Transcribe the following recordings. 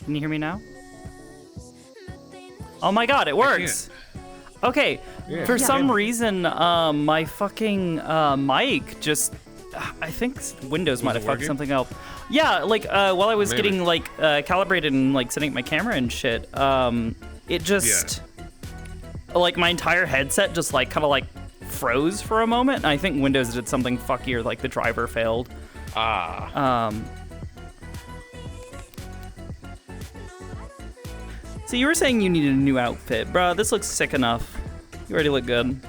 Can you hear me now? Oh my god, it works! Okay, for some reason, my fucking mic just... I think Windows might have fucked something up. Yeah, like, while I was getting, like, calibrated and, like, setting up my camera and shit, it just... Like, my entire headset just, like, kind of, like, froze for a moment. And I think Windows did something fucky, or, like, the driver failed. So you were saying you needed a new outfit. Bruh, this looks sick enough. You already look good.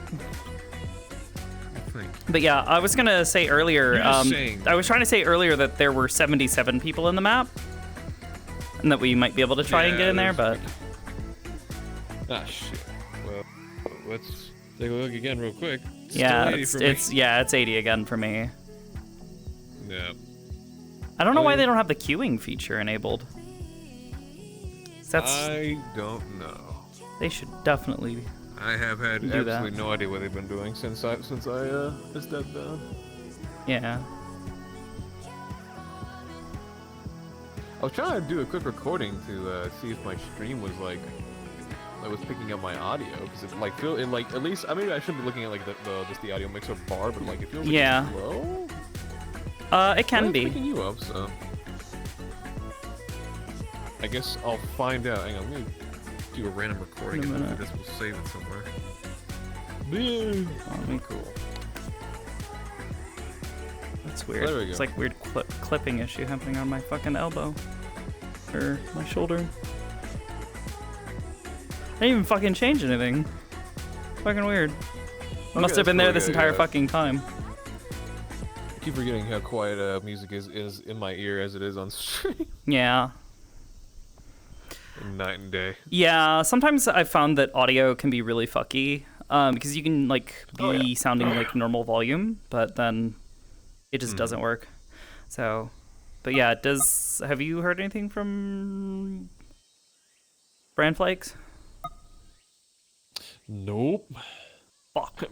But yeah, I was gonna say earlier, I was trying to say earlier that there were 77 people in the map. And that we might be able to try and get in there, but... Ah, shit. Well, let's take a look again real quick. Yeah, it's 80 again for me. Yeah. I don't know why they don't have the queuing feature enabled. I don't know. They should definitely. I have had absolutely no idea what they've been doing since I stepped down. Yeah. I was trying to do a quick recording to see if my stream was like was picking up my audio, because it like at least maybe I shouldn't be looking at like just the audio mixer bar, but like it feels like it's low. It can be. Picking you up, so I guess I'll find out. Hang on, I'm gonna do a random recording and then this will save it somewhere. Oh, cool. That's weird. There we go. It's like weird clipping issue happening on my fucking elbow. Or my shoulder. I didn't even fucking change anything. Fucking weird. Must have been there this entire fucking time. I keep forgetting how quiet music is in my ear as it is on stream. Yeah. Night and day. Yeah, sometimes I've found that audio can be really fucky, because you can like be sounding like normal volume, but then it just doesn't work. So, but yeah, have you heard anything from Bran Flakes? Nope. Fuck.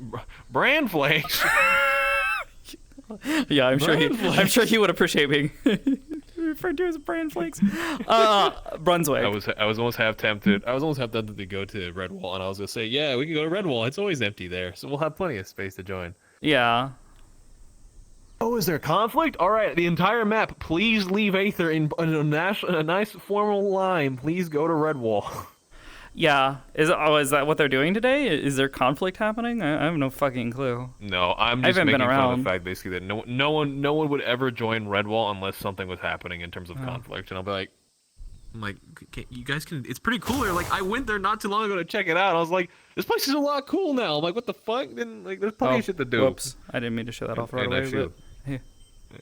Bran Flakes. Yeah, I'm sure he would appreciate being referred to as Bran Flakes. Brunswick. I was almost half tempted. I was almost half tempted to go to Redwall, and I was gonna say, yeah, we can go to Redwall. It's always empty there, so we'll have plenty of space to join. Yeah. Oh, is there conflict? All right, the entire map. Please leave Aether in a nice formal line. Please go to Redwall. Yeah. Is that what they're doing today? Is there conflict happening? I have no fucking clue. No, I'm just making fun of the fact basically that no one would ever join Redwall unless something was happening in terms of conflict, and I'll be like, you guys can. It's pretty cool here. Like, I went there not too long ago to check it out. I was like, this place is a lot cool now. I'm like, what the fuck? Then like, there's plenty of shit to do. Whoops! I didn't mean to show that off right away. Shield. But,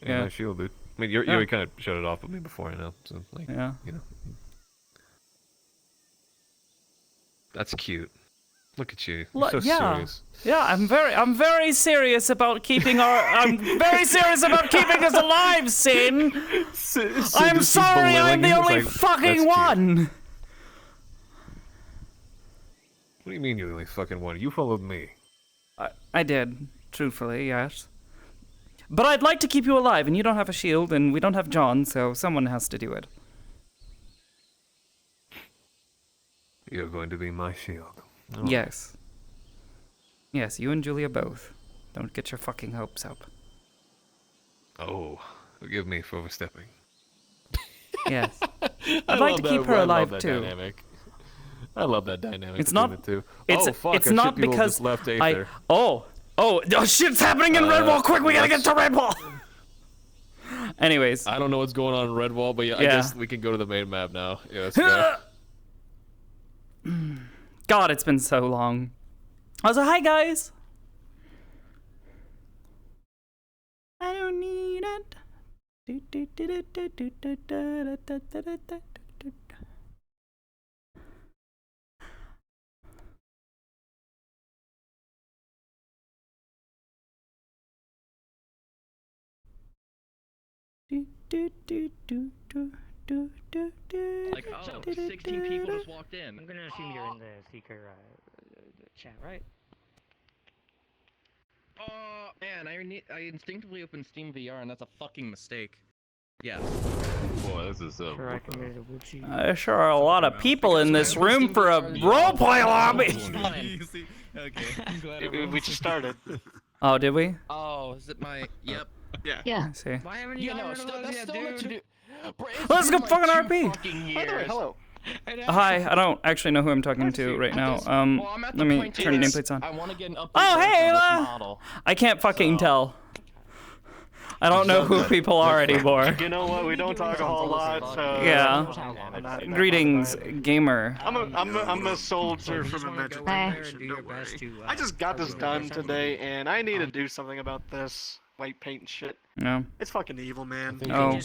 yeah, nice shield, dude. I mean, you already kind of showed it off with me before, I know. So like, you know. That's cute. Look at you. You're so serious. Yeah, I'm very serious about keeping I'm very serious about keeping us alive, Sin. I'm sorry, I'm the only fucking one. What do you mean you're the only fucking one? You followed me. I did, truthfully, yes. But I'd like to keep you alive, and you don't have a shield, and we don't have John, so someone has to do it. You're going to be my shield. Oh. Yes. Yes, you and Julia both. Don't get your fucking hopes up. Oh, forgive me for overstepping. Yes. I'd like to keep her alive too. Dynamic. I love that dynamic. It's not. The two. It's not because left Aether. Oh, shit's happening in Redwall! Quick, we gotta get to Redwall. Anyways. I don't know what's going on in Redwall, but I guess we can go to the main map now. Yeah, let's go. God, it's been so long. I was like, hi guys. I don't need it. Like, oh, 16 people just walked in. I'm gonna assume you're in the Seeker chat, right? Oh, man, I instinctively opened Steam VR, and that's a fucking mistake. Yeah. Boy, this is Sure, I committed a whoopsie. There sure are a lot of people in this room for a roleplay lobby. Okay, I'm glad We just started. Oh, did we? Oh, is it my? Yep. Yeah. I see. Why haven't you gotten rid of those yet, dude? Let's go fucking RP. By the way, hello. Hi, I don't actually know who I'm talking to right now. Let me turn nameplates on. I want to get an update. Oh, hey, model. I can't fucking tell. I don't know who people are anymore. You know what? We don't talk a whole lot, so... Yeah. Greetings, gamer. I'm a soldier from Imagination, don't worry. I just got this done today, and I need to do something about this white paint shit. No. It's fucking evil, man. Oh.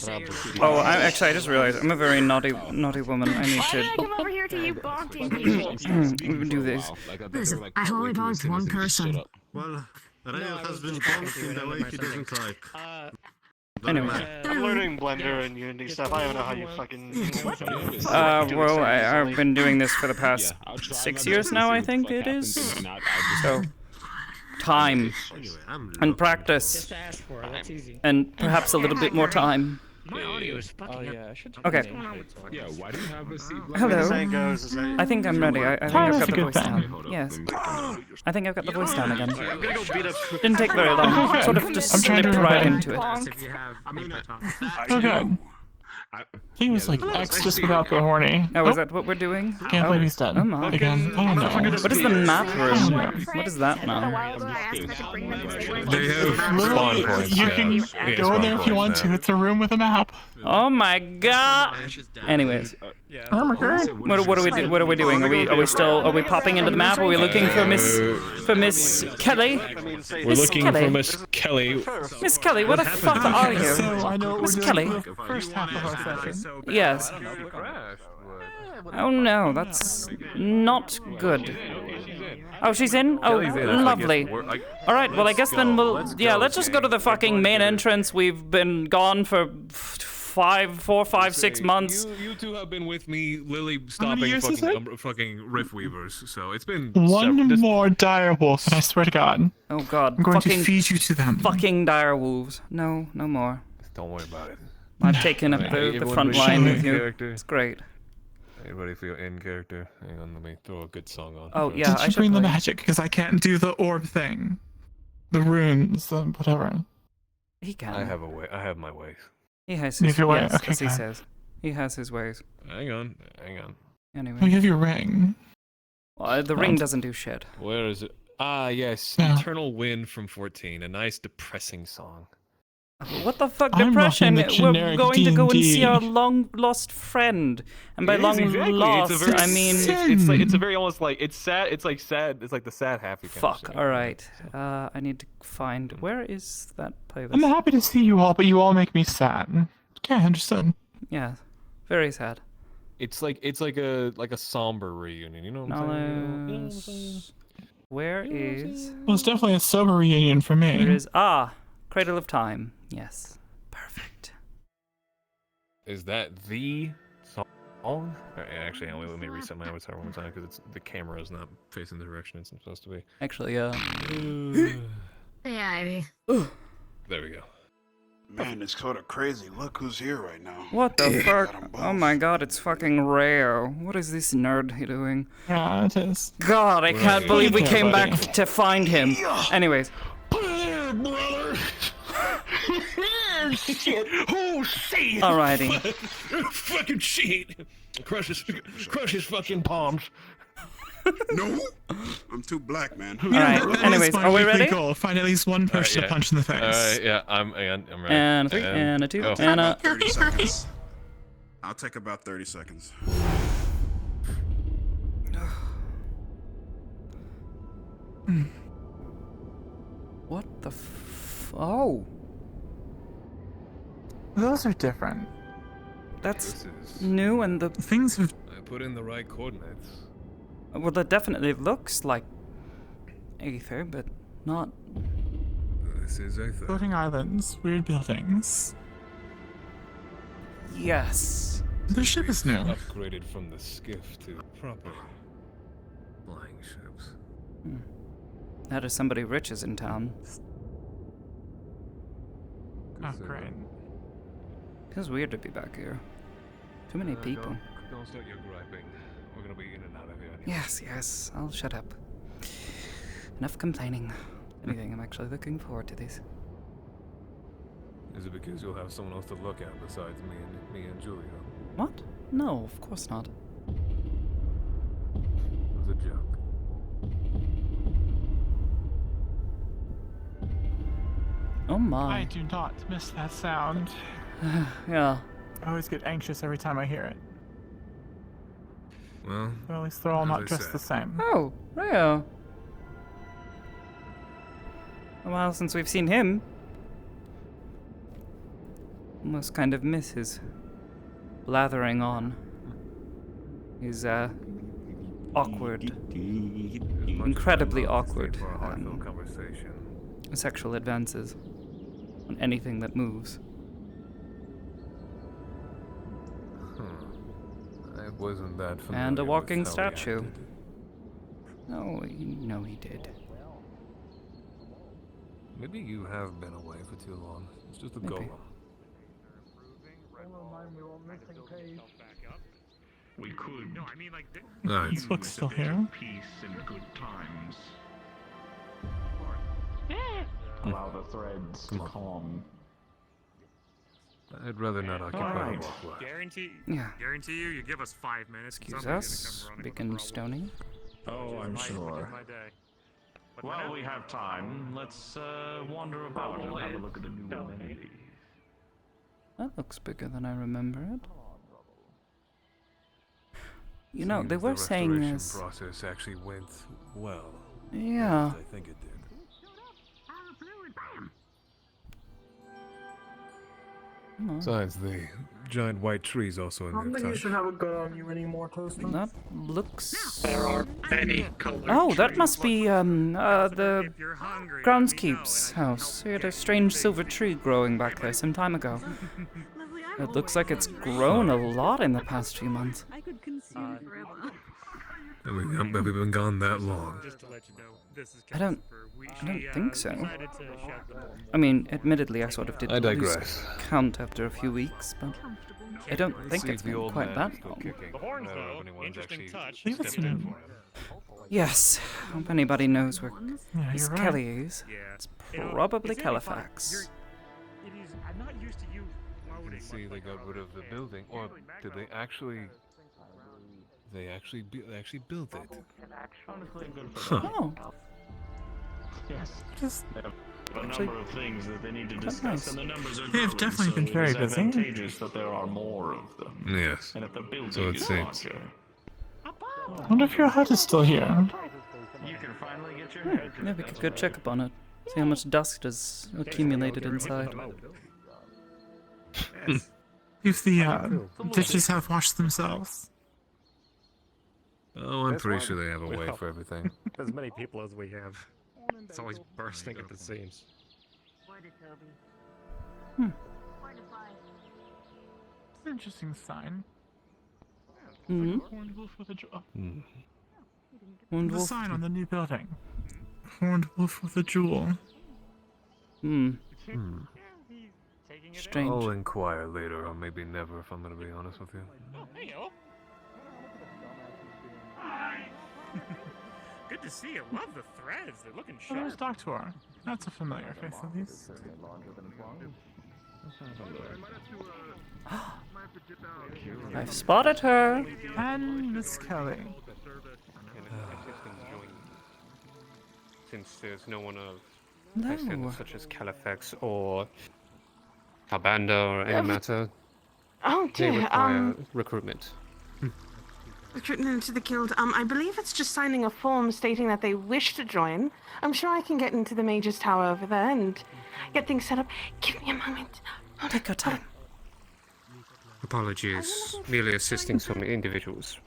Oh, I just realized I'm a very naughty woman. I need Why did I come over here to you bonking people? do this. Listen, I only bonked one person. Well, Rael has been bonked in the way he doesn't like. Anyway. I'm learning Blender and Unity stuff. I don't know how you fucking... Well, I've been doing this for the past 6 years now, I think it is. So, time and practice Just ask for it. That's easy. and perhaps a little bit more time. My audio is fucking up. I should. Okay. Yeah, why do you have a seat? Hello. The saying goes is that... I think I'm ready. I think I've got the voice down. Yes. I think I've got the voice down again. I'm gonna go beat up... Didn't take very long. Sort of just slipped right into it. If you have Oh god. He was like X just without the horny. Oh, is that what we're doing? Can't believe he's dead. Oh my. Again. I don't know. What is the map room? What is that now? They have spawn points. You can go in there if you want to. It's a room with a map. Oh my god! Anyways, Oh my god. what are we doing? Are we popping into the map? Are we looking for Miss Kelly? We're looking for Miss Kelly. Miss Kelly, where the fuck are you? So I know what Miss we're Kelly? doing for the first half of our session. Yes. Oh no, that's not good. Oh, she's in? Oh, lovely. Alright, well I guess then let's just go to the fucking main entrance. We've been gone for 4, 5, 6 months. You two have been with me, Lily, stopping fucking riff weavers. So it's been One more dire wolf, and I swear to God, Oh god. I'm going to feed you to them. Fucking dire wolves. No more. Don't worry about it. I've taken up the front line with you. Character. It's great. Anybody feel in character? Hang on, let me throw a good song on. Oh yeah, Did I you should bring the play. magic? Because I can't do the orb thing. The runes, the whatever. He can. I have a way. I have my ways. He has You his have your way? yes, Okay, as he good. says. He has his ways. Hang on. Anyway. Oh, you have your ring. Well, the ring doesn't do shit. Where is it? Ah, yes. Yeah. Eternal Wind from 14. A nice depressing song. What the fuck, I'm depression? rocking the We're generic going to go and see D&D. our long lost friend, and by long lost, I mean It's a very almost like it's sad. It's like sad. It's like the sad happy. Kind of fuck. thing. All right, I need to find where is that I'm playlist? happy to see you all, but you all make me sad. Okay, understood. Yeah, very sad. It's like a somber reunion. You know what I'm saying? Knowledge. Where is? Well, it's definitely a sober reunion for me. There is Cradle of Time. Yes, perfect. Is that the song? Actually, let me reset my avatar one more time because the camera is not facing the direction it's supposed to be. Actually, Hey, Ivy. There we go. Man, it's kind of crazy. Look who's here right now. what the fuck? Got 'em Oh both. my god, it's fucking Rayo. What is this nerd doing? Yeah, it is. God, I can't believe we Okay, came buddy. back to find him. Anyways. There, brother. Shit. Oh, shit. Alrighty. Fucking shit. Crush his fucking palms. No, I'm too black, man. Alright, That is anyways, my are we weekly ready? goal. Find at least one person yeah. to punch in the face. Yeah, I'm ready. And a 3, and a 2, go. and a... 30 seconds. I'll take about 30 seconds. What the Oh. Those are different. That's This is. new and the... Things have. I put in the right coordinates. Well, that definitely looks like Aether, but not... This is Aether. Floating islands, weird buildings. Yes. The ship is new. Upgraded from the skiff to proper flying ships. That is somebody rich is in town. Oh, great. Feels weird to be back here. Too many people. Don't start your griping. We're gonna be in and out of here. Yes, yes, I'll shut up. Enough complaining. If anything, I'm actually looking forward to these. Is it because you'll have someone else to look at besides me and Julia? What? No, of course not. It was a joke. Oh my. I do not miss that sound. Yeah. I always get anxious every time I hear it. Well, But at least they're all as not I dressed said. the same. Oh, yeah. A while since we've seen him. Almost kind of miss his blathering on. His, awkward, incredibly awkward Conversation. sexual advances on anything that moves. I wasn't that familiar And a with walking how he statue. acted. Oh, you know he did. Maybe you have been away for too long. It's just a Maybe. golem. We could. No, I mean like. Alright. These books still here? Peace and good times. Allow the threads to Come on. calm. I'd rather not occupy Alright. the walkway. Guarantee Yeah. you, you give us 5 minutes. Excuse somebody's us. gonna come running with a Begin problem. stoning. Oh, I'm sure. My day. But Well, now- we have time. Let's wander about and have a look at the new Amity. That looks bigger than I remember it. You know, they Seems were the saying restoration this. process actually went well. Yeah. I think it did. Come on. Besides, the giant white tree's also a new touch. have a gun on you anymore, Toaster. That looks. There are many colored Oh, that trees. must be the If you're hungry, let me groundskeep's know, and I can house. help We had a get strange things silver for tree you. growing back there some time ago. It looks like it's grown a lot in the past few months. I could consume forever. Have we been gone that long? Just to let you know, this is I don't Christopher. think so. Decided to shut the door. I mean, admittedly, I sort of did I lose digress. count after a few weeks, but I don't think See it's if the been old quite man that is still long. kicking. The horns, If though, anyone's interesting actually touch. Leave it stepped in to- for him. Yes, if anybody knows where Yeah, Miss you're right. Kelly is, Yeah. it's You know, probably it's really fun. Califax. It is. I'm not used to you floating. See, much they like got our rid of other the fans. building, or Usually did they Magma- actually? They actually built it. Honestly, good for them. Oh, Yes. Just They have a Actually, number of things that they need to quite discuss, nice. and the numbers are They have growing, definitely so been very it is busy. advantageous that there are more of them. Yes. And if the building So it is seems. larger, I wonder if your hut is still here. you can finally get your head. yeah, we could go check up on it. See how much dust has accumulated inside. If the dishes have washed themselves. Oh, I'm pretty sure they have a way for everything. As many people as we have, it's always bursting at the seams. It's an interesting sign. Hmm. Horned wolf with a jewel. Hmm. Horned The wolf. sign on the new building. Horned wolf with a jewel. Hmm. Hmm. Strange. I'll inquire later, or maybe never, if I'm gonna be honest with you. Hey, yo. Good to see you. Love the threads. They're looking Oh, there's sharp. Doctor. That's a familiar face at least. I've spotted her. And Miss Kelly. Since there's no one of No. such as Califax or Albanda or any matter, Oh they dear, require recruitment. recruiting into the guild. I believe it's just signing a form stating that they wish to join. I'm sure I can get into the Mage's Tower over there and get things set up. Give me a moment. Take your time. Apologies, merely assisting some individuals.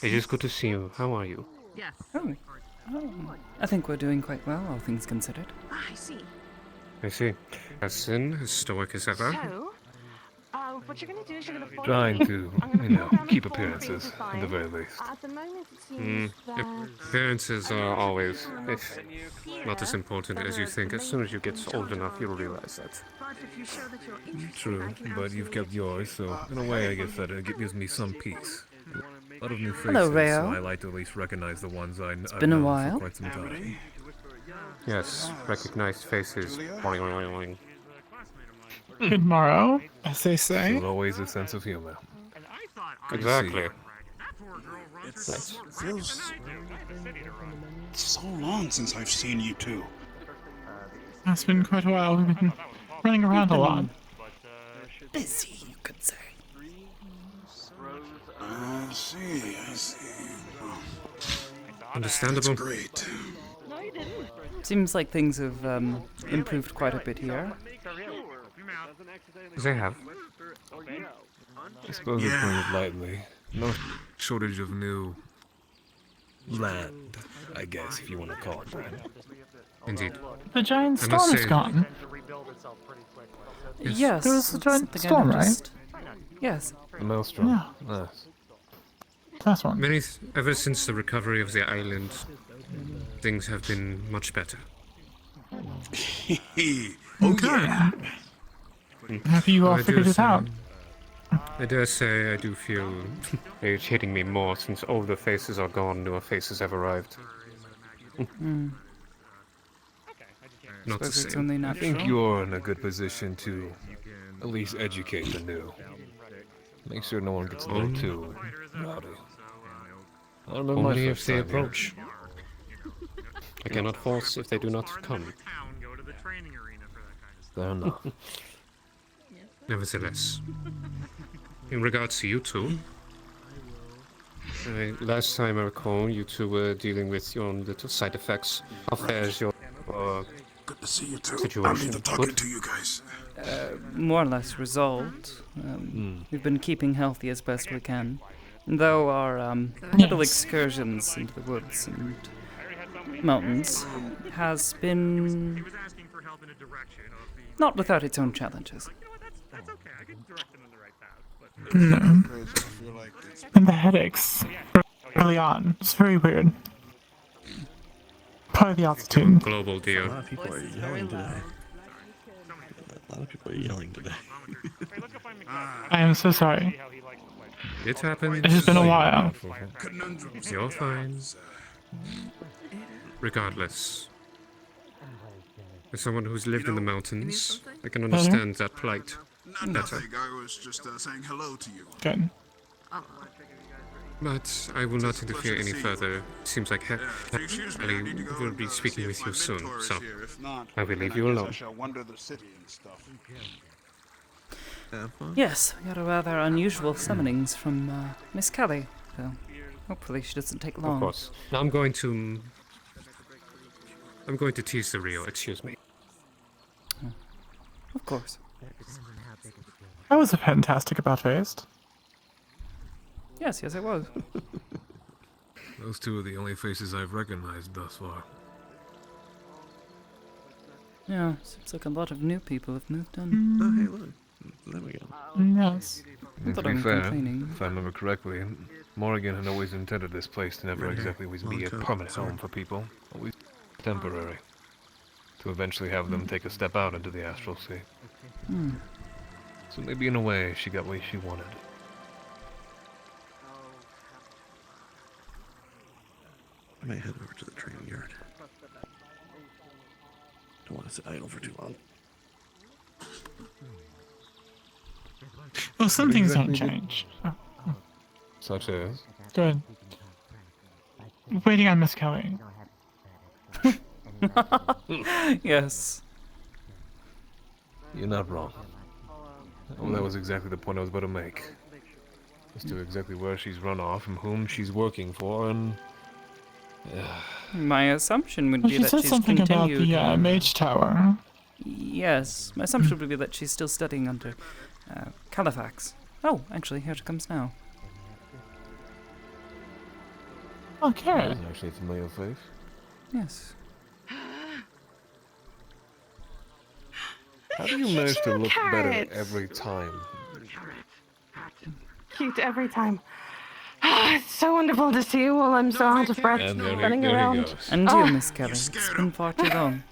It is good to see you. How are you? Yes. Oh. I think we're doing quite well, all things considered. Ah, I see. I see. As stoic as ever. So, what you're going to do is you're going to follow Trying me. to, I'm gonna you fall know, down keep the form for you to appearances, at sign. the very least. At the moment, it seems that Appearances are always, if not as important as you think. As soon as you get old enough, you'll realize that. if you show that you're interested, True, I can but you've kept yours, so in a way, I guess that it gives me some peace. A lot of new faces, Hello, Rayo. so I like to at least recognize the ones I've been a known while. for quite some time. Yes, recognized faces. Good morrow, as they say. There's always a sense of humor. Exactly. It feels so long since I've seen you two. It's been quite a while. We've been running around a lot. Busy, you could say. I see. Understandable. That's great. Seems like things have improved quite a bit here. They have. I suppose it's putting it lightly. No shortage of new land, I guess, if you want to call it that. Indeed. The giant I must storm's say- gone. Yes. There was a giant something I storm, noticed. right? Yes. The Maelstrom. Yeah. Nice. That's one. Ever since the recovery of the island, things have been much better. Yeah. Have you all I do figured it say- out? I dare say I do feel it's hitting me more since all the faces are gone, newer faces have arrived. Not the Suppose it's same. only I natural. think you're in a good position to at least educate the new. Make sure no one gets a little too rowdy. I remember my Only if first they time here. approach. I cannot force if they do not come. Fair enough. Nevertheless, in regards to you two, last time I recall, you two were dealing with your own little side effects. How fair is your Good to see you too. situation? I'll leave the talking Good? to you guys. More or less resolved. We've been keeping healthy as best we can. Though our little excursions into the woods and mountains has been not without its own challenges. No. And the headaches early on. It's very weird. Probably the altitude. Global deal. A lot of people are yelling today. I am so sorry. It happens. It has been a while. You're fine. Regardless, as someone who's lived in the mountains, I can understand that plight better. Nothing. I was just saying hello to you. Good. But I will not interfere any further. It seems like Excuse me, I Ellie need to go will and, be speaking see with if you my soon, mentor is so here. If not, I will then leave I you guess alone. I shall wander the city and stuff. Yes, we got a rather unusual summonings from Miss Kelly, so hopefully she doesn't take long. Of course. Now I'm going to tease the Rio. Excuse me. Of course. That was a fantastic about-faced. Yes, it was. Those two are the only faces I've recognized thus far. Yeah, seems like a lot of new people have moved in. Oh, hey, look. There we go. Yes. And Thought to be I'm fair, complaining. if I remember correctly, Morrigan had always intended this place to never exactly always be a permanent home for people, always temporary, to eventually have them take a step out into the astral sea. So maybe in a way, she got what she wanted. I may head over to the training yard. Don't want to sit idle for too long. Well, some things don't change. Oh, Such as? good. Waiting on Miss Kelly. Yes. You're not wrong. Well, that was exactly the point I was about to make. As to exactly where she's run off and whom she's working for, and... My assumption would Well, be she that said she's something about continued. the mage tower. Yes, my assumption would be that she's still studying under Califax. Oh, actually, here she comes now. Okay. That is actually a familiar face. Yes. How do you manage to look better carrots. every time? Cute every time. It's so wonderful to see you while I'm so out of breath And there running he around. goes. And you, Miss Kelly. It's been far too long.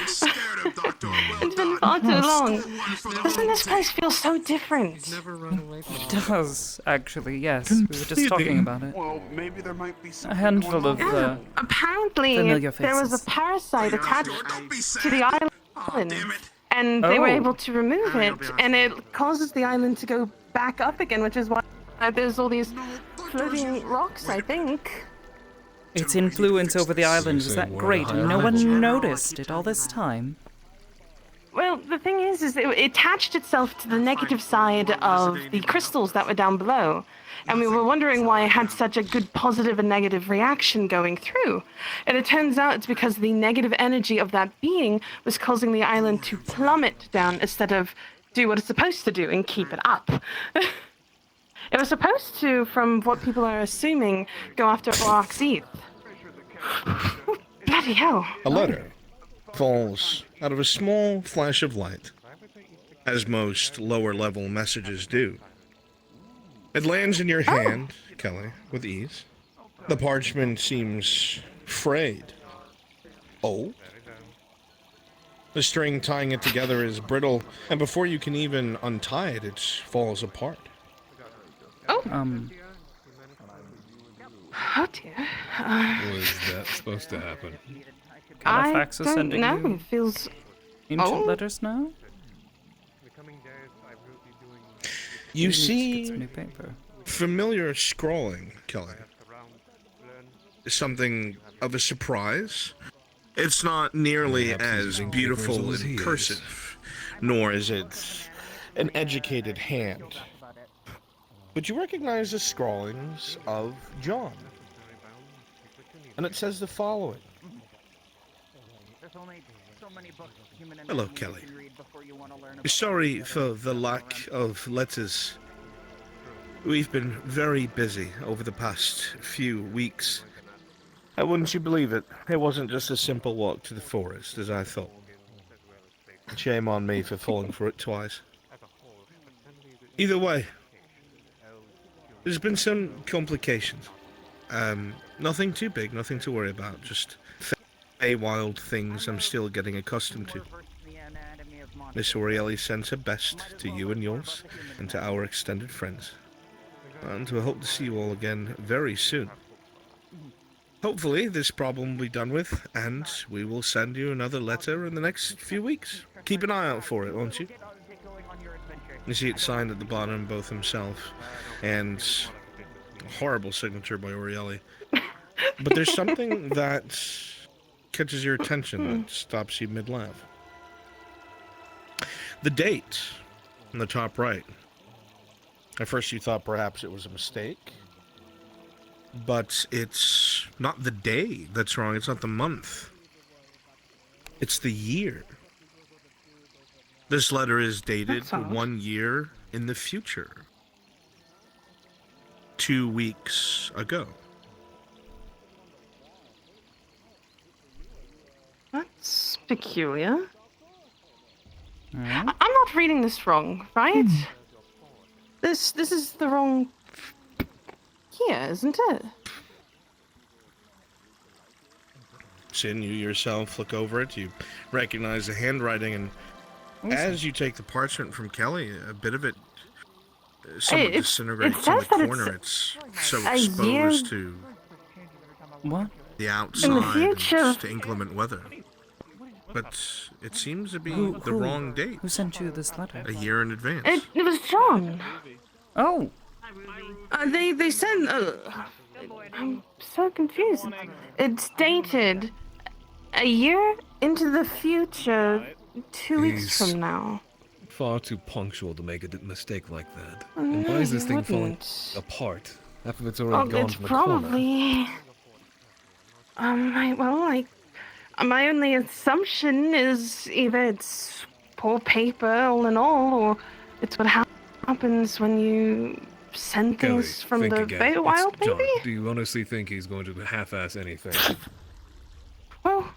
I'm scared It's been far too long. Doesn't this place feel so different? Never run away from It does, actually, yes. We were just talking about it. Well, maybe there might be A handful of apparently, familiar there was a faces. parasite attached to the island, and they were able to remove it, and it causes the island to go back up again, which is why there's all these floating rocks, I think. Its influence over the island is that great, and no one noticed it all this time. Well, the thing is it attached itself to the negative side of the crystals that were down below. And we were wondering why it had such a good positive and negative reaction going through. And it turns out it's because the negative energy of that being was causing the island to plummet down instead of do what it's supposed to do and keep it up. It was supposed to, from what people are assuming, go after Oroc's ETH. Bloody hell. A letter falls out of a small flash of light, as most lower-level messages do. It lands in your hand, Kelly, with ease. The parchment seems frayed. Old. The string tying it together is brittle, and before you can even untie it, it falls apart. Oh. Oh dear. Was that supposed to happen? I don't know. It feels ancient letters now? You see new paper. familiar scrawling, Kelly. Something of a surprise. It's not nearly as beautiful and cursive, nor is it an educated hand. But you recognize the scrawlings of John. And it says the following. Hello, Kelly. Sorry for the lack of letters. We've been very busy over the past few weeks. Wouldn't you believe it? It wasn't just a simple walk to the forest, as I thought. Shame on me for falling for it twice. Either way, there's been some complications. Nothing too big, nothing to worry about, just wild things I'm still getting accustomed to. Miss Aurieli sends her best to you and yours, and to our extended friends. And we hope to see you all again very soon. Hopefully this problem will be done with, and we will send you another letter in the next few weeks. Keep an eye out for it, won't you? You see it signed at the bottom, both himself and a horrible signature by Aurieli. But there's something that catches your attention that stops you mid-laugh. The date in the top right. At first you thought perhaps it was a mistake, but it's not the day that's wrong, it's not the month. It's the year. This letter is dated 1 year in the future. 2 weeks ago. That's peculiar. I'm not reading this wrong, right? This is the wrong year, isn't it? Sin, you yourself look over it, you recognize the handwriting, and as you take the parchment from Kelly, a bit of it somewhat disintegrates in the corner. It's so exposed to the outside and to inclement weather. But it seems to be the wrong date. Who sent you this letter? A year in advance. It was John. Oh. They sent. I'm so confused. It's dated a year into the future, 2 weeks from now. Far too punctual to make a mistake like that. And why is this thing falling apart after it's already gone from the corner? My only assumption is either it's poor paper all in all, or it's what happens when you send things from the Feywild, maybe? Do you honestly think he's going to half-ass anything? Well...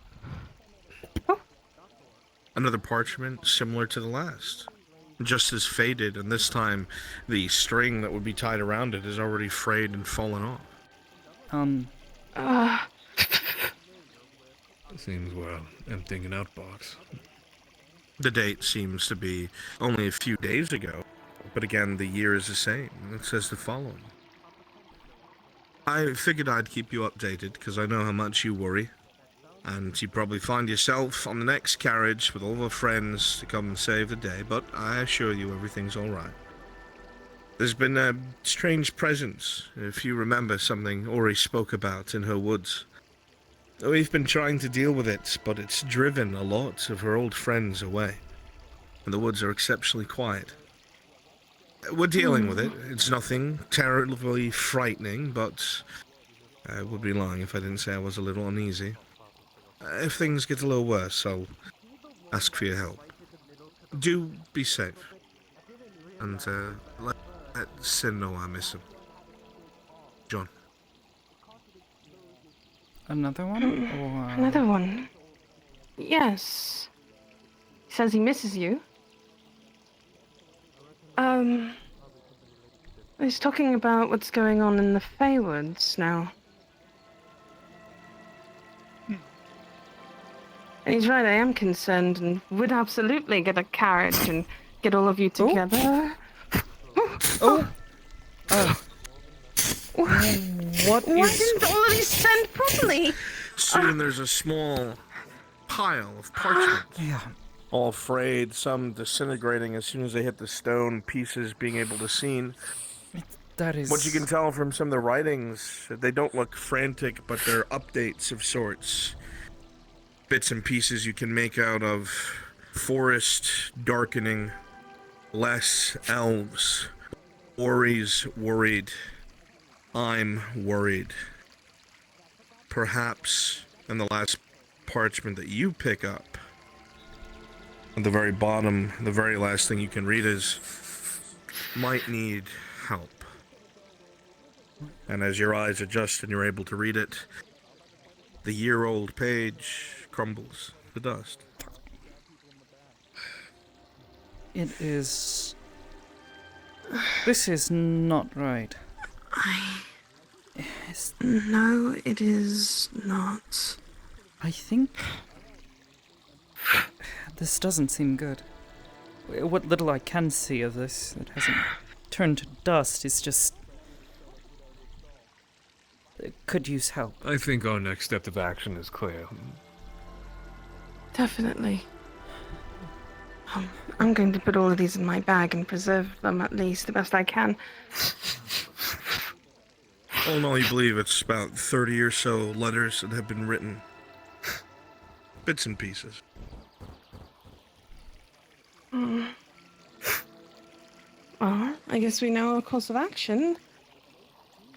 Another parchment similar to the last. Just as faded, and this time the string that would be tied around it is already frayed and fallen off. Seems we're emptying an outbox. The date seems to be only a few days ago, but again, the year is the same. It says the following. I figured I'd keep you updated, because I know how much you worry. And you probably find yourself on the next carriage with all your friends to come and save the day, but I assure you everything's alright. There's been a strange presence, if you remember something Ori spoke about in her woods. We've been trying to deal with it, but it's driven a lot of her old friends away. And the woods are exceptionally quiet. We're dealing with it. It's nothing terribly frightening, but I would be lying if I didn't say I was a little uneasy. If things get a little worse, I'll ask for your help. Do be safe. And let Sin know I miss him. John. Another one? Or... Another one? Yes. He says he misses you. He's talking about what's going on in the Feywoods now. And he's right, I am concerned and would absolutely get a carriage and get all of you together. Oh! What Why is... didn't all of these send properly? Soon there's a small pile of parchment. Yeah. All frayed, some disintegrating as soon as they hit the stone, pieces being able to seen. That is... What you can tell from some of the writings, they don't look frantic, but they're updates of sorts. Bits and pieces you can make out of forest darkening, less elves. Ori's worried. I'm worried. Perhaps, in the last parchment that you pick up, at the very bottom, the very last thing you can read is, might need help. And as your eyes adjust and you're able to read it, the year-old page crumbles to dust. It is... This is not right. No, it is not. I think... This doesn't seem good. What little I can see of this, it hasn't turned to dust, is just... It could use help. I think our next step of action is clear. Definitely. I'm going to put all of these in my bag and preserve them at least the best I can. All in all, you believe it's about 30 or so letters that have been written. Bits and pieces. Well, I guess we know our course of action.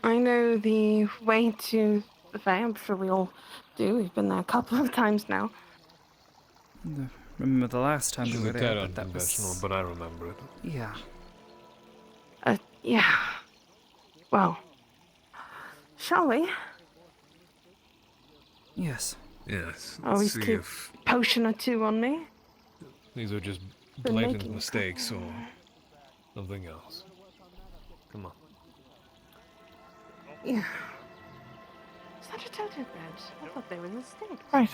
I know the way to the Fae. I'm sure we all do. We've been there a couple of times now. Remember the last time It we was were a there, tad but that unconventional, was... but I remember it. Yeah. Yeah. Well, shall we? Yes. Yes. Always See keep if a potion or two on me. these are just Been blatant making mistakes or something else. Come on. Yeah. Is that a totem bed? I thought they were the sticks. Right.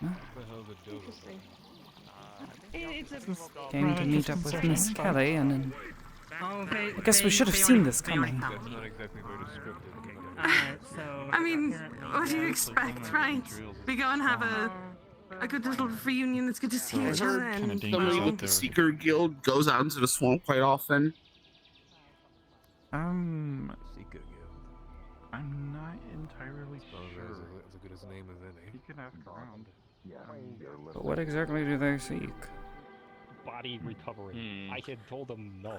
Interesting. It's a Going to meet up with Miss Kelly, and then... Oh, I guess we should have seen this coming. That's not exactly very descriptive. I mean, what do you expect, right? We go and have a good little reunion. It's good to see each other. And Somebody with the Seeker Guild goes out into the swamp quite often. Seeker Guild. I'm not entirely sure. As good as a name as any. You can ask around. But what exactly do they seek? Body recovery. I had told them no.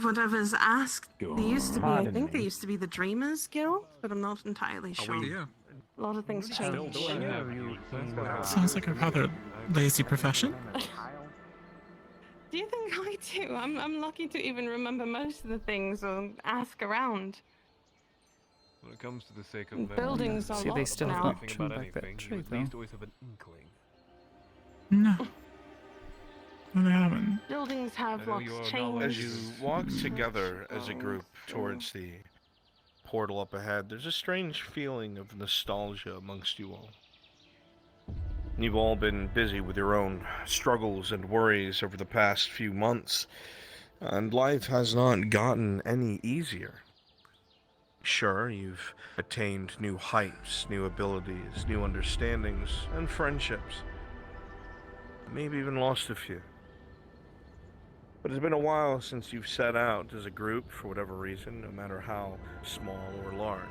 Whatever's asked. They used to be, I think they used to be the Dreamers Guild, but I'm not entirely sure. Yeah. A lot of things change. Sounds like a rather lazy profession. Do you think I do? I'm lucky to even remember most of the things or ask around. When it comes to the sake of Buildings are See, they locked still have now. not anything trimmed about back that anything, tree, you at though. least always have an inkling. No. No, they haven't. Buildings have I know lots you are changed. As you walk together as a group towards the portal up ahead, there's a strange feeling of nostalgia amongst you all. You've all been busy with your own struggles and worries over the past few months, and life has not gotten any easier. Sure, you've attained new heights, new abilities, new understandings, and friendships. Maybe even lost a few. But it's been a while since you've set out as a group for whatever reason, no matter how small or large.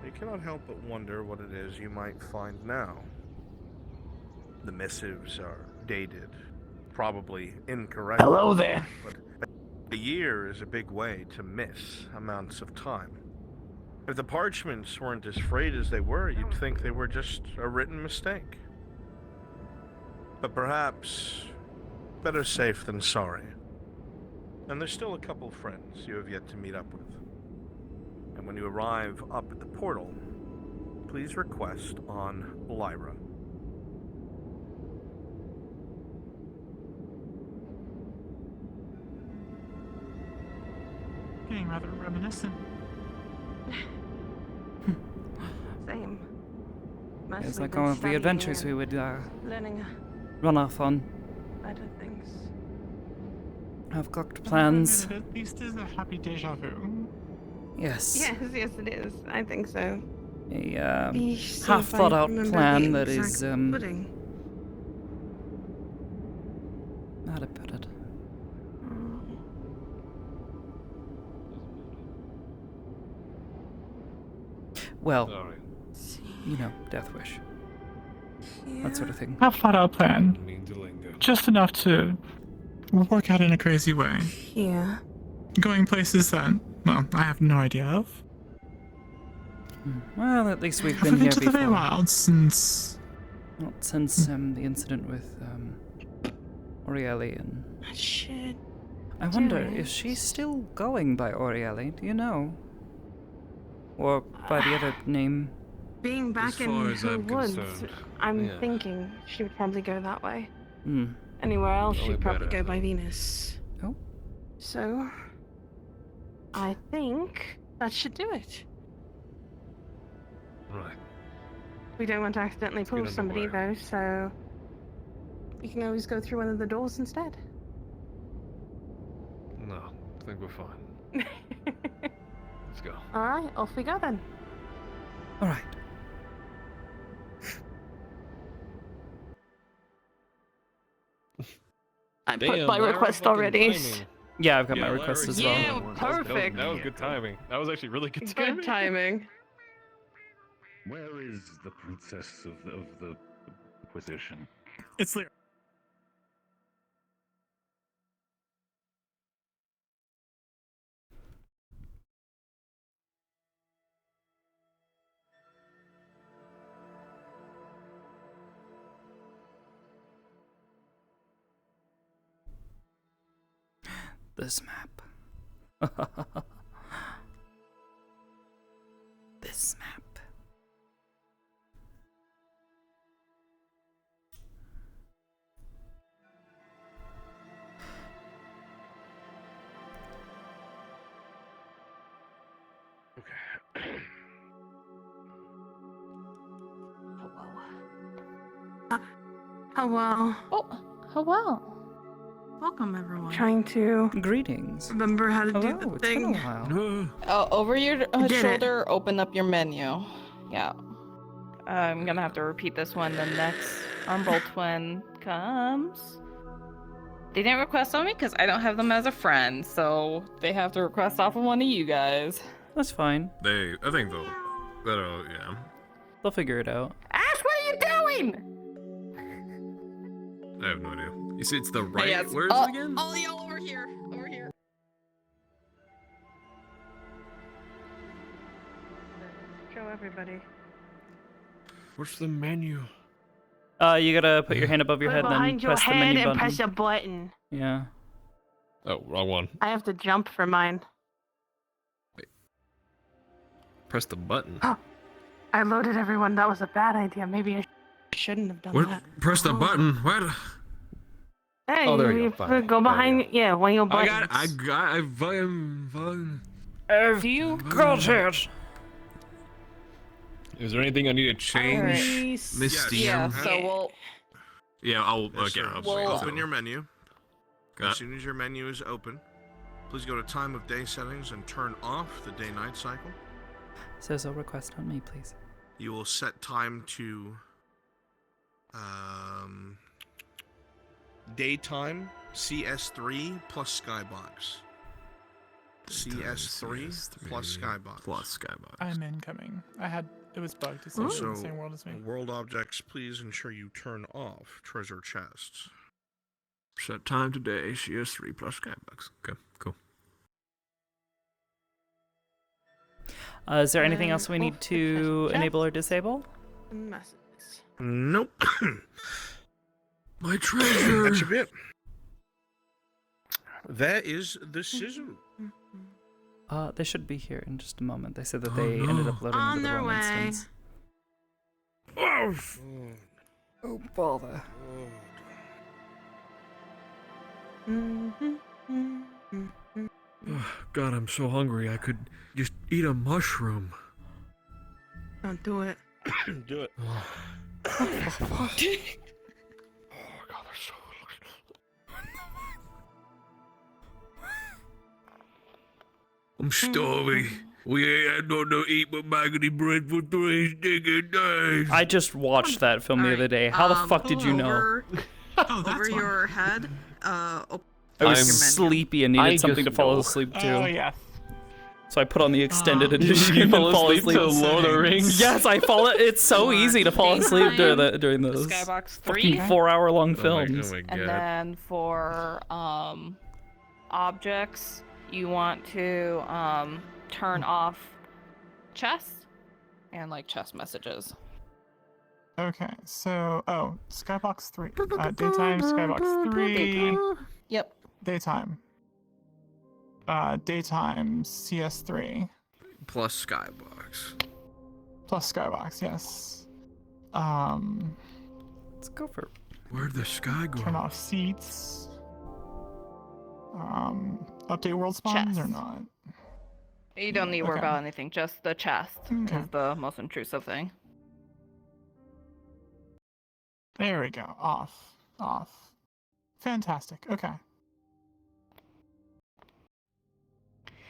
You cannot help but wonder what it is you might find now. The missives are dated, probably incorrect. Hello there. But a year is a big way to miss amounts of time. If the parchments weren't as frayed as they were, you'd think they were just a written mistake. But perhaps better safe than sorry. And there's still a couple friends you have yet to meet up with. And when you arrive up at the portal, please request on Lyra. Getting rather reminiscent. Same. It's like all of the adventures we would learning run off on. better things. I've got plans. At least is a happy deja vu. Yes. Yes, yes, it is. I think so. A See if I half-thought-out remember plan the that is exact pudding. how to put it. Well, you know, death wish. That sort of thing. Half thought out plan. Just enough to work out in a crazy way. Yeah. Going places that, well, I have no idea of. Well, at least we've I've been here to the before. Feywild since... Not since the incident with Orieli and... Shit. I wonder, is she still going by Orieli? Do you know? Or by the other name? Being back As in far as the I'm woods, concerned, I'm yeah. thinking she would probably go that way. Hmm. Anywhere else, Only she'd probably better. go by Venus. Oh. So, I think that should do it. Right. We don't want to accidentally pull get somebody underway. though, so we can always go through one of the doors instead. No, I think we're fine. Let's go. Alright, off we go then. Alright. I put Damn, my Lyra request fucking already. timing. Yeah, I've got my Lyra, request as Yeah, well. perfect. That was good timing. That was actually really good timing. Good timing. Where is the princess of the Inquisition? It's Lyra. This map. This map. Hello. Oh, hello. Welcome, everyone. Trying to Greetings. remember how to do Hello, the it's been a thing. while. Over your Did it. shoulder, open up your menu. Yeah. I'm gonna have to repeat this when the next Umbral twin comes. They didn't request on me because I don't have them as a friend, so they have to request off of one of you guys. That's fine. I think they'll, yeah. They'll figure it out. Ash, what are you doing? I have no idea. You see, it's the right. Yes. Where is it again? Oh, y'all over here. Over here. Show everybody. What's the menu? You gotta put your hand above your Put head and then behind your press the head menu and button. press a button. Yeah. Oh, wrong one. I have to jump for mine. Press the button. I loaded everyone. That was a bad idea. Maybe I shouldn't have done that. Press the button. What? Hey, Oh, there you you go. Fine. go behind. Yeah, one of your I buttons. got it. I fucking. Do you got it? Is there anything I need to change, Miss DM? Yeah, so we'll... Yeah, I'll open your menu. As soon as your menu is open, please go to time of day settings and turn off the day-night cycle. Says a request on me, please. You will set time to daytime CS3 plus skybox. CS3 plus skybox. I'm incoming. It was bugged. It's in the same world as me. World objects, please ensure you turn off treasure chests. Set time today, CS3 plus skybox. Okay, cool. Is there anything else we need to enable or disable? Messages. Nope. My treasure. That should be it. That is the scissor. They should be here in just a moment. They said that they ended up loading into the wrong instance. Oh, bother. God, I'm so hungry. I could just eat a mushroom. Don't do it. Do it. I'm starving. We ain't had nothing to eat but maggoty bread for 3 stinking days. I just watched that film the other day. How the fuck did you know? Over your head, I was sleepy and needed something to fall asleep to. Oh, yeah. So I put on the extended edition and fall asleep to Lord of the Rings. Yes, I fall. It's so easy to fall asleep during those Skybox 3. fucking 4-hour-long films. And then for objects, you want to turn off chess and like chess messages. Okay, so Skybox 3. Daytime Skybox 3. Yep. Daytime. Daytime CS3. Plus skybox. Plus skybox, yes. Let's go for. Where'd the sky go? Turn off seats. Update world spawns or not? You don't need to worry about anything. Just the chest is the most intrusive thing. There we go. Off. Fantastic. Okay.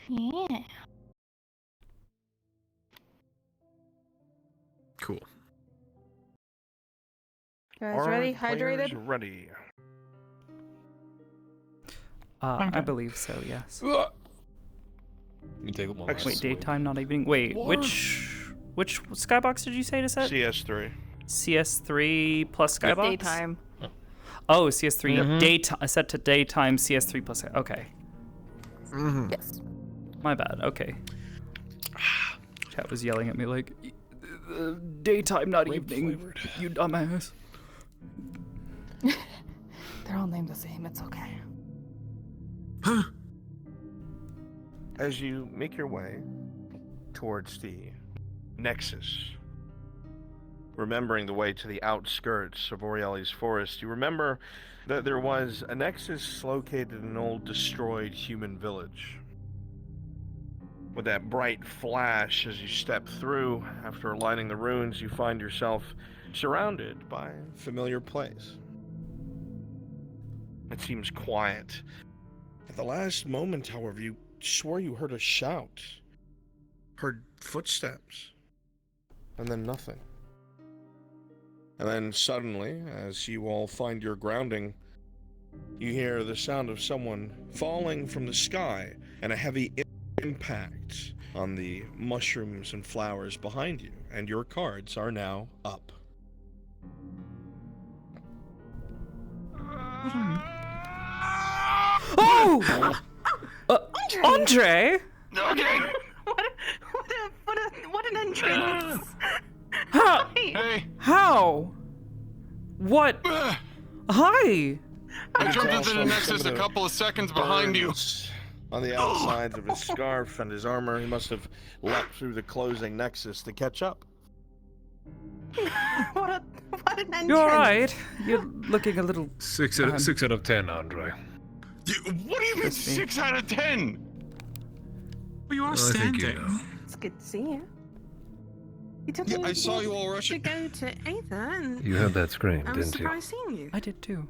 Yeah. Cool. Guys, ready? Hydrated? Ready. I believe so. Yes. Let me take one last Wait, daytime, not evening. Wait, which skybox did you say to set? CS3. CS3 plus skybox. Daytime. Oh, CS3 daytime. Set to daytime. CS3 plus. Okay. Yes. My bad. Okay. Chat was yelling at me like, daytime, not evening. Flavored. You dumbass. They're all named the same. It's okay. Huh? As you make your way towards the Nexus, remembering the way to the outskirts of Orieli's forest, you remember that there was a Nexus located in an old destroyed human village. With that bright flash as you step through, after aligning the runes, you find yourself surrounded by a familiar place. It seems quiet. At the last moment, however, you swore you heard a shout, heard footsteps, and then nothing. And then suddenly, as you all find your grounding, you hear the sound of someone falling from the sky and a heavy impact on the mushrooms and flowers behind you, and your cards are now up. Oh! Andre! Okay. What an entrance! How? Hey. How? What? Hi! I jumped into the Nexus a couple of seconds behind you. On the outsides of his scarf and his armor, he must have leapt through the closing Nexus to catch up. What an entrance! You alright? You're looking a little... 6 out of 10, Andre. What do you mean 6 out of 10? Well, you are I think standing. you know. It's good to see you. You told me I saw you all to rushing. go to Aether, and You heard that scream, I was didn't you? surprised seeing you. I did too.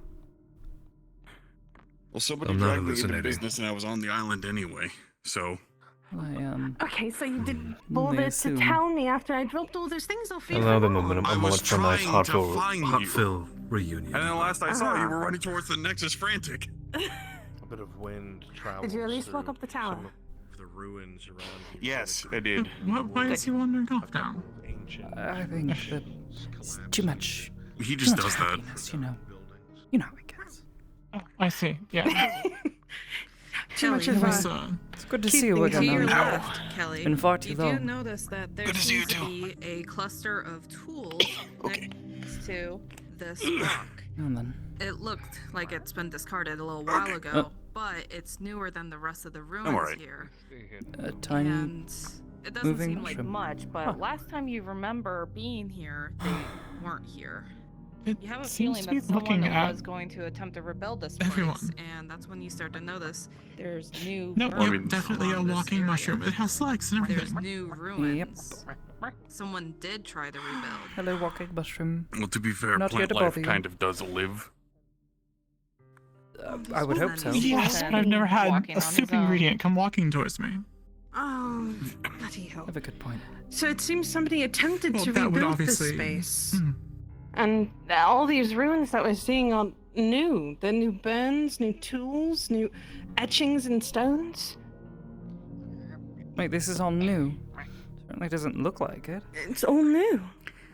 Well, somebody I'm not dragged me into hallucinating. business, and I was on the island anyway. So. Okay, so you didn't I bother to assume. tell me after I dropped all those things off you. Allow them a I moment was for a nice trying to heartful, find you. heart-filled reunion. And then last I saw you were running towards the Nexus frantic. A bit of wind travels. Did you at least walk up the tower? The ruins around here. Yes, I did. Why is he wandering off now? I think that it's too much. He just too much does that. happiness, you know. You know how it gets. Oh, I see. Yeah. Too much of It's good to see you again. To your Now. left, Kelly, Been far too you do long. notice that there seems to be a cluster of tools next to this rock. And then. It looked like it's been discarded a little while ago, Oh. but it's newer than the rest of the ruins alright. here. A tiny And it doesn't moving seem like mushroom. Much, but Huh. last time you remember being here, they weren't here. It you have a seems feeling to be that someone looking at was going to attempt to rebuild this place, everyone. And that's when you start to notice there's new No, burns yep, definitely a along this walking area. mushroom. It has legs and There's everything. new ruins. Someone did try to rebuild. Hello, walking mushroom. Well, to be fair, Not here plant to life bother you. kind of does live. I would hope so. Yes, but I've never had walking a on his soup own. ingredient come walking towards me. Oh, bloody hell. Have a good point. So it seems somebody attempted Well, to that would rebuild this obviously- space. Hmm. And all these ruins that we're seeing are new. They're new burns, new tools, new etchings and stones. Wait, this is all new. Certainly doesn't look like it. It's all new.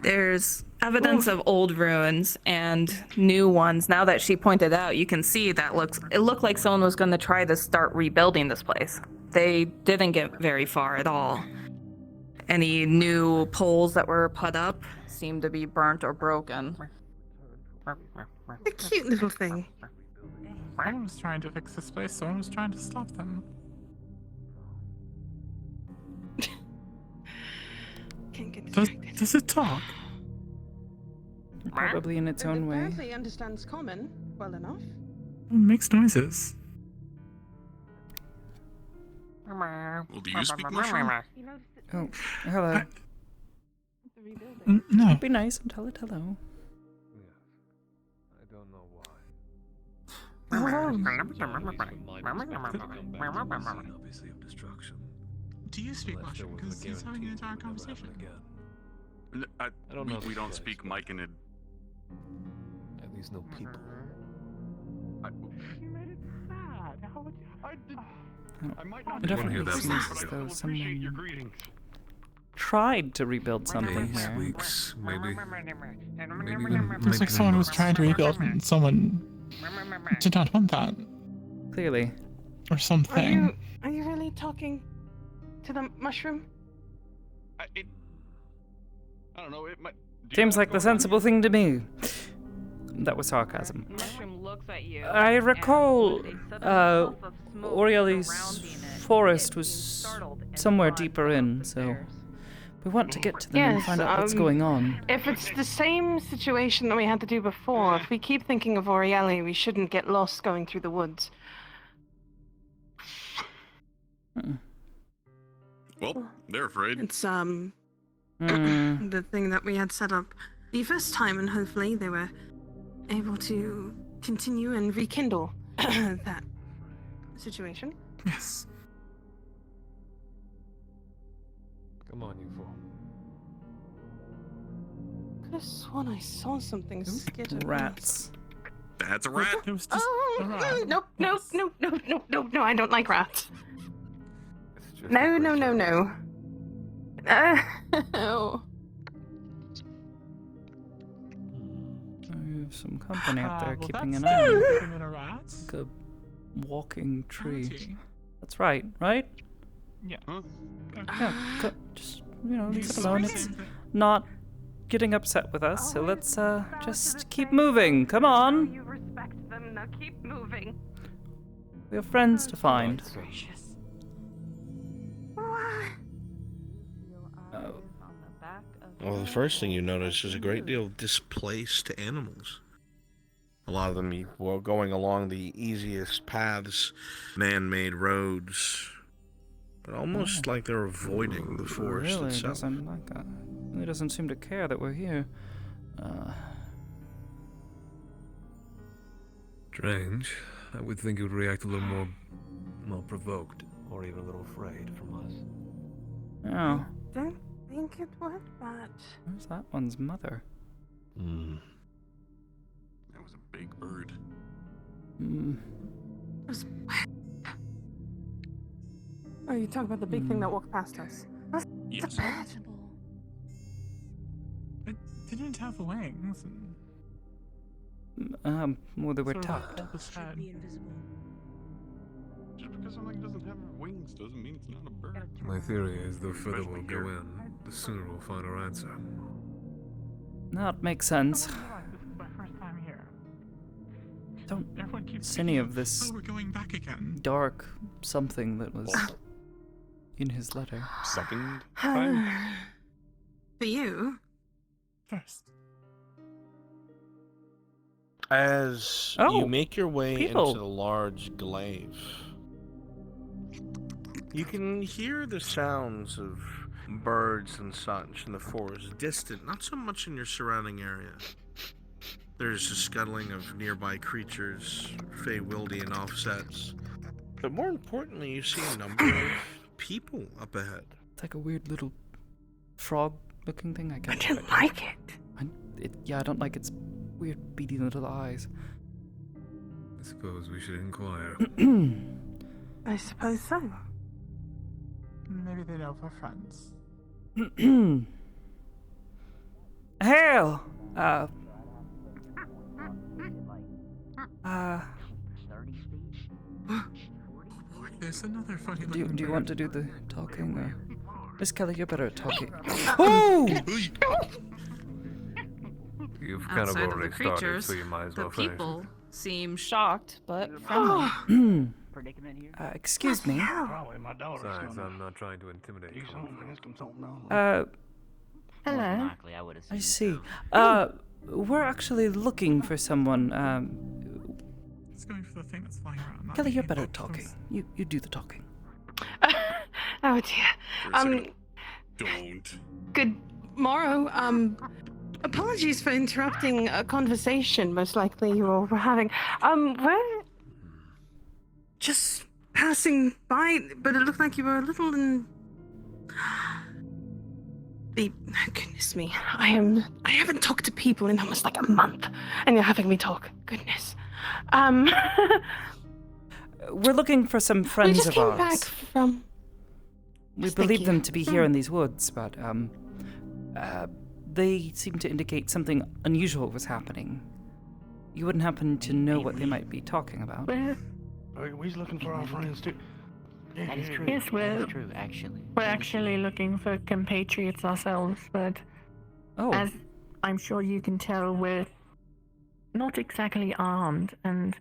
There's evidence of old ruins and new ones. Now that she pointed out, you can see that it looked like someone was going to try to start rebuilding this place. They didn't get very far at all. Any new poles that were put up seem to be burnt or broken. A cute little thing. Someone was trying to fix this place, someone was trying to stop them. Can't get Does it talk? Probably in its It own way. apparently understands common well enough. It makes noises. Well, do you speak mushroom? Oh, hello. No. Be nice and tell it hello. I don't know why. Obviously of destruction. Do you speak mushroom? Because he's having an entire conversation. I don't know if We you don't guys speak do. Mike and it. At least no people. You made it sad. How would you? I might It not definitely that seems much, as but though someone greetings. tried to rebuild something Days, here. weeks, maybe. Looks like someone was trying to rebuild and someone did not want that. Clearly. Or something. Are you really talking to the mushroom? I don't know. It might. Seems like the sensible thing to me. That was sarcasm. Mushroom looks at you. I and recall with a sudden puff of smoke Orieli's surrounding it, forest it was seemed startled and somewhere gone deeper up in, the so stairs. we want to get to them and find out what's going on. If it's the same situation that we had to do before, if we keep thinking of Orieli, we shouldn't get lost going through the woods. Well, they're afraid. It's the thing that we had set up the first time, and hopefully they were able to continue and rekindle that situation. Yes. Come on, you fool. Could have sworn I saw something skitter. Rats. That's a rat. It was just Oh, a rat. no, I don't like rats. No. Oh. I have some company out there Well, keeping that's an eye on different than a rat. like a walking tree. Amity. That's right? Yeah. Yeah, just, leave it Sorry, alone. It's same thing. not getting upset with us, so let's just keep moving. Come on. You respect them, now keep moving. We have friends to find. Well, the first thing you notice is a great deal of displaced animals. A lot of them were going along the easiest paths, man-made roads, but almost like they're avoiding the forest really itself. Doesn't like that. Really doesn't seem to care that we're here. Strange. I would think it would react a little more, well, provoked, or even a little afraid from us. Oh. Don't think it would, but... Where's that one's mother? Hmm. That was a big bird. Oh, you talking about the big thing that walked past us? Yes. It didn't have wings. Well, they were Sort of tucked. held its head. Just because something doesn't have wings doesn't mean it's not a bird. My theory is the further we'll go in, the sooner we'll find our answer. That makes sense. This is my first time here. Don't Everyone keeps see any speaking of this oh, we're going back again. dark something that was in his letter. Second time? For you? First. As Oh, you make your way people. into the large glaive, you can hear the sounds of birds and such in the forest, distant, not so much in your surrounding area. There's a scuttling of nearby creatures, Fey-Wildian offsets. But more importantly, you see a number of people up ahead. It's like a weird little frog-looking thing. I didn't like it. Yeah, I don't like its weird beady little eyes. I suppose we should inquire. I suppose so. Maybe they know we're friends. Hail! There's another funny Do looking you bird. want to do the talking? Or... Miss Kelly, you're better at talking. Oh! You've kind of Outside of the already started, creatures, so you might as the well finish. people seem shocked, but friendly. Predicament here? Excuse me. Probably my daughter's Besides, gonna I'm not trying to intimidate do you. something against him, something else. Hello. More than likely, I would I assume. see. We're actually looking for someone. It's going for the thing that's flying around. not Kelly, you're the better at helicopters. talking. You do the talking. Oh dear. Don't. Good morrow. Apologies for interrupting a conversation most likely you all were having. We're just passing by, but it looked like you were a little in... Goodness me, I haven't talked to people in almost like a month, and you're having me talk. Goodness. We're looking for some We friends just of came ours. back from... We Yes, thank believe you. them to be here in these woods, but they seem to indicate something unusual was happening. You wouldn't happen to know what they might be talking about. We're looking for our friends too. That is true. Yes, That is well, true, actually. We're actually looking for compatriots ourselves, but as I'm sure you can tell, we're not exactly armed, and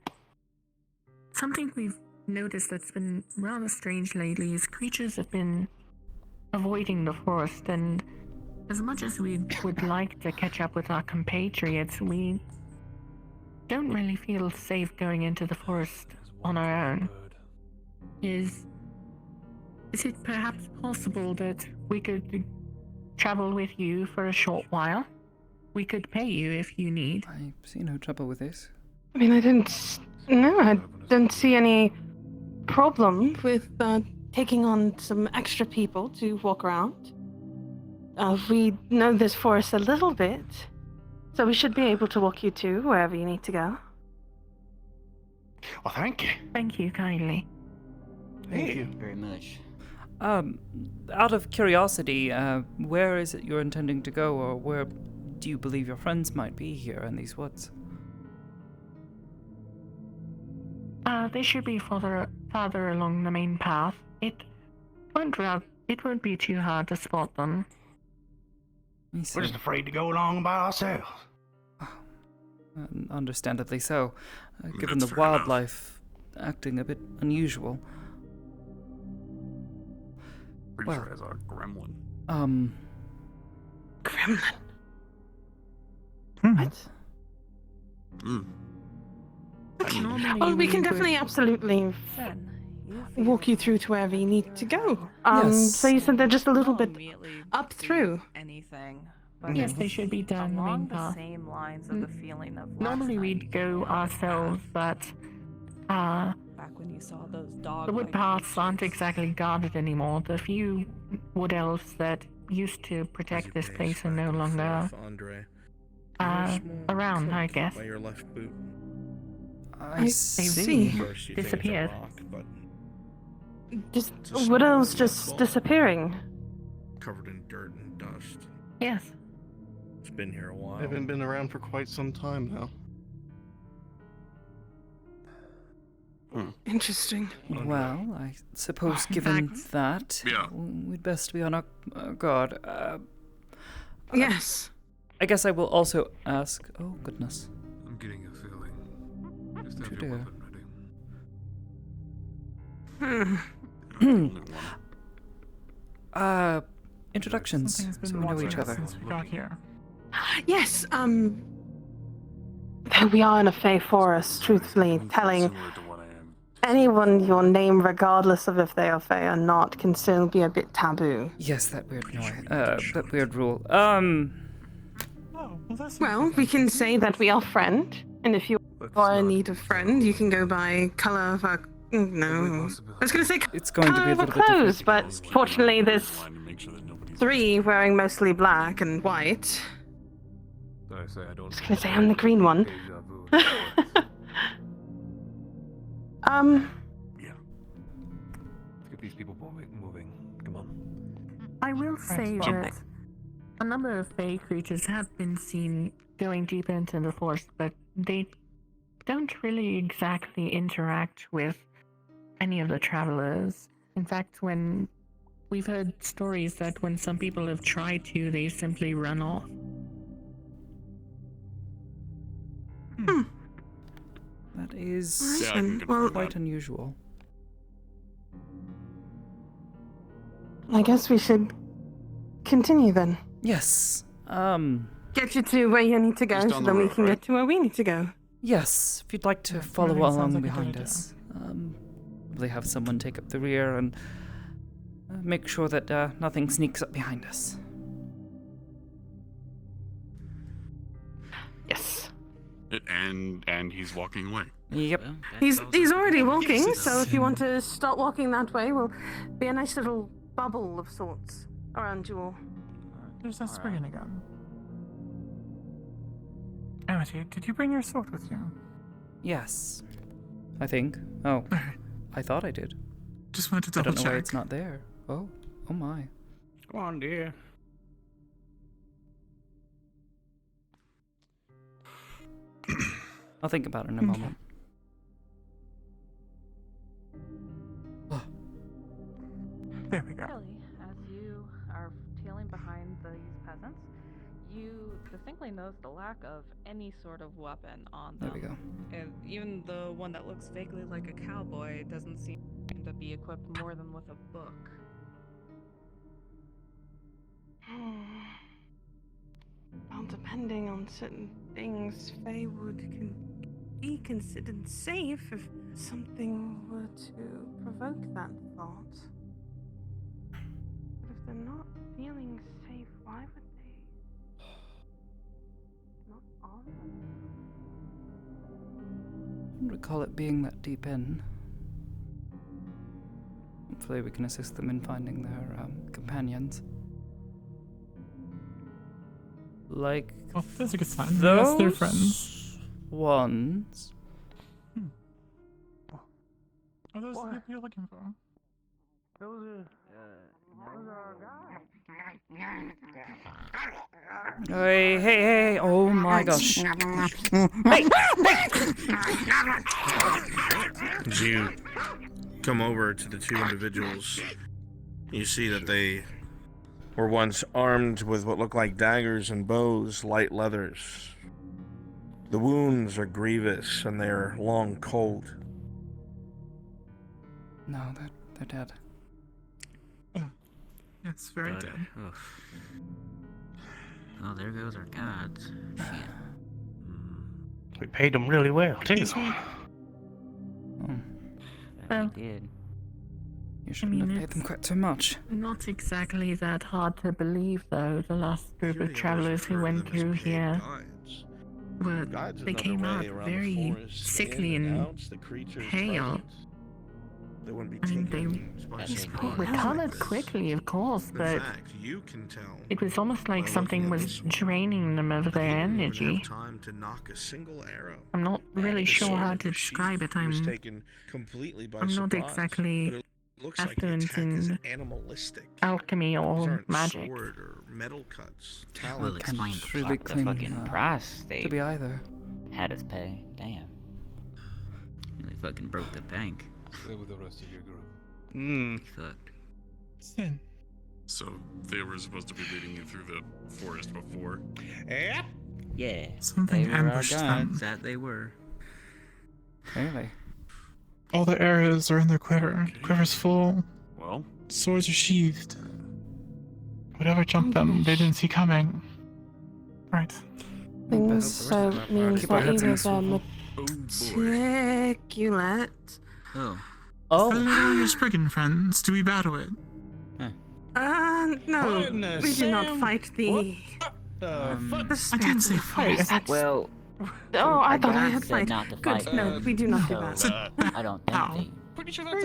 something we've noticed that's been rather strange lately is creatures have been avoiding the forest, and as much as we would like to catch up with our compatriots, we don't really feel safe going into the forest on our own. Is it perhaps possible that we could travel with you for a short while? We could pay you if you need. I see no trouble with this. I mean, I don't see any problem with taking on some extra people to walk around. We know this forest a little bit, so we should be able to walk you to wherever you need to go. Well, thank you. Thank you kindly. Thank you very much. Out of curiosity, where is it you're intending to go, or where do you believe your friends might be here in these woods? They should be farther along the main path. It won't be too hard to spot them. We're just afraid to go along by ourselves. Understandably so, given That's the fair enough. wildlife acting a bit unusual. Pretty Well, sure it has a gremlin. Gremlin? What? Normally Oh, we can would- definitely absolutely walk you through to wherever you need to go. Yes. So you said they're just a little bit up through. Anything. Yes, they should be done. Along the same lines of the feeling of Normally we'd go ourselves, but back when you saw those dogs. the wood paths aren't exactly guarded anymore. The few wood elves that used to protect this place are no longer around, I guess. By your left boot. I see. First you think it's a Disappeared. rock, but Just it's a what small else just ball disappearing? covered in dirt and dust. Yes. It's been here a while. They haven't been around for quite some time now. Interesting. Well, I suppose given that, Yeah. we'd best be on our guard. Yes. I guess I will also ask. Oh goodness. I'm getting a feeling. Just have Oh, your dear. weapon ready. Introductions, Something's been so we know watching each us other. since we got here. Yes, we are in a Fey forest, truthfully. Telling anyone your name, regardless of if they are Fey or not, can still be a bit taboo. Yes, that weird noise. That weird rule. Well, we can say that we are friend, and if you are in need of friend, you can go by color of our... No. I was going to say it's going to be a color of little our bit clothes, but fortunately there's 3 wearing mostly black and white. I say I don't. I was going to say I'm the green one. Let's get these people moving. Come on. I will say that a number of Fey creatures have been seen going deep into the forest, but they don't really exactly interact with any of the travelers. In fact, when we've heard stories that when some people have tried to, they simply run off. That is quite unusual. I guess we should continue then. Yes. Get you to where you need to go, Just so down then the we road, can right? get to where we need to go. Yes, if you'd like to follow everything sounds along like a good behind idea. us. Probably have someone take up the rear and make sure that nothing sneaks up behind us. Yes. And he's walking away. Yep. He's already walking, so if you want to start walking that way, we'll be a nice little bubble of sorts around you all. There's that spring again. Amity, did you bring your sword with you? Yes. I think. Oh. I thought I did. Just wanted to I double don't know why check. it's not there. Oh. Oh my. Come on, dear. I'll think about it in a moment. There we go. Really, as you are tailing behind these peasants, you distinctly notice the lack of any sort of weapon on them. There we go. And even the one that looks vaguely like a cowboy doesn't seem to be equipped more than with a book. Well, depending on certain things, Faye would be considered safe if something were to provoke that thought. But if they're not feeling safe, why would they not arm them? I don't recall it being that deep in. Hopefully we can assist them in finding their companions. Like Well, that's a good sign. Yes, they're those friends. ones. Are those the people you're looking for? Hey, oh my gosh. As you come over to the two individuals, you see that they were once armed with what look like daggers and bows, light leathers. The wounds are grievous and they're long cold. No, they're dead. It's very dead. Oh, there goes our gods. We paid them really well, too. Oh. We did. You shouldn't have paid them quite too much. Not exactly that hard to believe, though. The last group of travelers who went through here they came out very sickly and pale. And they recovered quickly, of course, but it was almost like something was draining them of their energy. I'm not really sure how to describe it. I'm not exactly affluent in alchemy or magic. Will explain the fucking price they could be either. had us pay. Damn. Really fucking broke the bank. Stay with the rest of your group. Fucked. Sin. So they were supposed to be leading you through the forest before? Yep. Yeah. Something they were our ambushed them. guides. That they were. Really? All the arrows are in their quiver. Quiver's full. Well? Swords are sheathed. Whatever jumped them, they didn't see coming. Right. Things so means that either they're meticulous. Oh. For the middle of your Spriggan friends, do we battle it? No. We do not fight the I didn't say fight. Well. Oh, I thought I had said fight. not to Good. fight. No, we do not do that. I don't think they. Pretty sure that's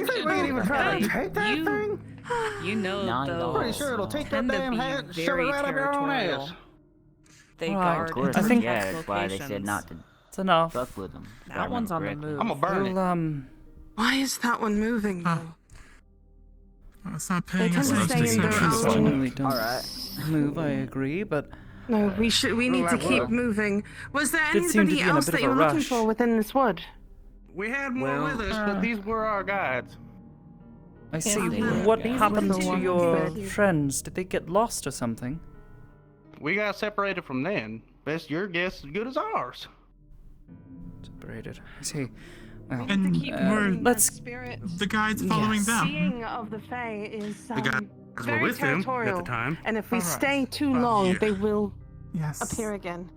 You know Not at all. Pretty sure it'll take that tend to damn be hat and shove it very right up your own ass. territorial. They Right. guard Of course, I think- yeah, that's why they said not to It's enough. fuck with them. That one's on the move. I'm gonna burn it. We'll, Why is that one moving, though? Oh, it's not They paying tend us to enough stay in their attention. own... really don't move, I agree, but... No, we need to keep moving. Was there Did seem to anybody be in a else bit that of you a were looking rush. for within this wood? We had more with us, but these were our guides. I see. they were What guys. happened These were to the your ones that- friends? Did they get lost or something? We got separated from them. Best your guess as good as ours. Separated. I see. Well, And we're let's... the guides following them. Seeing of the Fae is The guys were very with them at territorial, the time. and if we Alright. stay too long, they will Yes. appear again.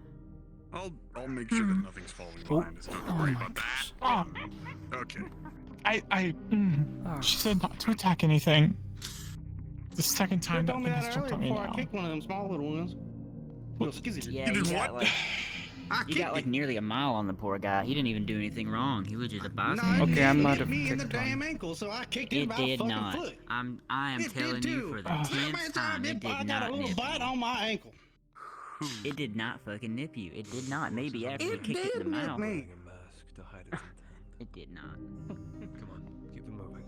I'll make sure that nothing's falling behind us. Don't worry about that. Oh, Okay. she said not to attack anything. The second You time that told me thing has that jumped earlier on me before I now. kicked one of them small little ones. Little skizzy. Yeah, You you did got what? like, I you kicked got like it. nearly a mile on the poor guy. He didn't even do anything wrong. He was just a No, bystander. Okay, I it might hit have me in the kicked on. damn ankle, so I kicked it It about a did fucking not. foot. I am It telling did you too. for the That 10th man's time, it I did got a not little nip bite you. on my ankle. It did not fucking nip you. It did not. Maybe after you It kicked it in did the nip mouth. me. Mask to hide its intent. It did not. Come on, keep it moving.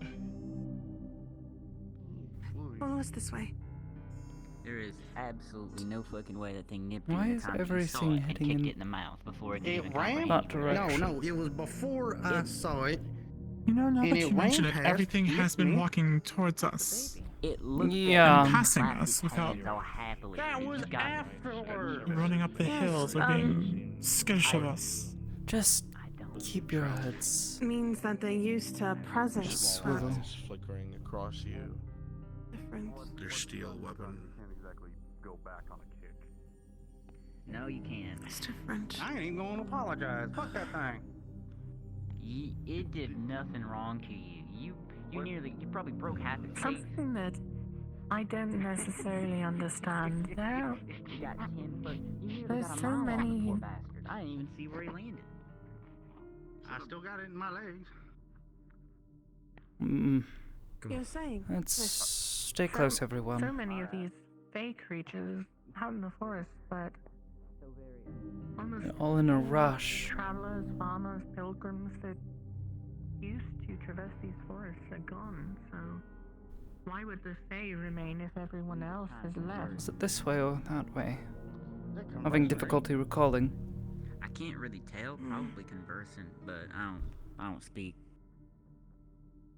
Follow us this way. There is absolutely no fucking way that thing nipped Why you. is the time you saw everything it and heading kicked in- it in the mouth before it It even ran? Not comprehended. direction. No, it was before I saw it. You know, now And that it you mention ran it, past, everything has hit been me. walking towards us. It looked Yeah. at you, Passing clapped us its without- hands all happily, That and then was you got afterward. Running up the hills or being skittish of us. Just keep your heads. Means that they used a presence but Swivel. Flickering across you. different. Their steel weapon. Can't exactly go back on a kick. No, you can't. It's different. I ain't even gonna apologize. Fuck that thing. It did nothing wrong to you. You probably broke half its face. Something that I don't necessarily understand. There, You got 10 foot. You nearly There's got a so mile off the many- poor bastard. I didn't even see where he landed. I still got it in my legs. You're saying Let's stay close, everyone. so many of these fey creatures out in the forest, but almost They're all in a rush. travelers, farmers, pilgrims that used to traverse these forests are gone. So why would the Fae remain if everyone else has left? Is it this way or that way? Having difficulty recalling. I can't really tell. Probably conversing, but I don't speak.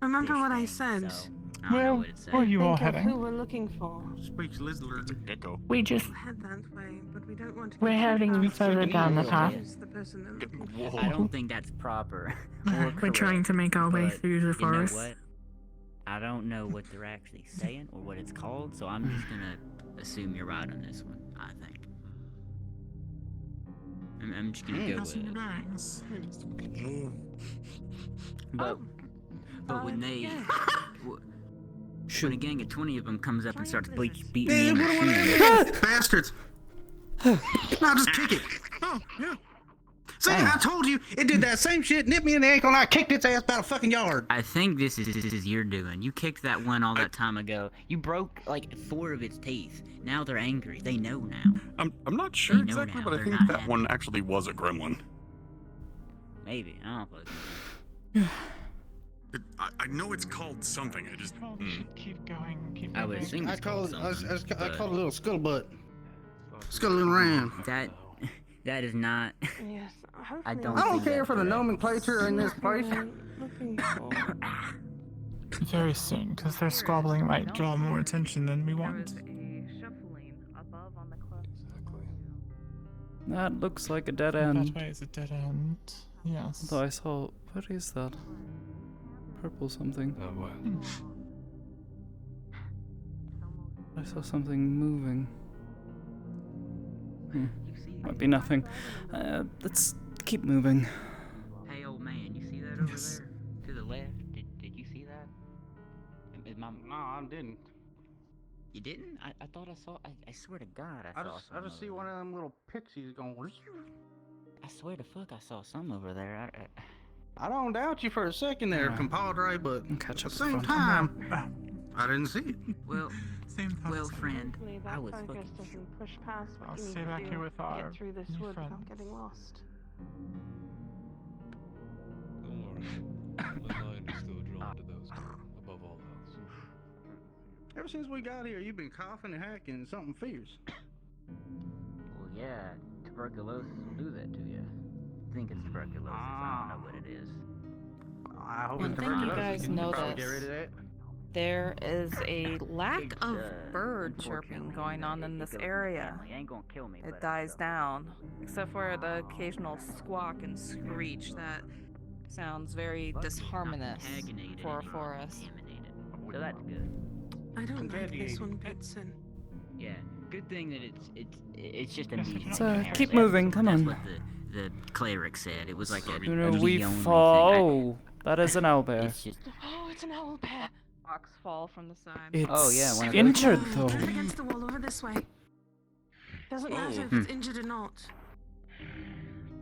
Remember fish what I thing, said. so I don't know what it said. Where are you all Think of heading? who we're looking for. Speech lizard. We just Head that way, but we don't want to. we're get too heading far. further down the path. Use the person they're looking for. Whoa. I don't think that's proper. We're trying to make our way But through the you know forest. what? I don't know what they're actually saying or what it's called, so I'm just gonna assume you're right on this one. I think. I'm just gonna go with Passing your it. bearings. But when they When a gang of 20 of them comes up and starts beating Yeah, me what in do the we shin. bastards? No, just kick it. Oh, yeah. See, I told you, it did that same shit, nipped me in the ankle, and I kicked its ass about a fucking yard. I think this is your doing. You kicked that one all that time ago. You broke like 4 of its teeth. Now they're angry. They know now. I'm not sure They know exactly, now. but I They're think not that happy. one actually was a gremlin. Maybe. I don't know. I know it's called something. I just keep going. Keep I would assume I it's called called something. I called a little scuttlebutt. Scuttling around. That is not. Yes, I I don't. don't think care that's for the correct. nomenclature in this place. Very soon, because their squabbling might draw more attention than we want. That looks like a dead That end. way is a dead end. Yes. Although I saw, what is that? Purple something. Oh, what? I saw something moving. Might be nothing. Let's keep moving. Hey, old man, you see that over there? To the left? Did you see that? No, I didn't. You didn't? I thought I saw. I swear to God, I saw I just see one of them little pixies going. I swear to fuck, I saw some over there. I don't doubt you for a second there, compadre, but at the same front. time, I didn't see it. Well, friend, I was Focus fucking doesn't push past what I'll you stay need back to here do with to our get through this new wood friends. without getting lost. Don't worry. My mind is still drawn to those above all else. Ever since we got here, you've been coughing and hacking and something fierce. Well, yeah, tuberculosis will do that to you. I think it's tuberculosis. I don't know what it is. I hope One it's thing you tuberculosis. guys You can probably get rid notice, of that. there is a lack of bird chirping going on in this area. It ain't gonna kill me. It dies down, except for the occasional squawk and screech that sounds very disharmonious for a forest. So that's good. I don't like this one, Bitson. Yeah, good thing that it's just a medium. Keep moving, come That's on. what the cleric said. It was like a We medium fall. thing. Oh, that is an owlbear. It's just Oh, it's an owl bear. Rocks fall from the side. It's Oh, yeah, one of those. injured though. Turn against the wall over this way. Doesn't matter if it's injured or not.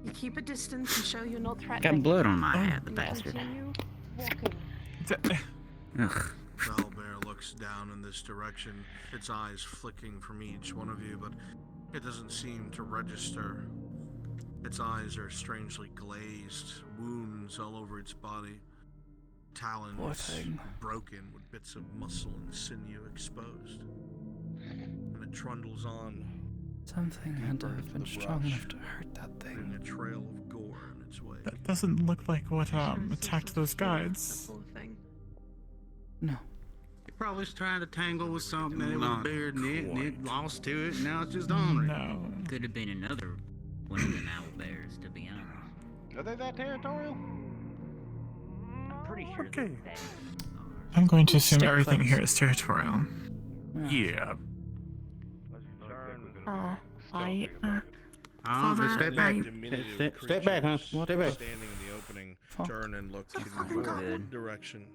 You keep a distance and show you're not threatening. got blood on my hat, the You bastard. continue walking. Ugh. Owlbear looks down in this direction, its eyes flicking from each one of you, but it doesn't seem to register. Its eyes are strangely glazed, wounds all over its body, talons broken with bits of muscle and sinew exposed. And it trundles on. Something had to have been strong enough to hurt that thing. leaving a trail of gore in its wake. That doesn't look like what attacked those guides. No. It probably was trying to tangle with something that it was buried in it, and it lost to it, and now it's just on it. No. Could have been another one of them owl bears, to be honest. Are they that territorial? I'm pretty sure. Okay. I'm going to assume everything here is territorial. Yeah. Step back. Step back, huh? Step Step back. Standing in the opening, Fuck. turn and look in We're your good. direction.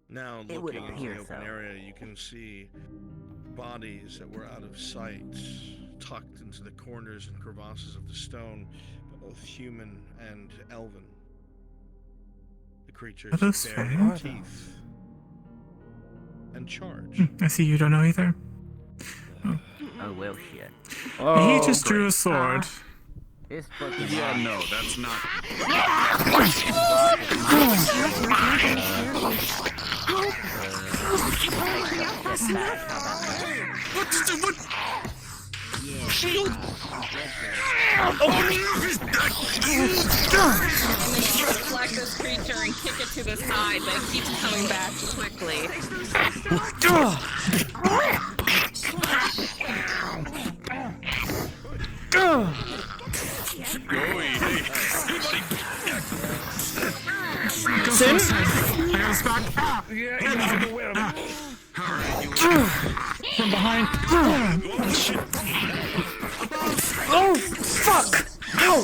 Now, It looking would into appear the open so. area, you can see bodies that were out of sight, tucked into the corners and crevasses of the stone, both human and elven. The creatures Are those bare fair? their teeth and charge. I see you don't know either. Oh well, shit. He just drew a sword. It's fucking. Yeah, no, that's not. What? Shield! Deflect this creature and kick it to the side, but it keeps coming back quickly. Sin? I got us back. From behind. Oh, shit. Oh, fuck! Ow!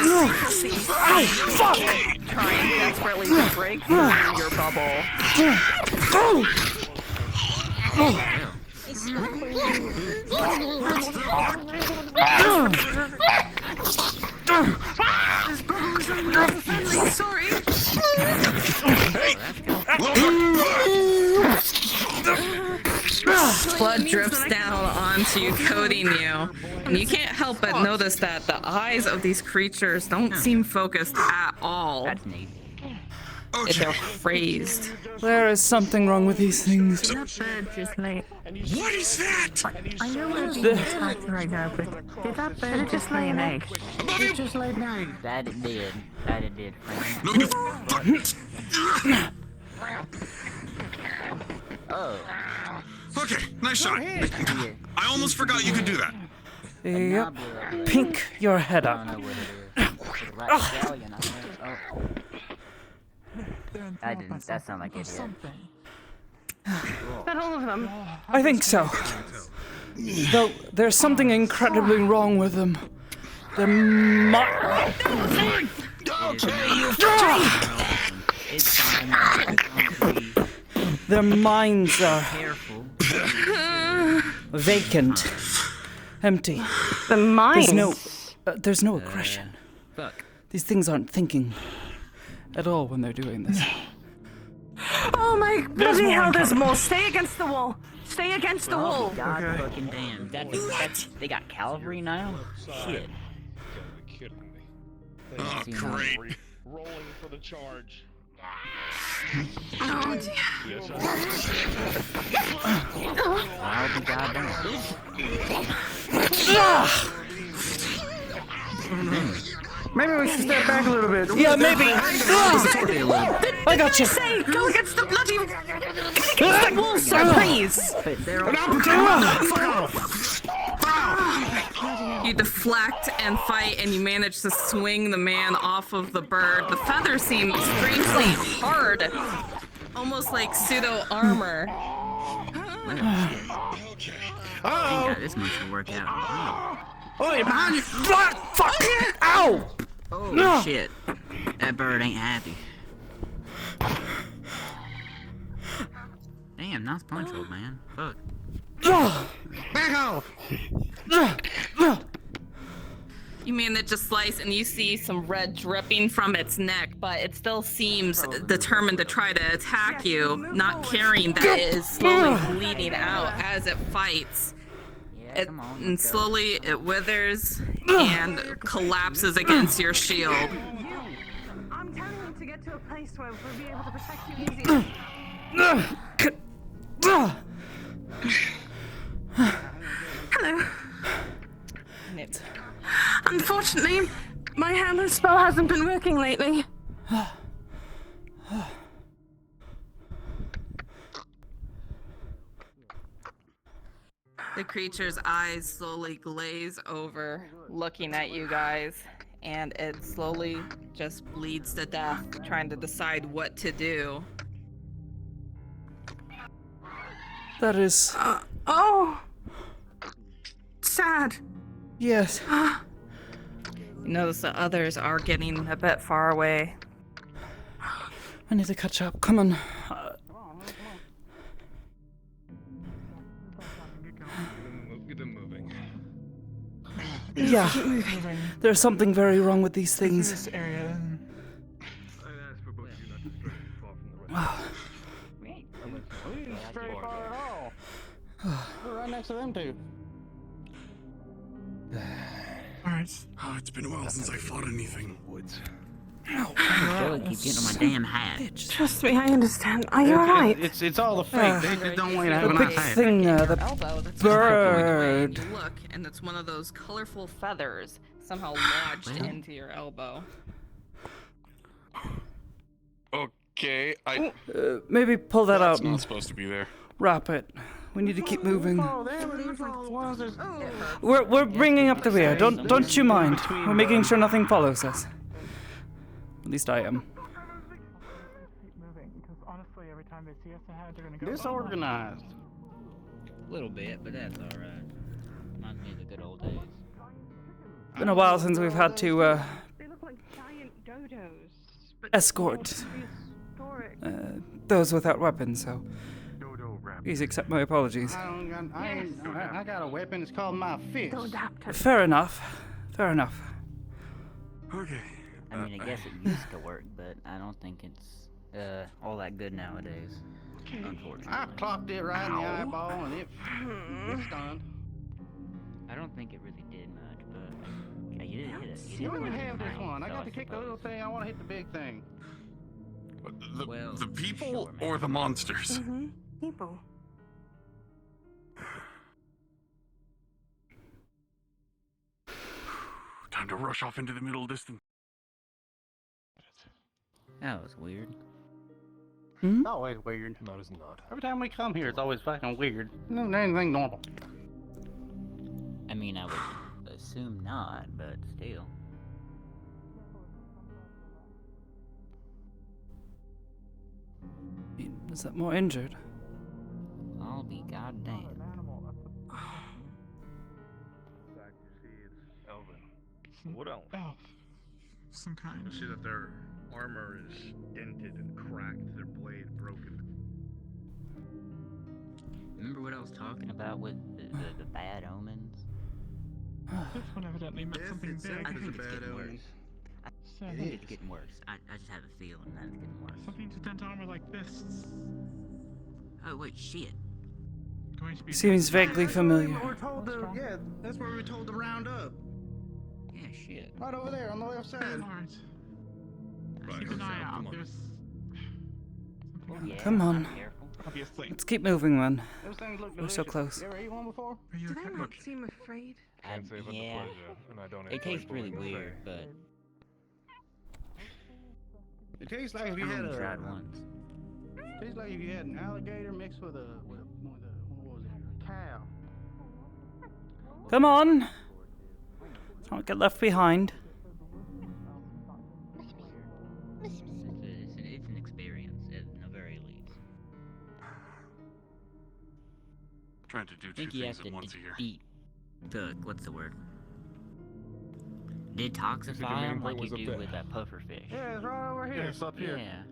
No! Fuck! Trying desperately to break through your bubble. Sorry. Blood drips down onto you, coating you. And you can't help but notice that the eyes of these creatures don't seem focused at all. That's neat. They're crazed. There is something wrong with these things. That bird just lay. What is that? I know we're being attacked right now, but did that bird just lay an egg? It just laid an egg. That it did. That it did, friend. Oh. Okay, nice shot. I almost forgot you could do that. Yep. Pink your head up. That didn't. That sounded like it did. Is that all of them? I think so. Though there's something incredibly wrong with them. Their their minds are vacant, empty. The minds. There's no aggression. These things aren't thinking at all when they're doing this. Oh my bloody hell, there's more. Stay against the wall. Stay against the wall. God fucking damn. They got cavalry now? Shit. Oh, great. Rolling for the charge. Oh dear. I'll be goddamn. Maybe we should step back a little bit. Yeah, maybe. I got you. Say, go against the bloody. Against the wall, sir, please. You deflect and fight, and you manage to swing the man off of the bird. The feathers seem strangely hard, almost like pseudo armor. Yeah, this one should work out. Oh, you're behind you. Fuck! Ow! Oh shit! That bird ain't happy. Damn, nice punch, old man. Fuck. Back off! You manage to slice, and you see some red dripping from its neck, but it still seems determined to try to attack you, not caring that it is slowly bleeding out as it fights. And slowly it withers and collapses against your shield. I'm telling you to get to a place where we'll be able to protect you easier. Hello. Unfortunately, my hammer spell hasn't been working lately. The creature's eyes slowly glaze over, looking at you guys, and it slowly just bleeds to death, trying to decide what to do. That is. Oh! Sad. Yes. You notice the others are getting a bit far away. I need to catch up. Come on. Get them moving. Yeah. There's something very wrong with these things. This area. We're right next to them two. Alright. Oh, it's been a while since I fought anything. Woods. I keep getting on my damn hat. Trust me, I understand. Are you alright? It's all the fake. They just don't want to have The a big nice hat. thing, the Elbow, that's bird. you look, and it's one of those colorful feathers somehow lodged into your elbow. Okay, Maybe pull that out It's not and supposed to be there. wrap it. We need to keep moving. Oh, there it is. Like the ones that- We're bringing up the rear. Don't you mind. We're making sure nothing follows us. At least I am. Disorganized. A little bit, but that's alright. Reminds me of the good old days. Been a while since we've had to escort those without weapons, so please accept my apologies. I got a weapon. It's called my fist. Fair enough. Fair enough. Okay. I mean, I guess it used to work, but I don't think it's all that good nowadays. Unfortunately. I clocked it right in the eyeball and it's stunned. I don't think it really did much, but yeah, you did hit it. You don't have this one. I got to kick the little thing. I want to hit the big thing. The people or the monsters? People. Time to rush off into the middle distance. That was weird. It's always weird. No, it's not. Every time we come here, it's always fucking weird. No, anything normal. I mean, I would assume not, but still. Is that more injured? I'll be goddamn. What else? Some kind. You see that their armor is dented and cracked, their blade broken. Remember what I was talking about with the bad omens? This one evidently meant something big. I think it's getting worse. I think it's getting worse. I just have a feeling that it's getting worse. Something to dent armor like this. Oh wait, shit. Going to be Seems vaguely familiar. We're told to, yeah, that's where we're told to round up. Yeah, shit. Right over there on the left side. Alright. Keep an eye out. There's Yeah, Come on. obviously. Let's keep moving, man. Those things look We're so delicious. close. You ever eat one before? Are you Did okay? I not seem afraid? Can't say about the Yeah. pleasure, and I don't It enjoy tastes really bullying weird, prey. but It tastes like if you I've had only a. tried once. It tastes like if you had an alligator mixed with a what was it? A cow. Come on. Let's not get left behind. It's an experience, at the very least. Trying to do I two think you have things to at once here. what's the word? Detoxify them like you do with that puffer fish. Yeah, it's right over here. It's up here. Yeah.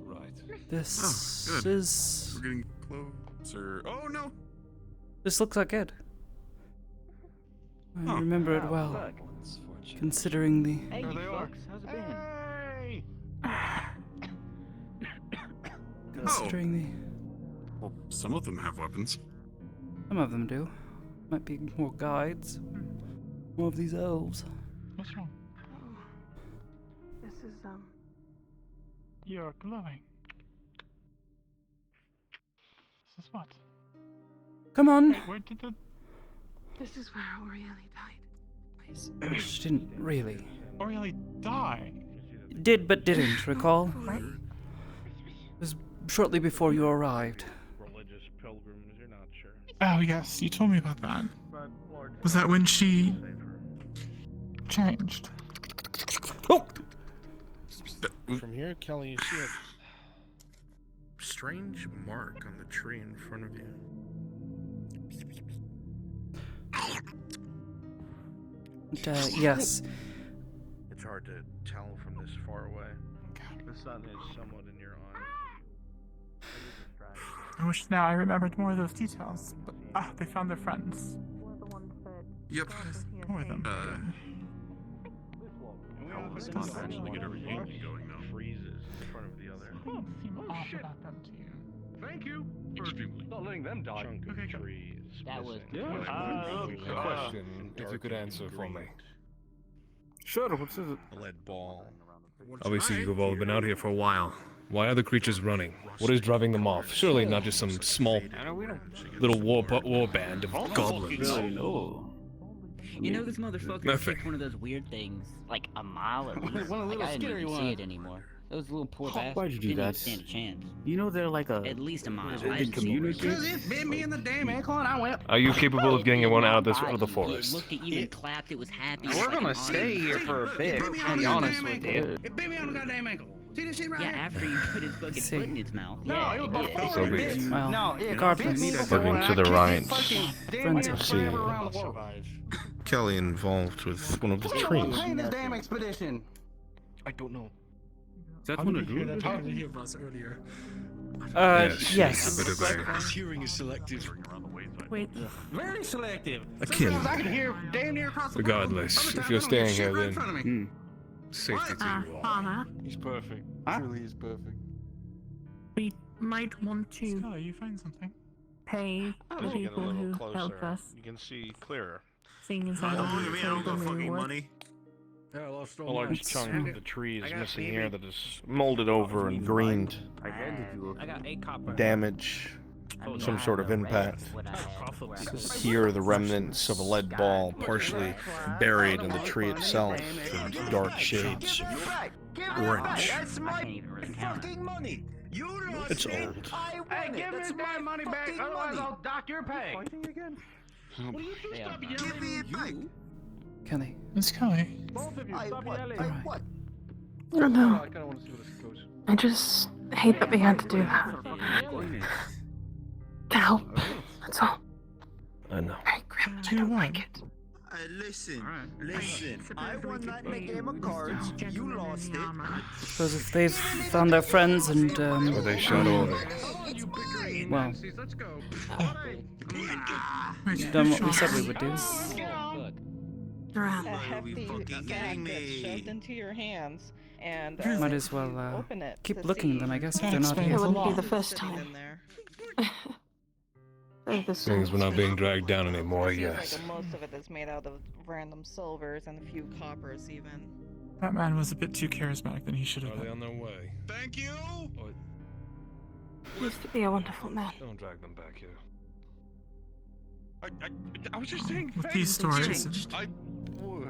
Right. This Oh, good. is. We're getting closer. Oh no! This looks like it. I remember it well. Considering the. Hey, There they are. fucks, how's it been? Hey! Considering Well, some of them have weapons. Some of them do. Might be more guides. More of these elves. What's wrong? This is You're glowing. This is what? Come on. Wait, where did the... This is where Aureli died. She didn't really. Aureli die? Did but didn't, recall? It was shortly before you arrived. Religious pilgrims, you're not sure. Oh yes, you told me about that. Was that when she changed? Oh! From here, Kelly, you see a strange mark on the tree in front of you. Yes. It's hard to tell from this far away. The sun is somewhat in your eye. I wish now I remembered more of those details. But they found their friends. Yep. Who are them? Let's actually get a reunion going now. Freezes in front of the other. Something seemed off about them to you. Thank you for Extremely. not letting them die. Chunk of Okay, tree is That was missing. A question, if you could answer for me. Sure, what's it? A lead ball. Obviously, you've all been out here for a while. Why are the creatures running? What is driving them off? Surely not just some small little war band of goblins. You know this motherfucker Nothing. took one of those weird things like a mile at least. One of the Like, little I didn't scary even see ones. it anymore. Those little poor bastards Why'd you do didn't even that? stand a chance. You know they're like a... At least a mile. They I didn't see it. communicate? Because it bit me in the damn ankle and I went. Are you capable of getting everyone out of It the It forest? looked at you and clapped. It was happy. We're gonna stay here for a bit, to be honest with you. It bit me on the goddamn ankle. See this shit right Yeah, here? after he put his fucking foot in its mouth. No, Yeah, it was it did. before So it be it. bit. Well, No, it regardless. bit me before Looking and to the I right. kicked it fucking damn Friends near of forever sea. around the world. Kelly involved with one of the What's the trees. pain this damn expedition? I don't know. that How one did a you hear group? that? How did you hear us earlier? Yes. His hearing is selective. Wait. Very selective. Akin. Sometimes I can hear damn near across the room. Regardless, Other if times you're I don't hear staying here, shit right in then front of me. safety to you all. Father, He's perfect. Truly, he's perfect. we might want to Scully, you find something? pay the As you get a people little who closer, helped us, you can see clearer. seeing as I don't told them we would. Yeah, I lost A all large my chunk stuff. of the tree is I got missing maybe- here that is molded over and greened. I got 8 copper. Damage, some sort of impact. Here, the remnants of a lead ball partially buried in the tree itself, and dark shades of orange. That's my fucking money. You lost It's it. old. I won it. That's my money back. Otherwise, I'll dock your pay. Fighting again? Will you two stop yelling? Give me it back. Kelly. Miss Kelly. Both of you, stop yelling. I don't know. I kind of want to see where this goes. I just hate that we had to do that. To help. That's all. I know. Very grim. I don't like it. Listen. I won that in a game of cards. You lost it. Suppose if they've found their friends and Or they shot over. well, Let's go. done what we said we would do. Around. A hefty sack gets shoved into your hands, and Might as well open it keep to looking see then, I guess, if That they're not explains here. It a wouldn't be lot. the first sitting time. in there. Things we're not being dragged down anymore, Seems yes. like most of it is made out of random silvers and a few coppers, even. That man was a bit too charismatic than he should have Are they been. on their way? Thank you. He used to be a wonderful man. Don't drag them back here. I was just saying. With these stories, I. are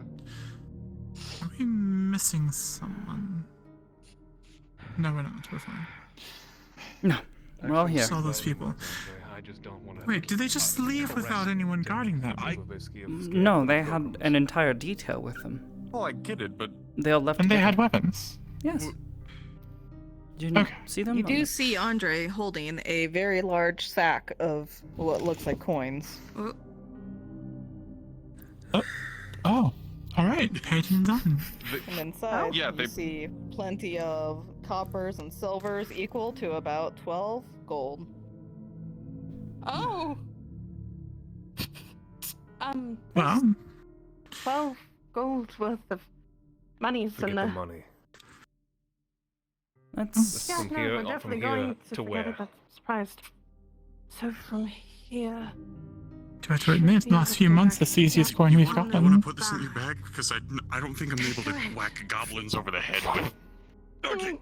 we missing someone? No, we're not. We're fine. No, we're all here. Saw those people. I just don't want to. Wait, did they just leave without anyone guarding them? No, they had an entire detail with them. Oh, I get it, but They all left. And they together. had weapons. Yes. Did you see them? You do see Andre holding a very large sack of what looks like coins. Oh, all right. Paid and done. And inside, Yeah, you they- see plenty of coppers and silvers equal to about 12 gold. Oh. Well, 12 gold worth of monies Forget in the there. money. That's Yeah, From no, here- we're from definitely here going to to forget where? it. I'm surprised. So from here. do I have to admit, in the last few months, that's the easiest coin we've I want gotten. to put this in your bag because I don't think I'm able to whack goblins over the head with. Okay.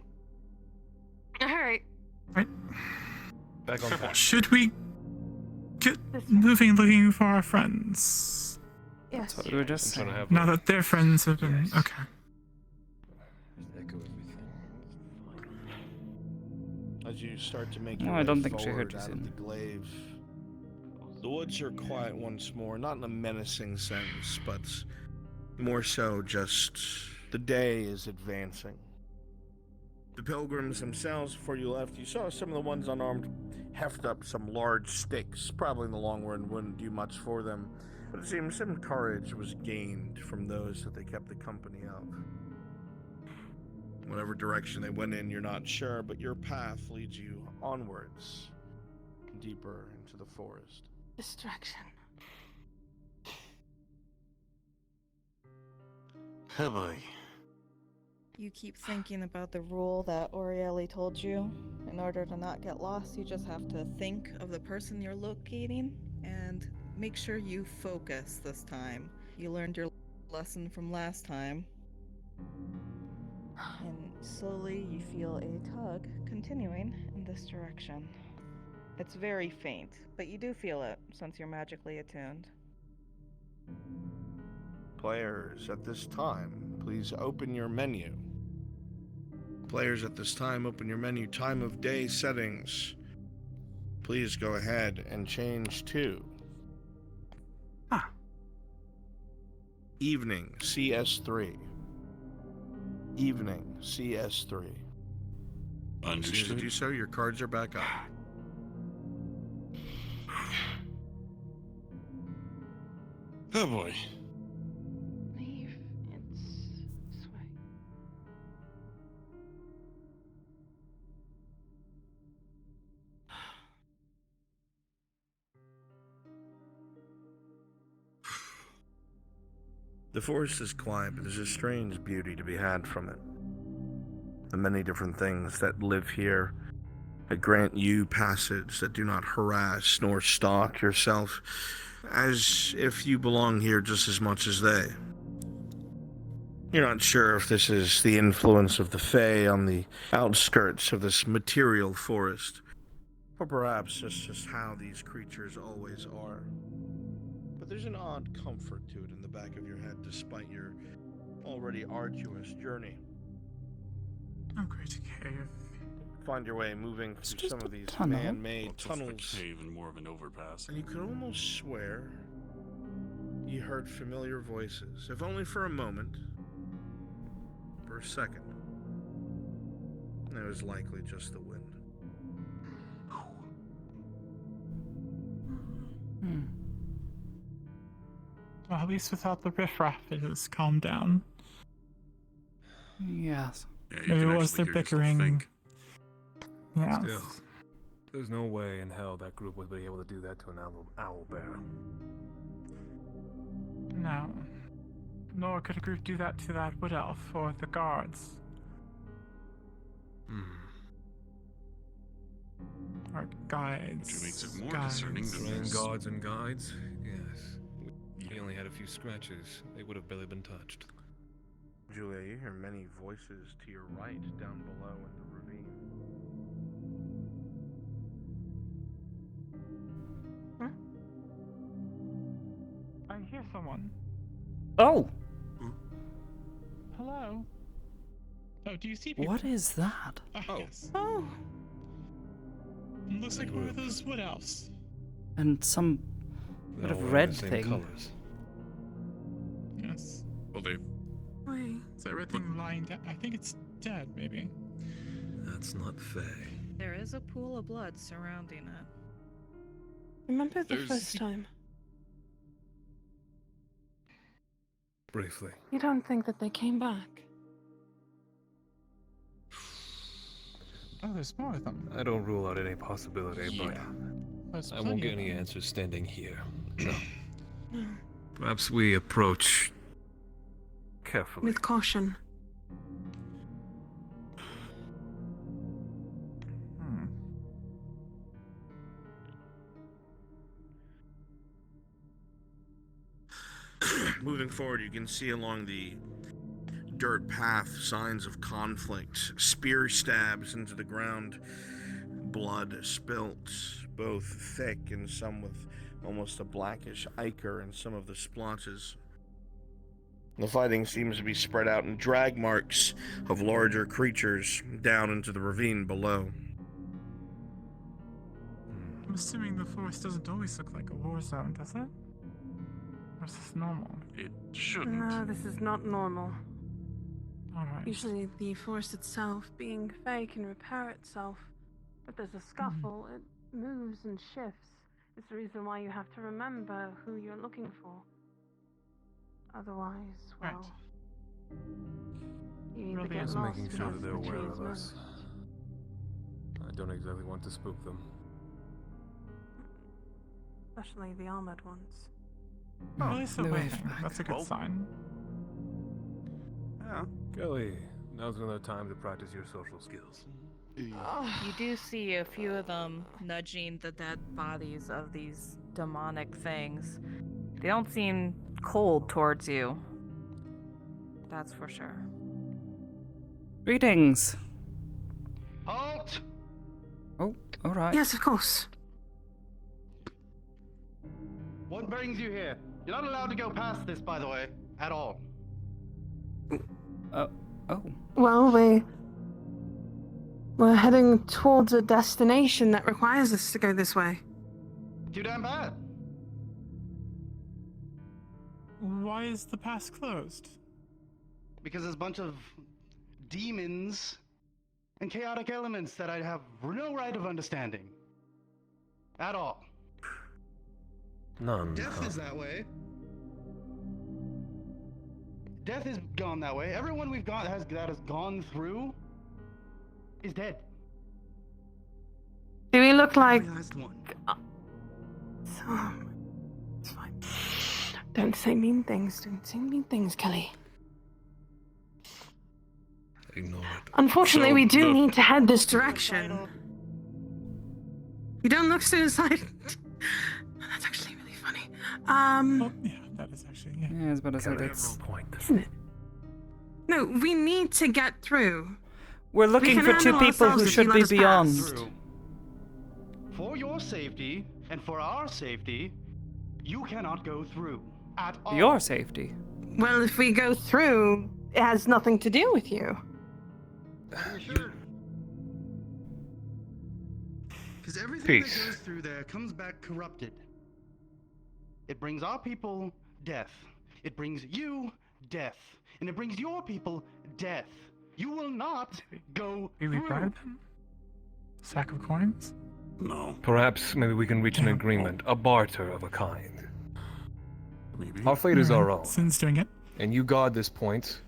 Alright. Back on track. Should we get moving looking for our friends? Yes. That's what we were just I'm trying to saying. have Now that their friends have been... Okay. As you start to make No, your I way don't think she forward heard you out soon. of the glaive, the woods are quiet once more, not in a menacing sense, but more so just the day is advancing. The pilgrims themselves, before you left, you saw some of the ones unarmed heft up some large sticks. Probably in the long run wouldn't do much for them, but it seems some courage was gained from those that they kept the company of. Whatever direction they went in, you're not sure, but your path leads you onwards, deeper into the forest. Distraction. Oh boy. You keep thinking about the rule that Orieli told you. In order to not get lost, you just have to think of the person you're locating and make sure you focus this time. You learned your lesson from last time. And slowly you feel a tug continuing in this direction. It's very faint, but you do feel it since you're magically attuned. Players, at this time, please open your menu. Players, at this time, open your menu. Time of day settings. Please go ahead and change to evening, CS3. Evening, CS3. As soon as you Understood. do so, your cards are back up. Oh boy. Leave its sway. The forest is quiet, but there's a strange beauty to be had from it. The many different things that live here, that grant you passage, that do not harass nor stalk yourself, as if you belong here just as much as they. You're not sure if this is the influence of the Fae on the outskirts of this material forest, or perhaps just how these creatures always are. But there's an odd comfort to it in the back of your head, despite your already arduous journey. Oh, great cave. Find your way moving through some of these tunnel. man-made tunnels, Cave and more of an overpass. and you could almost swear you heard familiar voices, if only for a moment, for a second. And it was likely just the wind. Well, at least without the riffraff, it has calmed down. Yes. Yeah, Maybe it was their bickering. Yeah. Still, there's no way in hell that group would be able to do that to an owl bear. No. Nor could a group do that to that wood elf or the guards. Or guides. Which makes it more concerning than this. Guards and guides, yes. We only had a few scratches. They would have barely been touched. Julia, you hear many voices to your right down below in the ravine. I hear someone. Oh! Hello? Oh, do you see people? What is that? Yes. Oh. Looks like one of those wood elves. And some bit of red thing. Colors. Yes. Well, they. Wait. Is that red thing lying down? I think it's dead, maybe. That's not fair. There is a pool of blood surrounding it. Remember the first time? Briefly. You don't think that they came back? Oh, there's more of them. I don't rule out any possibility, There's but I won't plenty get of any them. answers standing here. No. No. Perhaps we approach carefully. With caution. Moving forward, you can see along the dirt path signs of conflict, spear stabs into the ground, blood spilt, both thick and some with almost a blackish ichor in some of the splotches. The fighting seems to be spread out in drag marks of larger creatures down into the ravine below. I'm assuming the forest doesn't always look like a war zone, does it? Or is this normal? It shouldn't. No, this is not normal. Alright. Usually the forest itself, being fake, can repair itself. If there's a scuffle, it moves and shifts. It's the reason why you have to remember who you're looking for. Otherwise, well... You either Really get is lost Making sure because that they're the aware trees of move. us. I don't exactly want to spook them. Especially the armored ones. At least they're no waving. effect. That's a good sign. Yeah. Kelly, now's another time to practice your social skills. You do see a few of them nudging the dead bodies of these demonic things. They don't seem cold towards you. That's for sure. Greetings. Halt! Oh, alright. Yes, of course. What brings you here? You're not allowed to go past this, by the way, at all. Oh. Well, we're heading towards a destination that requires us to go this way. Too damn bad. Why is the pass closed? Because there's a bunch of demons and chaotic elements that I have no right of understanding. At all. None. Death is that way. Death has gone that way. Everyone we've got that has gone through is dead. Do we look like... Last one. It's fine. Don't say mean things. Don't say mean things, Kelly. Ignore it. Unfortunately, we do need to head this direction. You don't look suicide. That's actually really funny. Yeah, that is actually. Yeah, I was about to say that's. Isn't it? No, we need to get through. We're looking for two people who should be beyond. For your safety and for our safety, you cannot go through at all. Your safety. Well, if we go through, it has nothing to do with you. Because everything that goes through there comes back corrupted. It brings our people death. It brings you death. And it brings your people death. You will not go Maybe through. bribe them? Sack of coins? No. Perhaps maybe we can reach an agreement, a barter of a kind. Maybe. Our fate is our own. Sin's doing it. And you guard this point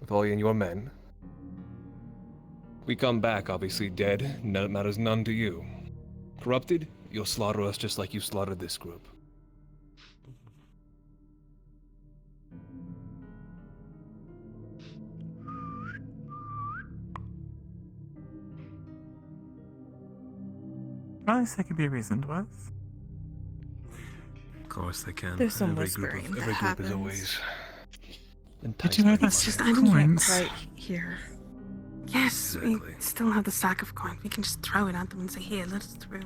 with all you and your men. We come back, obviously dead, and that matters none to you. Corrupted, you'll slaughter us just like you slaughtered this group. At least that could be reasoned with. Of course they can. There's some every whispering group, that every group happens. is always Did you have the It's just, sack I of didn't coins? right here. Yes, we still have the sack of coin. We can just throw it at them and say, here, let us through.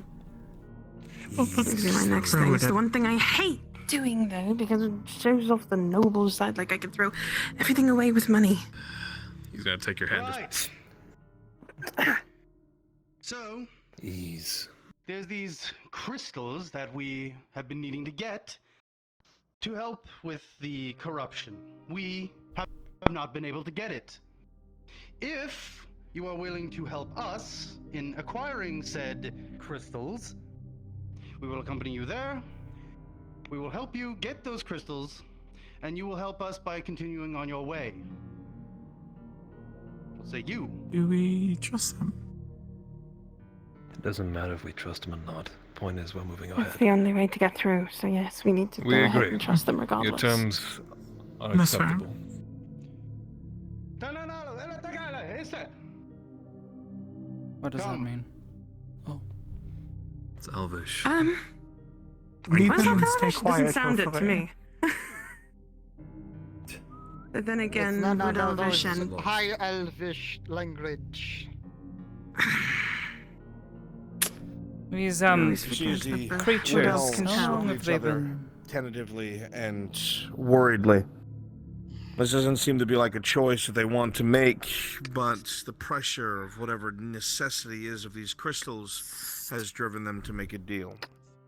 Well, This is my next thing. It's the one thing I hate doing, though, because it shows off the noble side. Like, I could throw everything away with money. He's gonna take your hand. Right. So, ease. There's these crystals that we have been needing to get to help with the corruption. We have not been able to get it. If you are willing to help us in acquiring said crystals, we will accompany you there. We will help you get those crystals, and you will help us by continuing on your way. We'll say you. Do we trust them? It doesn't matter if we trust him or not. Point is, we're moving It's ahead. the only way to get through. So yes, we need to We go ahead agree. and trust them regardless. Your terms are That's fair. acceptable. What does that mean? It's Elvish. Lead What's them that and stay Elvish? quiet. Doesn't sound it to hopefully. me. But then again, no, Wood Elvish it's and High Elvish language. These Cheesy creatures. can How long tell have each they other been? tentatively and worriedly. This doesn't seem to be like a choice that they want to make, but the pressure of whatever necessity is of these crystals has driven them to make a deal.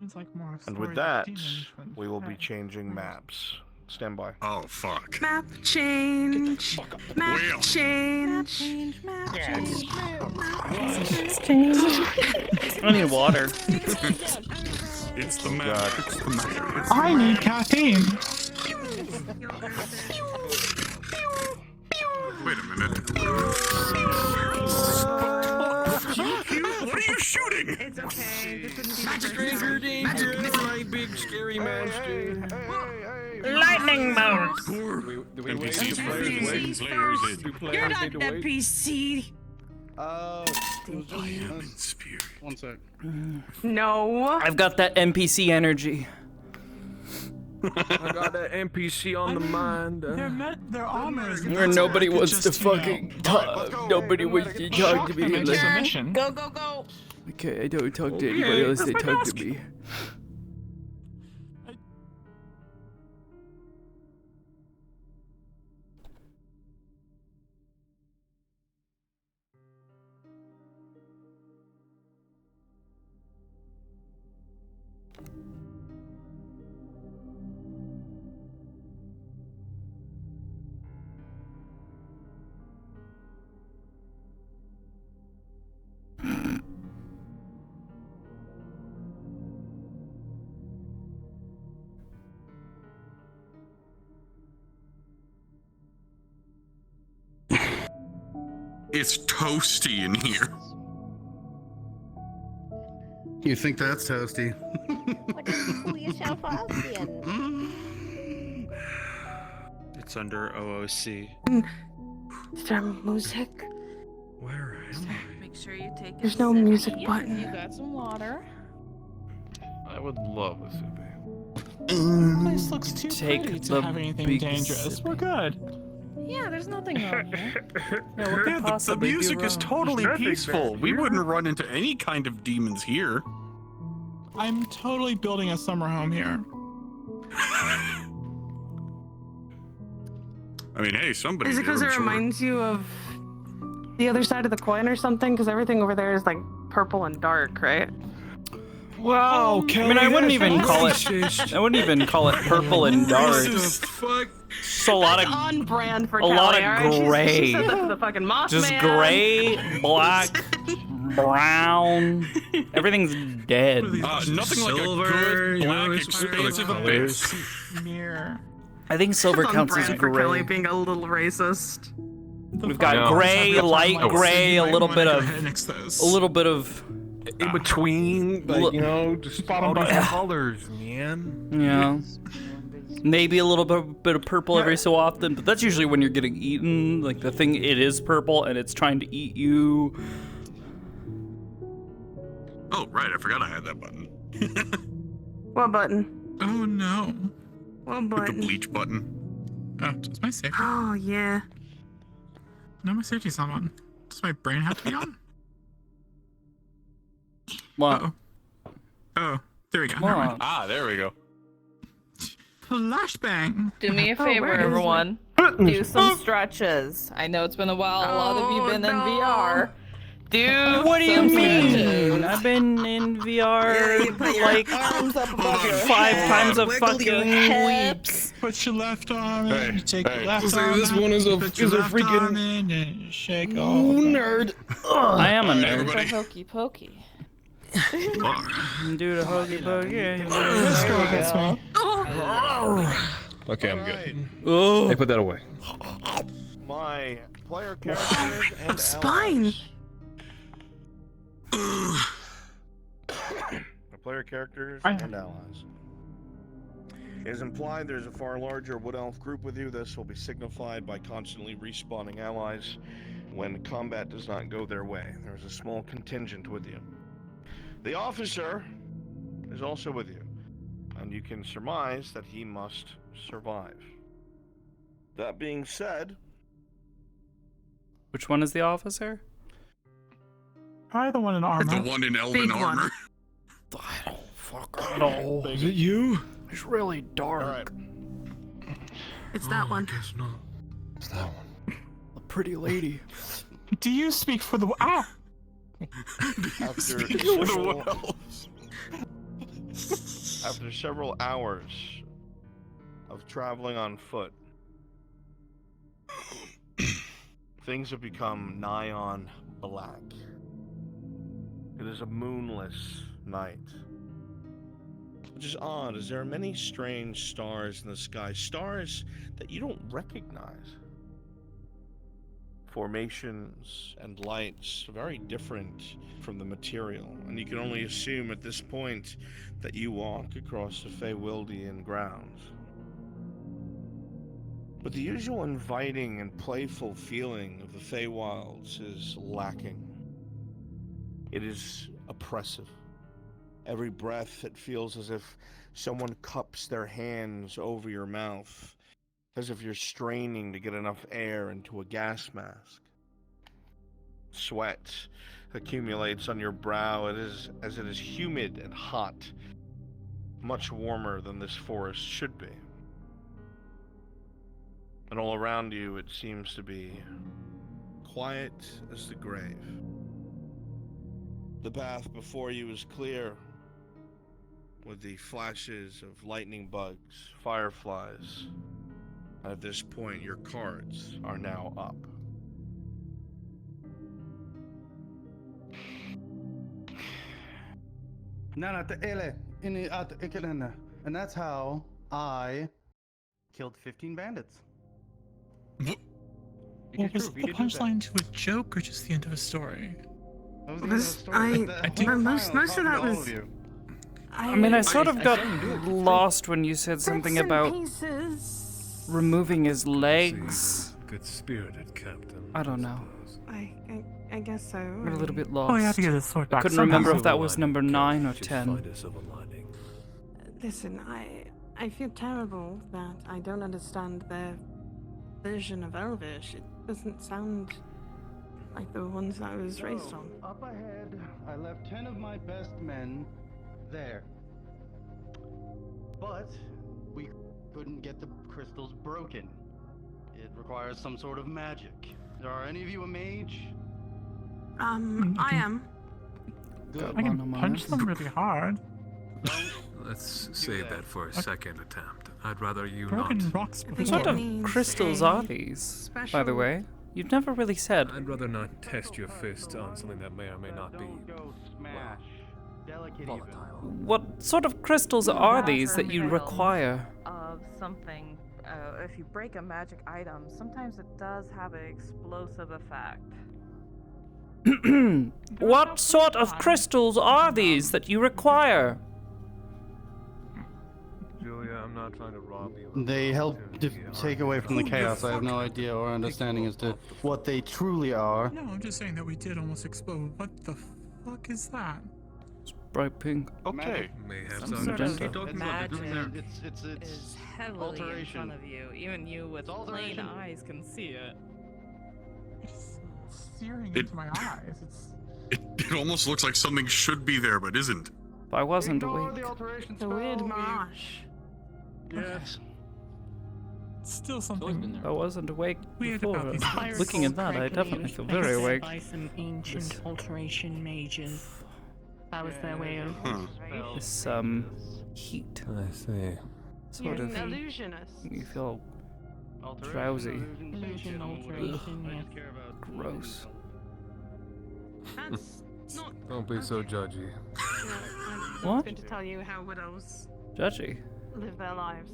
It's like more And with stories of that, demons than we will be fact. changing maps. Stand by. Oh, fuck. map change. Map Whale. change. Map I need water. It's the map. It's the map. I need caffeine. Wait a minute. What are you shooting? It's okay. This wouldn't be Stranger danger, my big scary monster. Lightning bolts. Poor NPCs NPCs first. You're not the PC. One sec. No. I've got that NPC energy. I got that NPC on the mind. Their armor. Where nobody wants to fucking talk. Nobody wants to talk to me. Like, Go, go, go. okay, I don't talk to anybody unless they talk to me. It's toasty in here. You think that's toasty? What does you call yourself Austrian? under OOC. Is there music? Where am I? Make sure you take. There's no music You button. got some water. I would love a sippy. This looks too pretty to have anything dangerous. We're good. Yeah, there's nothing wrong here. Yeah, the music is totally peaceful. We wouldn't run into any kind of demons here. I'm totally building a summer home here. I mean, hey, somebody. Is it because it reminds you of the other side of the coin or something? Because everything over there is like purple and dark, right? Wow, I mean, I wouldn't even call it. I wouldn't even call it purple and dark. Just a lot of on brand for a Kelly, lot of alright? She gray. said that to the fucking Mothman. Just gray, black, brown. Everything's dead. Nothing like a good black expansive abyss. Mirror. I think silver It's on counts as brand for Kelly gray. being a little racist. We've got gray, light gray, a little bit of in between, like, you know, just all these colors, man. Yeah. Maybe a little bit of purple every so often, but that's usually when you're getting eaten. Like the thing, it is purple and it's trying to eat you. Oh, right, I forgot I had that button. What button? Oh no. What button? The bleach button. Oh, does my safety? Oh yeah. No, my safety's not on. Does my brain have to be on? What? Oh, there we go. What? Never mind. Ah, there we go. Flashbang. Do me a Oh, favor, where is everyone. Do some stretches. I know it's been a while. A lot of you been in VR. Do What do you some mean? stretches. I've been in VR like Arms up above your 5 head. times a Wiggle your fucking hips. Put your left arm in. Hey, You take hey. your left So arm this out, one is a put your left freaking arm in and you shake all. nerd. I am a nerd. It's a hokey pokey. Do the hokey pokey. This girl gets me. Okay, I'm good. Oh. Hey, put that away. My player characters and Spine. My player characters and allies. It is implied there's a far larger Wood Elf group with you. This will be signified by constantly respawning allies when combat does not go their way. There's a small contingent with you. The officer is also with you, and you can surmise that he must survive. That being said... Which one is the officer? Probably the one in armor. The one in elven armor. I don't fucking know. Is it you? It's really dark. Alright. It's that one. Guess not. It's that one. A pretty lady. Do you speak for the... Ah! After several hours of traveling on foot, things have become nigh on black. It is a moonless night. Which is odd, as there are many strange stars in the sky. Stars that you don't recognize. Formations and lights very different from the material, and you can only assume at this point that you walk across the Feywildian grounds. But the usual inviting and playful feeling of the Feywilds is lacking. It is oppressive. Every breath, it feels as if someone cups their hands over your mouth, as if you're straining to get enough air into a gas mask. Sweat accumulates on your brow. It is as it is humid and hot, much warmer than this forest should be. And all around you, it seems to be quiet as the grave. The path before you is clear, with the flashes of lightning bugs, fireflies. At this point, your cards are now up. And that's how I killed 15 bandits. Well, was the punchline to a joke or just the end of a story? Most of that was. I mean, I sort of got lost when you said something about removing his legs. Good-spirited captain. I don't know. I guess so. I'm a little bit lost. Oh, you have to get his sword back. Couldn't remember if that was number 9 or 10. Listen, I feel terrible that I don't understand their version of Elvish. It doesn't sound like the ones I was raised on. Up ahead, I left 10 of my best men there. But we couldn't get the crystals broken. It requires some sort of magic. Are any of you a mage? I am. Good. I can punch them really hard. Let's save that for a second attempt. I'd rather you Broken not. rocks. What sort of crystals are these, by the way? You've never really said. I'd rather not test your fist on something that may or may not be volatile. What sort of crystals are these that you require? Of something, if you break a magic item, sometimes it does have an explosive effect. What sort of crystals are these that you require? Julia, I'm not trying to rob you. They help take away from the chaos. I have no idea or understanding as to what they truly are. No, I'm just saying that we did almost explode. What the fuck is that? It's bright pink. Okay. May have Some sort magenta. of magic It's is heavily in alteration. front of you. Even you with plain alteration. eyes can see it. It's searing into my eyes. It almost looks like something should be there, but isn't. If I wasn't Ignore awake. the alteration The weird spell. marsh. Yes. It's still something. If I wasn't awake Weird before. about these Looking at that, I definitely feel very awake. By some ancient alteration mages. That was their way of. This heat. I see. Sort of. illusionist. You feel drowsy. Illusion alteration, yes. Gross. That's not. Don't be so judgy. What? I'm going to tell you how widows Judgy. live their lives.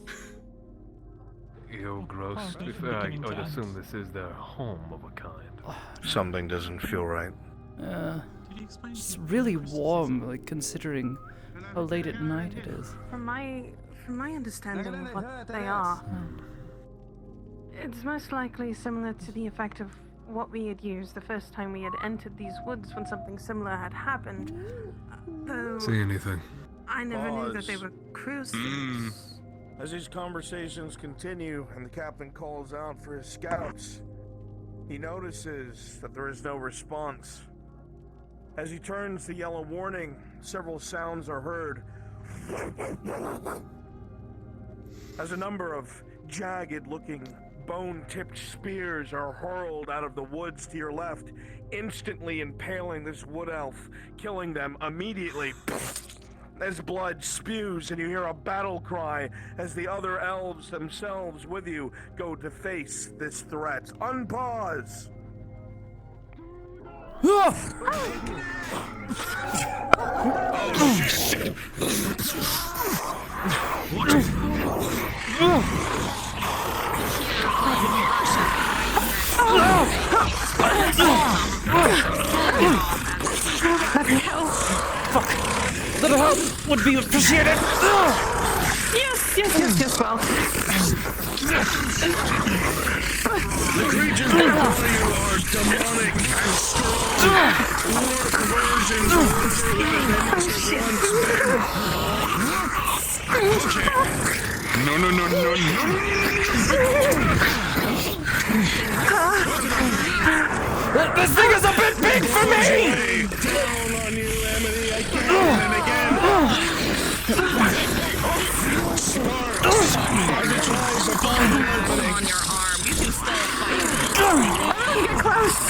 Ew, gross. Oh, To be fair, I would assume this is their home of a kind. Something doesn't feel right. It's really warm, like considering how late at night it is. From my understanding of what they are, it's most likely similar to the effect of what we had used the first time we had entered these woods when something similar had happened. Though See anything? I never knew that they were crucibles. As these conversations continue and the captain calls out for his scouts, he notices that there is no response. As he turns to yell a warning, several sounds are heard. As a number of jagged-looking, bone-tipped spears are hurled out of the woods to your left, instantly impaling this wood elf, killing them immediately. As blood spews and you hear a battle cry as the other elves themselves with you go to face this threat. Unpause! Fuck! Little help would be appreciated. Yes, well. The creatures before you are demonic and strong. Orc versions of the This thing is a bit big for me! Down on you, Amity, again and again. Sparks as it tries to find an opening. On your arm, you can still fight. Get close.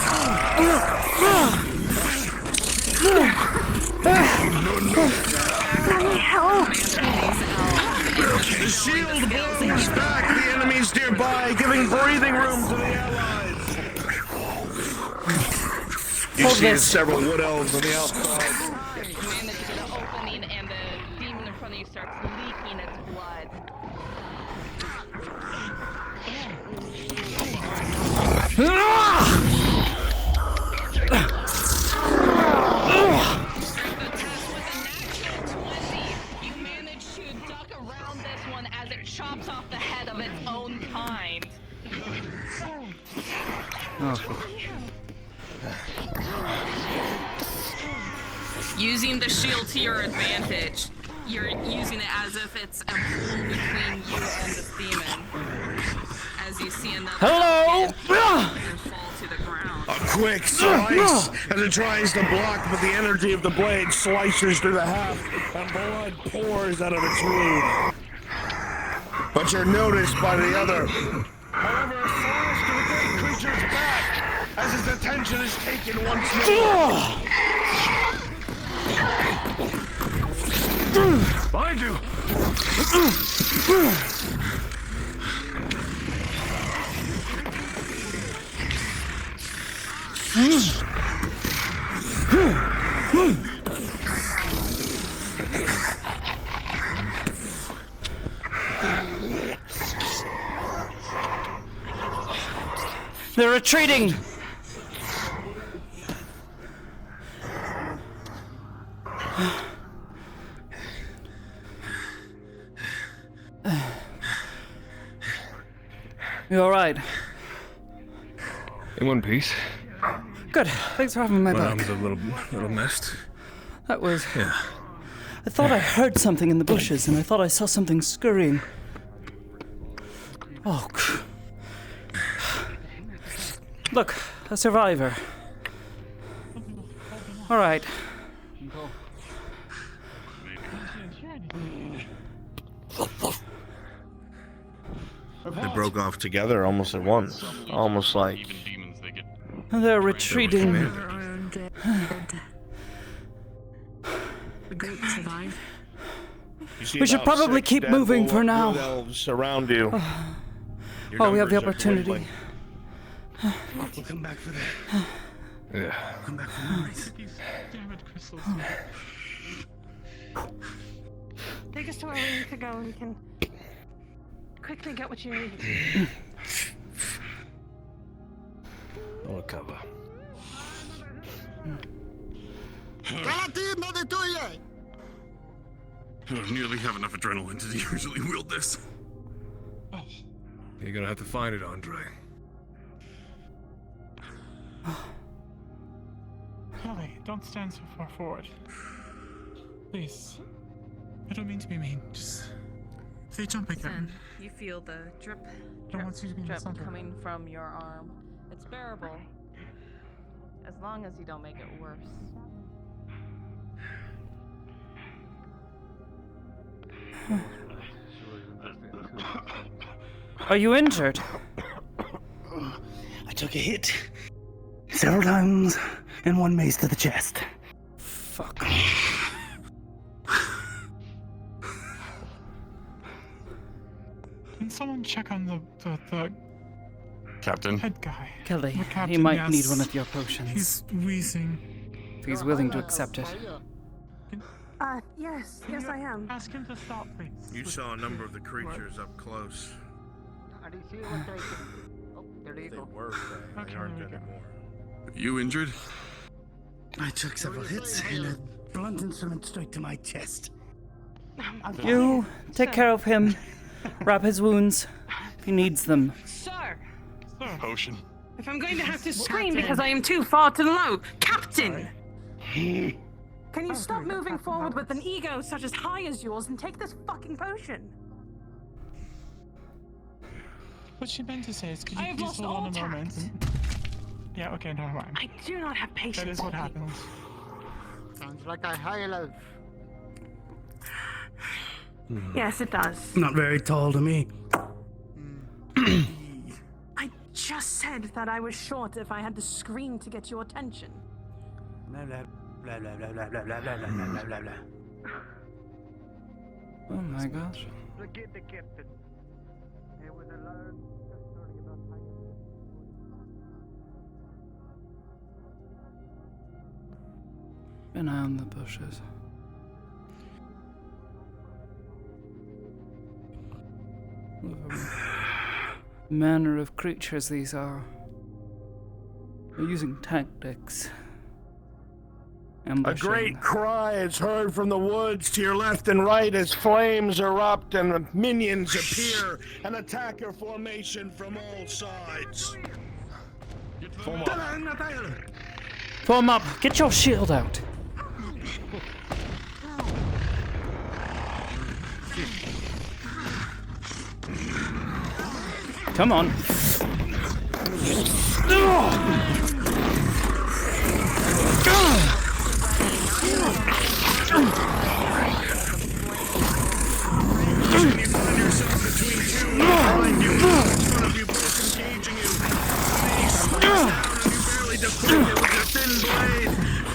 Help. The shield blows back the enemies nearby, giving breathing room to the allies. You see several wood elves on the outside. You manage to get an opening, and the demon in front of you starts leaking its blood. You manage to duck around this one as it chops off the head of its own kind. Oh. Using the shield to your advantage. You're using it as if it's a pool between you and the demon. As you see another Hello! and fall to the ground. A quick slice as it tries to block, but the energy of the blade slices through the half, and blood pours out of its wound. But you're noticed by the other. However, a slash to the great creature's back as his attention is taken once more. Behind you! They're retreating! You alright? In one piece. Good. Thanks for having my My back. arm's a little messed. That was... Yeah. I thought I heard something in the bushes, and I thought I saw something scurrying. Oh. Look, a survivor. Alright. They broke off together almost at once. Almost like... Even demons, they get... They're retreating. The group survived. We should probably keep moving for now. Elves around you. Oh, we have the opportunity. We'll come back for that. Yeah. We'll come back for memories. Damn it, crystals. Take us to where we need to go and we can quickly get what you need. I'll cover. I don't nearly have enough adrenaline to usually wield this. You're gonna have to find it, Andre. Kelly, don't stand so far forward. Please. I don't mean to be mean. Just... If they jump again... You feel the drip, Don't want you to be in the center. coming from your arm. It's bearable. As long as you don't make it worse. Are you injured? I took a hit several times and one mace to the chest. Fuck. Can someone check on the Captain? head guy? Kelly, The he captain, might yes. need one of your potions. He's wheezing. If he's willing to accept it. Yes, I am. Ask him to stop, please. You saw a number of the creatures up close. How do you feel what they can... Oh, there you go. Okay, aren't there we go. anymore. You injured? I took several hits and a blunt instrument straight to my chest. You take care of him. Wrap his wounds if he needs them. Sir! Potion. If I'm going to have to scream because I am too far to the low, Captain! Can you stop moving forward with an ego such as high as yours and take this fucking potion? What she meant to say is, could I you have please lost hold on all a moment? Yeah, okay, never mind. I do not have patience. That is what with happens. Sounds like a high elf. people. Yes, it does. Not very tall to me. I just said that I was short if I had to scream to get your attention. Blah, blah, blah, blah, blah, blah, blah, blah, blah, blah, blah, blah. Oh my gosh. Forget the captain. It was a learned story about An eye on the bushes. What manner of creatures these are. They're using tactics. A great cry is heard from the woods to your left and right as flames erupt and minions appear, an attacker formation from all sides. Form up. Form up. Get your shield out. Come on.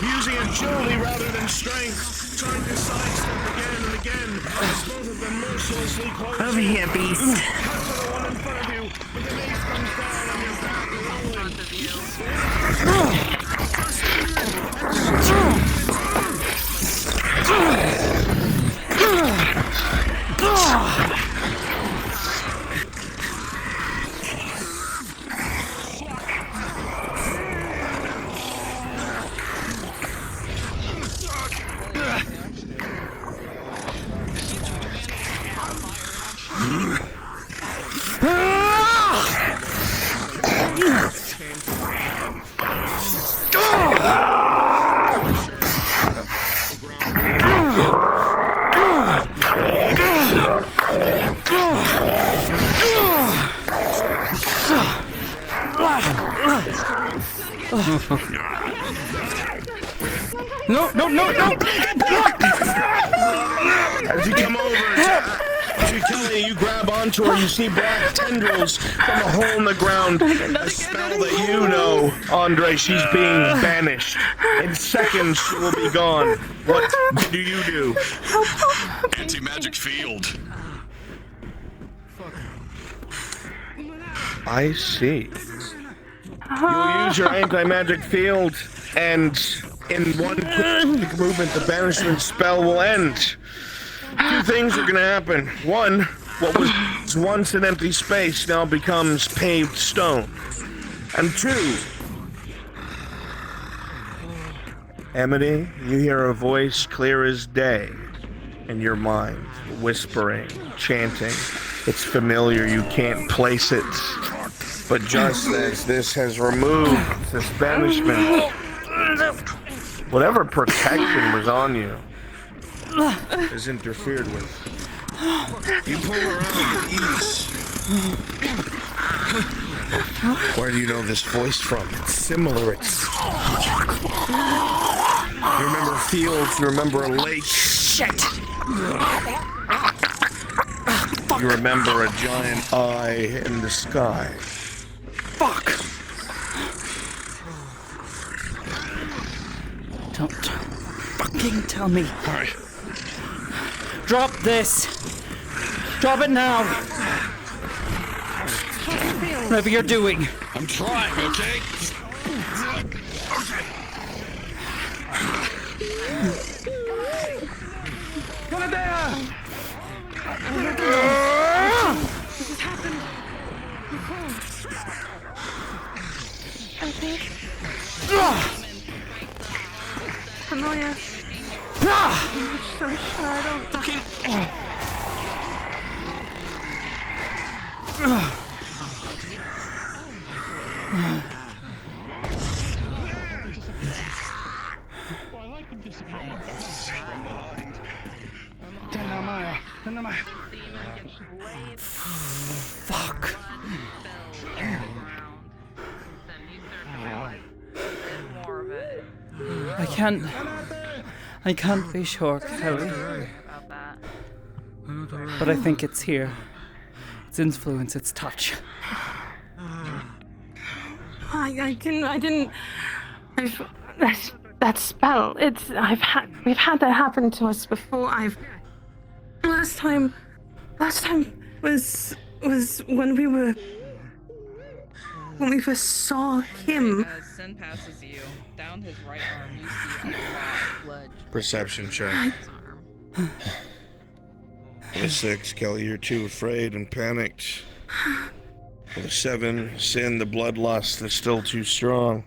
Using agility rather than strength, trying to sidestep again and again, as both of them mercilessly close. Over here, beast. Cut to the one in front of you, but the mace comes down on your back, No, no, no, no! As you come over to Kelly, you grab onto her, you see black tendrils from a hole in the ground. A spell that you know, Andre, she's being banished. In seconds, she will be gone. What do you do? Anti-magic field. I see. You'll use your anti-magic field, and in one quick movement, the banishment spell will end. Two things are gonna happen. One, what was once an empty space now becomes paved stone. And two, Amity, you hear a voice clear as day in your mind, whispering, chanting. It's familiar, you can't place it. But just as this has removed this banishment, whatever protection was on you is interfered with. You pull around with ease. Where do you know this voice from? It's similar. You remember fields, you remember a lake. Shit! You remember a giant eye in the sky. Fuck! Don't fucking tell me. Alright. Drop this! Drop it now! Whatever you're doing. I'm trying, okay? Come there! This has happened before. I think. Familiar. I'm so sure I don't fucking. Fuck. I can't be sure, Kelly. But I think it's here. Its influence, its touch. That spell. We've had that happen to us before. Last time was when we first saw him. As Sin passes you, down his right arm, you see a black blood. Perception check. For the 6, Kelly, you're too afraid and panicked. For the 7, Sin, the bloodlust is still too strong.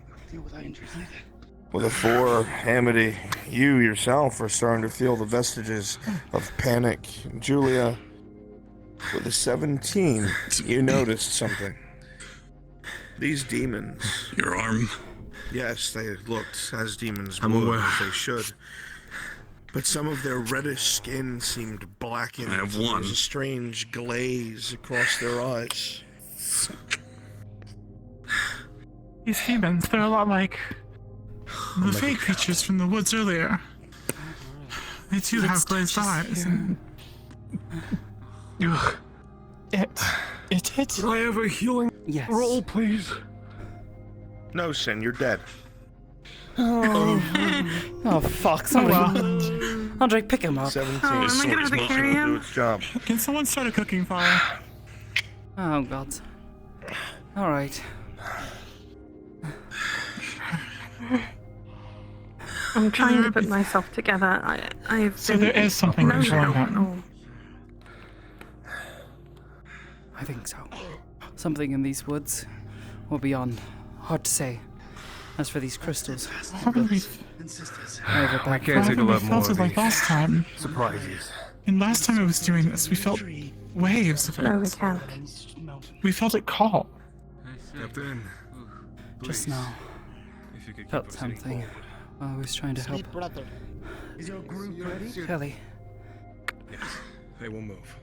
With a 4, Amity, you yourself are starting to feel the vestiges of panic. Julia, with a 17, you noticed something. These demons. Your arm. Yes, they looked as demons I'm would, aware. as they should. But some of their reddish skin seemed blackened. I have one. There was a strange glaze across their eyes. These demons, they're a lot like the fake creatures from the woods earlier. They too have glazed eyes. And... It hit. Could I have a healing roll, please? No, Sin, you're dead. Oh fuck! Somebody, Andre, pick him up. 17. Oh, am I gonna have to carry him? Do its job. Can someone start a cooking fire? Oh god. All right. I'm trying to put myself together. I've So been there is something no going help at all. on. I think so. Something in these woods, or beyond. Hard to say. As for these crystals, Haven't we I can't take a lot more felt it of like these last time? surprises. And last time I was doing this, we felt waves of it. No, we can't. We felt it call. Captain, just now, if you could felt something while I was trying to help. brother. Is your group ready? Kelly. Yes, they will move.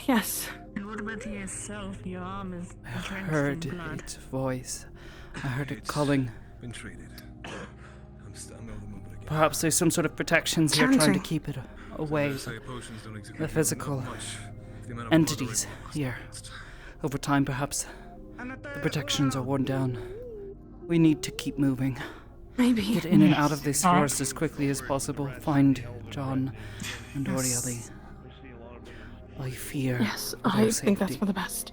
Yes. And what about yourself? Your arm is I drenched heard in blood. its voice. I heard it calling. Been treated. I'm able to move it again. Perhaps there's some sort of protections here trying to keep it away. Say potions don't exactly The physical do much. The amount of entities blood already here. Over time, perhaps the protections are worn down. We need to keep moving. Maybe. Get in and out of this forest as quickly as possible. Find John and Orieli. I fear. Yes, their I think that's safety. for the best.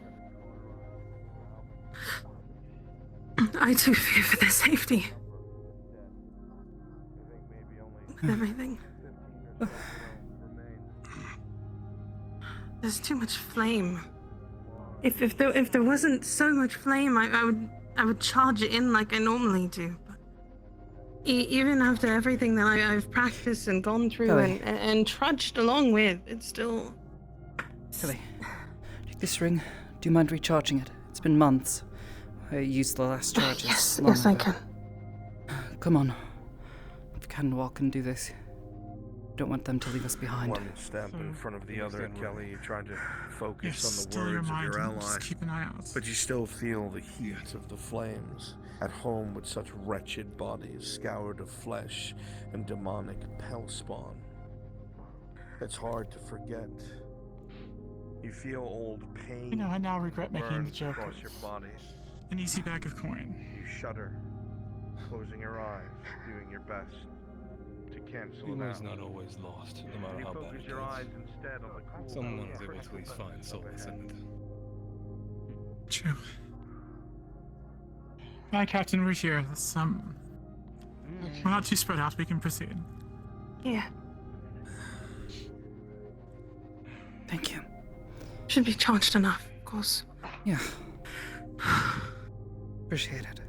I too fear for their safety. With everything. There's too much flame. If there wasn't so much flame, I would charge it in like I normally do. But even after everything that I've practiced and gone through Kelly. and trudged along with, it's still. Kelly, take this ring. Do you mind recharging it? It's been months. I used the last charges. Yes, I can. Come on. If you can walk and do this. Don't want them to leave us behind. One step in front of the other, Kelly. You're trying to focus Yes, on still the your words of mind your and ally. just keep an eye out. But you still feel the heat of the flames. At home with such wretched bodies, scoured of flesh and demonic pell spawn. It's hard to forget. You feel old pain. You know, I now regret making burn the joke across your body. An easy bag of coin. You shudder, closing your eyes, doing your best to cancel it Healing's out. not always lost, no matter You how bad focus it your gets. eyes instead on the cool Someone's power able to at least find solace in it. True. Hi, Captain, we're here. We're not too spread out. We can proceed. Yeah. Thank you. Should be charged enough, of course. Yeah. Appreciate it.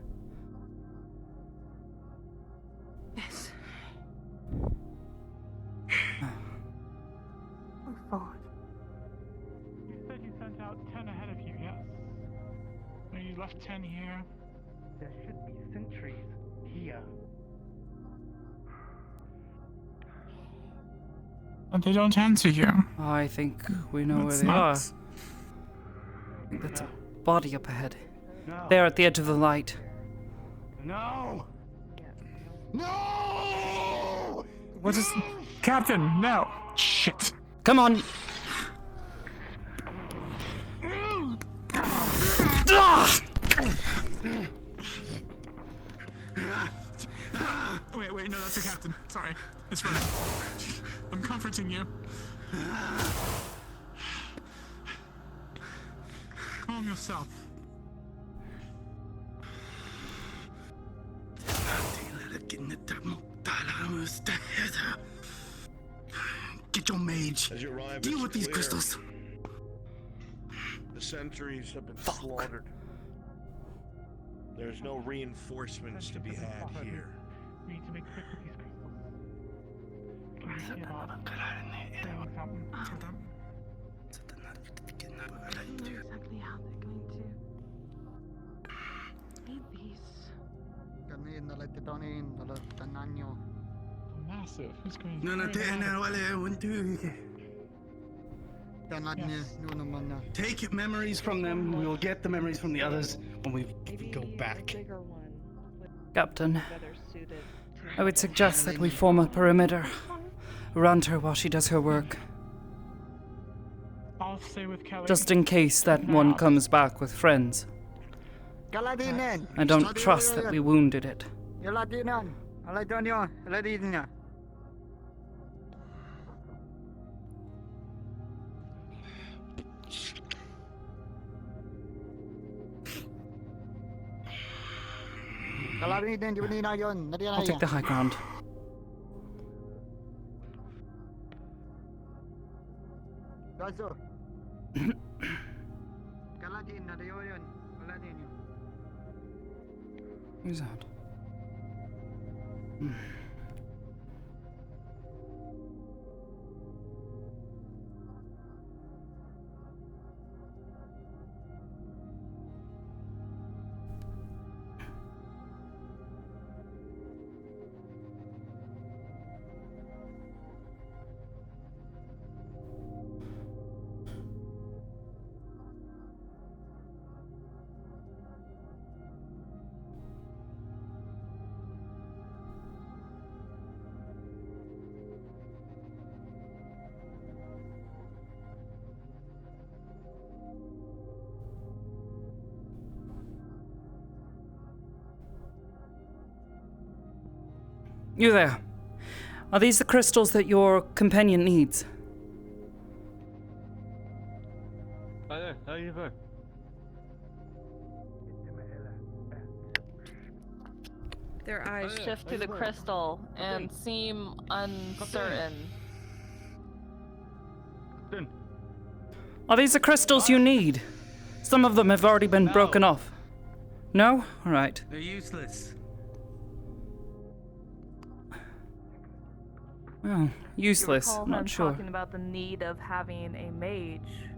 Yes. Move forward. You said you sent out 10 ahead of you, yes? So you left 10 here. There should be sentries here. And they don't answer you. I think we know where That's they are. nuts. I think that's a body up ahead. No. There at the edge of the light. No! No! What is... Captain, no! Shit. Come on! Wait, no, that's your captain. Sorry. It's right. I'm comforting you. Calm yourself. Get your mage. As you arrive, Deal it's with these clear. crystals. The sentries have been slaughtered. There's no reinforcements to be had here. We need to make quick with these crystals. We need to get out. I don't know exactly how they're going to need these. Massive. Who's going Take memories from them. We will get the memories from the others when we go back. Captain, I would suggest that we form a perimeter around her while she does her work. I'll stay with Kelly. Just in case that one comes back with friends. I don't trust that we wounded it. I'll take the high ground. Who's that? You there. Are these the crystals that your companion needs? Hi there, how are you doing? Their eyes shift to the crystal and seem uncertain. Are these the crystals you need? Some of them have already been broken off. No? Alright. They're useless. Well, useless. I'm Not sure. Talking about the need of having a mage.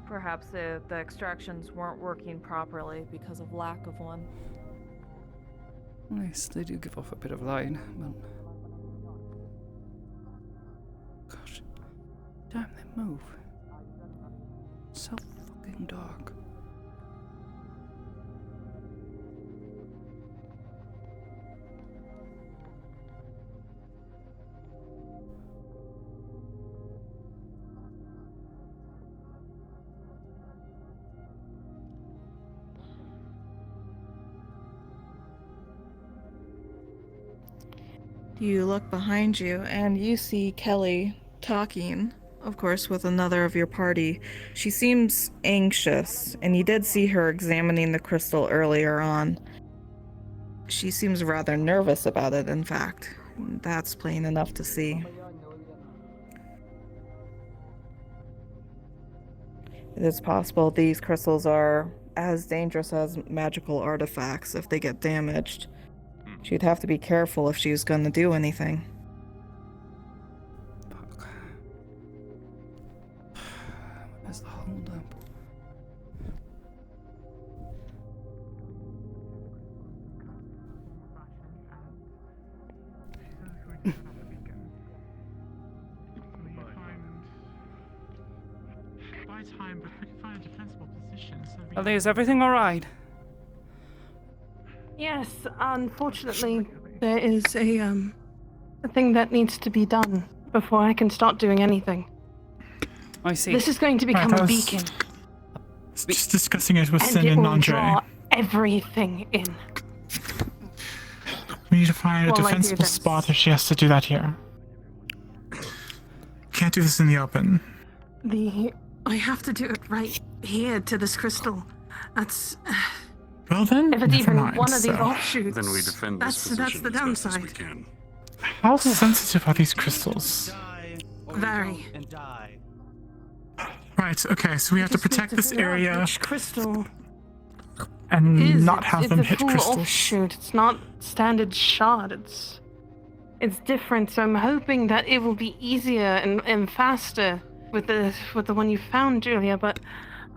Perhaps the extractions weren't working properly because of lack of one. Yes, they do give off a bit of light, but... Gosh. Damn, they move. So fucking dark. You look behind you and you see Kelly talking, of course, with another of your party. She seems anxious, and you did see her examining the crystal earlier on. She seems rather nervous about it, in fact. That's plain enough to see. It is possible these crystals are as dangerous as magical artifacts if they get damaged. She'd have to be careful if she was going to do anything. Fuck. Where's the hold up? Buy time, but we can find a defensible position. Is everything alright? Yes, unfortunately, there is a thing that needs to be done before I can start doing anything. I see. This is going to become a beacon. Just discussing it with And Sin it and will Andre. draw everything in. We need to find a Well, I do defensible this. spot if she has to do that here. Can't do this in the open. I have to do it right here to this crystal. That's... Well then, if it's never even mind, one of these so. offshoots, Then we defend this that's position the as best as we downside. can. How sensitive are these crystals? Very. Right, okay, so we have to protect this area. Which crystal? and not have them hit It's a full crystals. offshoot. It's not standard shard. It's different. So I'm hoping that it will be easier and faster with the one you found, Julia. But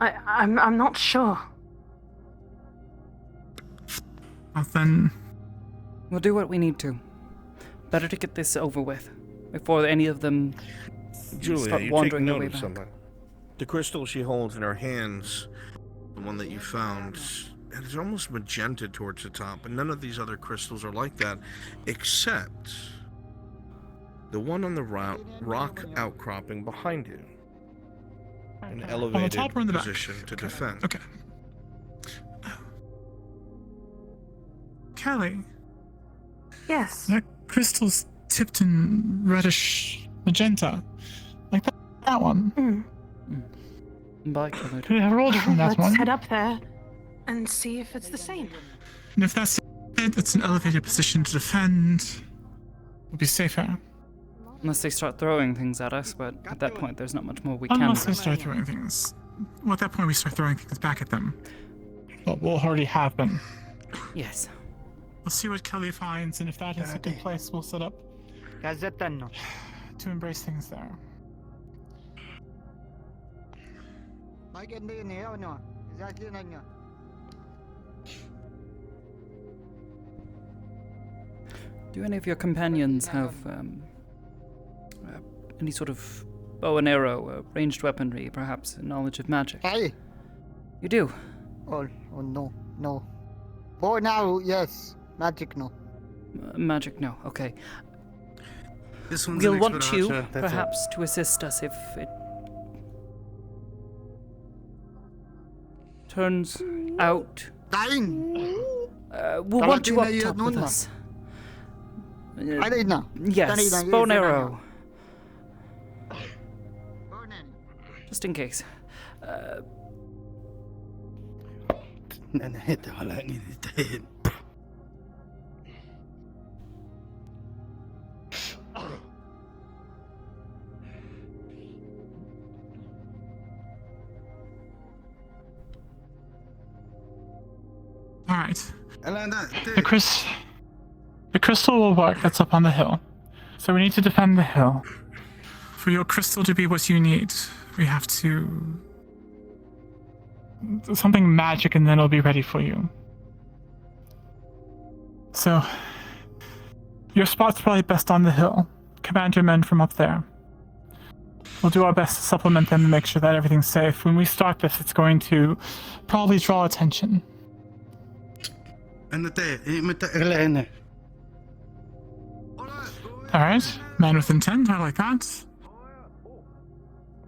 I'm not sure. Well, then we'll do what we need to. Better to get this over with before any of them Julia, start you take wandering their note way of back. something. The crystal she holds in her hands, the one that you found, it's almost magenta towards the top, and none of these other crystals are like that, except the one on the rock outcropping behind you. An elevated top or in the back? position to defend. Okay. Kelly. Yes. That crystal's tipped in reddish magenta. Like that one. Could have rolled from that Let's one. head up there and see if it's the same. And if that's it, it's an elevated position to defend. We'll be safer. Unless they start throwing things at us, but at that point there's not much more we can Unless do. they start throwing things. Well, at that point we start throwing things back at them. Well, we'll already have been. Yes. We'll see what Kelly finds, and if that is a good place, we'll set up to embrace things there. Do any of your companions have any sort of bow and arrow, ranged weaponry, perhaps knowledge of magic? Aye. You do? Oh no. For now, yes. Magic, no. Magic, no. Okay. This one's We'll an want expert you, archer, that's it. perhaps, to assist us if it turns out. We'll want you up top with us. Yes, bow and arrow. Just in case. Alright. The crystal will work. That's up on the hill. So we need to defend the hill. For your crystal to be what you need, we have to do something magic, and then it'll be ready for you. So your spot's probably best on the hill. Command your men from up there. We'll do our best to supplement them and make sure that everything's safe. When we start this, it's going to probably draw attention. Alright, man with intent, I like that.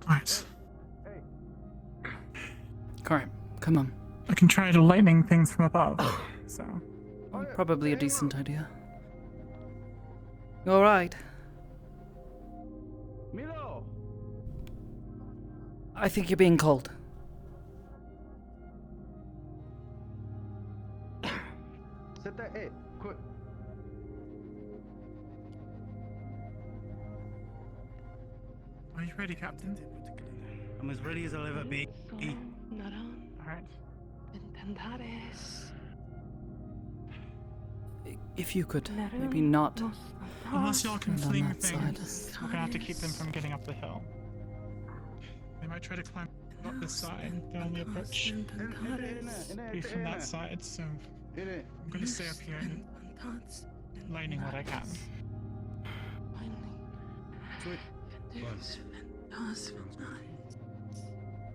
Alright. Alright, come on. I can try to lightning things from above, so. Probably a decent idea. You alright? Milo! I think you're being cold. Sit there, hey, quick. Are you ready, Captain? I'm as ready as I'll ever be. Alright. If you could, maybe not. Unless y'all can stand on fling that side. things, we're gonna have to keep them from getting up the hill. They might try to climb up this side. They'll only approach be from that side, so I'm gonna stay up here and lightning what I can.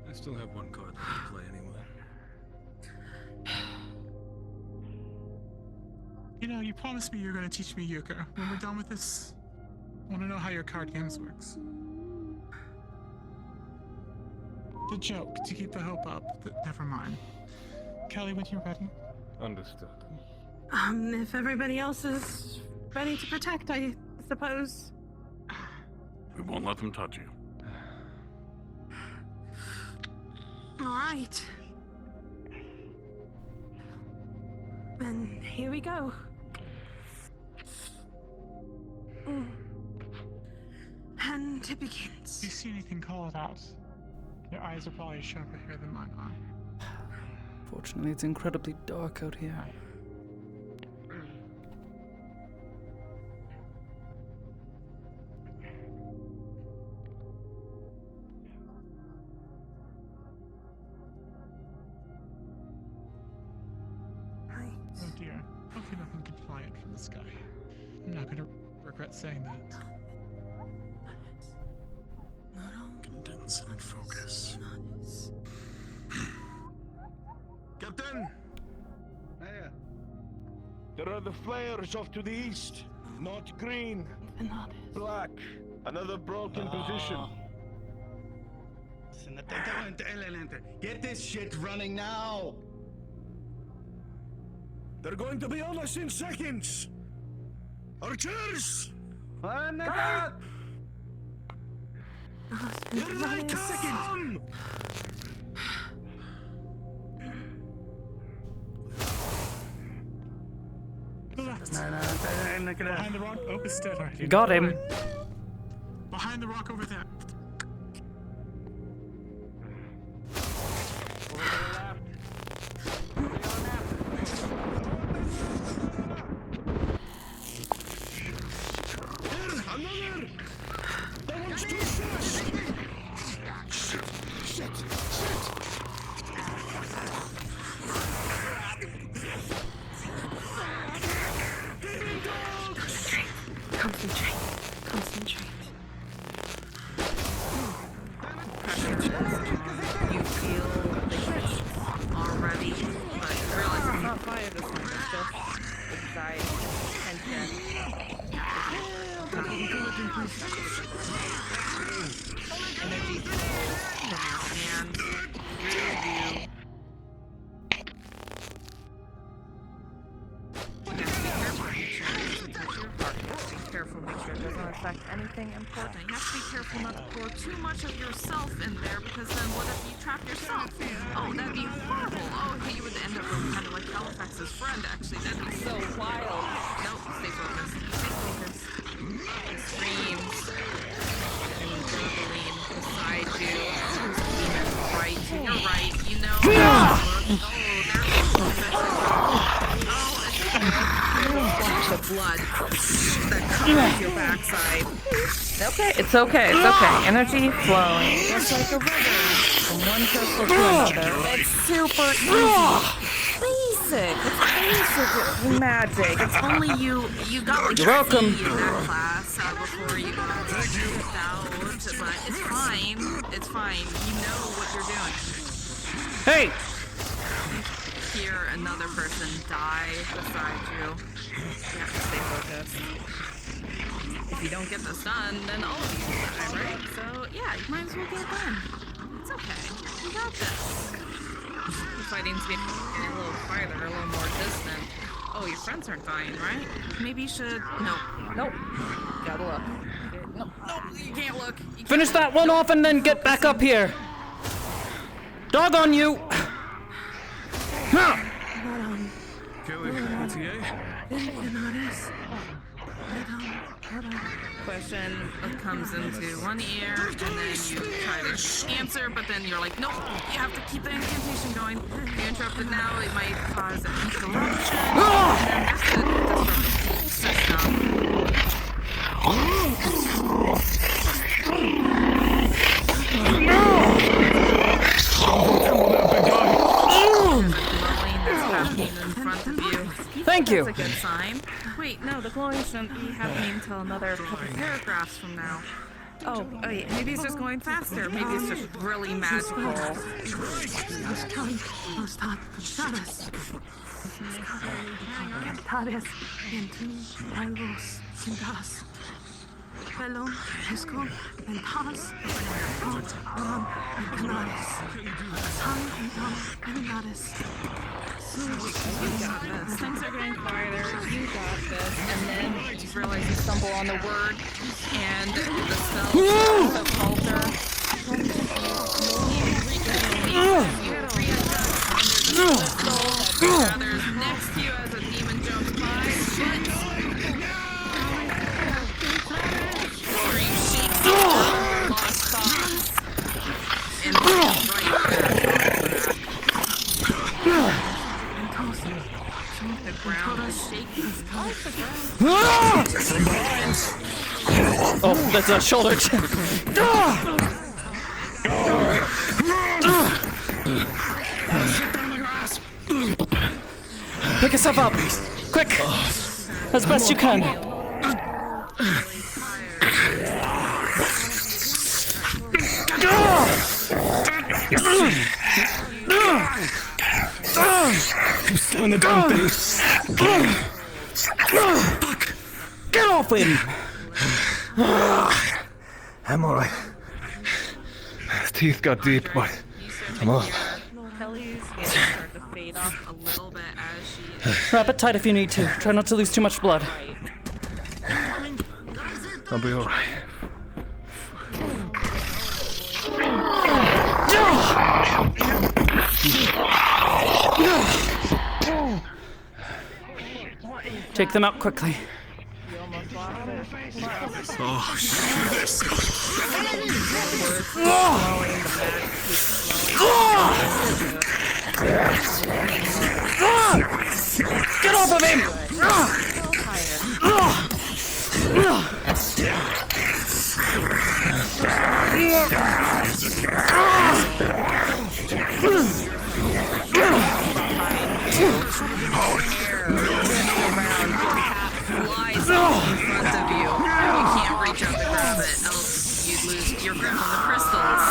I still have one card left to play anyway. You know, you promised me you're gonna teach me euchre. When we're done with this, I wanna know how your card games works. The joke, to keep the hope up, never mind. Kelly, when you're ready. Understood. If everybody else is ready to protect, I suppose. We won't let them touch you. All right. Then here we go. And it begins. If you see anything, call it out. Your eyes are probably sharper here than mine are. Unfortunately, it's incredibly dark out here. Oh dear. Hopefully nothing could fly in from the sky. I'm not gonna regret saying that. Condense and focus. Captain! There are the flares off to the east. Not green. Black. Another broken position. Get this shit running now! They're going to be on us in seconds. Archers! Here they come! Behind the rock. Oh, it's dead already. Got him. Behind the rock over there. Another! That one's too fast! Shit! Concentrate. You feel the heat already, but you realize it's not fire this time, it's just anxiety, tension. Energy flows from your hands through you. You have to be careful, make sure it doesn't affect anything important. You have to be careful not to pour too much of yourself in there, because then what if you trap yourself? Oh, that'd be horrible. Oh, okay, you would end up really kind of like Halifax's friend, actually. That'd be so wild. Nope, stay focused. Stay focused. It screams. And Berbeline beside you. Demon right to your right. You know. Oh, there's the blood that covers your backside. Okay, it's okay, it's okay. Energy flowing, just like a river, from one crystal to another. It's super easy. Basic. It's basic magic. It's only you got like You're welcome. C in that class before you got kicked out, but it's fine. It's fine. You know what you're doing. Hey! Hear another person die beside you. You have to stay focused. If you don't get this done, then all of you will die, right? So, yeah, you might as well get it done. It's okay. You got this. The fighting's getting a little farther, a little more distant. Oh, your friends aren't dying, right? Maybe you should... Nope. Gotta look. Nope, you can't look. Finish that one off and then get back up here. Dog on you. Kelly, Question comes into one ear, and then you try to answer, but then you're like, nope, you have to keep the incantation going. You're interrupted now, it might cause an interruption. And then there's the system. Thank you. That's a good sign. Wait, no, the glowing shouldn't be happening until another couple paragraphs from now. Oh, wait, maybe it's just going faster. Maybe it's just really magical. You got this. Things are getting quieter. You got this. And then you realize you stumble on the word, and the spell of halter. You readjust, and there's a crystal that gathers next to you as a demon jumps by. Scream shakes your lost thoughts, and right back. Oh, that's a shoulder check. Pick yourself up! Quick! As best you can. I'm still in the damn thing. Fuck! Get off him! I'm alright. Teeth got deep, but I'm up. Wrap it tight if you need to. Try not to lose too much blood. I'll be alright. Take them out quickly. Oh, shit. Get off of him! Flies in front of you. You can't reach out to grab it, else you'd lose your grip on the crystals.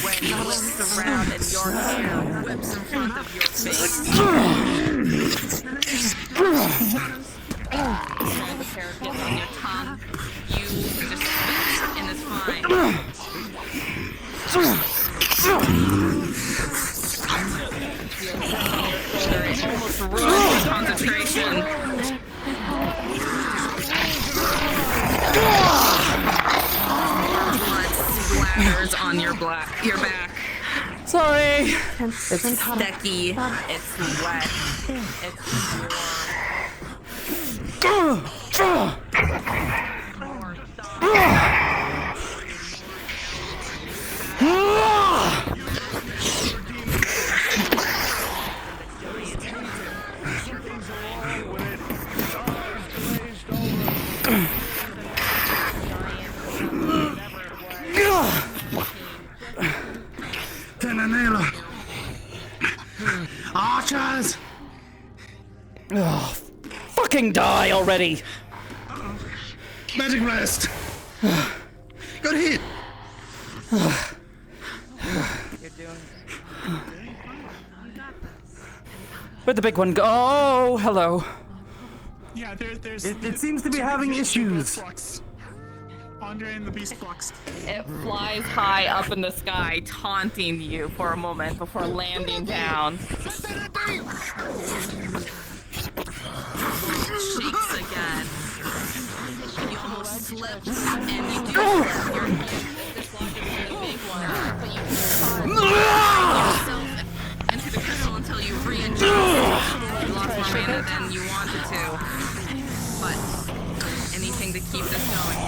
When he whips around and your hair whips in front of your face. As the parrot gets on your tongue, you just spit and it's fine. Almost ruins your concentration. Blood splatters on your back. Sorry. It's sticky. It's wet. It's Tenanela! Archers! Oh, fucking die already! Magic rest! Good hit! Where'd the big one go? Oh, hello. Yeah, there's. It seems to be having issues. Andre and the Beast Flux. It flies high up in the sky, taunting you for a moment before landing down. Shakes again. You almost slip, and you do slip. Your hand dislodges from the big one, but you can't yourself into the crystal until you re-adjust. You lost more mana than you wanted to. But anything to keep this going.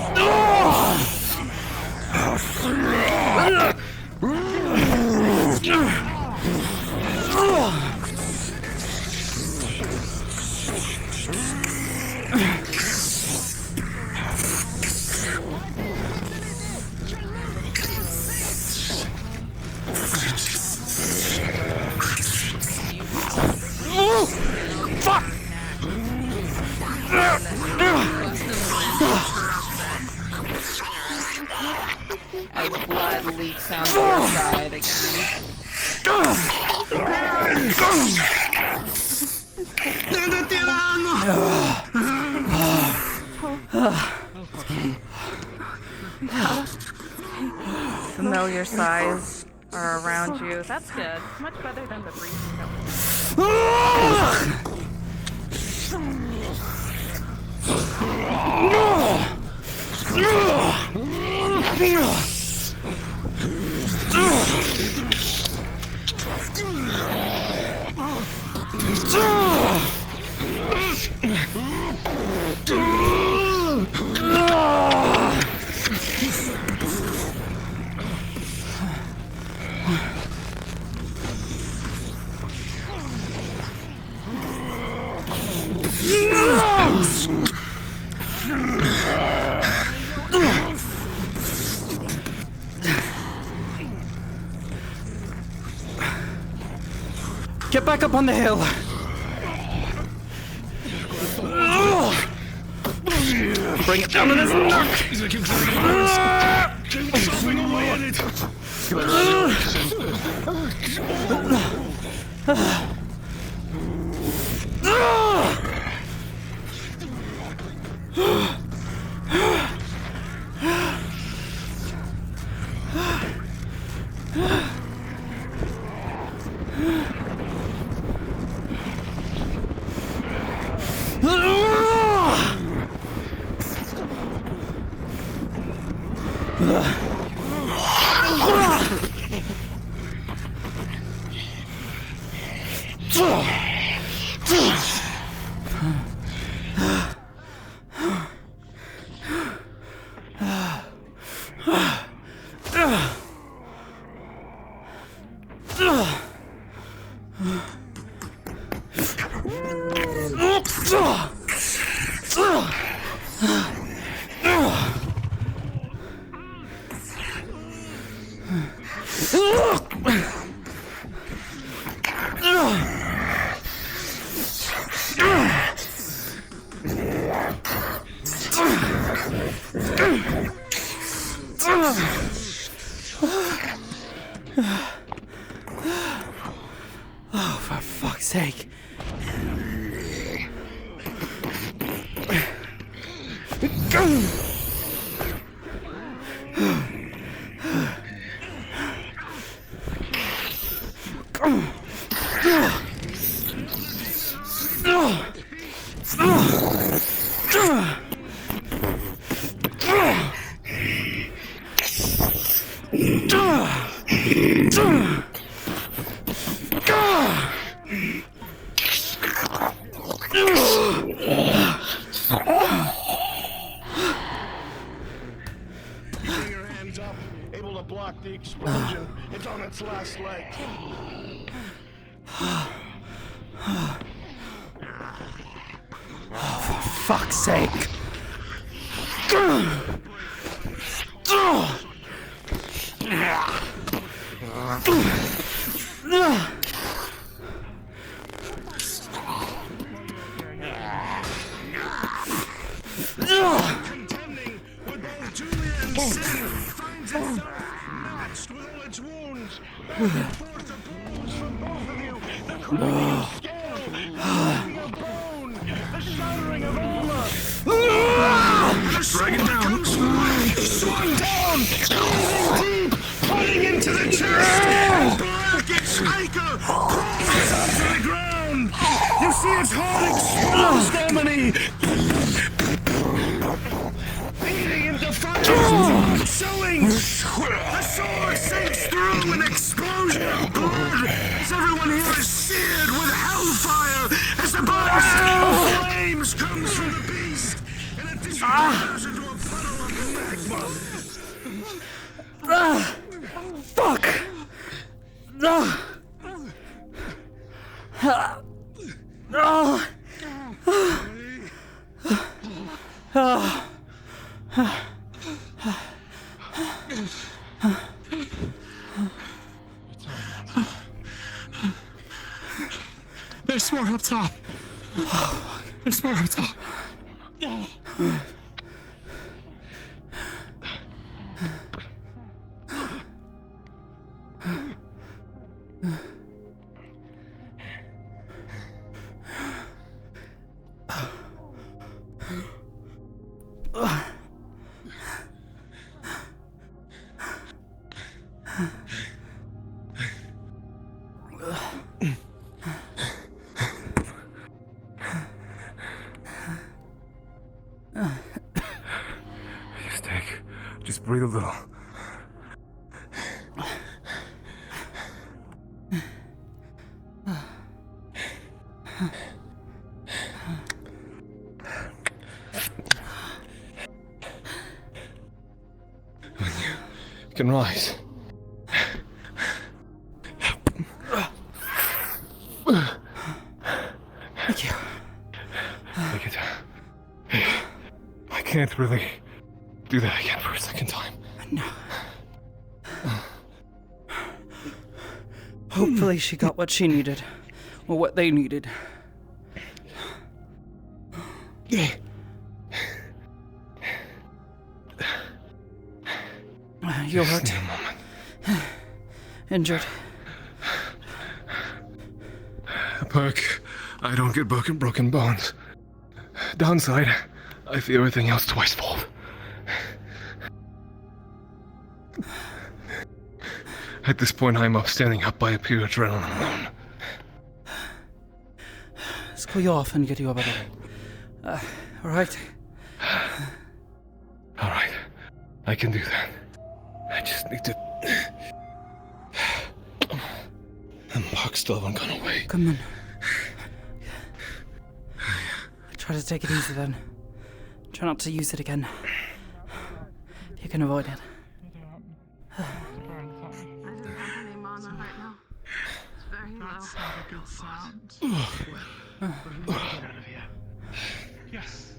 Fuck! As blood leaks down your side again. Familiar sighs are around you. That's good. Much better than the breathing that Get back up on the hill. Bring it down to this nook. He's gonna keep chopping away at it. Oh, for fuck's sake. Keeping your hands up, able to block the explosion. It's on its last leg. Oh, for fuck's sake. Contending with both Julia and Seth finds itself matched with all its wounds. Back and forth the blows from both of you. The cracking of scale, the breaking of bone, the shattering of armor. Drag it down. Swung down, breathing deep, cutting into the chest. Blackish Aether crawls onto the ground. You see its heart exposed, Amity. Beating into fire, showing. The sword sinks through an explosion of blood as everyone here is seared with hellfire as the burst of flames comes from the beast and it disappears into a puddle of magma. Fuck. There's more up top. There's more up top. Just breathe a little. You can rise. Thank you. Take it. I can't really do that again for a second time. No. Hopefully she got what she needed. or what they needed. You're hurt. Injured. Perk, I don't get broken bones. Downside, I feel everything else twice-fold. At this point, I'm up standing up by a pure adrenaline alone. Let's cool you off and get you up out of there. Alright? Alright, I can do that. I just need to... The marks still haven't gone away. Come on. Try to take it easy then. Try not to use it again. If you can avoid it. That's not a good sound. Yes,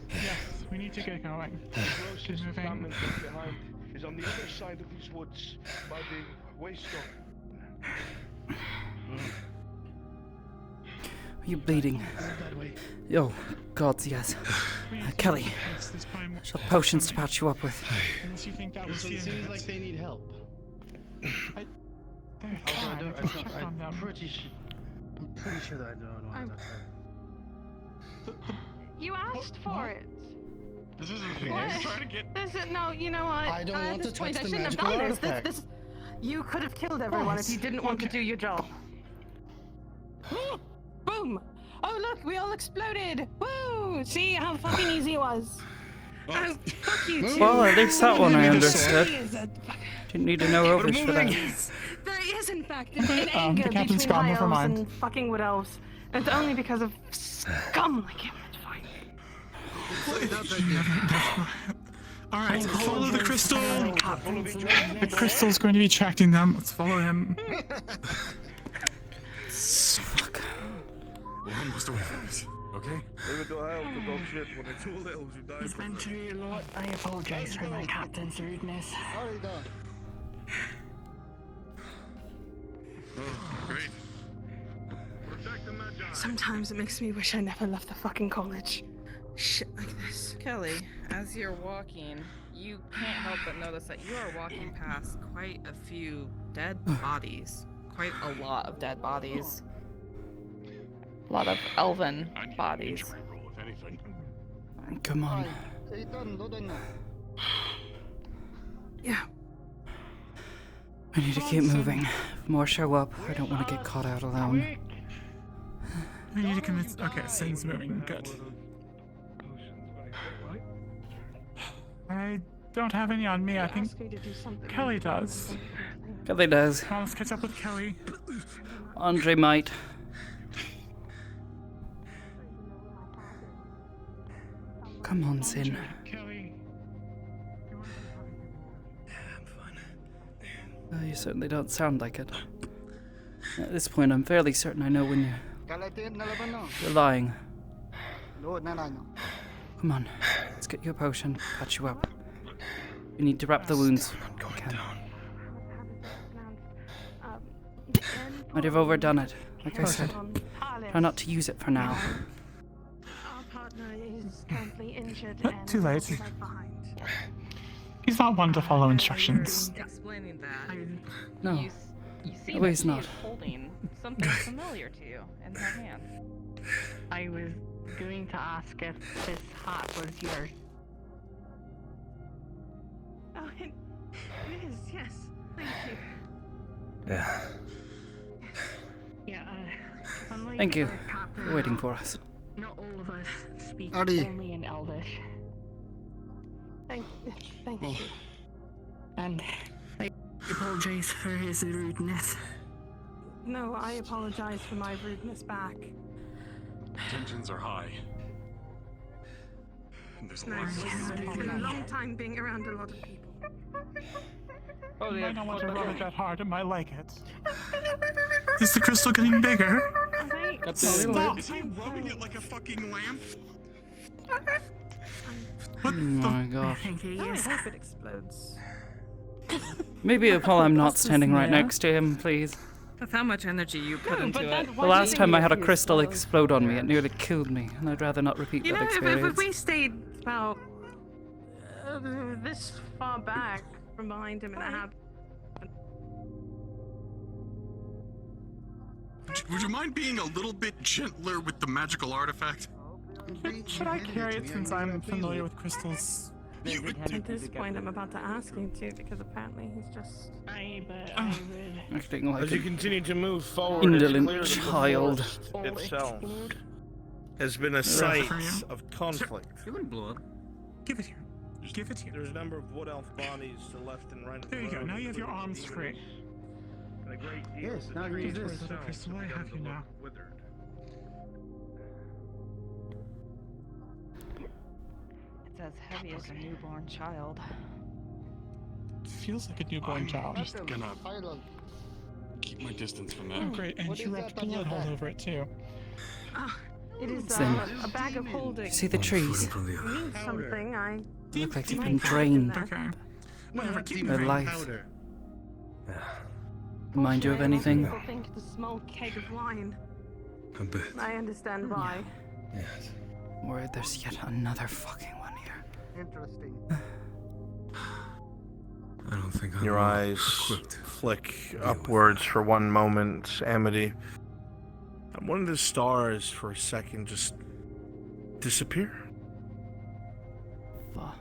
we need to get going. The closest fragment left behind is on the other side of these woods, by the waystone. Are you bleeding? Oh, God, yes. Kelly, shall potions to patch you up with. Unless you think that was It seems like they need help. I'm pretty sure that I don't want to. You asked for it. This isn't the thing. What? I'm trying to get. No, you know what? I don't want at this to point, touch I the shouldn't have magical done this. artifact. You could have killed everyone if you didn't want to do your job. Boom! Oh look, we all exploded! Woo! See how fucking easy it was. Oh, fuck you too. Well, at least that one I understood. Didn't need to know Elvish for that. There is, in fact, an anger between high elves and fucking wood elves. And it's only because of scum like him. It's fine. Alright, follow the crystal! The crystal's going to be attracting them. Let's follow him. Fuck. We're almost away from this, okay? It's been through a lot. I apologize for my captain's rudeness. Great. Sometimes it makes me wish I never left the fucking college. Shit like this. Kelly, as you're walking, you can't help but notice that you are walking past quite a few dead bodies. Quite a lot of dead bodies. A lot of elven bodies. Come on. Yeah. I need to keep moving. If more show up, I don't want to get caught out alone. We need to convince. Okay, Sin's moving. Good. I don't have any on me. I think Kelly does. Kelly does. Come on, let's catch up with Kelly. Andre might. Come on, Sin. Kelly. You certainly don't sound like it. At this point, I'm fairly certain I know when you're lying. Come on, let's get you a potion, patch you up. We need to wrap the wounds. Might have overdone it. Like I said, try not to use it for now. Our partner is currently injured and Too late. left behind. He's not one to follow instructions. Explaining that. No. You see Oh, that he's she not. is holding something familiar to you in her hand. I was going to ask if this hat was yours. Oh, it is, yes. Thank you. Yeah. Yeah, unlike Thank you our captain, for waiting for us. not all of us speak Artie. only in Elvish. Thank you. And I apologize for his rudeness. No, I apologize for my rudeness back. Tensions are high. There's a No, lot it's been a long time being around a lot of people. You might not want to rub it that hard. It might like it. Is the crystal getting bigger? Stop! Is he rubbing it like a fucking lamp? Oh my god. I hope it explodes. Maybe while I'm not standing right next to him, please. With how much energy you put into it. The last time I had a crystal explode on me, it nearly killed me, and I'd rather not repeat You that know, experience. if we stayed about this far back from behind him and it happened. Would you mind being a little bit gentler with the magical artifact? Should I carry it since I'm familiar with crystals? At this point, I'm about to ask you to because apparently he's just. Acting like As you an continue to move forward, indolent it's clear that the child. forest itself has been a site of conflict. It wouldn't blow up. Give it here. Give it here. There's a number of wood elf bodies to the left and right of the There you go. road, Now you have your including arms free. and a great deal Yes, of the now trees use this. themselves Crystal, I begun have to you look now. withered. It's as heavy as a newborn child. It feels like a newborn child. I'm just gonna keep my distance from that. Oh, great. And you wrapped blood all over it, too. It is Zen. a bag of holding. See the trees? It means something. I. They look like they've might been have drained. Okay. Whatever, keep Their moving. life. Remind you of anything? People think it's a small keg of wine. A bit. I understand why. Yes. Worried there's yet another fucking one here. Interesting. I don't think I'm Your eyes flick upwards for one moment, Amity. And one of the stars for a second just disappear. Fuck.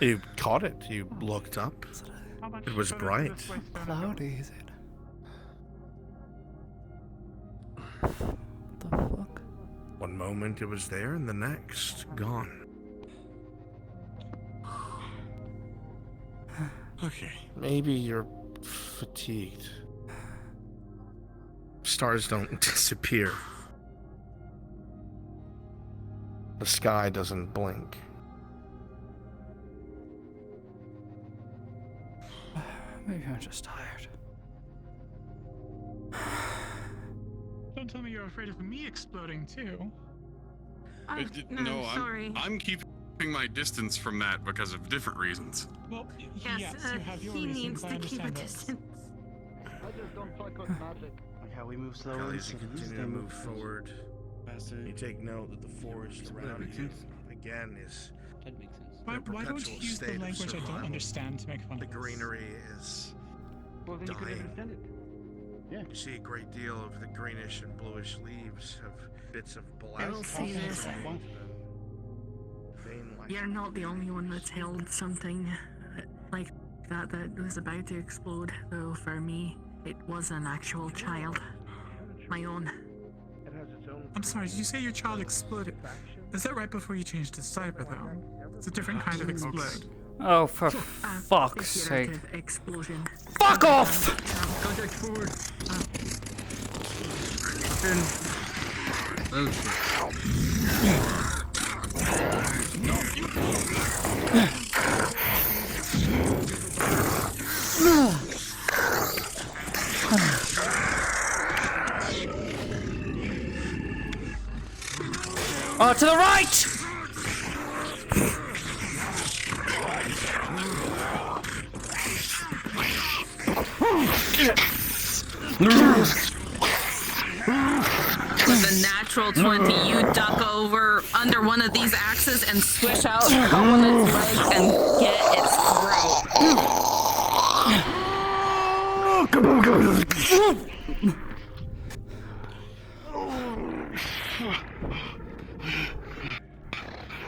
You caught it. You looked up. It was bright. Cloudy, is it? What the fuck? One moment it was there, and the next gone. Okay. Maybe you're fatigued. Stars don't disappear. The sky doesn't blink. Maybe I'm just tired. Don't tell me you're afraid of me exploding, too. No, sorry. I'm keeping my distance from that because of different reasons. Well, Yes, yes, you have your he reasons. needs I to keep a understand those. distance. I just don't fuck with magic. Like how we move slowly. Kelly, as you so continue to move forward, you take note that the forest around you, again, is That makes sense. in a Why don't you perpetual use the state of language I don't survival. understand to make fun The of us? greenery is Well, then you could dying. understand it. Yeah. You see a great deal of the greenish and bluish leaves have bits of black. I will say this. You're not the only one that's held something like that was about to explode, though for me, it was an actual child. My own. I'm sorry, did you say your child exploded? Is that right before you changed his diaper, though? It's a different kind of explode. Oh, for fuck's sake. Figurative explosion. Fuck off! Contact forward. Oh, to the right! With a natural 20, you duck over under one of these axes and swish out one of its legs and get its throat.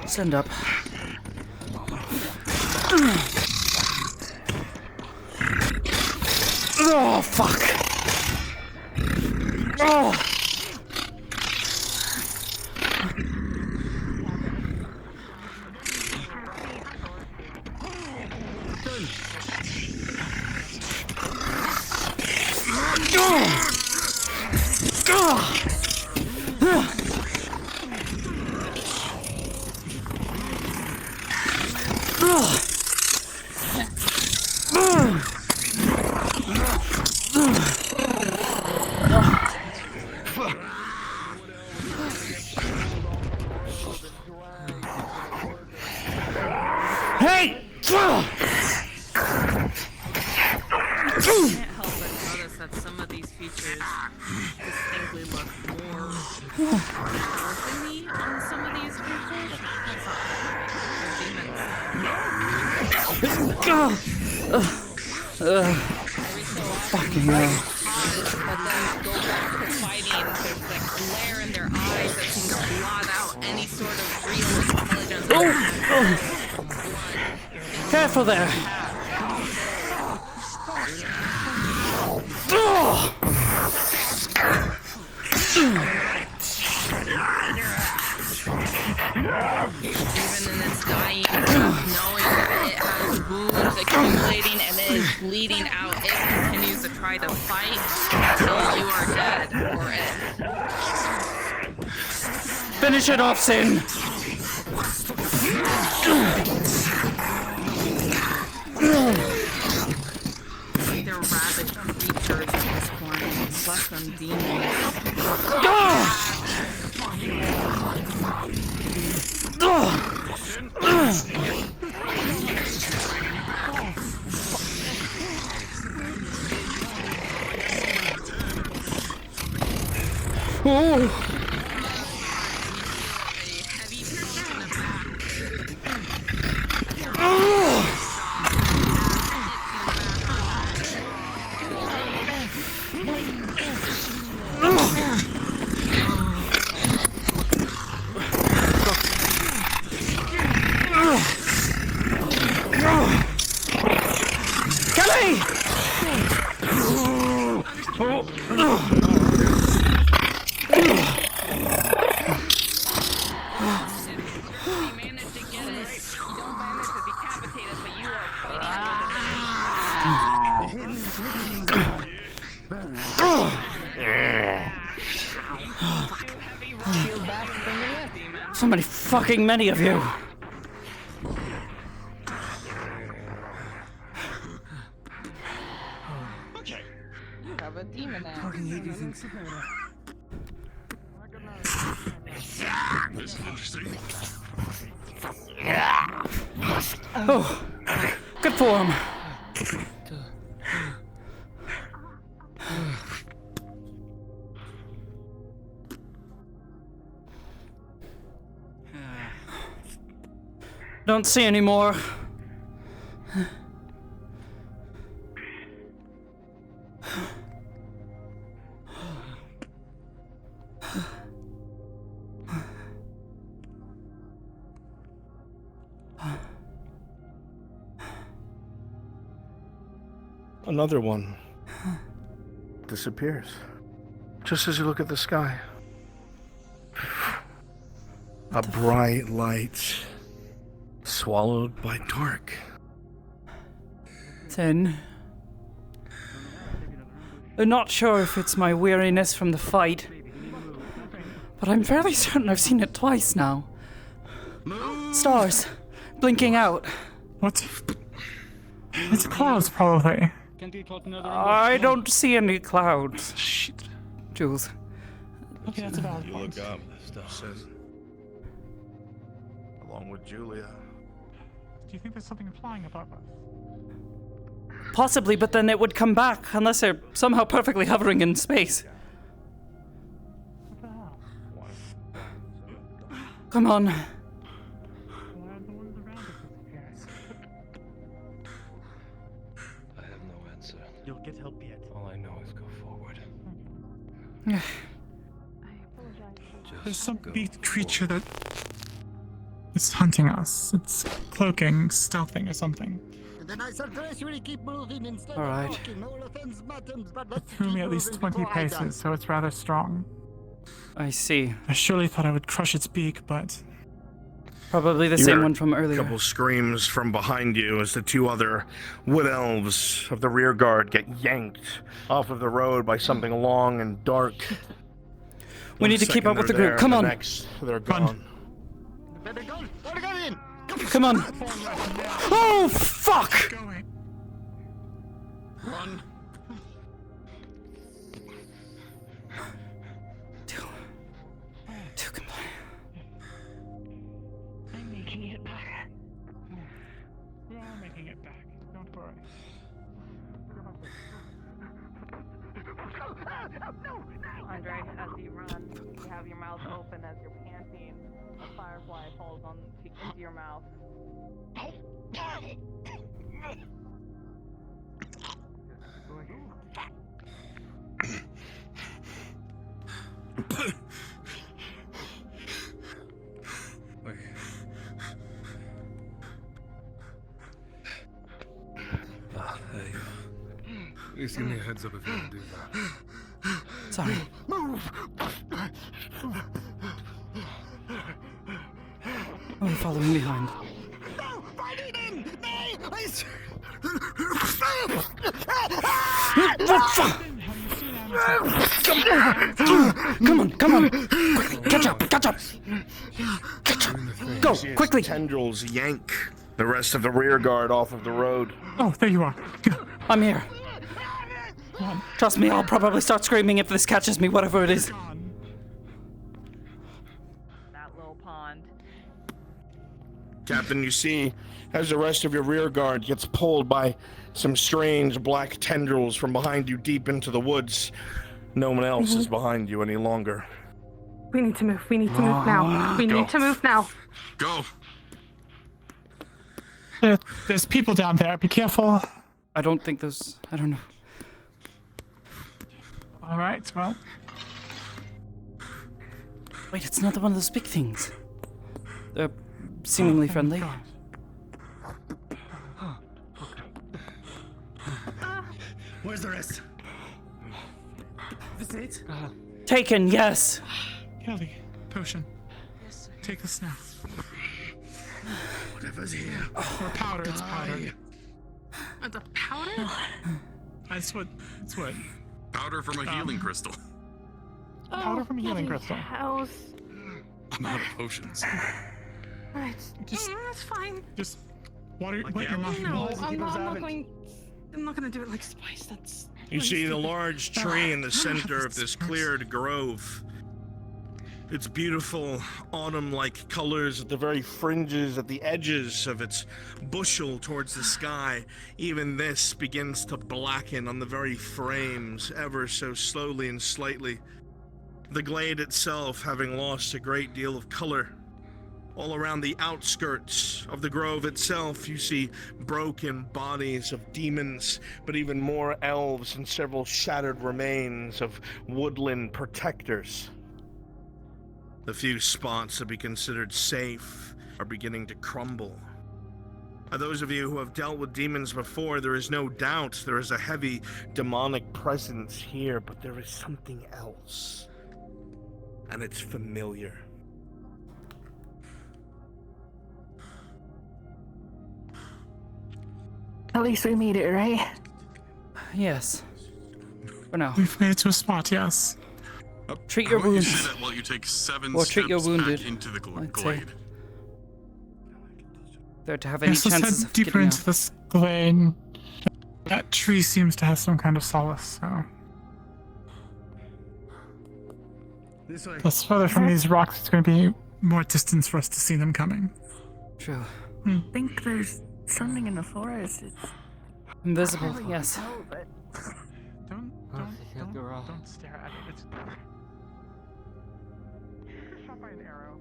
Stand up. Oh, fuck. Oh. Hey! Can't help but notice that some of these features distinctly look more orphan-y on some of these creatures. That's not right. They're demons. Fucking hell. But then go back to fighting. There's like glare in their eyes that seem to blot out any sort of real intelligence. Careful there. Even in its dying, knowing that it has wounds accumulating and it is bleeding out, it continues to try to fight until you are dead or it. Finish it off, Sin. They're rabid creatures at this point, less than demons. So many fucking many of you. Have a demon now. Fucking hate these things. This is interesting. Oh, good form. Don't see any more. Another one disappears. Just as you look at the sky. A bright light swallowed by dark. Then, I'm not sure if it's my weariness from the fight, but I'm fairly certain I've seen it twice now. Stars, blinking out. What? It's clouds, probably. I don't see any clouds. Shit. Jules. Okay, that's a valid You point. look up, stuff says. Along with Julia. Do you think there's something flying above us? Possibly, but then it would come back unless they're somehow perfectly hovering in space. What the hell? Come on. Why are the ones around us disappearing? I have no answer. You'll get help yet. All I know is go forward. There's some big creature that is hunting us. It's cloaking, stealthing, or something. Then I suggest you keep moving instead All right. of walking. No offense, madams, but It let's threw keep me at least moving 20 before I die. paces, so it's rather strong. I see. I surely thought I would crush its beak, but Probably the You same hear one from earlier. A couple screams from behind you as the two other wood elves of the rear guard get yanked off of the road by something long and dark. We need to keep up with the group. Come on. Next, they're gone. Better go. Better go in. Come on. Oh, fuck! Run. Two can play. I'm making it back. We're all making it back. Don't worry. Andre, as you run, you have your mouth open as you're panting. A firefly falls into your mouth. There you are. Please give me a heads up if you want to do that. Sorry. Move! Oh, you're following behind. No! Fight in! Nay! Come on! Quickly, catch up! Catch up! Go, quickly! Tendrils yank the rest of the rear guard off of the road. Oh, there you are. I'm here. Trust me, I'll probably start screaming if this catches me, whatever it is. That little pond. Captain, you see, as the rest of your rear guard gets pulled by some strange black tendrils from behind you deep into the woods, no one else is behind you any longer. We need to move. We need to move now. We need to move now. Go. There's people down there. Be careful. I don't think there's... I don't know. All right, well. Wait, it's not one of those big things. They're seemingly friendly. Where's the rest? This it? Taken, yes. Kelly, potion. Take this now. Whatever's here. Or powder, it's powder. The powder? That's what. Powder from a healing crystal. Powder from a healing crystal. House. I'm out of potions. Right. That's fine. Just water your mouth. No, I'm not going. I'm not gonna do it like spice. That's. You see the large tree in the center of this cleared grove. Its beautiful autumn-like colors at the very fringes, at the edges of its bushel towards the sky. Even this begins to blacken on the very frames, ever so slowly and slightly. The glade itself having lost a great deal of color. All around the outskirts of the grove itself, you see broken bodies of demons, but even more elves and several shattered remains of woodland protectors. The few spots that be considered safe are beginning to crumble. Those of you who have dealt with demons before, there is no doubt there is a heavy demonic presence here, but there is something else. And it's familiar. At least we made it, right? Yes. For now. We've made it to a spot, yes. Treat your wounds. You say that while you take 7 Or steps treat your wounded, back into the I'd say. glade. There to have any Yes, let's chances head of deeper getting into out. this glade. That tree seems to have some kind of solace, so. This way. Plus, further from these rocks, it's going to be more distance for us to see them coming. True. I think there's something in the forest. It's Invisible, yes. Don't stare at it. It's... Shot by an arrow.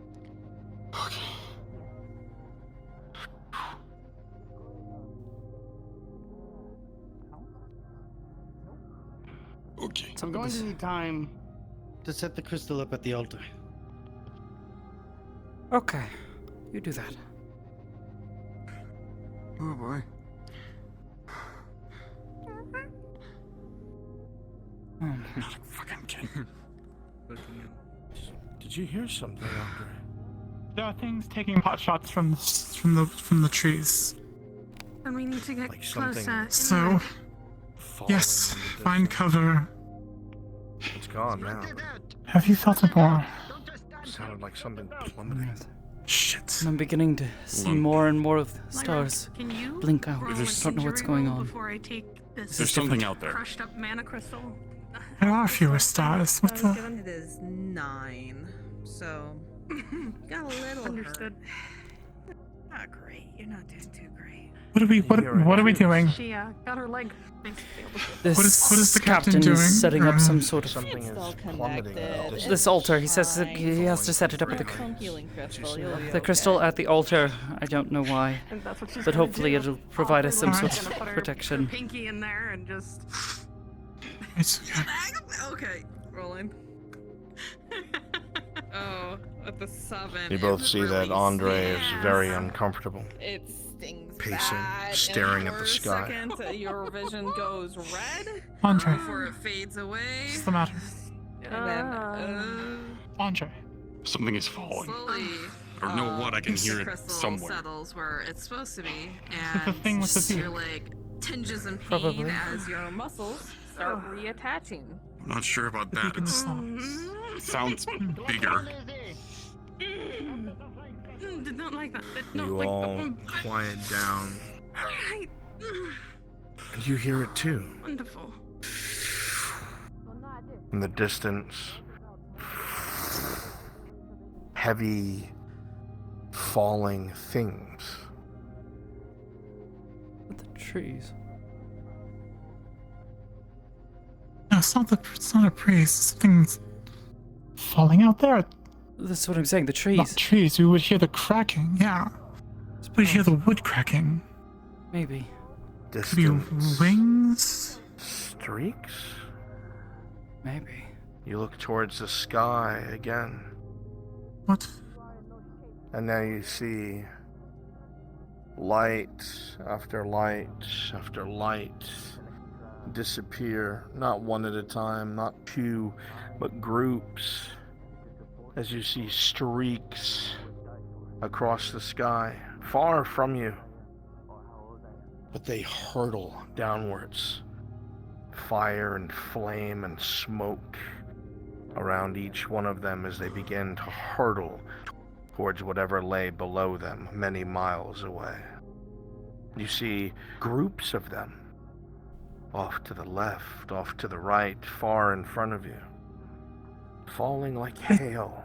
Okay. I'm going to need time to set the crystal up at the altar. Okay. You do that. Oh boy. Not a fucking kid. Did you hear something, Andre? There are things taking pot shots from the trees. And we need to get Like something closer. So, yes, find cover. It's gone now. Have you felt it more? Sounded like something plummeting. Shit. And I'm beginning to see more and more of the stars Can you blink out. roll I a don't know what's injury going roll on. Before I take this There's something out there. crushed up mana crystal. There are fewer stars. What the? It is 9, so got a little Understood. hurt. Not great. You're not doing too great. What are we doing? She got her leg This what is the captain doing? setting up some sort of something is plummeting. this altar. He says that he has to set it up at the crystal at the altar. I don't know why, but hopefully it'll provide us some sort of protection. Pinky in there and just. Okay, rolling. Oh, at the 7. You both see that Andre is very uncomfortable. It stings pacing, bad, staring and at the for a sky. second, your vision goes red Andre. before it fades away. What's the matter? And then, Andre. Something is falling. slowly, I don't know what, I can the hear it crystal somewhere. settles where it's supposed to be, The thing and with the your beak. leg tinges in pain Probably. as your muscles start reattaching. I'm not sure about that. It sounds bigger. Did not like that. Did not You like all that. quiet down. Alright. And you hear it too. Wonderful. In the distance, heavy, falling things. The trees. No, it's not a priest. Things falling out there. That's what I'm saying. The trees. Not trees. We would hear the cracking. Yeah. We hear the wood cracking. Maybe. Could be wings. Streaks? Maybe. You look towards the sky again. What? And now you see light after light after light disappear, not one at a time, not two, but groups, as you see streaks across the sky, far from you. But they hurtle downwards, fire and flame and smoke around each one of them as they begin to hurtle towards whatever lay below them, many miles away. You see groups of them, off to the left, off to the right, far in front of you, falling like hail.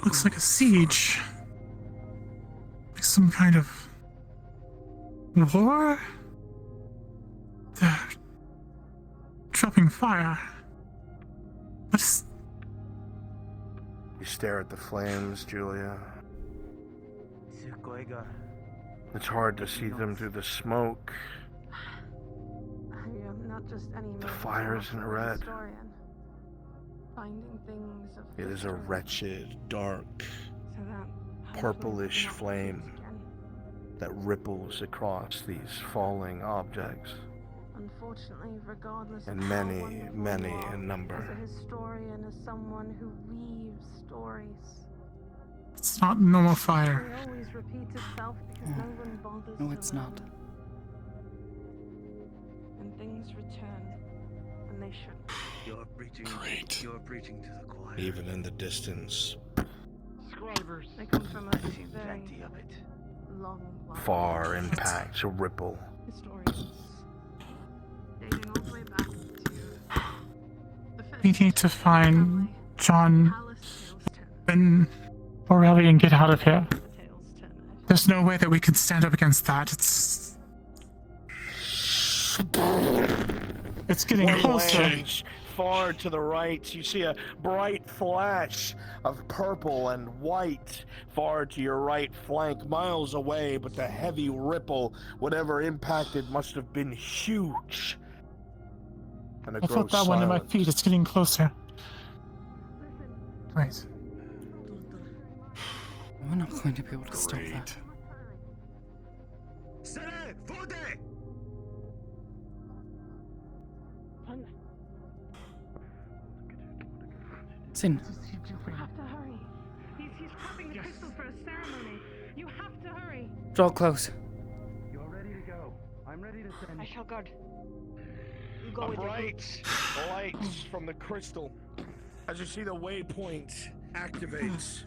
Looks like a siege. Like some kind of war? They're dropping fire. What's... You stare at the flames, Julia. It's hard to see them through the smoke. I am not just any The fire isn't red. historian. Finding things of It is a history wretched, dark, so that purplish flame that ripples across these falling objects, unfortunately, regardless and of many, how wonderful many you are, in number. as a historian, as someone who weaves stories, It's not normal fire. it always repeats itself because no one bothers No, to it's learn. not. And things return when they shouldn't. You're preaching to the choir. Even in the distance, They come from a very long line. far impacts a ripple. Historians. Dating all the way back to the We need to find John and Borelli and get out of here. There's no way that we can stand up against that. It's getting One closer. ledge, far to the right, you see a bright flash of purple and white far to your right flank, miles away, but the heavy ripple, whatever impacted, must have been huge. And it I felt that one in my feet. It's getting closer. Wait. We're not going to be able to stop that. Sin. You have to hurry. He's prepping the crystal for a ceremony. You have to hurry. Draw close. You're ready to go. I'm ready to send. I shall guard. You A bright light from the crystal. As you see the waypoint activates,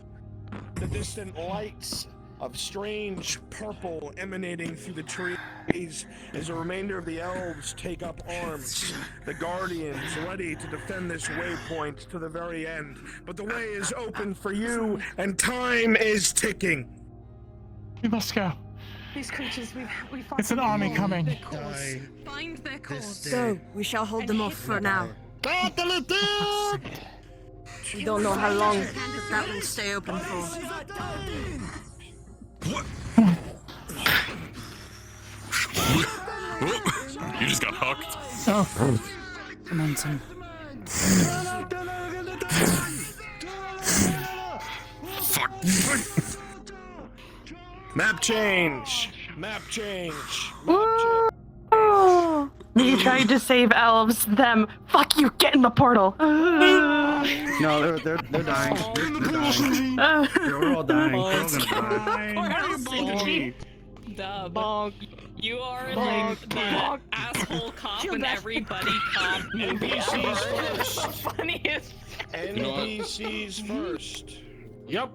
the distant lights of strange purple emanating through the trees as the remainder of the elves take up arms. The guardians ready to defend this waypoint to the very end. But the way is open for you, and time is ticking. We must go. These creatures, we fought. It's an army coming. Find their cause. So, we shall hold them off for now. We don't know how long that will stay open for. What? You just got hucked. Oh. Momentum. Fuck. Map change. Map change. You tried to save elves. Them. Fuck you. Get in the portal. No, they're dying. They're dying. We're all dying. We're all gonna die. Dub. You are like the asshole cop in every buddy cop movie ever. It's the funniest. NPCs first. Yep.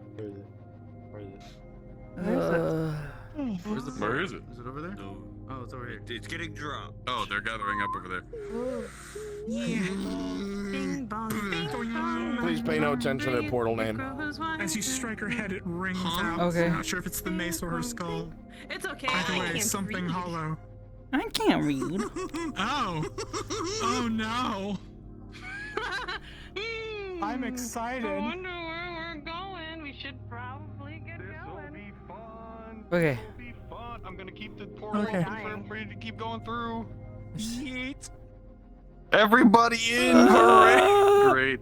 Where is it? Is it over there? No. Oh, it's over here. It's getting dropped. Oh, they're gathering up over there. Yeah. Bing bong, bing bong. Please pay no attention to their portal name. As you strike her head, it rings out. Okay. I'm not sure if it's the mace or her skull. It's okay. By the I way, can't something read. hollow. I can't read. Oh. Oh no. I'm excited. I wonder where we're going. We should probably get going. Okay. I'm gonna keep the portal open for everybody to keep going through. Yeet. Everybody in! Hooray! Great.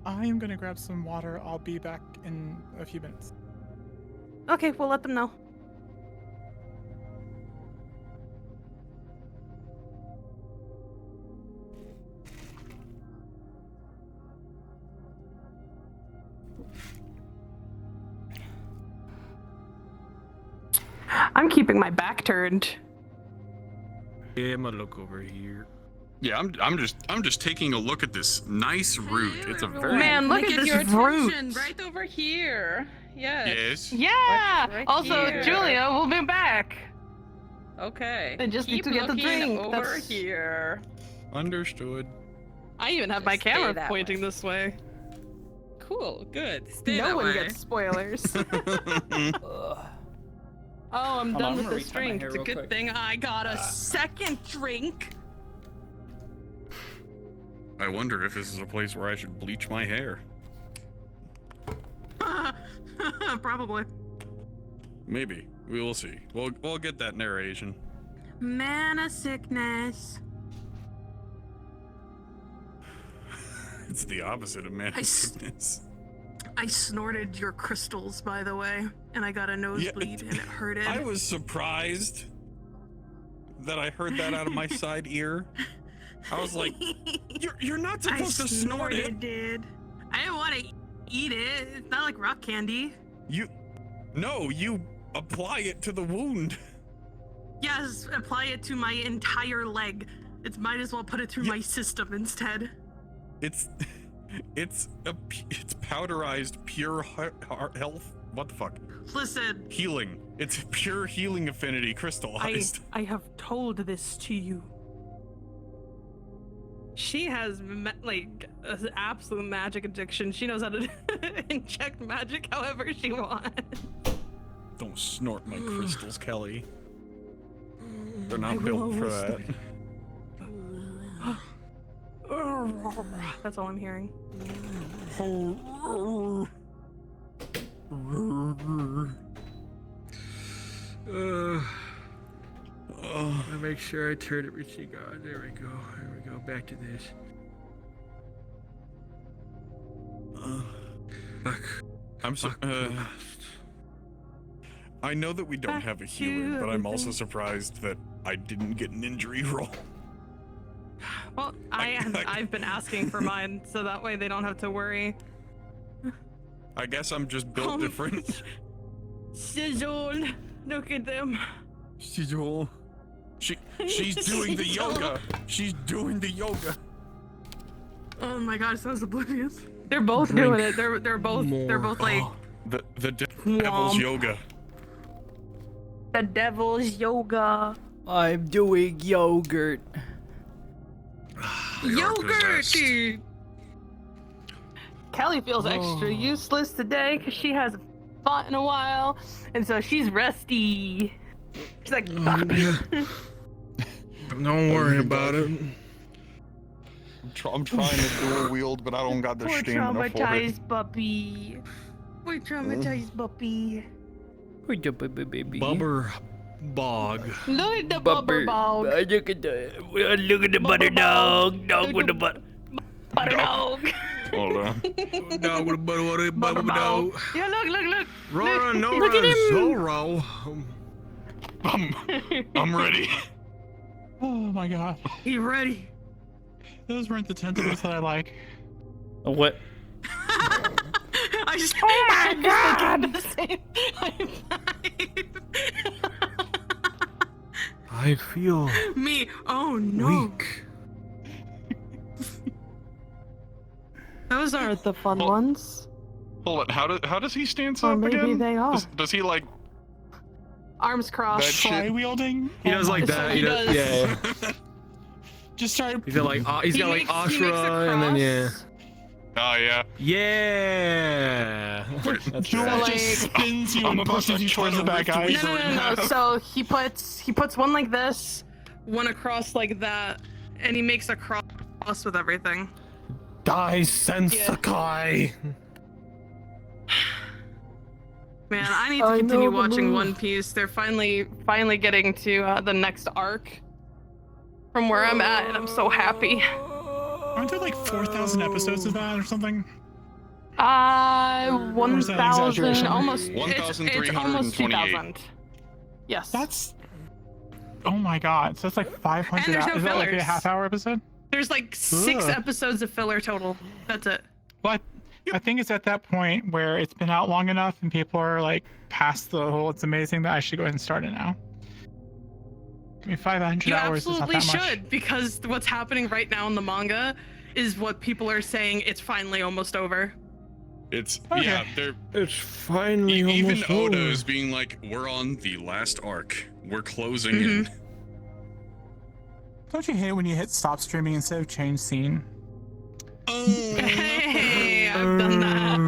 I am gonna grab some water. I'll be back in a few minutes. Okay, we'll let them know. I'm keeping my back turned. Yeah, I'm gonna look over here. Yeah, I'm just taking a look at this nice route. It's a very Man, look at Get this your route. attention right over here. Yes. Yes. Yeah. Right also, here. Julia, we'll be back. Okay. I just need Keep to get the looking drink. over That's- here. Understood. I even have my Just stay camera that pointing this way. Cool. Good. Stay No that one way. gets spoilers. Oh, I'm Hold done on, with I'm gonna this retie my drink. hair It's a real good quick. thing I got a second drink. I wonder if this is a place where I should bleach my hair. Probably. Maybe. We will see. We'll get that narration. Mana sickness. It's the opposite of mana sickness. I snorted your crystals, by the way, and I got a nosebleed and it hurted. I was surprised that I heard that out of my side ear. I was like, you're not supposed to snort it. Dude. I didn't want to eat it. It's not like rock candy. You apply it to the wound. Yes, apply it to my entire leg. It might as well put it through my system instead. It's powderized pure health. What the fuck? Listen. Healing. It's pure healing affinity crystallized. I have told this to you. She has like an absolute magic addiction. She knows how to inject magic however she wants. Don't snort my crystals, Kelly. They're not built for that. That's all I'm hearing. I make sure I turn it reaching on. There we go. There we go. Back to this. I know that we don't have a healer, but I'm also surprised that I didn't get an injury roll. Well, I've been asking for mine, so that way they don't have to worry. I guess I'm just built different. Sizzle, look at them. Sizzle. She's doing the yoga. She's doing the yoga. Oh my god, it sounds oblivious. They're both doing it. They're both like The devil's yoga. the devil's yoga. I'm doing yogurt. Yogurt. Kelly feels extra useless today because she hasn't fought in a while, and so she's rusty. She's like, Don't worry about it. I'm trying to dual wield, but I don't got the poor stamina for it. traumatized puppy. Poor traumatized puppy. Poor baby. Bubber bog. Look at the bubber bog. Look at the butter dog. Dog with the butter. Butter dog. Hold on. Dog with a butter dog. Yeah, look. Rora, Nora, Look at him. Zorro. I'm ready. Oh my god. You ready? Those weren't the tentacles that I like. What? I just Oh my god! The same. I feel Me. Oh no. weak. Those aren't the fun ones. Hold on. How does he stand Or up maybe again? they are. Does he like Arms crossed. that shit? Wielding. He does like that. He does. Yeah. Just started. He's got like He makes a Ashra and then yeah. Oh yeah. Yeah. Joel like- just spins you and pushes you towards the bad guy. No. So he puts one like this, one across like that, and he makes a cross with everything. Dai Sensakai. Man, I need to continue watching One Piece. They're finally getting to the next arc from where I'm at, and I'm so happy. Aren't there like 4,000 episodes of that or something? Or is that an 1,000, exaggeration? almost. It's almost 2,000. Yes. That's. Oh my god. So that's like 500. And there's no Is that like a fillers. half-hour episode? There's like 6 Ugh. episodes of filler total. That's it. But I think it's at that point where it's been out long enough and people are like past the whole it's amazing that I should go ahead and start it now. I mean, 500 You hours is not absolutely that much. should, because what's happening right now in the manga is what people are saying. It's finally almost over. It's Okay. yeah. They're It's finally even almost Oda over. is being like, we're on the last arc. We're closing Mm-hmm. in. Don't you hate when you hit stop streaming instead of change scene? Hey, I've done that.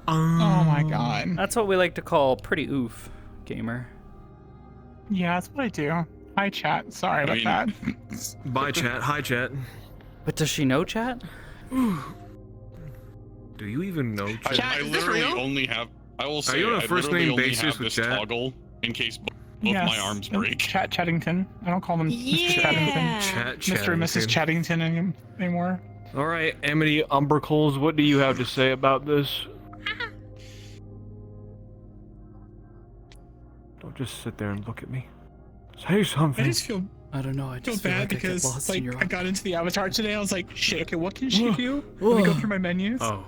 Oh my god. That's what we like to call pretty oof, gamer. Yeah, that's what I do. Hi chat. Sorry about that. Bye chat. Hi chat. But does she know chat? Do you even know chat? Chat, I is this literally real? only have. I will Are say you on a I first literally name only basis have with this chat? toggle in case both Yes, my arms break. Chat Chattington. I don't call them Mr. Chattington. Mr. and Mrs. Chattington anymore. All right, Amity Umbercoals, what do you have to say about this? Don't just sit there and look at me. Say I something. just feel I don't know. I feel just feel bad like I get because lost like in your I got into the avatar today. I was like, shit. Okay, what can she do? Let me go through my menus. Oh.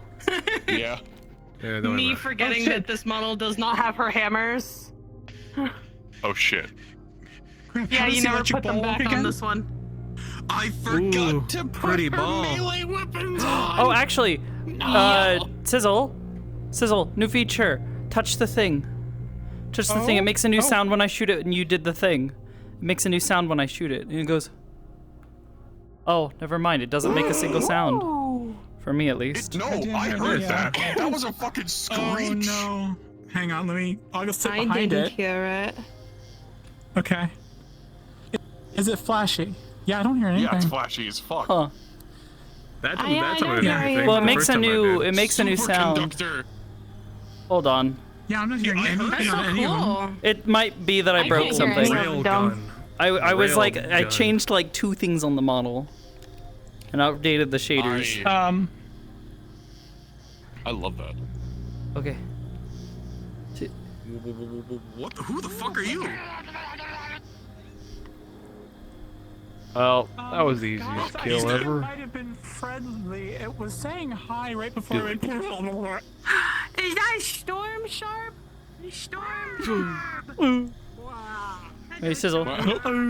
Yeah. Yeah, don't Me worry. forgetting shit. that this model does not have her hammers. Oh shit. Crap, Yeah, how does you the never electric put them ball work back on again? this one. I forgot Ooh, to put pretty her ball. melee weapons on. Oh, actually, Sizzle, new feature. Touch the thing. Touch the thing. It makes a new sound when I shoot it, and you did the thing. It makes a new sound when I shoot it, and it goes. Oh, never mind. It doesn't make a single sound. For me, at least. No, I heard that. That was a fucking screech. Oh no. Hang on, I'll go sit I behind didn't it. hear it. Okay. Is it flashy? Yeah, I don't hear anything. Yeah, it's flashy as fuck. Huh. That's I that's don't what hear anything. you. Well, it The makes first a time I new. did. It makes a new sound. Superconductor. Hold on. Yeah, I'm not hearing I heard anything That's on so any of them. cool. It might be that I broke can't hear something. any of them. Railgun. I was like, I Railgun. changed like 2 things on the model, and updated the shaders. I love that. Okay. What? Who the fuck are you? Well, that was the easiest Guys, I kill think ever. It might have been friendly. It was saying hi right before it went. Is that Storm Sharp? Storm. Hey, Sizzle.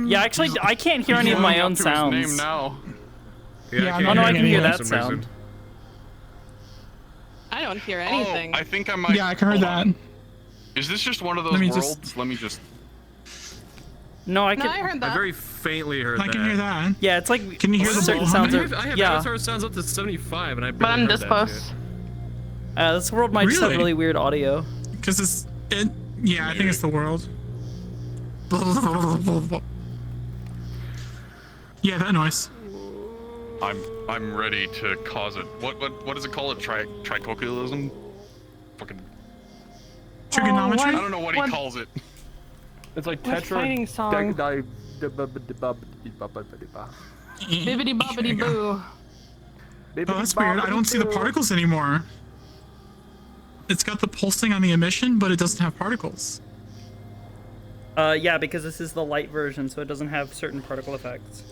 Yeah, actually, I can't hear any of my own sounds. Name now. Yeah, Oh no, I can hear for that some sound. reason. I don't hear anything. Oh, I think I might. Yeah, I can hear hold that. on. Is this just one of those Let me worlds? just- Let me just. No, I No, can. I heard I that. very faintly heard I that. can hear that. Yeah, it's like. Can you hear the certain ball sounds I are? have Yeah. Avatar sounds up to 75, and I But barely I'm heard this that close. shit. This world might just have really weird audio. Because yeah, I think it's the world. Yeah, that noise. I'm ready to cause it. What is it called? Tricoculism? Fucking trigonometry? I don't know what he calls it. It's like What fighting song? Bibbidi bobbidi boo. Oh, that's weird. I don't see the particles anymore. It's got the pulsing on the emission, but it doesn't have particles. Yeah, because this is the light version, so it doesn't have certain particle effects.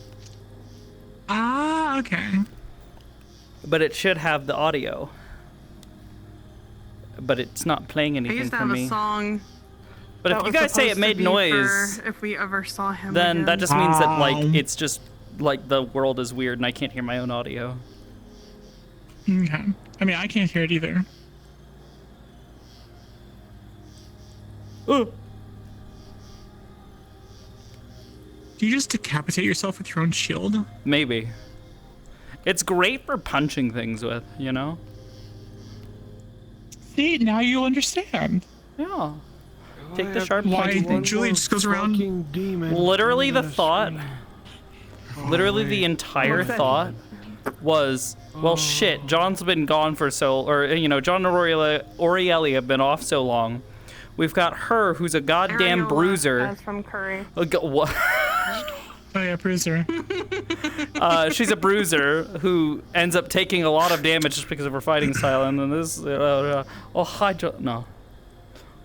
Ah, okay. But it should have the audio. But it's not playing I anything used to for have me. a song. But if that you was guys say it supposed to made be noise, for if we ever saw him then again. that just means that like it's just like the world is weird and I can't hear my own audio. Okay. I mean, I can't hear it either. Oh. Do you just decapitate yourself with your own shield? Maybe. It's great for punching things with, you know? See, now you'll understand. Yeah. Take the sharp Why pointy thing. Julie just goes around. Literally the thought, literally the entire thought was, well shit, John's been gone for John and Orieli have been off so long. We've got her, who's a goddamn bruiser. As from Curry. What? Oh yeah, bruiser. She's a bruiser who ends up taking a lot of damage just because of her fighting style. And then this, oh hi, no.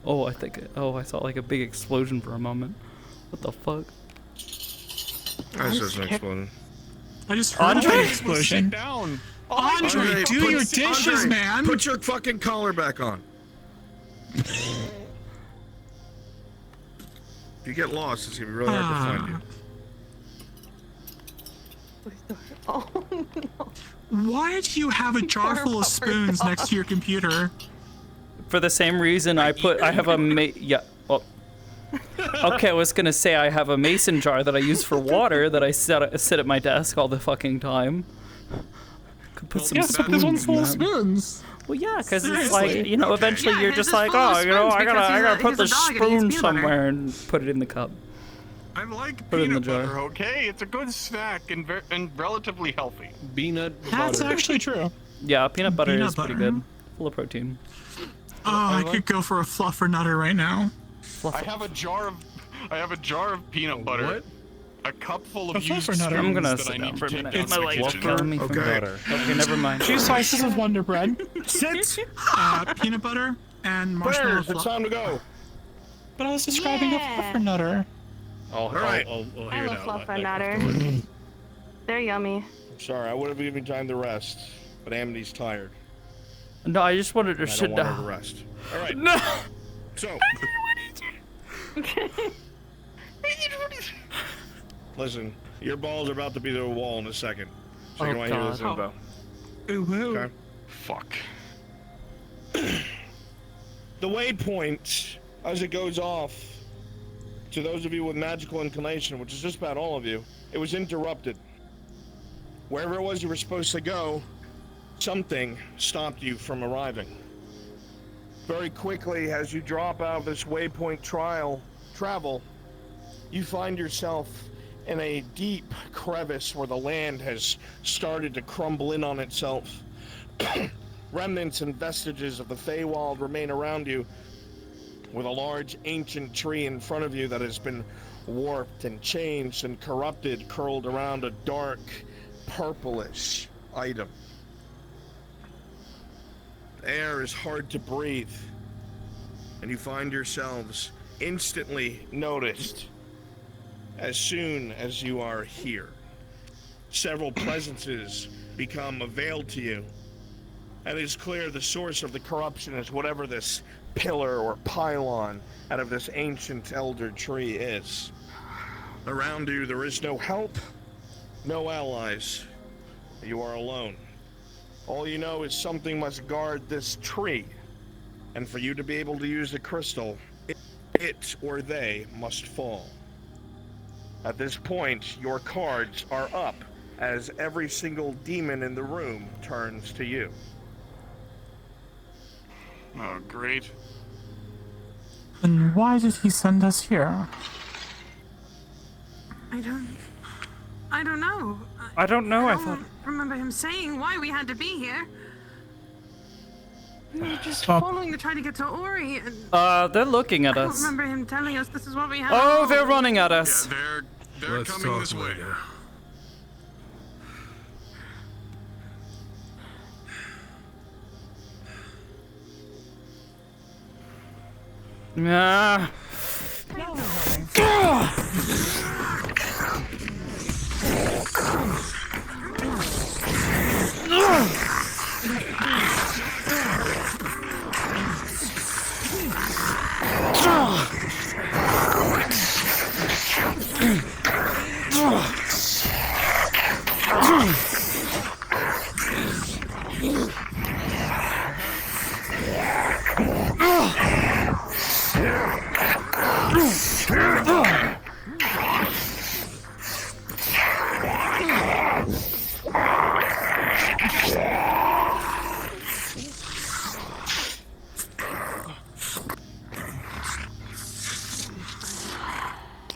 Oh, I saw like a big explosion for a moment. What the fuck? That's just an explosion. I just heard an explosion. Sit down. Andre, do your dishes, man. Put your fucking collar back on. If you get lost, it's gonna be really hard to find you. Oh no. Why do you have a jar full of spoons next to your computer? For the same reason I have a okay, I was gonna say I have a mason jar that I use for water that I sit at my desk all the fucking time. Could put some spoons. This one's full in of that. spoons. Well, yeah, because it's like, eventually you're just like, I gotta put the spoon somewhere and put it in the cup. I like Put it in the peanut jar. butter, okay? It's a good snack and relatively healthy. Peanut butter. That's actually true. Yeah, peanut butter Peanut is pretty butter. good. Full of protein. Oh, I could go for a fluffer nutter right now. I have a jar of peanut butter. What? A cup full A of used fluffer nutter. spoons I'm gonna that I sit down need for a to minute. take My to the legs are kitchen. killing me from butter. Okay, never mind. 2 slices of Wonder Bread. Sit. Peanut butter and marshmallow Bears, it's fluff. time to go. But I was describing a fluffer nutter. All right. I love fluffer nutter. They're yummy. I'm sorry, I would have given you time to rest, but Amity's tired. No, I just wanted to and I sit don't want her down. to rest. All right. No. So. Listen, your balls are about to be to a wall in a second. So you're going to hear this info. Okay? Fuck. The waypoint, as it goes off, to those of you with magical inclination, which is just about all of you, it was interrupted. Wherever it was you were supposed to go, something stopped you from arriving. Very quickly, as you drop out of this waypoint travel, you find yourself in a deep crevice where the land has started to crumble in on itself. Remnants and vestiges of the Feywild remain around you, with a large ancient tree in front of you that has been warped and changed and corrupted, curled around a dark, purplish item. The air is hard to breathe, and you find yourselves instantly noticed as soon as you are here. Several presences become availed to you, and it is clear the source of the corruption is whatever this pillar or pylon out of this ancient elder tree is. Around you there is no help, no allies. You are alone. All you know is something must guard this tree, and for you to be able to use the crystal, it or they must fall. At this point, your cards are up as every single demon in the room turns to you. Oh, great. And why did he send us here? I don't know. I don't know. I don't thought. remember him saying why we had to be here. We were just Oh. following to try to get to Ori, and They're looking at I don't us. remember him telling us this is what we had. Oh, they're running at us. Yeah, they're Let's coming talk this way. later. Ah.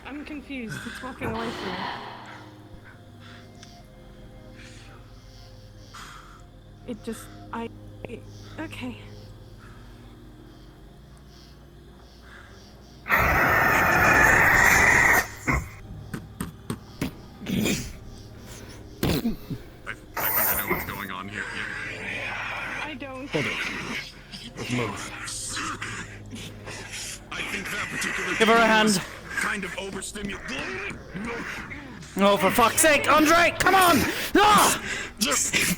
I'm confused. It's walking away from me. It just, okay. I think I know what's going on here. I don't. Hold it. Let's move. I think that particular Give her a hand. kind of overstimulated. Oh, for fuck's sake, Andre, come on! Ah!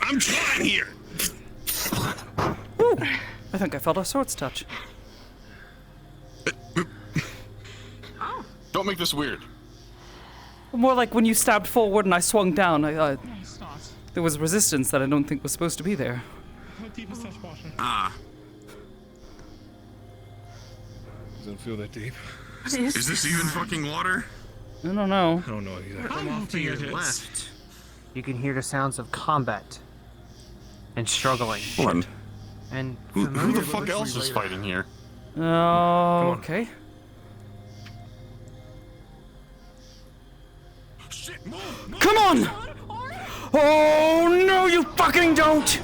I'm trying here. Ooh, I think I felt a sword's touch. Don't make this weird. More like when you stabbed forward and I swung down. There was resistance that I don't think was supposed to be there. How deep is that water? Ah. Doesn't feel that deep. Is this even fucking water? I don't know. I don't know exactly. Come off to your left, you can hear the sounds of combat and struggling. Hold on. And Who familiar the fuck else is fighting here? Oh, okay. Come on! Oh no, you fucking don't!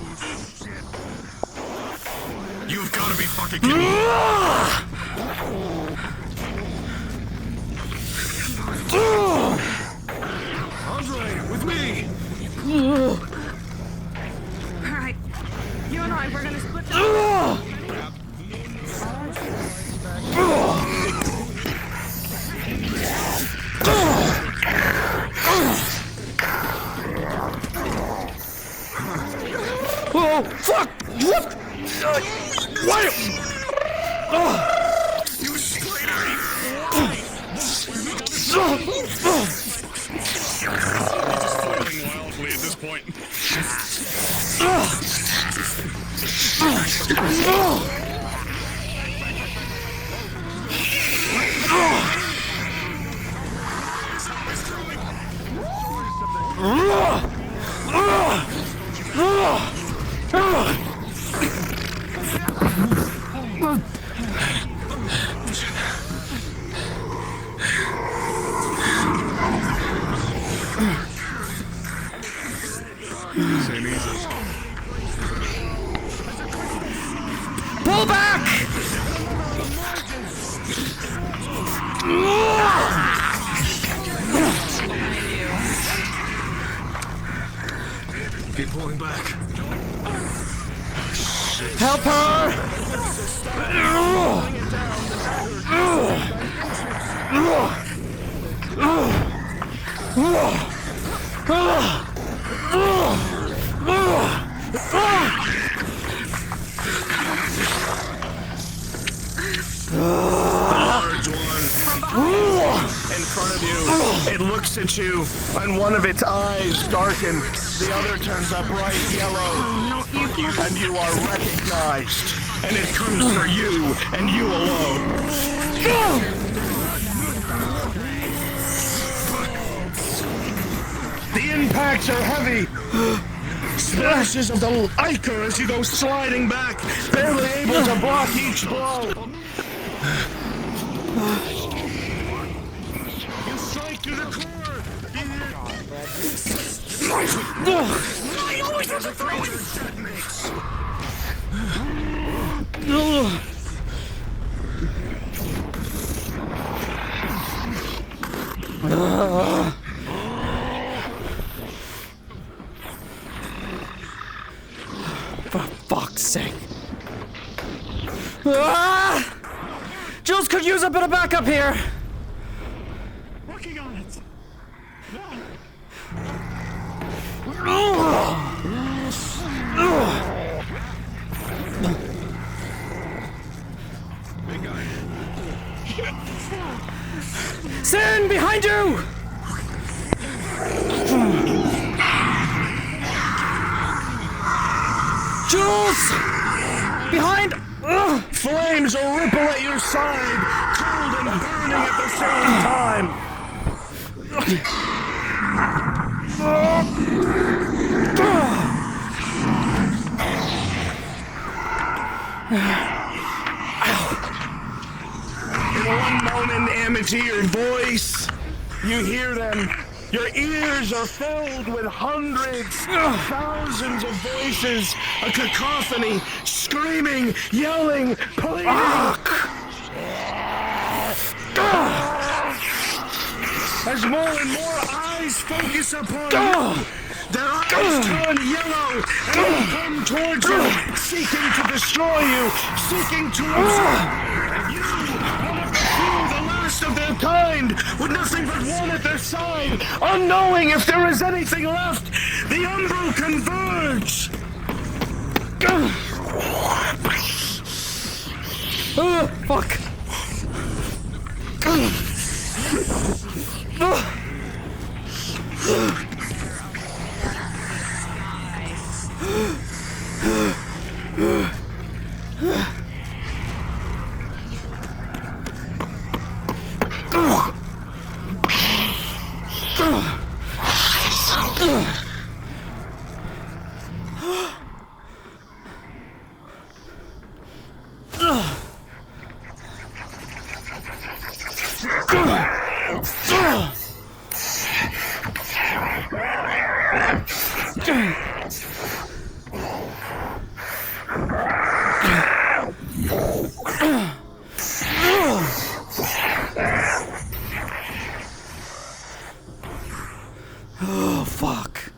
You've got to be fucking kidding me. Andre, with me! Alright, you and I, we're gonna split this. Oh, fuck! What? What? You spider! Just flailing wildly at this point. Pull back! Keep pulling back. Help Large one. In front of you. It looks at you, and one of its eyes darken. The other turns a bright yellow. And you are recognized. And it comes for you, and you alone. The impacts are heavy. splashes of the ichor as you go sliding back, barely able to block each blow. You strike through the core. I always have to throw For fuck's sake. Ah! Jules could use a bit of backup here. Working on it. Sin, behind you! Jules! Behind! Flames will ripple at your side, cold and burning at the same time. In one moment, Amity, your voice, you hear them. Your ears are filled with hundreds, thousands of voices, a cacophony, screaming, yelling, pleading. As more and more eyes focus upon you, their eyes turn yellow and come towards you, seeking to destroy you, seeking to absorb you. The last of their kind, with nothing but one at their side, unknowing if there is anything left, the Umbral converge. Fuck. Oh, fuck.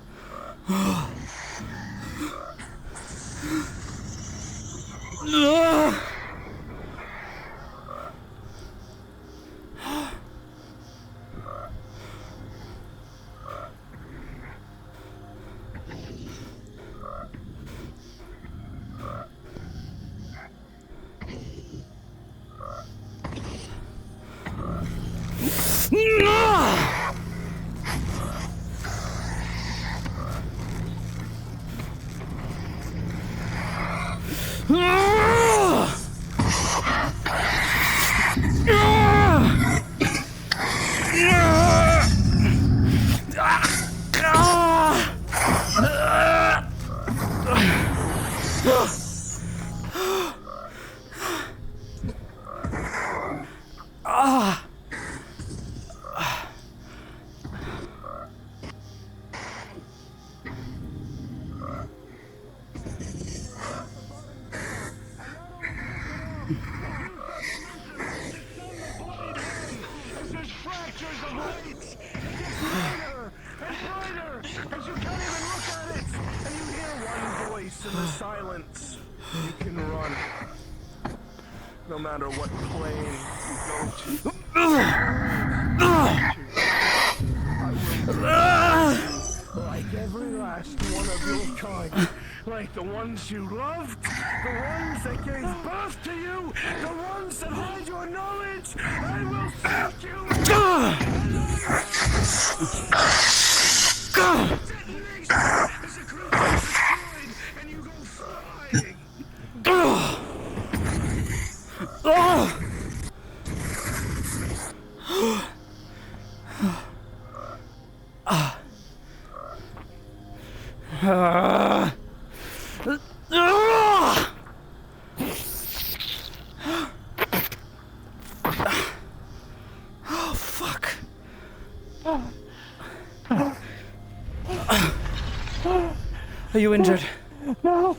In the silence, you can run. No matter what plane you go to. Like every last one of your kind. Like the ones you loved, the ones that gave birth to you, the ones that hide your knowledge. I will seek you. Are you injured? No.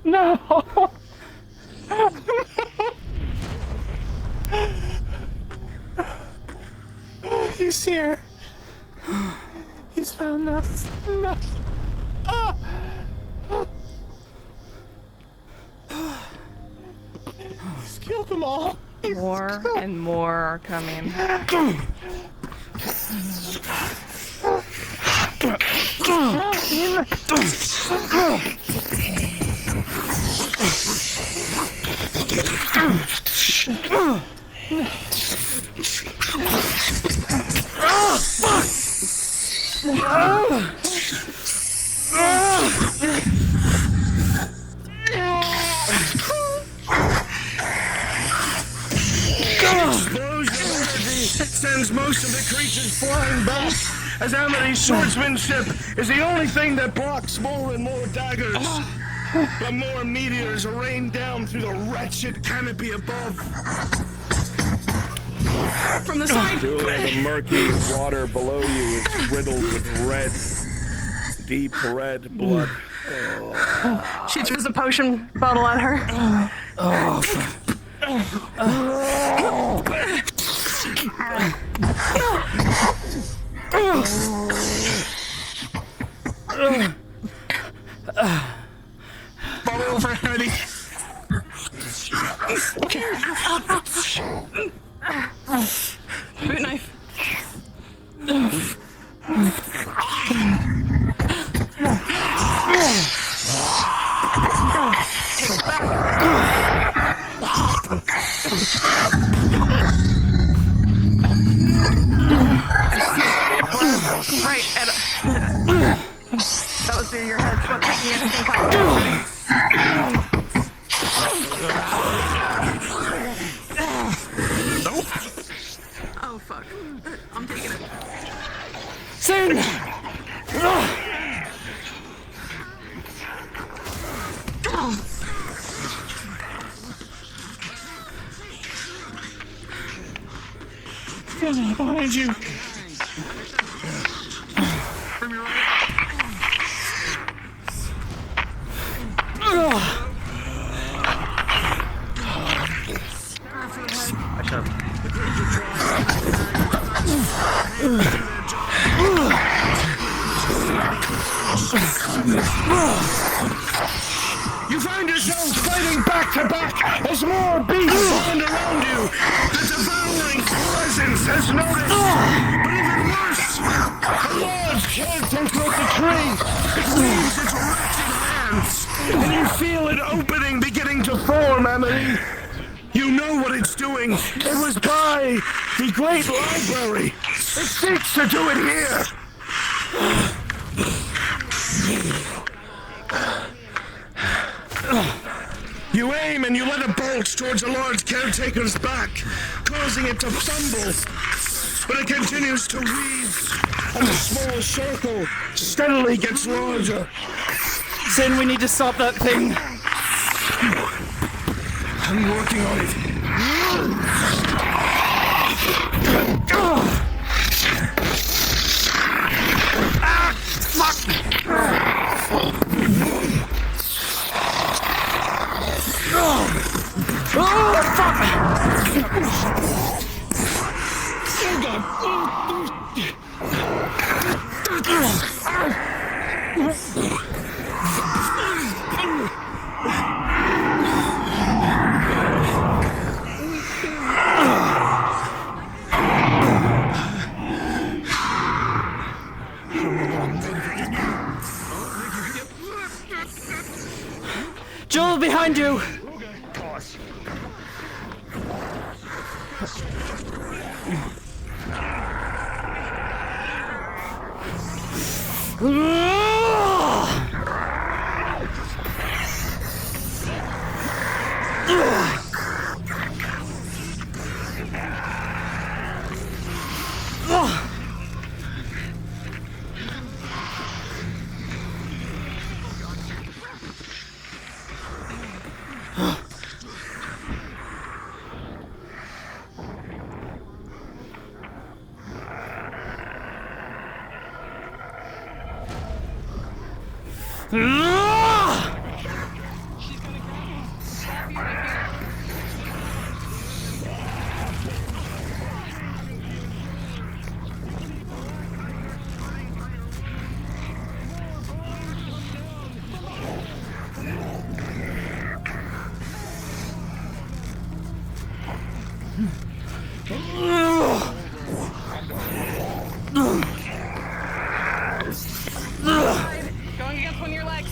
No. He's here. He's found us. No. He's killed them all. More and more are coming. Sends most of the creatures flying back, as Amity's swordsmanship is the only thing that blocks more and more daggers. But more meteors are rained down through the wretched canopy above. From the side! The murky water below you is riddled with red, deep red blood. She throws a potion bottle at her. Bottle over Amity. Boot knife. Right, that was through your head. What taking anything Nope. Oh fuck. I'm taking it. Soon! Behind you. From your right. You find yourselves fighting back to back as more beasts land around you. The devouring presence has noticed. But even worse, a large caretaker of the tree. It leaves its wretched hands, and you feel it opening, beginning to form, Amity. You know what it's doing. It was by the Great Library. It seeks to do it here. You aim and you let a bolt towards a large caretaker's back, causing it to fumble. But it continues to weave, and the small circle steadily gets larger. Sin, we need to stop that thing. I'm working on it. Ah, fuck! Joel, behind you! Going against one of your legs.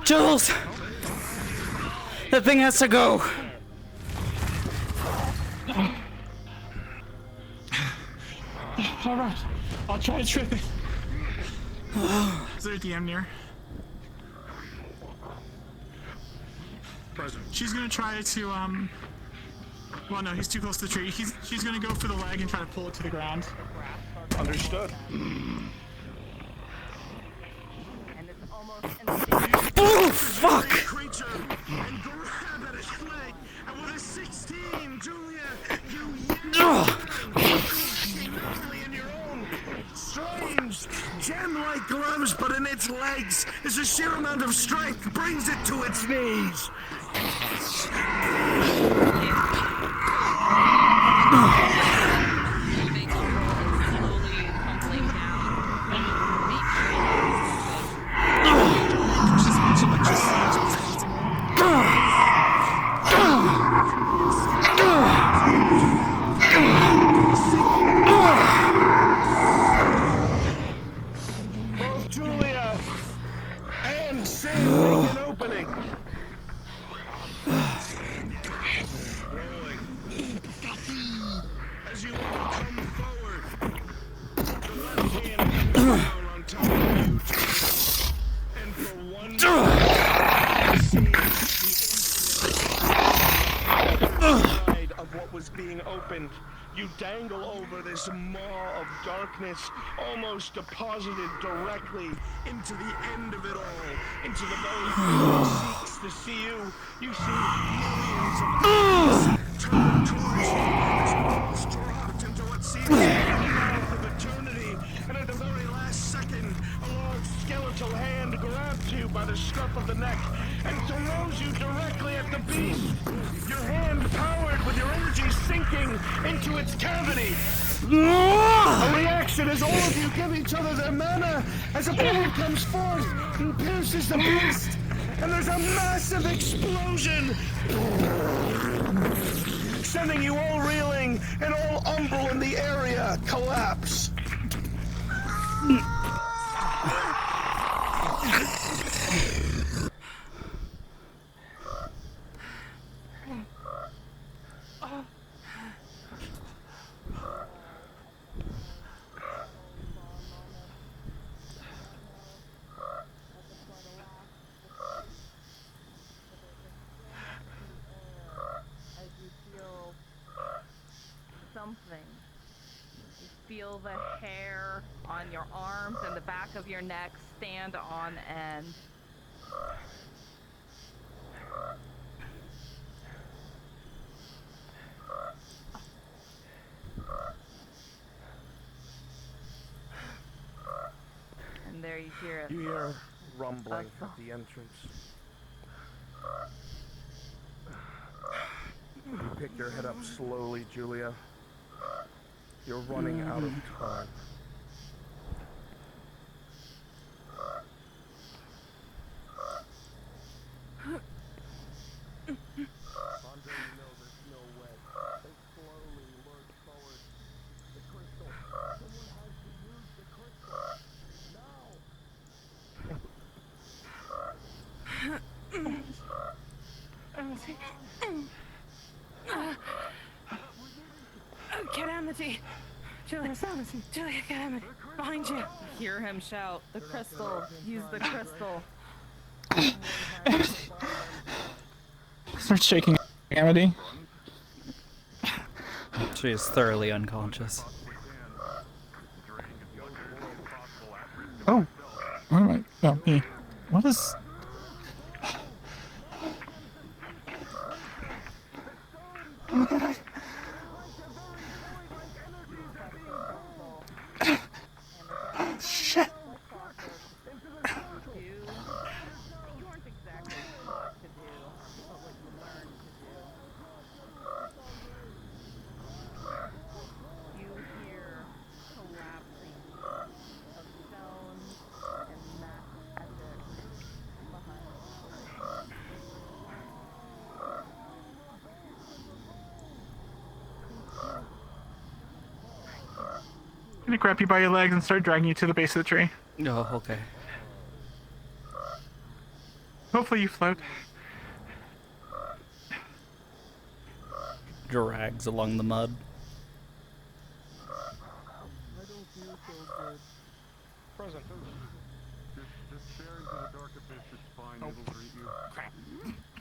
Jules! That thing has to go! Alright, I'll try to trip it. Is there a DM near? Present. She's gonna try to, well, no, he's too close to the tree. She's gonna go for the leg and try to pull it to the ground. Understood. Oh, fuck! Creature and grab at his leg, and with a 16, Julia, you in your own strange gem-like gloves, but in its legs is a sheer amount of strength brings it to its knees. Both Julia and Sam make an opening. As you all come forward, the left hand down on top of you, and for one moment, side of what was being opened, you dangle over this maw of darkness, almost deposited directly into the end of it all, into the very thing that seeks to see you. You see millions of eyes turn towards you, as balls dropped into what seems to be the mouth of eternity, and at the very last second, a large skeletal hand grabs you by the scruff of the neck and throws you directly at the beast. Your hand powered with your energy sinking into its cavity. A reaction as all of you give each other their mana as a blade comes forth and pierces the beast, and there's a massive explosion, sending you all reeling, and all umbral in the area collapse. Something. You feel the hair on your arms and the back of your neck stand on end. And there you hear it. You hear rumbling at the entrance. You pick your head up slowly, Julia. You're running out of time. Get Amity. Julia, Julia, get Amity. Behind you. Hear him shout, the crystal. Use the crystal. Start shaking Amity. She is thoroughly unconscious. Oh. What am I? Oh, me. What is... Oh, God. Shit. I'm gonna grab you by your legs and start dragging you to the base of the tree. Oh, okay. Hopefully you float. Drags along the mud. Present.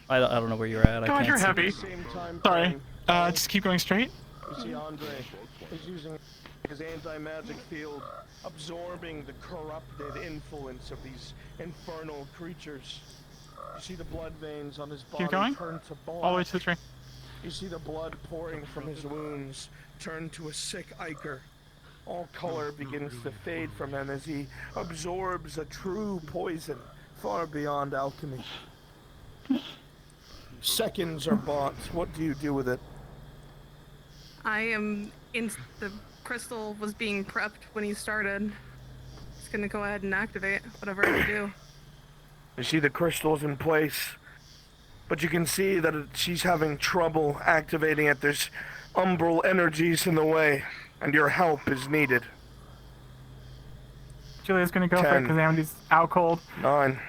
I don't know where you're at. God, you're heavy. Sorry. Time Just keep going straight. You see Andre is using his anti-magic field, absorbing the corrupted influence of these infernal creatures. You see the blood veins on his body Keep going. turn to black. All the way to the tree. You see the blood pouring from his wounds turn to a sick ichor. All color begins to fade from him as he absorbs a true poison far beyond alchemy. Seconds are bought. What do you do with it? I am in. The crystal was being prepped when he started. Just gonna go ahead and activate whatever I do. You see the crystals in place, but you can see that she's having trouble activating it. There's umbral energies in the way, and your help is needed. Julia's gonna go for it because Amity's out cold. 9,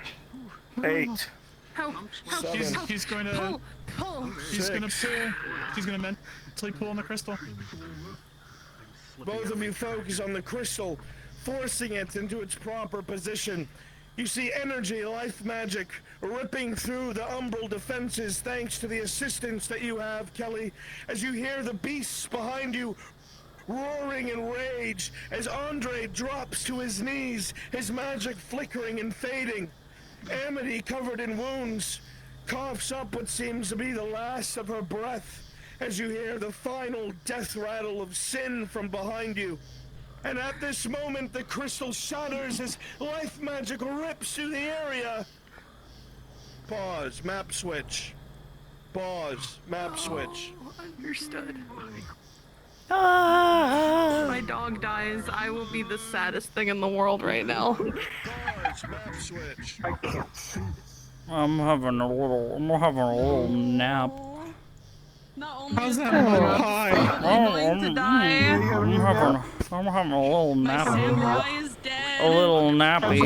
8. Help! He's going to pull. He's gonna pull. He's gonna mentally pull on the crystal. Both of you focus on the crystal, forcing it into its proper position. You see energy, life magic, ripping through the umbral defenses thanks to the assistance that you have, Kelly, as you hear the beasts behind you roaring in rage as Andre drops to his knees, his magic flickering and fading. Amity, covered in wounds, coughs up what seems to be the last of her breath as you hear the final death rattle of sin from behind you. And at this moment, the crystal shatters as life magic rips through the area. Pause, map switch. Pause, map switch. Understood. If my dog dies, I will be the saddest thing in the world right now. Pause, map switch. I can't. I'm having a little nap. How's that pie? I'm having a little nap. A little nappy.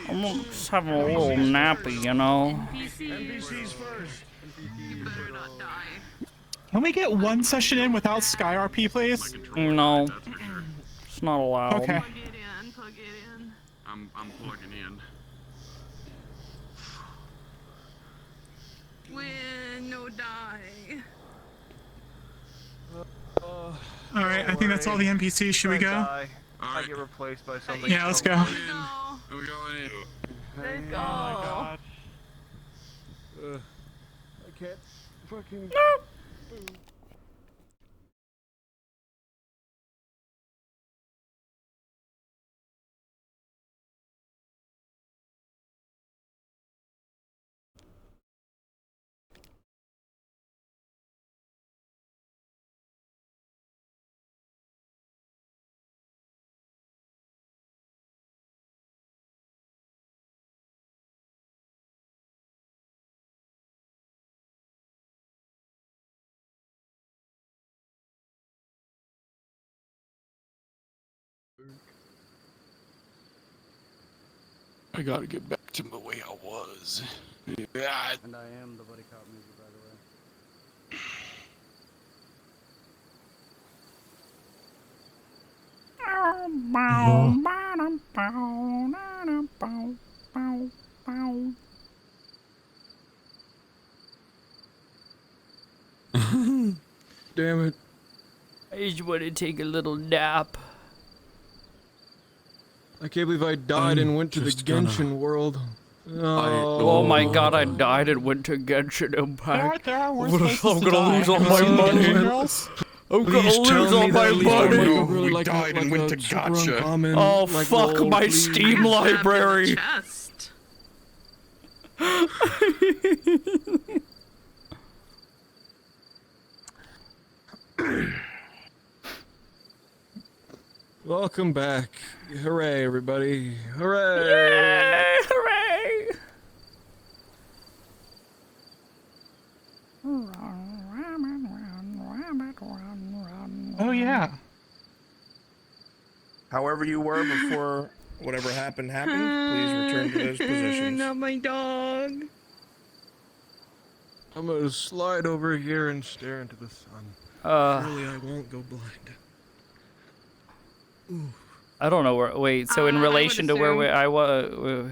I'm just having a little nappy, you know. NPCs first. Can we get one session in without Sky RP, please? No. It's not allowed. Okay. Plug it in. I'm plugging in. Win, no die. Alright, I think that's all the NPCs. Should we go? I get replaced by something. Yeah, let's go. Are we going in? Let's go. I can't fucking. I gotta get back to the way I was. Yeah. And I am the buddy cop movie, by the way. damn it. I just want to take a little nap. I can't believe I died and went to the Genshin world. Oh my god, I died and went to Genshin Impact. There are worse I'm places gonna to die. lose all Have my you seen money. Genshin Girls? I'm gonna lose all my money. Really like died and went to gotcha. Oh fuck my Steam library. Welcome back. Hooray, everybody. Hooray! Yay! Hooray! Oh yeah. However you were before whatever happened, please return to those positions. Not my dog. I'm gonna slide over here and stare into the sun. Surely I won't go blind. Ooh. I don't know where. Wait, so in relation to where I was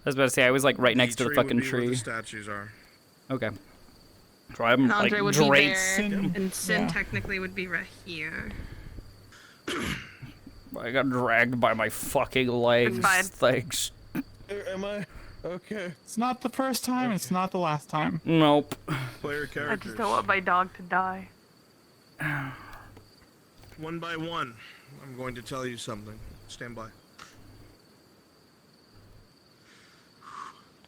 about to say I was like right next to the fucking tree. Where the statues are. Okay. So I'm And Andre like would draped. be there, and Sin technically would be right here. I got dragged by my fucking legs. Thanks. Am I? Okay. It's not the first time, it's not the last time. Nope. Player characters. I just don't want my dog to die. One by one, I'm going to tell you something. Stand by.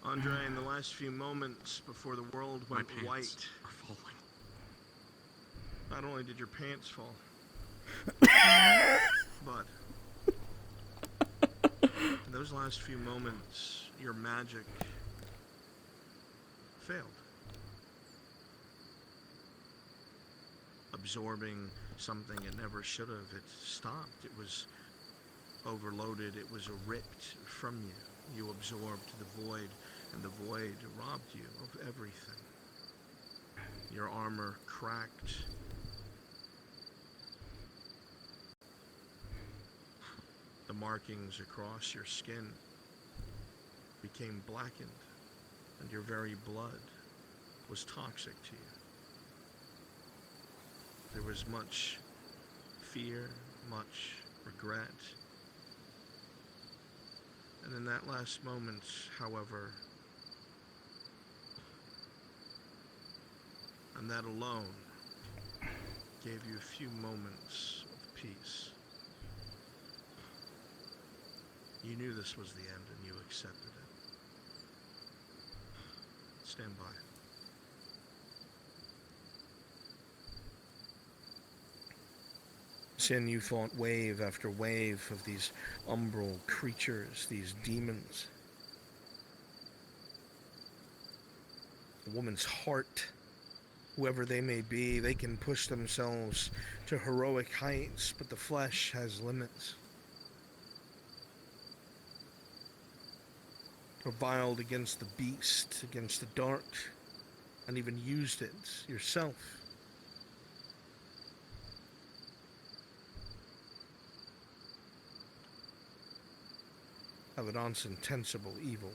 Andre, in the last few moments before the world went white, not only did your pants fall, but in those last few moments, your magic failed. Absorbing something it never should have. It stopped. It was overloaded. It was ripped from you. You absorbed the void, and the void robbed you of everything. Your armor cracked. The markings across your skin became blackened, and your very blood was toxic to you. There was much fear, much regret. And in that last moment, however, and that alone gave you a few moments of peace. You knew this was the end and you accepted it. Stand by. Sin, you fought wave after wave of these umbral creatures, these demons. A woman's heart, whoever they may be, they can push themselves to heroic heights, but the flesh has limits. Reviled against the beast, against the dark, and even used it yourself. Evidence intensible evil.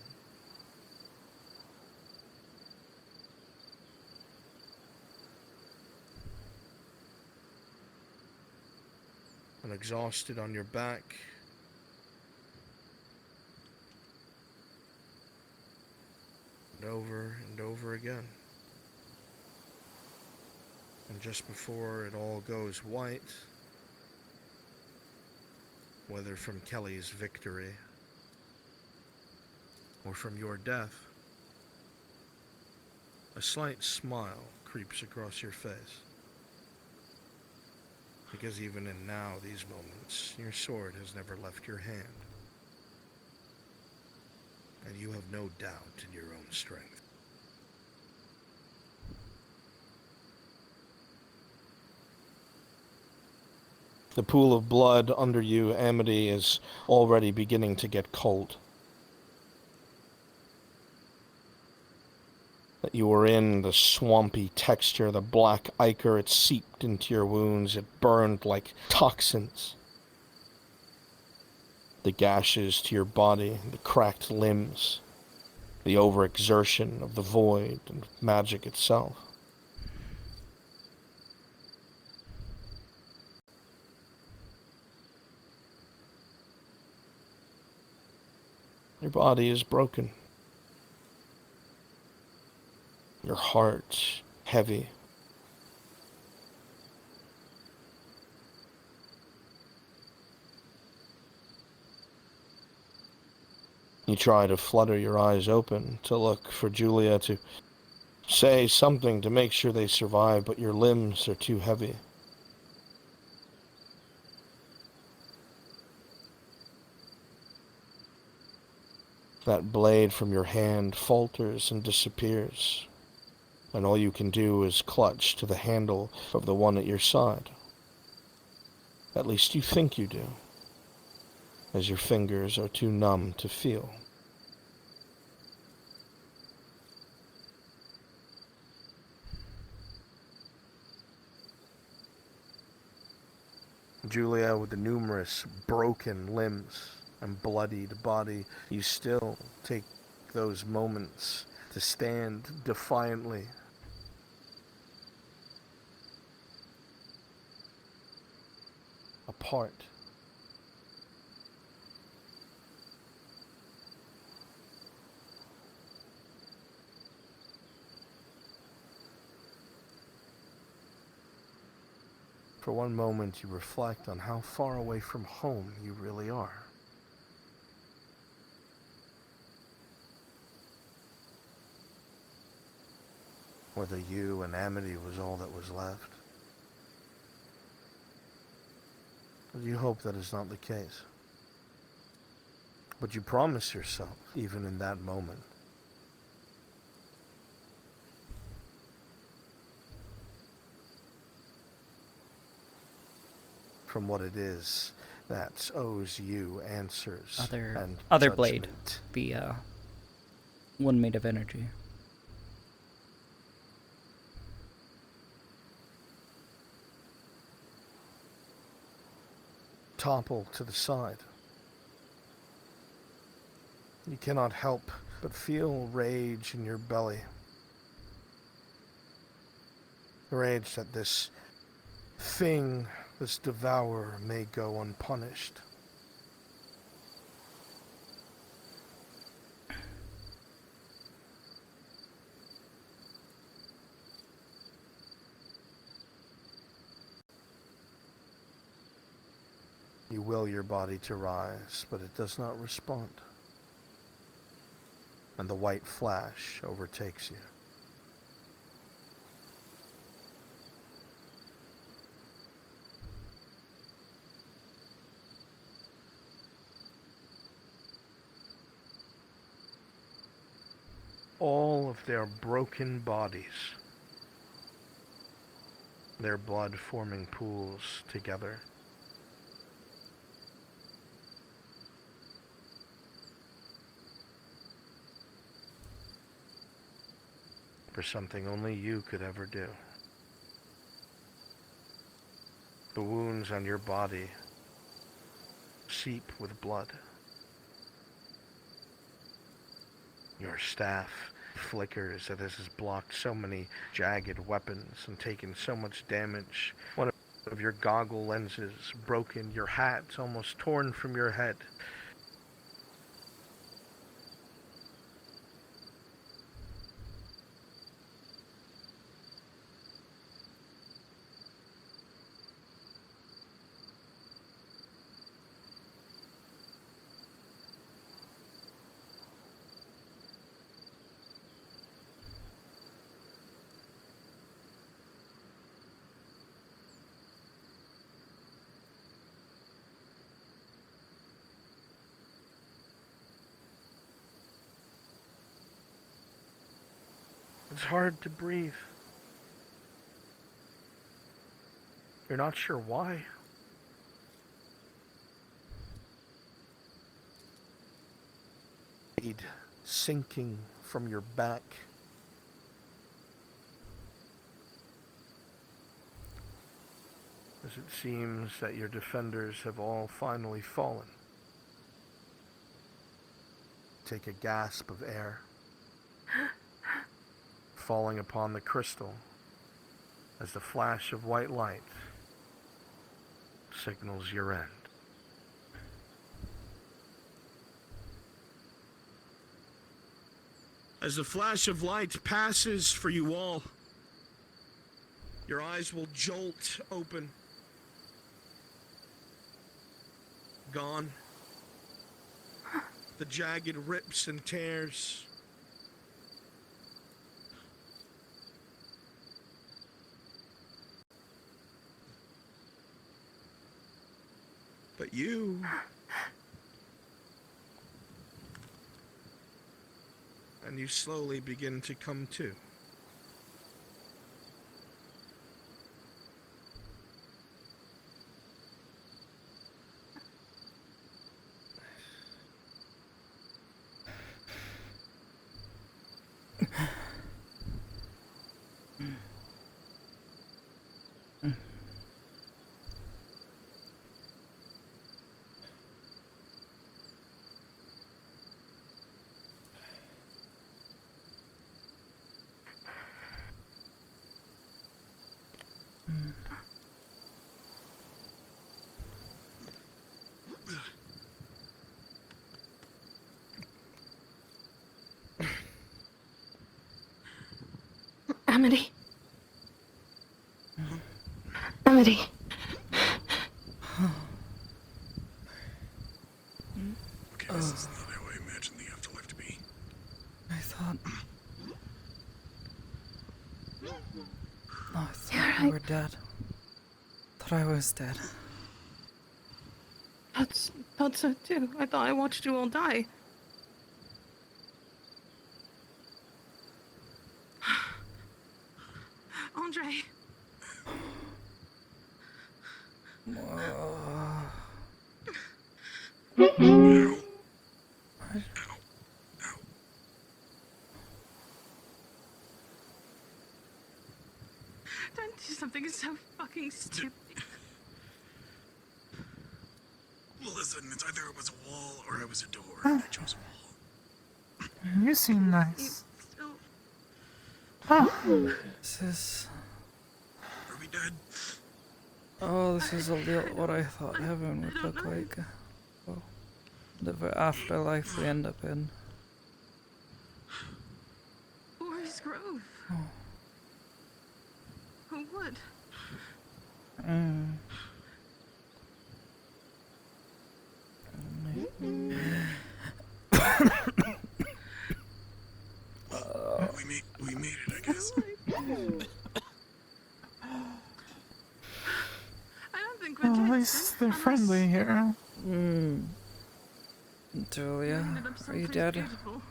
And exhausted on your back, and over again. And just before it all goes white, whether from Kelly's victory or from your death, a slight smile creeps across your face. Because even in now, these moments, your sword has never left your hand. And you have no doubt in your own strength. The pool of blood under you, Amity, is already beginning to get cold. That you were in, the swampy texture, the black ichor, it seeped into your wounds, it burned like toxins. The gashes to your body, the cracked limbs, the overexertion of the void and magic itself. Your body is broken. Your heart heavy. You try to flutter your eyes open to look for Julia to say something to make sure they survive, but your limbs are too heavy. That blade from your hand falters and disappears, and all you can do is clutch to the handle of the one at your side. At least you think you do, as your fingers are too numb to feel. Julia, with the numerous broken limbs and bloodied body, you still take those moments to stand defiantly. Apart. For one moment, you reflect on how far away from home you really are. Whether you and Amity was all that was left. But you hope that is not the case. But you promise yourself, even in that moment, from what it is that owes you answers and other judgment. blade, the one made of energy. Topple to the side. You cannot help but feel rage in your belly. Rage that this thing, this devourer, may go unpunished. You will your body to rise, but it does not respond. And the white flash overtakes you. All of their broken bodies, their blood forming pools together. For something only you could ever do. The wounds on your body seep with blood. Your staff flickers as this has blocked so many jagged weapons and taken so much damage. One of your goggle lenses broken, your hat almost torn from your head. It's hard to breathe. You're not sure why. Sinking from your back. As it seems that your defenders have all finally fallen. Take a gasp of air. Falling upon the crystal as the flash of white light signals your end. As the flash of light passes for you all, your eyes will jolt open. Gone. The jagged rips and tears. But you... and you slowly begin to come to. Amity. Amity. Okay, this is not how I imagined the afterlife to be. I thought you were dead. Thought I was dead. Thought so too. I thought I watched you all die. Andre. Don't do something so fucking stupid. Well, listen, it's either it was a wall or it was a door, and I chose a wall. You seem nice. This is... Are we dead? Oh, this is a little what I thought heaven would look like. Oh, the afterlife we end up in. Boris Grove. Oh. Who would? We made it, I guess. I don't think we're At dead. least they're friendly here. Julia, are you someplace dead? beautiful.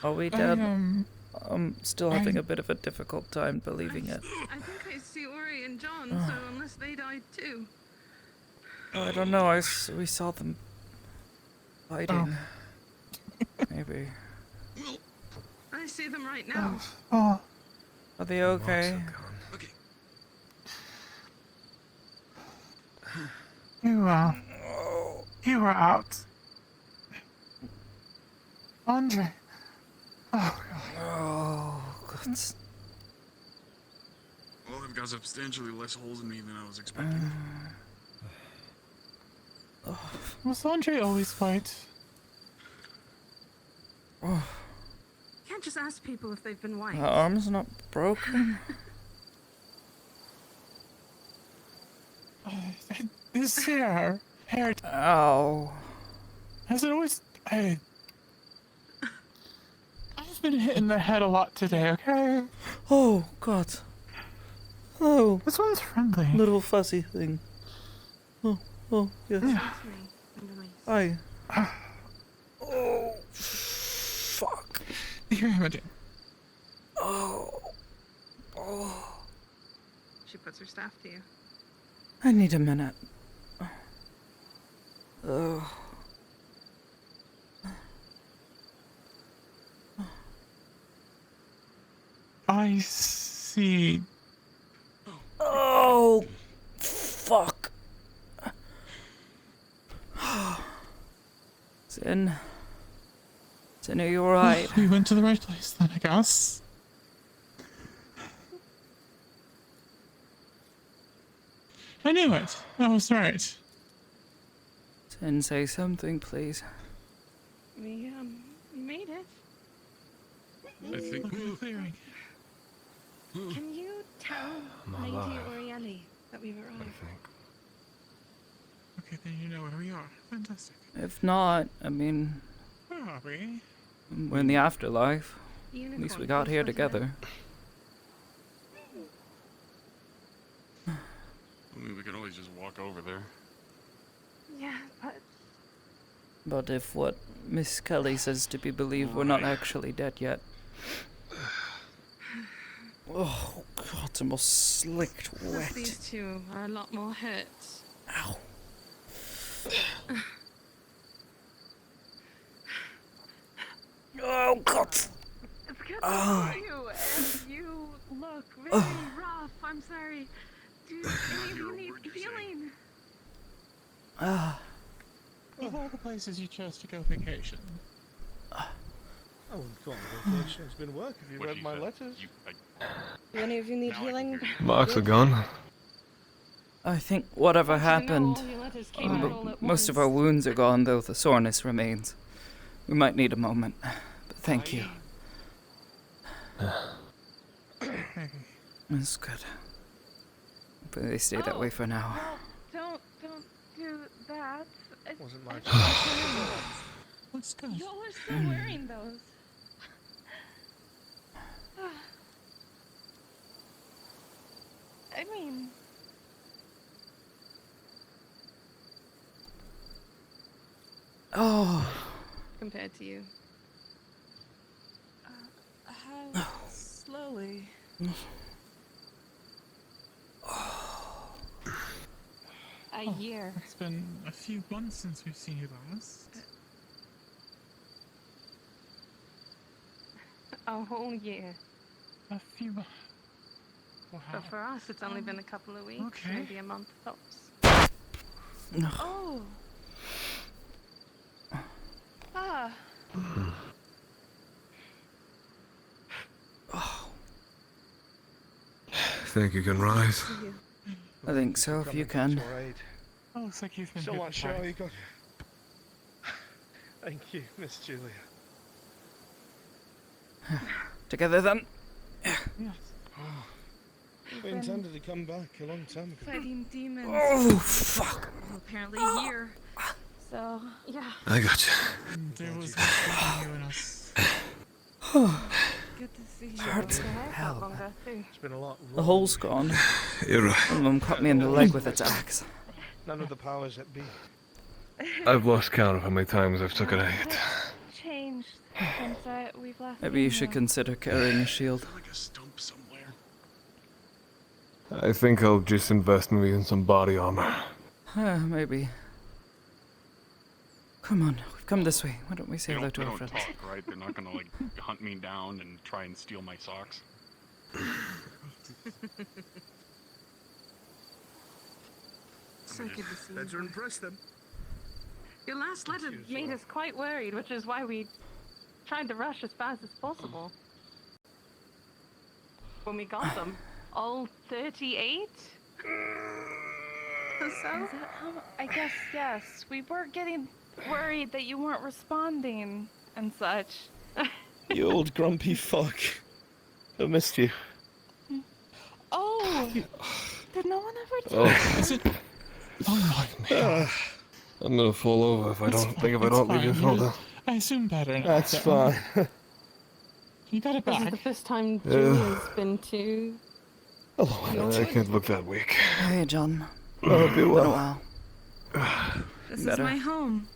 Are we dead? I'm still having a bit of a difficult time believing it. I think I see Ori and John, so unless they died too. I don't know, we saw them fighting. Maybe. I see them right now. Oh. Are they okay? You were out. Andre. Oh, God. Oh, God. Well, I've got substantially less holes in me than I was expecting. Was Andre always white? You can't just ask people if they've been white. Her arm's not broken. This hair. Ow. Has it always... I've been hit in the head a lot today, okay? Oh, God. Oh. This one's friendly. Little fuzzy thing. Oh, yes. Yeah. Hi. Oh, fuck. Here, Amity. Oh. She puts her staff to you. I need a minute. Oh. I see. Oh, fuck. Zin, are you alright? We went to the right place then, I guess. I knew it. I was right. Zin, say something, please. We made it. I think. Look at the clearing. Can you tell I'm Lady alive. Orielli that we've arrived? Okay, then you know where we are. Fantastic. If not, I mean, Where are we? we're in the afterlife. At least Unicorn, we got please here go to together. I mean, we could always just walk over there. Yeah, but But if what Miss Kelly says to be believed, we're not actually dead yet. Oh God, I'm all slicked wet. these two are a lot more hurt. Ow. Oh God. It's good to Oh. see you, and you look very rough. I'm sorry. Do any of you need healing? Of all the places you chose to go vacation. I wouldn't call it vacation. It's been work. Have you read my letters? Do any of you need healing? Marks are gone. I think whatever All happened, your letters came out all at most of once. our wounds are gone, though the soreness remains. We might need a moment, but thank you. That's good. Hopefully they stay that way for now. Don't do that. Wasn't my Let's go. Y'all are still wearing those. I mean, Oh. compared to you. How slowly? A year. It's been a few months since we've seen you last. A whole year. A few. Wow. But for us, it's only been a couple of weeks, okay. maybe a month tops. Oh. Ah. Think you can rise? I think so, if you can. Oh, looks like you've been So much show hypnotized. you got. Thank you, Miss Julia. Together then. Yes. We intended to come back a long time ago. Fighting demons. Oh, fuck. Well, apparently a year. So, yeah. I got you. There was much between you and us. Good to see you. Hurts Yeah, I hell, felt longer, too. It's been a lot. The hole's gone. You're right. One of them cut me in the leg with its axe. None of the powers that be. I've lost count of how many times I've took a hit. Changed since we've left. Maybe you should consider carrying a shield. Like a stump somewhere. I think I'll just invest maybe in some body armor. Maybe. Come on, we've come this way. Why don't we say They hello don't, to they our don't friends? talk, right? They're not gonna like hunt me down and try and steal my socks. So good to see you. Better impress them. Your last letter made us quite worried, which is why we tried to rush as fast as possible. When we got them. All 38? So? I guess, yes. We were getting worried that you weren't responding and such. You old grumpy fuck. I missed you. Oh! Did no one ever tell Oh. Is it? Oh my. I'm gonna fall over if I don't leave your shoulder. I assume better. now, That's so- fine. You got it This is back. the first time Yeah. Julia's been to... I can't look that weak. Hey, John. Oh, be Been a well. while. This Better. is my home.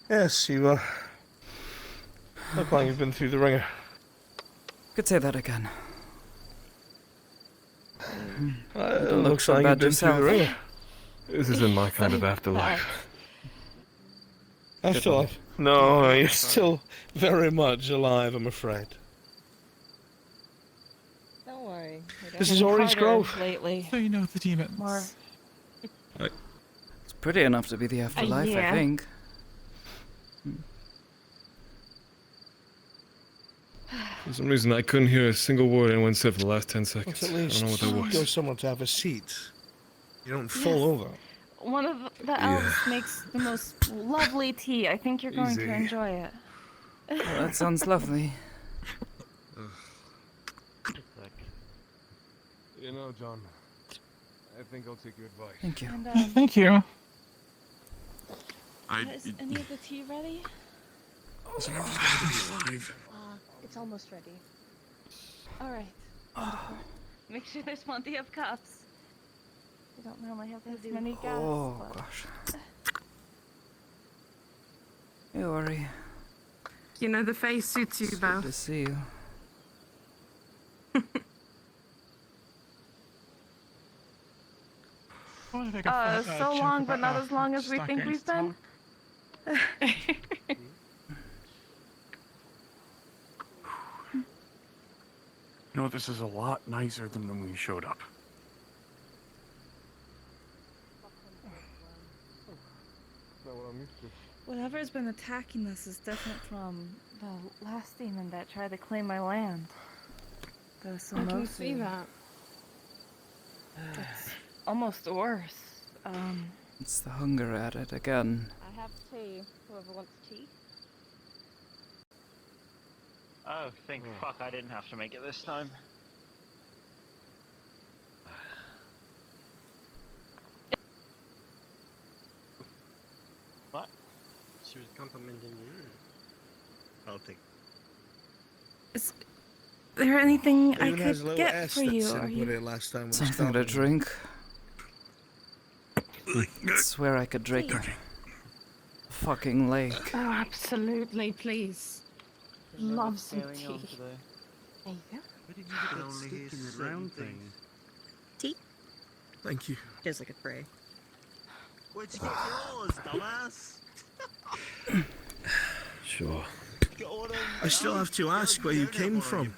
Yes, you look like you've been through the ringer. Could say that again. It Don't look so like bad you've been through the yourself. ringer. This isn't my kind of afterlife. Afterlife? No, you're still very much alive, I'm afraid. Don't worry. This is Orange Grove. Lately. So you know the demons. More. It's pretty enough to be the afterlife, I year. think. For some reason, I couldn't hear a single word anyone said for the last 10 seconds. At I least don't know what that go was. somewhere to have a seat. You don't fall over. One of the elves makes the most lovely tea. I think you're going Easy. to enjoy it. Oh, that sounds lovely. You know, John, I think I'll take your advice. Thank you. And, Thank you. is any of the tea ready? Listen, I'm just glad to be alive. It's almost ready. All right. Wonderful. Make sure there's plenty of cups. We don't normally have this many guests. Oh, but... gosh. Don't worry. You know, the face suits you, though. Good to see you. So long, but not as long as we think we've been. You know, this is a lot nicer than when we showed up. Whatever's been attacking us is different from the last demon that tried to claim my land. The I can see that. It's almost worse. It's the hunger at it again. I have tea. Whoever wants tea. Oh, thank fuck I didn't have to make it this time. What? She was complimenting you. I'll take. Is there anything I Even has a could little get S for that you? Sim Are put you... it last time we Something to started. drink. I swear I could drink a fucking lake. Oh, absolutely, please. Love some tea. There you go. Where did you get that stick in the round thing? Tea? Thank you. Feels like a tray. Where'd you get yours, dumbass? Sure. I still have to ask where you came from.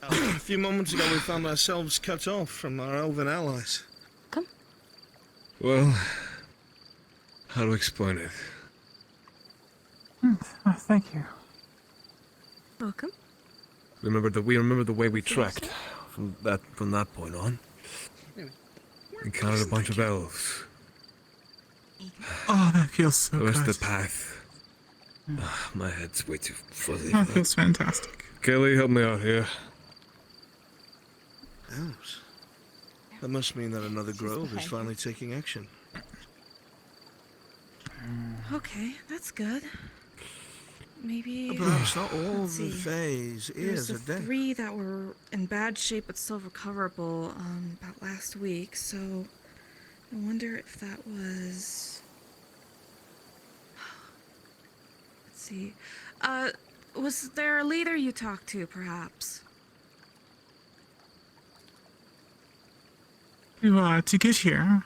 A few moments ago we found ourselves cut off from our elven allies. Well, how to explain it? Thank you. Welcome. We remember the way we trekked from that point on. Encountered a bunch of elves. Oh, that feels so The good. rest of the path. My head's way too fuzzy. That feels fantastic. Kelly, help me out here. Elves? That must mean that another grove is finally taking action. Okay, that's good. Maybe. Perhaps not all let's the see. phase There's is a the dead. 3 that were in bad shape but still recoverable about last week, so I wonder if that was. Let's see. Was there a leader you talked to, perhaps? To get here.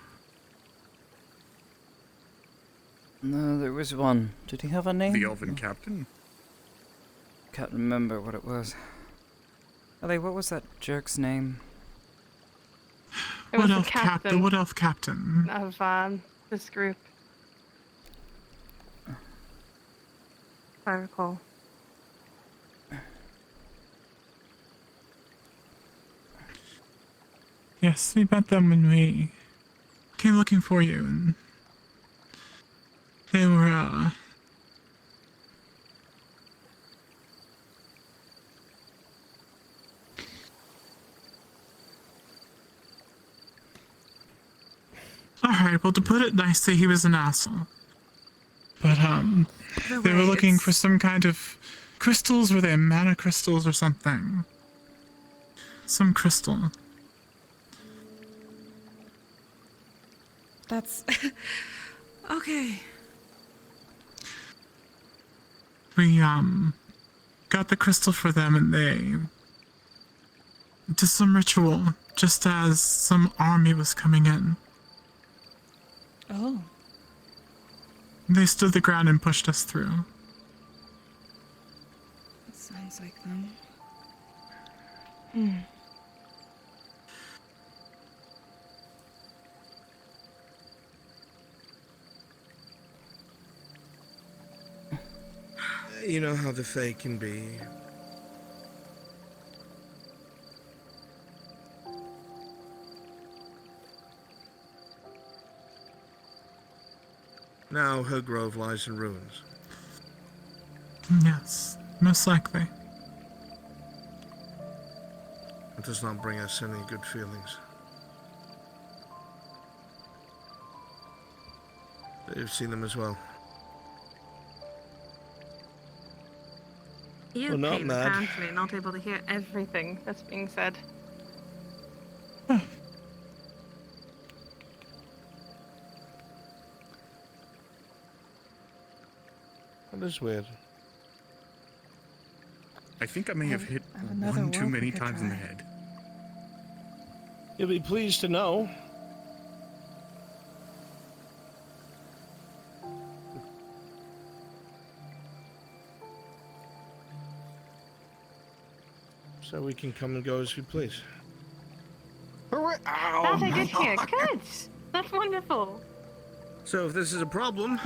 No, there was one. Did he have a name? The elven captain? Can't remember what it was. Ellie, what was that jerk's name? It was What the elf captain. The Wood Elf captain. Of this group. If I recall. Yes, we met them when we came looking for you, and they were, Alright, well, to put it nicely, he was an asshole. But, they were looking for some kind of crystals. Were they mana crystals or something? Some crystal. That's. Okay. We, got the crystal for them, and they did some ritual just as some army was coming in. Oh. They stood the ground and pushed us through. That sounds like them. You know how the Fae can be. Now her grove lies in ruins. Yes, most likely. It does not bring us any good feelings. You've seen them as well. You're Well, not mad. apparently not able to hear everything that's being said. That is weird. I think I may have hit another one too world many we could times in the try. head. You'll be pleased to know. So we can come and go as we please. Ow! That's a good here. Good. That's wonderful. So if this is a problem,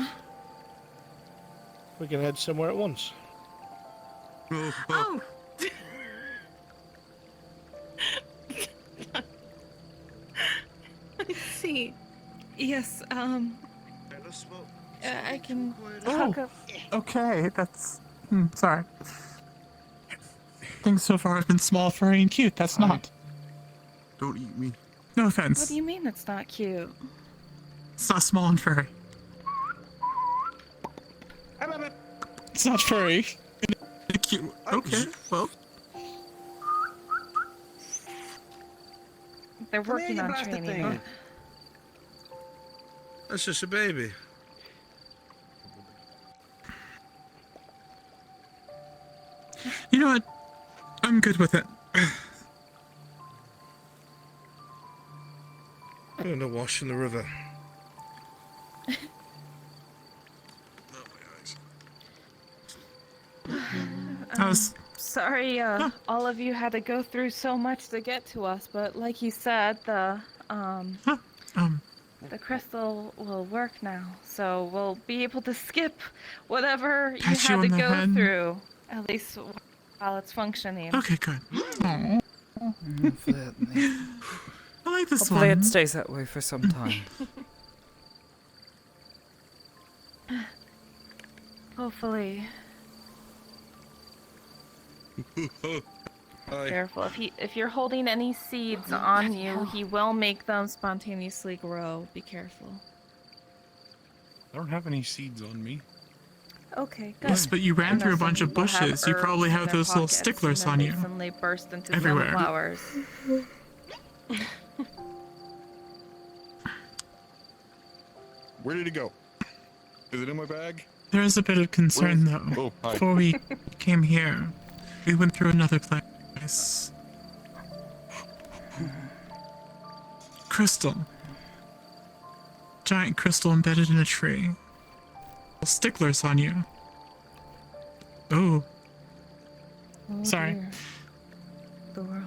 we can head somewhere at once. Oh. I see. Yes, I can Oh, talk up. okay, that's... sorry. Things so far have been small, furry, and cute. That's not. Don't eat me. No What offense. do you mean it's not cute? It's not small and furry. It's not furry. Cute. Okay, well. They're working on training it. That's just a baby. You know what? I'm good with it. I'm gonna wash in the river. Sorry, all of you had to go through so much to get to us, but like you said, the crystal will work now, so we'll be able to skip whatever you Pat you had to on the go head. through, at least while it's functioning. Okay, good. Aw. I like this Hopefully one. it stays that way for some time. Hopefully. Careful. If you're holding any seeds on you, he will make them spontaneously grow. Be careful. I don't have any seeds on me. Okay, good. Yes, but you ran I know through a some bunch of people have bushes. You probably herbs in have their those little pockets, sticklers and on then you. they suddenly burst into Everywhere. sunflowers. Where did it go? Is it in my bag? There is a bit of concern, though. Oh, hi. Before we came here, we went through another place. Crystal. Giant crystal embedded in a tree. Sticklers on you. Oh. Oh, Sorry. dear. The world.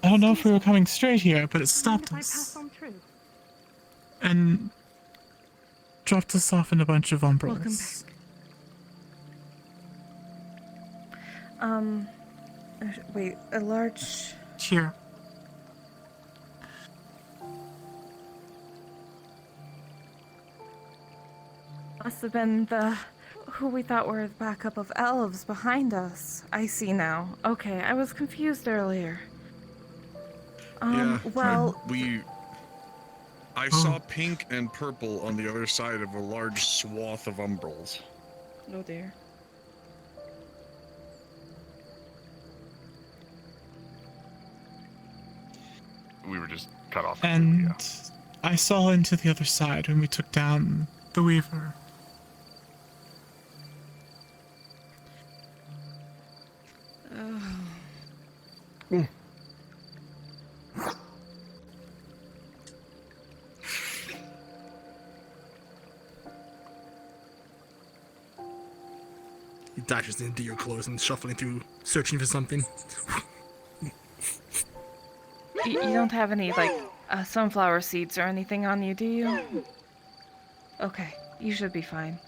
I don't know if we were coming straight here, but it stopped us. And dropped us off in a bunch of umbrellas. Wait, a large... Here. Must have been who we thought were the backup of elves behind us. I see now. Okay, I was confused earlier. Well... I saw pink and purple on the other side of a large swath of umbrals. Oh dear. We were just cut off. And I saw into the other side when we took down the Weaver. He dashes into your clothes and shuffling through, searching for something. You don't have any, like, sunflower seeds or anything on you, do you? Okay, you should be fine.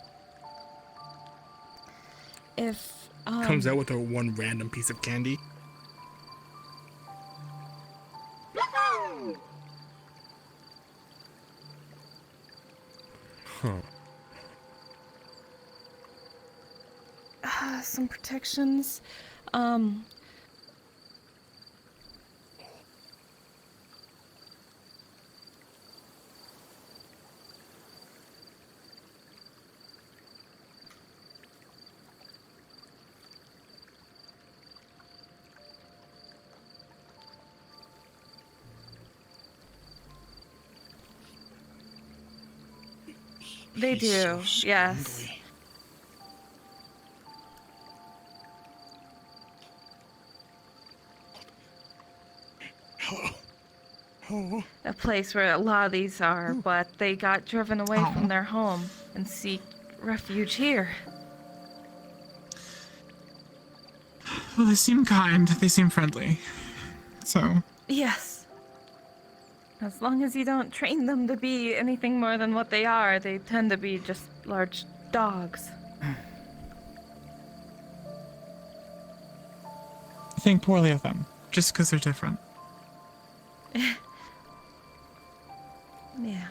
If, Comes out with a one random piece of candy. Some protections. They do, yes. A place where a lot of these are, but they got driven away from their home and seek refuge here. Well, they seem kind. They seem friendly. So. Yes. As long as you don't train them to be anything more than what they are, they tend to be just large dogs. I think poorly of them, just because they're different. Yeah.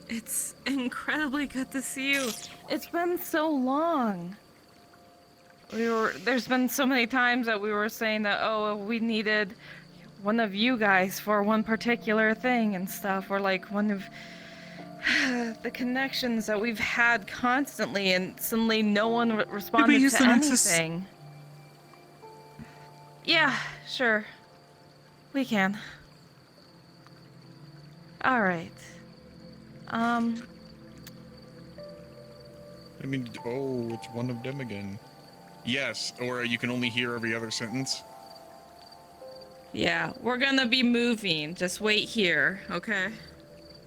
It's incredibly good to see you. It's been so long. There's been so many times that we were saying that, oh, we needed one of you guys for one particular thing and stuff, or like one of the connections that we've had constantly, and suddenly no one responded to anything. Yeah, sure. We can. All right. I mean, oh, it's one of them again. Yes, or you can only hear every other sentence. Yeah, we're gonna be moving. Just wait here, okay?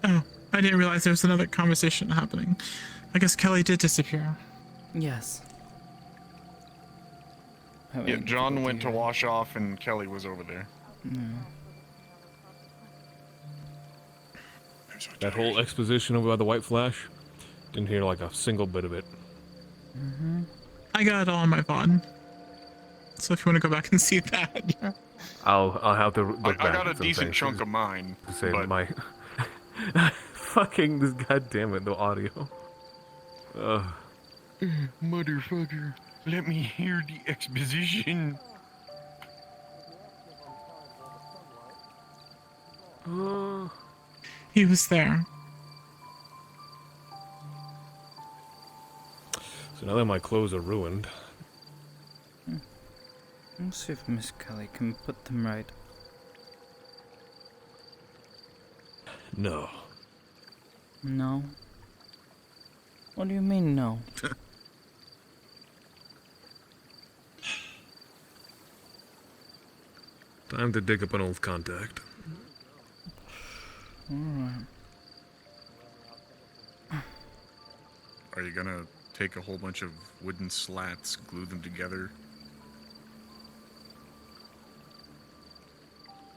Oh, I didn't realize there was another conversation happening. I guess Kelly did disappear. Yes. Yeah, John went to wash off and Kelly was over there. That whole exposition over by the White Flash, didn't hear like a single bit of it. I got it all on my VOD. So if you want to go back and see that. I'll have to look back. I got a at some decent things. chunk of mine. To say but... my fucking this goddamn it, the audio. Motherfucker, let me hear the exposition. He was there. So now that my clothes are ruined. Let's see if Miss Kelly can put them right. No. No? What do you mean, no? Time to dig up an old contact. Alright. Are you gonna take a whole bunch of wooden slats, glue them together?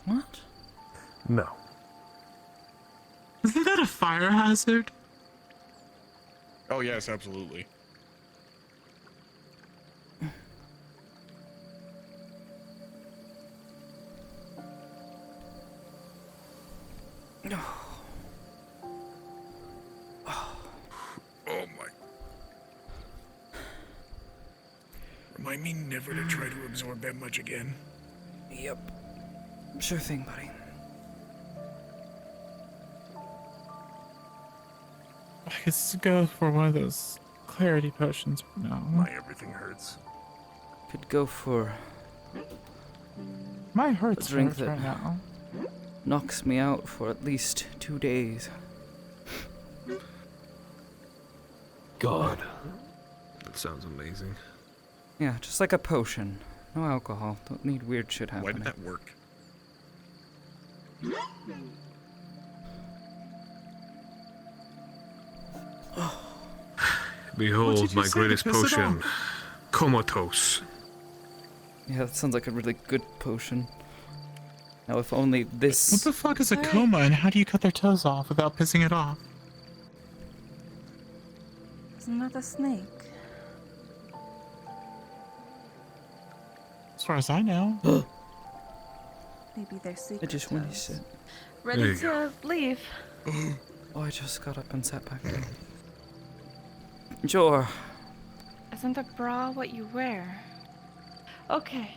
What? No. Isn't that a fire hazard? Oh yes, absolutely. Oh my. Remind me never to try to absorb that much again. Yep. Sure thing, buddy. I could go for one of those clarity potions. No. My everything hurts. Could go for my hurts a drink right now. Knocks me out for at least 2 days. God. That sounds amazing. Yeah, just like a potion. No alcohol. Don't need weird shit happening. Why did that work? Behold my greatest potion. Comatose. Yeah, that sounds like a really good potion. Now if only this... What the fuck is a coma, and how do you cut their toes off without pissing it off? Isn't that a snake? As far as I know. Maybe they're secret. I just want to sit. Ready to leave. Oh, I just got up and sat back down. Sure. Isn't a bra what you wear? Okay.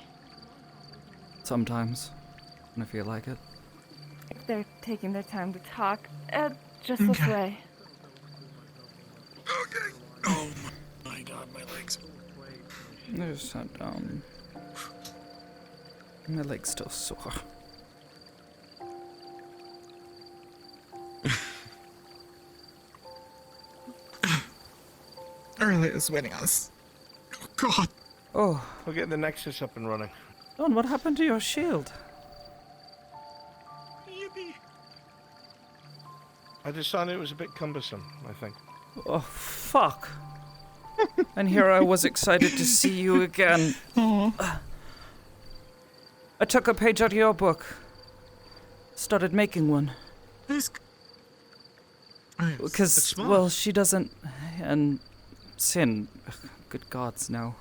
Sometimes, when I feel like it. If they're taking their time to talk, just this way. Okay. Oh my god, my legs. I just sat down. My leg's still sore. Early is waiting us. Oh god. Oh. We're getting the Nexus up and running. Don, what happened to your shield? Yippee. I decided it was a bit cumbersome, I think. Oh, fuck. And here I was excited to see you again. Aww. I took a page out of your book. Started making one. Because, well, she doesn't... And Sin... Good gods, no.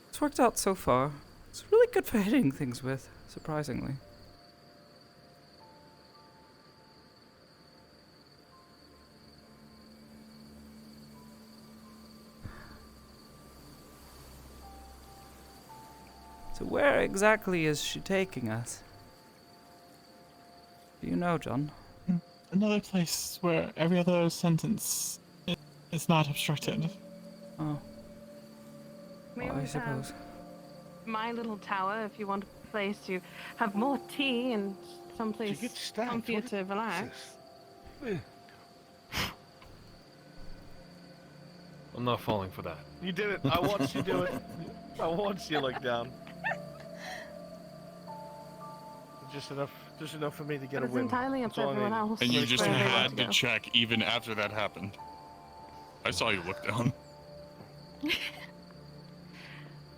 It's worked out so far. It's really good for hitting things with, surprisingly. So where exactly is she taking us? Do you know, John? Another place where every other sentence is not obstructed. Oh. We I suppose. My little tower, if you want a place to have more tea and someplace comfier to relax. I'm not falling for that. You did it. I watched you do it. I watched you look down. Just enough for me to get But a it's win. entirely up That's to all I everyone needed. else. And you just where they want had to to go. check even after that happened. I saw you look down.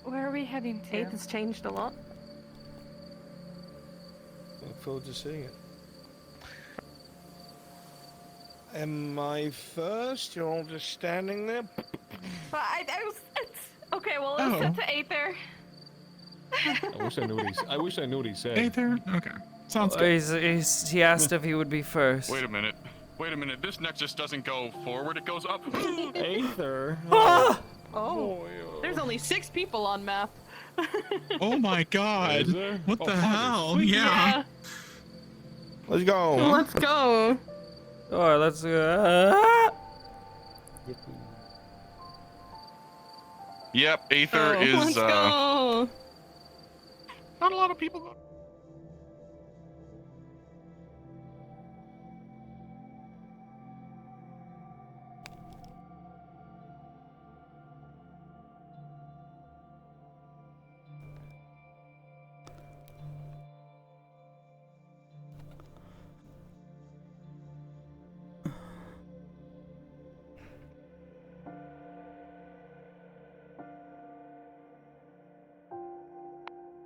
Where are we heading to? Aether has changed a lot. Look forward to seeing it. Am I first? You're all just standing there? But I was... Okay, well, let's set to Aether. I wish I knew what he said. Aether? Okay. Sounds good. He asked if he would be first. Wait a minute. This nexus doesn't go forward, it goes up. Aether. Oh, there's only 6 people on map. Oh my god. Is there? What the fuck, hell? it's Yeah. Let's go. Let's go. Oh, let's go. Yep, Aether is Let's go. Not a lot of people.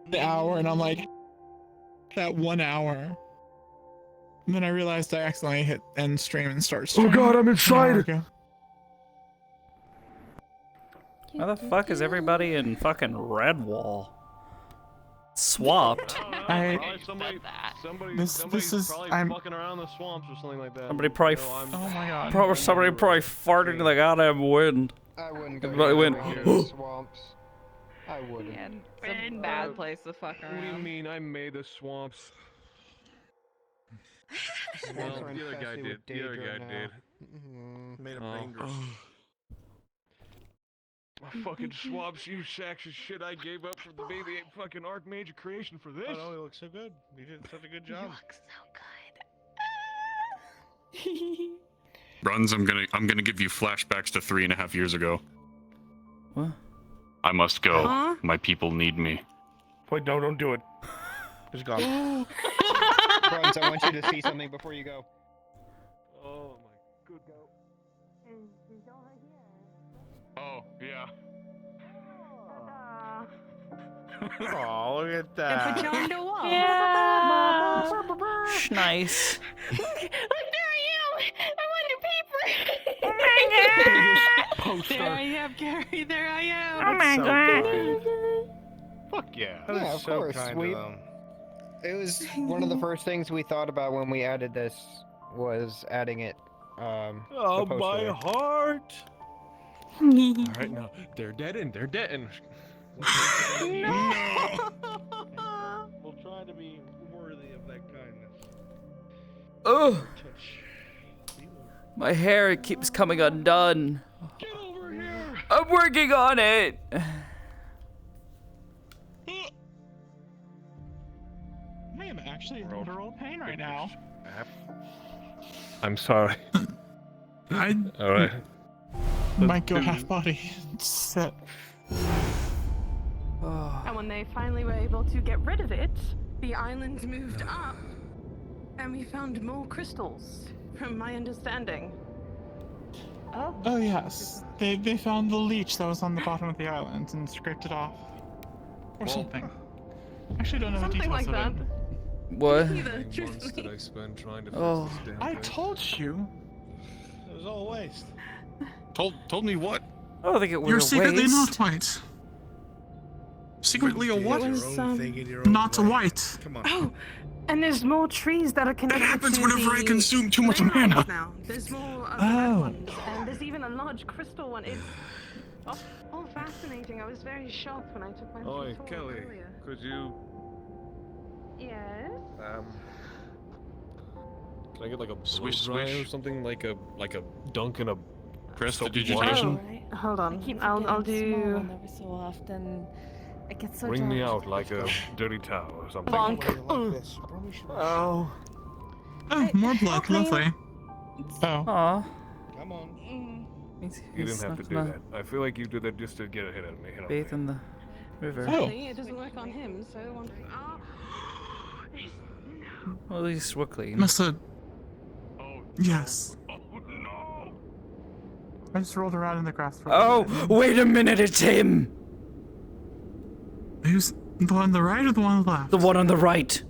The hour, and I'm like, that 1 hour. And then I realized I accidentally hit end stream and start stream. Oh god, I'm inside! How the fuck is everybody in fucking Redwall? Swapped. This is I'm fucking around the swamps or something like that. Somebody probably oh my god. somebody probably farted in the goddamn wind. I wouldn't go Everybody went, near the swamps. I wouldn't. Yeah, it's a bad place to fuck around. What do you mean I made the swamps? Well, the other guy did. The other guy did. Made him dangerous. Fucking swamps, you sacks of shit I gave up for the baby fucking Archmage creation for this. Oh no, he looks so good. You did such a good job. You look so good. Runs, I'm gonna give you flashbacks to 3.5 years ago. What? I must go. Huh? My people need me. Wait, no, don't do it. He's gone. Bruns, I want you to see something before you go. Oh my good God. Oh, yeah. Oh, look at Put that. you on the wall. Nice. Look, there I am! I want a paper! There I am, Gary. There I am. Oh my god. Fuck yeah. Yeah, of course. It was one of the first things we thought about when we added this was adding it. Oh, my heart. Alright, now, they're dead and they're dead and... We'll try to be worthy of that kindness. Oh, my hair keeps coming undone. Get over here. I'm working on it. I am actually in literal pain right now. I'm sorry. I Alright. might go half body. Sit. And when they finally were able to get rid of it, the island moved up, and we found more crystals, from my understanding. Oh yes, they found the leech that was on the bottom of the island and scraped it off, or something. Actually, don't know the Something details like of that. it. What? How many months did I spend trying to fix Oh. this damn I thing? told you. It was all waste. Told me what? I don't think it was You're a secretly waste. not white. Secretly a what? It was, Not white. Come on. Oh, and there's more trees that are connected. That happens to whenever I the consume too much red mana. ones now. There's more of the red Oh. ones, and there's even a large crystal one. It's all fascinating. I was very shocked when I took my Oi, tour Kelly, earlier. could you, Yes. can I get like a Swish, blow dry swish. or something? Like a dunk in a Prestidigitation? Oh, hold I on. keep I'll forgetting do. small every so often. I get so Bring me drunk. out like a dirty towel or something. Bonk. Oh. Oh, more blood. clean. Lovely. Oh. Aw. Come on. You didn't have to do that. I feel like you did that just to get a hit at me. You know? Bathe in the river. Oh. See, it doesn't work on him, so one. Well, at least we're clean. Must have. Yes. I just rolled around in the grass for a Oh, minute. wait a minute, it's him! Who's the one on the right or the one on the left? The one on the right.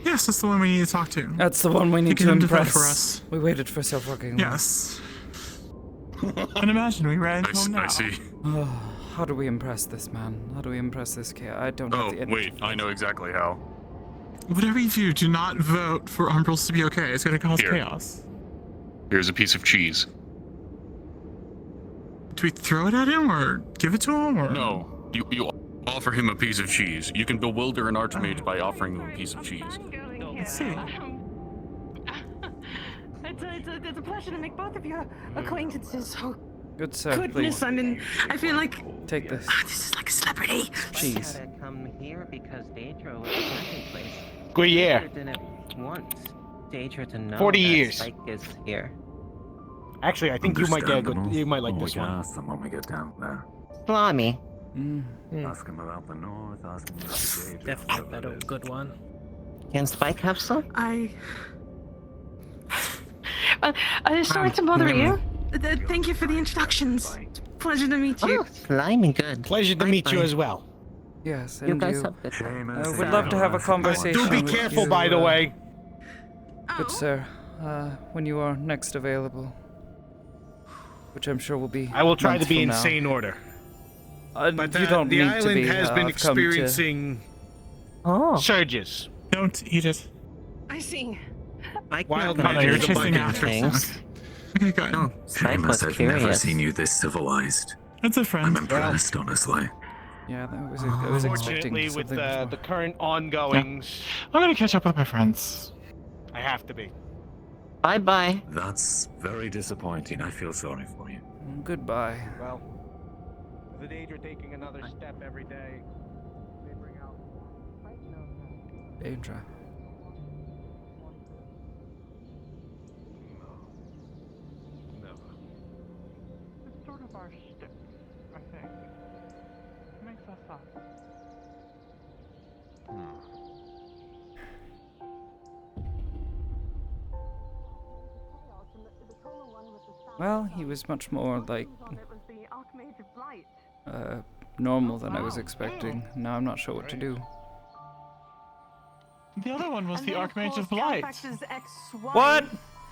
Yes, that's the one we need to talk to. That's the one we need Get to him vote impress. for us. We waited for so fucking long. Yes. And imagine we ran into him now. I see. Oh, how do we impress this man? How do we impress this kid? I don't have Oh, the energy. wait, I know exactly how. Whatever you do not vote for Umbrals to be okay. It's going to cause Here. chaos. Here's a piece of cheese. Do we throw it at him or give it to him? Or? No, you offer him a piece of cheese. You can bewilder an archmage by offering him a piece of cheese. Let's see. It's a pleasure to make both of your acquaintances. Oh, Good sir, goodness, please. I feel like Take this. this is like a celebrity. Cheese. I had to come here because Daedra was the camping place. Good year. Daedra didn't want Daedra to know 40 that years. Spike is here. Actually, I think you might get a good. You might like this one. Ask them when we get down there. Blimey. Ask them about the north. Ask them about Daedra. Definitely a good one. Can Spike have some? Sorry to bother you. Thank you for the introductions. Pleasure to meet you. Oh, slimy good. Pleasure to meet you as well. Yes, You and guys you. have good We'd love to have a conversation. Do be with careful, you, by the way. Good sir, when you are next available, which I'm sure will be. I will try to months be from in now. sane order. But you don't the need to island be. has been I've come to- experiencing surges. Don't eat it. I see. Spike Wild not gonna magic you're do chasing bad after things. Okay, good. Oh, Spike was I've never curious. seen you this civilized. That's a friend. I'm impressed, honestly. Yeah, that was. I was expecting Unfortunately, with something. the current ongoings, I'm gonna catch up with my friends. I have to be. Bye bye. That's very disappointing. I feel sorry for you. Goodbye. Well, the Daedra taking another step every day. They bring out. Daedra. It's sort of our shtick, I think. It makes us us. Well, he was much more like normal than I was expecting. Now I'm not sure what to do. The other one was the Archmage of Light. What?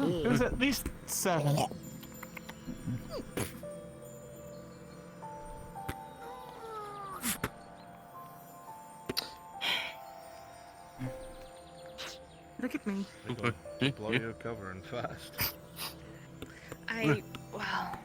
It was at least 7. Look at me. Blow your cover and fast. Well.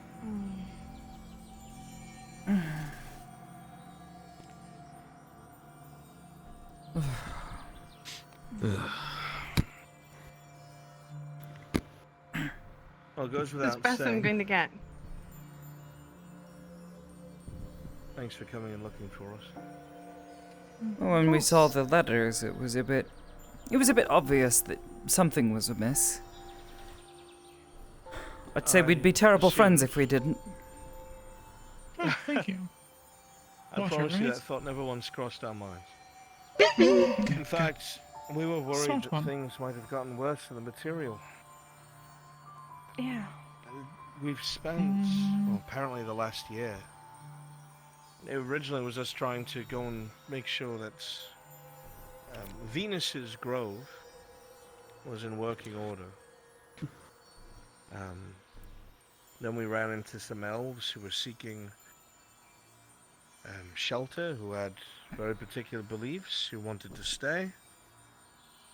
Well, it goes That's without the best I'm saying. going to get. Thanks for coming and looking for us. When we saw the letters, it was a bit obvious that something was amiss. I'd say we'd be terrible friends if we didn't. Oh, thank you. I promise you that thought never once crossed our minds. In fact, we were worried that things might have gotten worse for the material. Yeah. We've spent, well, apparently the last year. It originally was us trying to go and make sure that Venus's grove was in working order. Then we ran into some elves who were seeking shelter, who had very particular beliefs, who wanted to stay,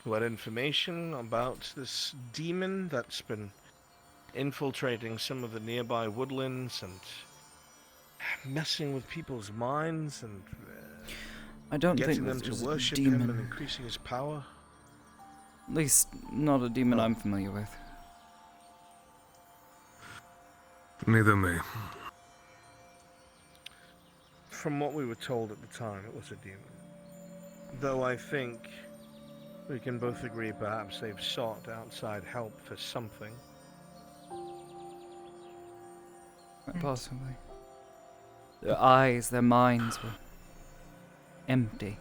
who had information about this demon that's been infiltrating some of the nearby woodlands and messing with people's minds and I don't getting think them this to is a worship demon. him and increasing his power. At least, not a demon I'm familiar with. Neither me. From what we were told at the time, it was a demon. Though I think we can both agree perhaps they've sought outside help for something. Quite possibly. Their eyes, their minds were empty.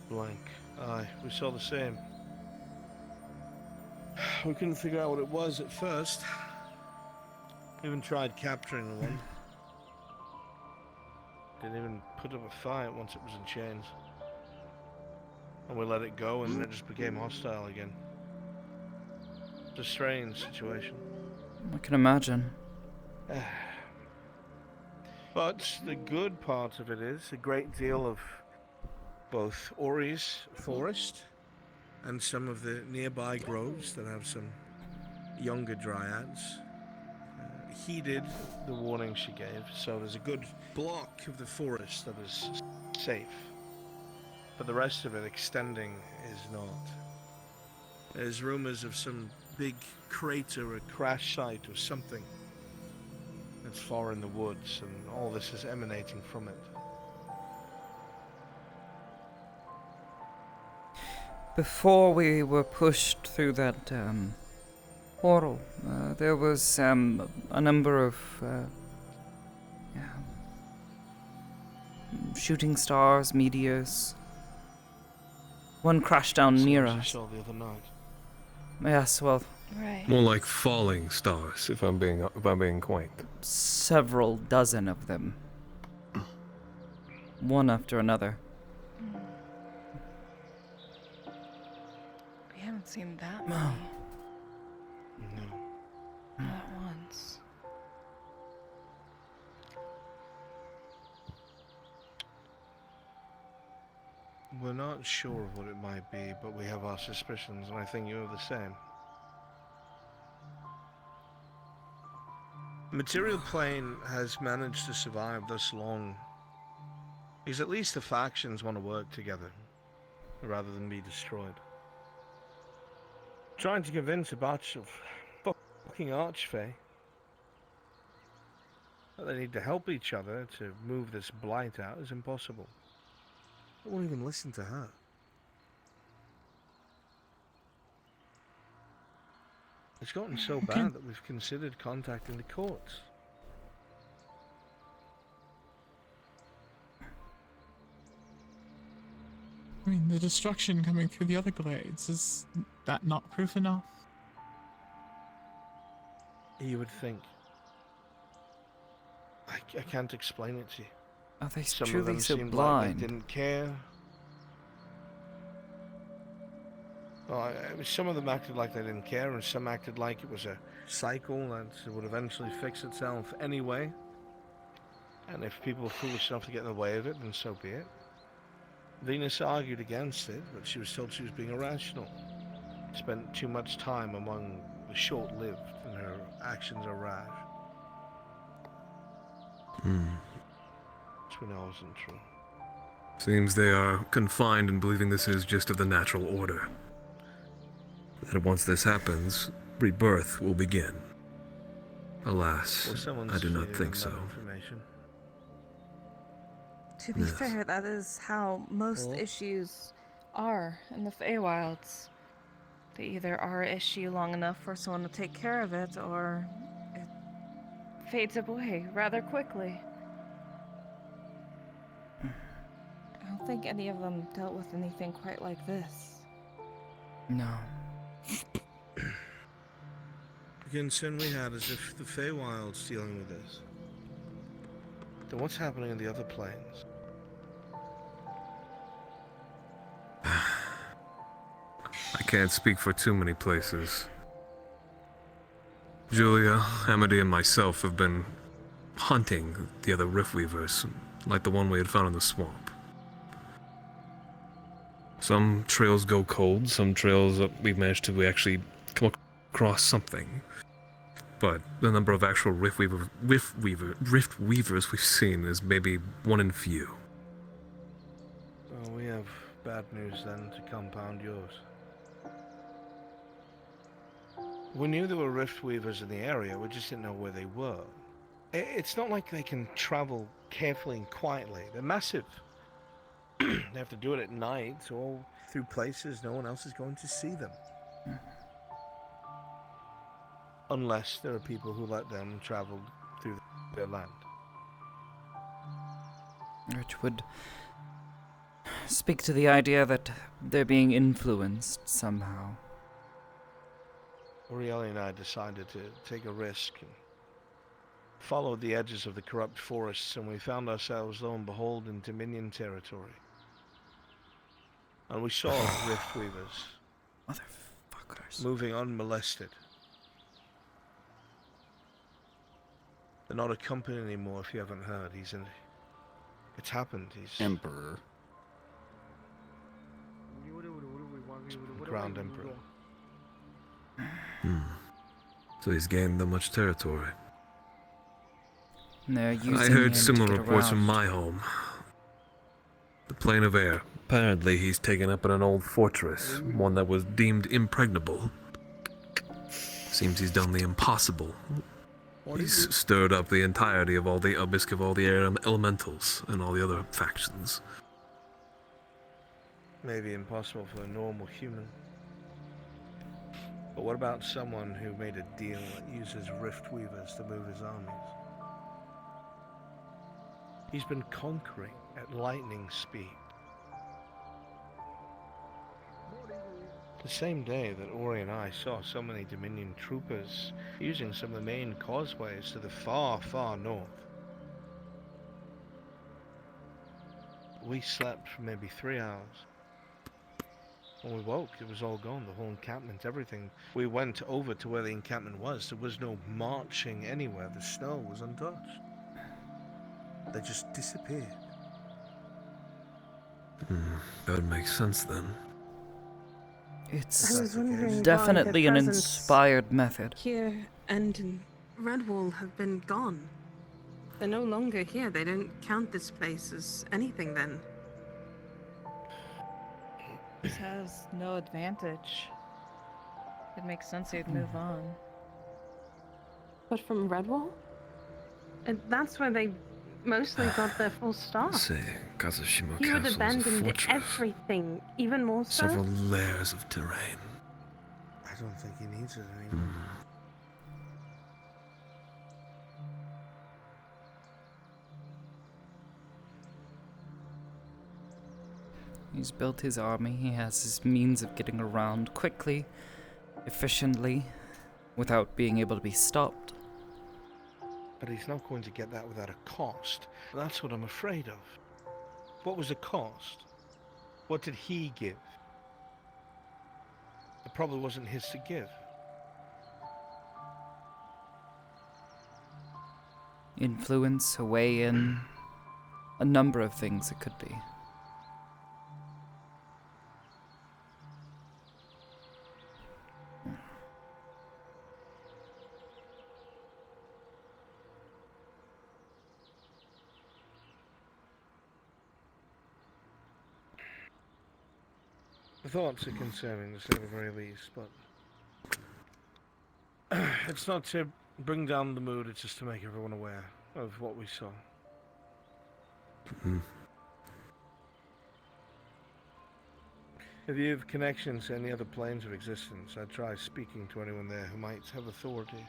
Blank. Aye, we saw the same. We couldn't figure out what it was at first. Even tried capturing the one. Didn't even put up a fight once it was in chains. And we let it go and it just became hostile again. It's a strange situation. I can imagine. But the good part of it is a great deal of both Ori's forest and some of the nearby groves that have some younger dryads heeded the warning she gave, so there's a good block of the forest that is safe. But the rest of it extending is not. There's rumors of some big crater or crash site or something that's far in the woods, and all this is emanating from it. Before we were pushed through that portal, there was a number of shooting stars, meteors. One crashed down near I us. saw the other night. Yes, well, More like falling stars, if I'm being quaint. several dozen of them. One after another. We haven't seen that many. Not once. We're not sure of what it might be, but we have our suspicions, and I think you have the same. Material Plane has managed to survive this long because at least the factions want to work together rather than be destroyed. Trying to convince a batch of fucking archfey that they need to help each other to move this blight out is impossible. I won't even listen to her. It's gotten so bad that we've considered contacting the courts. I mean, the destruction coming through the other glades, is that not proof enough? You would think. I can't explain it to you. Are they Some of truly them so seemed blind? like they didn't care. Well, some of them acted like they didn't care, and some acted like it was a cycle that would eventually fix itself anyway. And if people were foolish enough to get in the way of it, then so be it. Venus argued against it, but she was told she was being irrational. Spent too much time among the short-lived, and her actions are rash. Which we know isn't true. Seems they are confined in believing this is just of the natural order. That once this happens, rebirth will begin. Alas, I do not think so. To be fair, that is how most issues are in the Feywilds. They either are an issue long enough for someone to take care of it, or it fades away rather quickly. I don't think any of them dealt with anything quite like this. No. The concern we had is if the Feywild's dealing with this, then what's happening in the other planes? I can't speak for too many places. Julia, Amity, and myself have been hunting the other Riftweavers, like the one we had found in the swamp. Some trails go cold, some trails we've managed to actually come across something. But the number of actual Riftweavers we've seen is maybe one in few. Well, we have bad news then to compound yours. We knew there were Riftweavers in the area, we just didn't know where they were. It's not like they can travel carefully and quietly. They're massive. They have to do it at night, all through places no one else is going to see them. Unless there are people who let them travel through their land. Which would speak to the idea that they're being influenced somehow. Urieli and I decided to take a risk and followed the edges of the corrupt forests, and we found ourselves, lo and behold, in Dominion territory. And we saw Riftweavers. Motherfuckers. Moving unmolested. They're not a company anymore, if you haven't heard. It's happened. He's Emperor. Grand Emperor. So he's gained that much territory. They're using I him heard to similar get reports from around. my home. The Plane of Air. Apparently he's taken up in an old fortress, one that was deemed impregnable. Seems he's done the impossible. He's stirred up the entirety of all the Abysk of all the air elementals and all the other factions. Maybe impossible for a normal human. But what about someone who made a deal that uses Riftweavers to move his armies? He's been conquering at lightning speed. The same day that Ori and I saw so many Dominion troopers using some of the main causeways to the far, far north. We slept for maybe 3 hours. When we woke, it was all gone, the whole encampment, everything. We went over to where the encampment was. There was no marching anywhere. The snow was untouched. They just disappeared. That would make sense then. It's wondering definitely why an their presence inspired method. Here and in Redwall have been gone. They're no longer here. They don't count this place as anything then. This has no advantage. It makes sense they'd move on. But from Redwall? And that's where they mostly got their full start. Say, Kazushima You had Castle is a abandoned fortress. everything, even more so. Several layers of terrain. I don't think he needs it anymore. He's built his army, he has his means of getting around quickly, efficiently, without being able to be stopped. But he's not going to get that without a cost. That's what I'm afraid of. What was the cost? What did he give? probably wasn't his to give. Influence, a way in, a number of things it could be. The thoughts are concerning, to say the very least, but it's not to bring down the mood, it's just to make everyone aware of what we saw. If you have connections to any other planes of existence, I'd try speaking to anyone there who might have authority.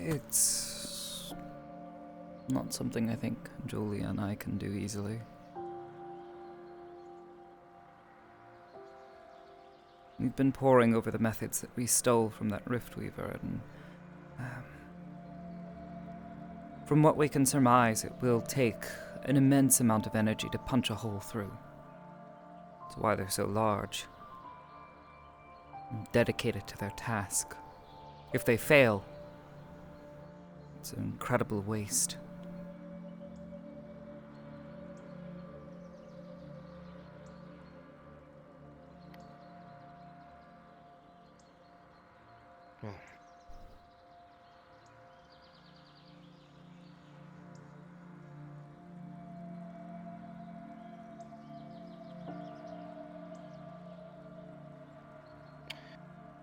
It's not something I think Julia and I can do easily. We've been poring over the methods that we stole from that Riftweaver, and from what we can surmise, it will take an immense amount of energy to punch a hole through. That's why they're so large. And dedicated to their task. If they fail, it's an incredible waste. Well,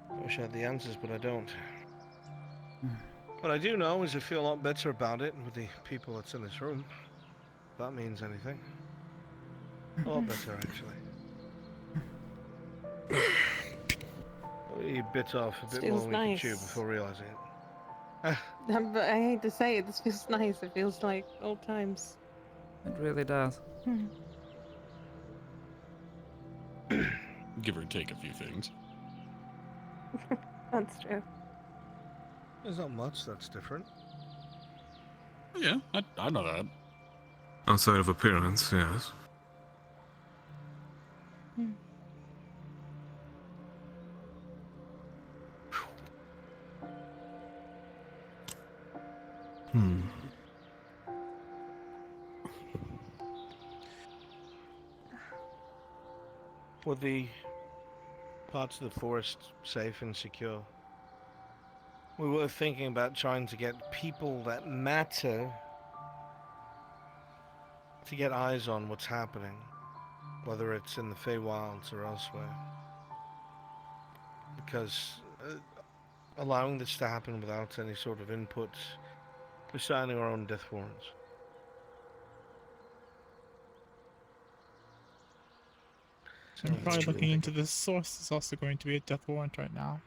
I wish I had the answers, but I don't. What I do know is I feel a lot better about it with the people that's in this room. If that means anything. A lot better, actually. You bit off a bit more Feels than we could nice. chew before realizing it. But I hate to say it, this feels nice. It feels like old times. It really does. Give or take a few things. That's true. There's not much that's different. Yeah, I know that. Outside of appearance, yes. Were the parts of the forest safe and secure? We were thinking about trying to get people that matter to get eyes on what's happening, whether it's in the Feywilds or elsewhere. Because allowing this to happen without any sort of input, we're signing our own death warrants. And probably looking into the source is also going to be a death warrant right now.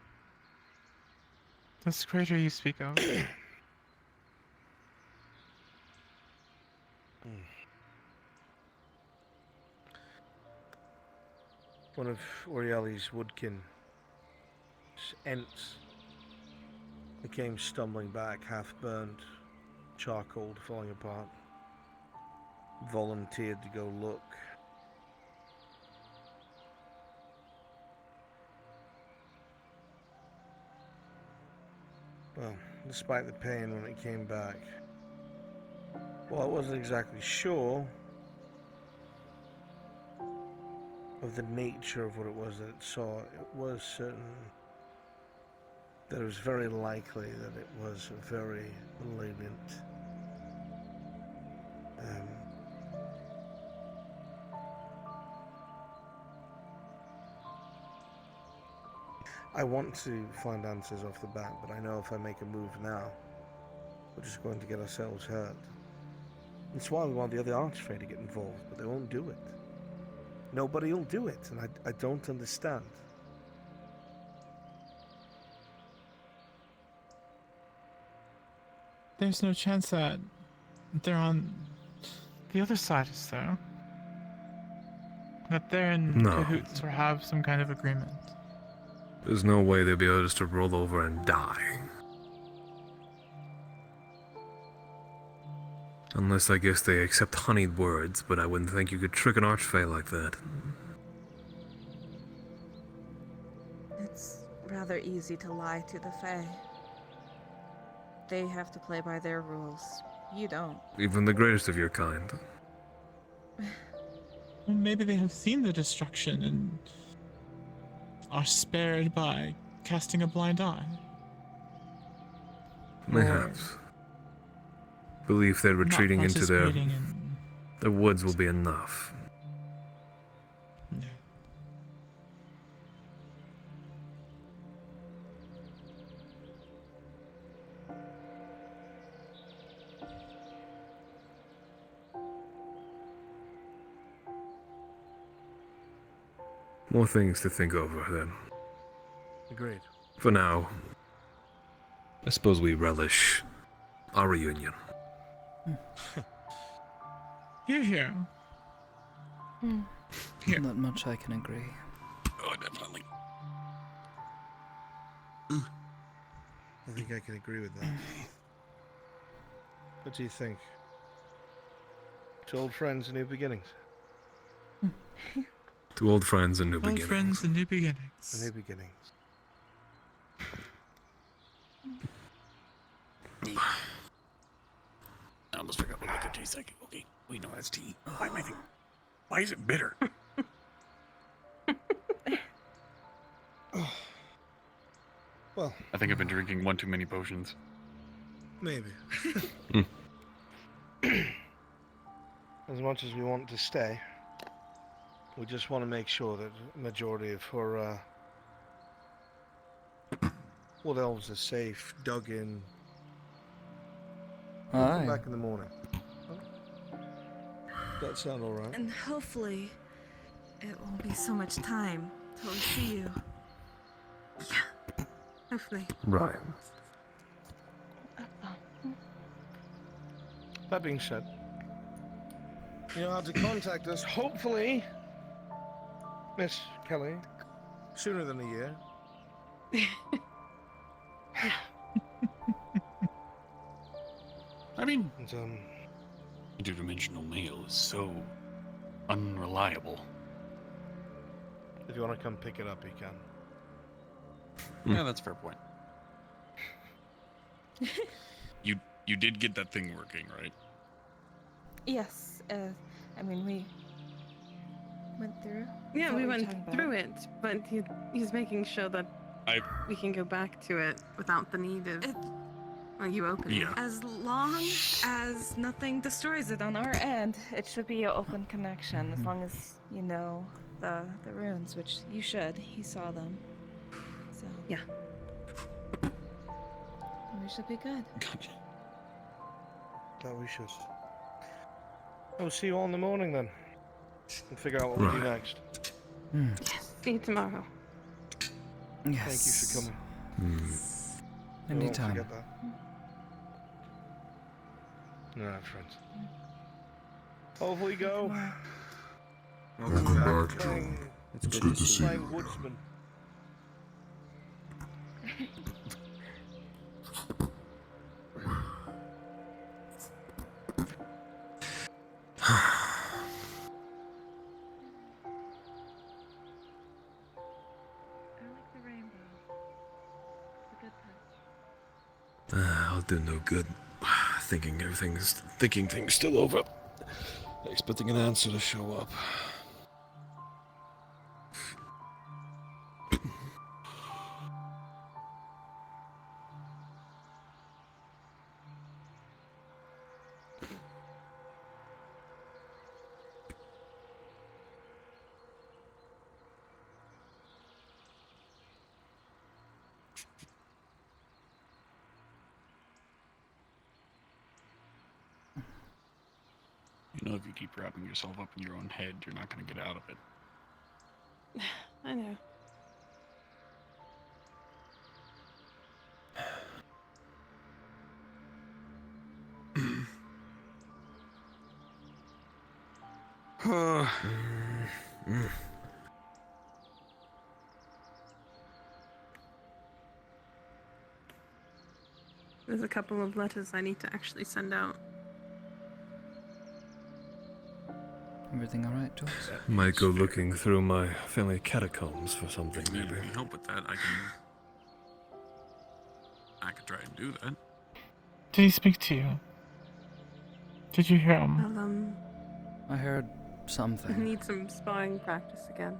This crater you speak of. One of Orieli's woodkin, Ents, he came stumbling back, half burned, charcoal falling apart. Volunteered to go look. Well, despite the pain when it came back, well, I wasn't exactly sure of the nature of what it was that it saw. It was certain that it was very likely that it was a very malignant I want to find answers off the bat, but I know if I make a move now, we're just going to get ourselves hurt. That's why we want the other Archfey to get involved, but they won't do it. Nobody will do it, and I don't understand. There's no chance that they're on the other side, is there? That they're in No. cahoots or have some kind of agreement. There's no way they'll be able just to roll over and die. Unless I guess they accept honeyed words, but I wouldn't think you could trick an archfey like that. It's rather easy to lie to the Fae. They have to play by their rules. You don't. Even the greatest of your kind. Well, maybe they have seen the destruction and are spared by casting a blind eye. Perhaps. Believe they're retreating into their participating in... the woods will be enough. Yeah. More things to think over, then. Agreed. For now, I suppose we relish our reunion. Here. Here. Not much I can agree. Oh, definitely. I think I can agree with that. What do you think? To old friends, new beginnings. To old friends and new Old beginnings. friends and new beginnings. New beginnings. I almost forgot what it tastes like. Okay, we know that's tea. Why am I thinking? Why is it bitter? Well, I think I've been drinking one too many potions. maybe. As much as we want to stay, we just want to make sure that the majority of our wood elves are safe, dug in. We'll come Aye. back in the morning. That sound alright? And hopefully, it won't be so much time till we see you. Yeah. Hopefully. Right. That being said, you know how to contact us, hopefully, Miss Kelly, sooner than a year. I mean, And, interdimensional mail is so unreliable. if you want to come pick it up, you can. Yeah, that's a fair point. You did get that thing working, right? Yes. I mean, we went through. Yeah, Is that we what you're went talking about? through it, but he's making sure that we can go back to it without the need of you opening it. As long as nothing destroys it on our And it should be an open connection as long as you know the runes, which you should. He saw them. So yeah. We should be good. That we should. We'll see you all in the morning then. And figure out what we'll do next. Yes. See you tomorrow. Yes. Thank you for coming. I won't Anytime. forget that. Alright, friends. Off we go. Welcome back, John. It's good to see you. Woodsman. I'll do no good. Thinking things still over. Expecting an answer to show up. You know, if you keep wrapping yourself up in your own head, you're not going to get out of it. I know. There's a couple of letters I need to actually send out. Everything alright, Jules? Might go looking through my family catacombs for something, maybe. If you help with that, I could try and do that. Did he speak to you? Did you hear him? I heard something. I need some sparring practice again.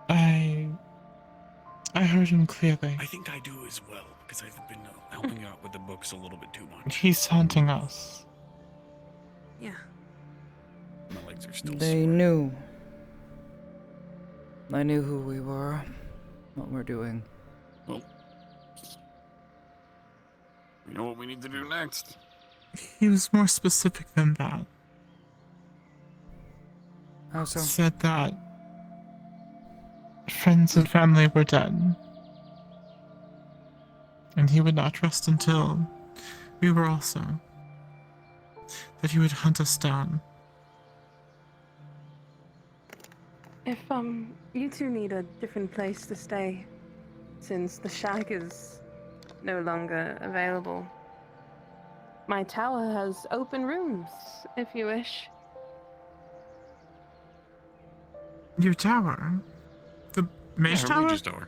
I heard him clearly. I think I do as well, because I've been helping out with the books a little bit too much. He's haunting us. Yeah. My legs are still They knew. I knew who we were, what we're doing. Well, we know what we need to do next. He was more specific than that. How so? Said that friends and family were dead. And he would not rest until we were also. That he would hunt us down. If you two need a different place to stay, since the shack is no longer available, my tower has open rooms, if you wish. Your tower? The mage tower? Mage's tower.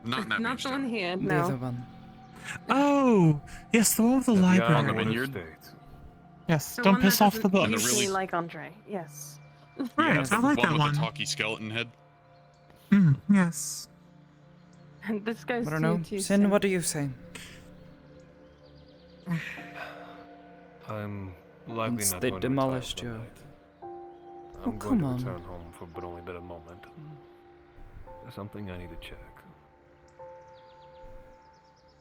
Not that Not the one here, The no. other one. Oh, yes, the one with the library. on the vineyard. Yes, The don't one piss that off the doesn't books. usually like Andre, yes. Right, Yes, I like the that one one. with the talky skeleton head. Yes. And this goes I don't to know. you too, Sin, what do you say? I'm likely Once not they going to demolished retire you. tonight. Oh, I'm going come to on. return home for but only but a moment. There's something I need to check.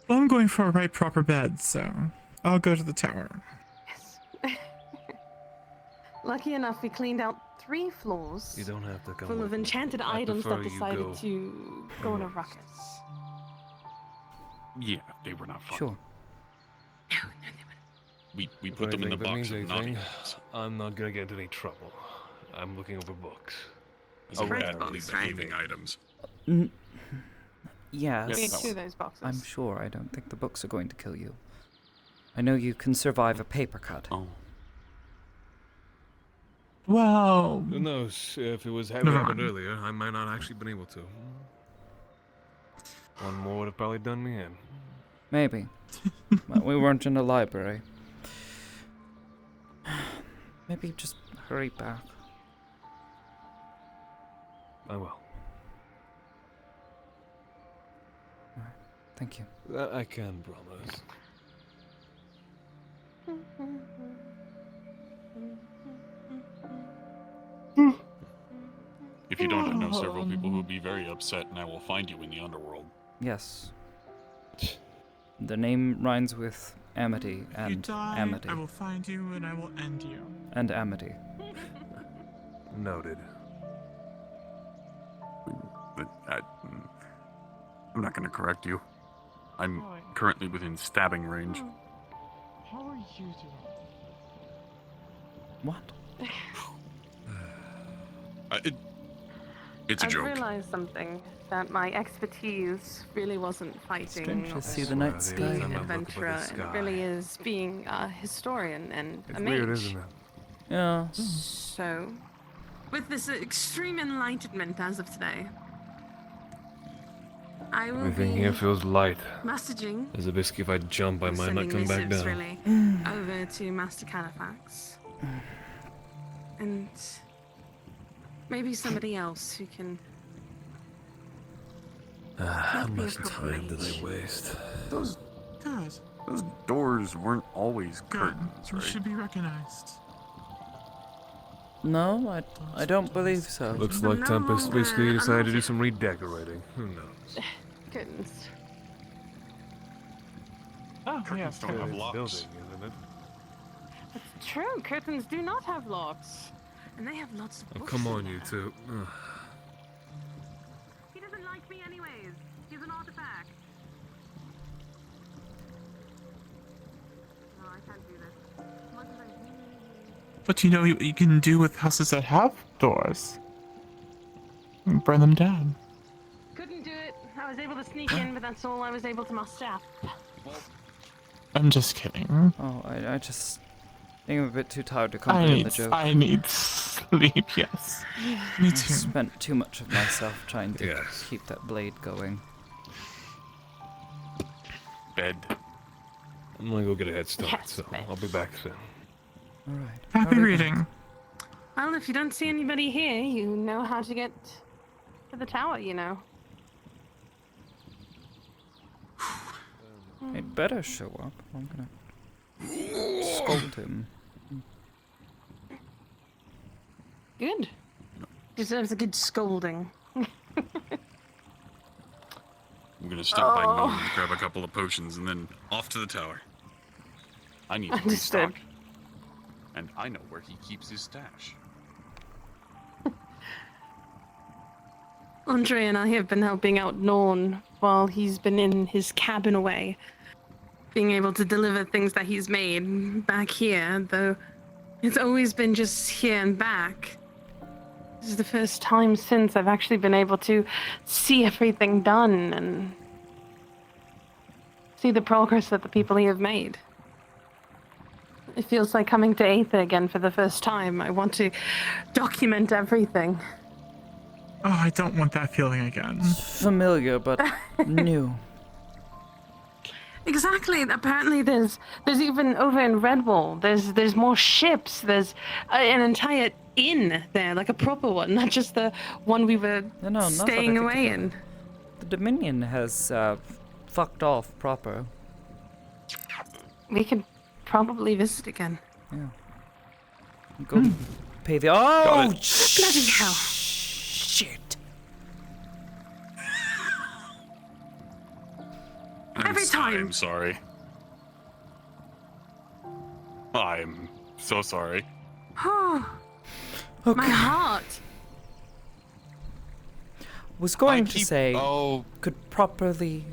Well, I'm going for a right proper bed, so I'll go to the tower. Lucky enough, we cleaned out 3 floors You don't have to come full with of me. enchanted I items that prefer you decided go to go on a ruckus. Yeah, they were not fun. Sure. We put them in the If that box means of naughty anything, items. I'm not gonna get into any trouble. I'm looking over books. As badly behaving items. Yes. We had 2 of those boxes. I'm sure. I don't think the books are going to kill you. I know you can survive a paper cut. Oh. Well, Who knows? If it was Never happened mind. earlier, I might not actually been able to. One more would have probably done me in. Maybe. But we weren't in the library. Maybe just hurry back. I will. Thank you. That I can promise. If you don't, I know several people who would be very upset, and I will find you in the underworld. Yes. The name rhymes with Amity if you and die, Amity. I will find you and I will end you. And Amity. Noted. But I'm not going to correct you. I'm currently within stabbing range. How are you doing? What? It's a I've joke. realized something, that my expertise really wasn't fighting Strange to or see the night sky. being an Time I look up at the adventurer, and it sky. really is being a historian and It's a weird, mage. isn't it? Yeah. So, with this extreme enlightenment as of today, I will Everything be here feels light. messaging, As a biscuit, if I jump, I might not sending come back missives, down. really, over to Master Califax. And maybe somebody else who can How Help me much time did I waste? Those Good. doors weren't always Good. curtains, You right? should be recognized. No, I don't believe so. Looks like Tempest basically decided to do some redecorating. Who knows? Goodness. Oh, Curtains don't have locks. Building, isn't it? It's true, curtains do not have locks. And they have lots of Oh, books come in on, there. you two. Ugh. He doesn't like me anyways. He's an artifact. No, I can't do this. As much as I really But you know what you can do with houses that have doors? You can burn them down. couldn't do it. I was able to sneak in, but that's all I was able to muster up. I'm just kidding. Oh, I just... think I'm a bit too tired to comprehend the joke. I need sleep, yes. Me too. Spent too much of myself trying to keep that blade going. Bed. I'm gonna go get a head start, so I'll be back soon. Alright. Happy reading. Well, if you don't see anybody here, you know how to get to the tower, you know. He'd better show up. I'm gonna scold him. Good. Deserves a good scolding. I'm gonna stop by Norm to grab a couple of potions and then off to the tower. I need to restock. And I know where he keeps his stash. Andre and I have been helping out Norn while he's been in his cabin away, being able to deliver things that he's made back here, though it's always been just here and back. This is the first time since I've actually been able to see everything done and see the progress that the people here have made. It feels like coming to Aether again for the first time. I want to document everything. Oh, I don't want that feeling again. Familiar, but new. Exactly. Apparently, there's even over in Redwall. There's more ships. There's an entire inn there, like a proper one, not just the one we were staying away in. The Dominion has fucked off proper. We could probably visit again. Yeah. Go pay the. Oh, bloody hell! Shit. Every time. I'm sorry. I'm so sorry. My heart. Was going to say could properly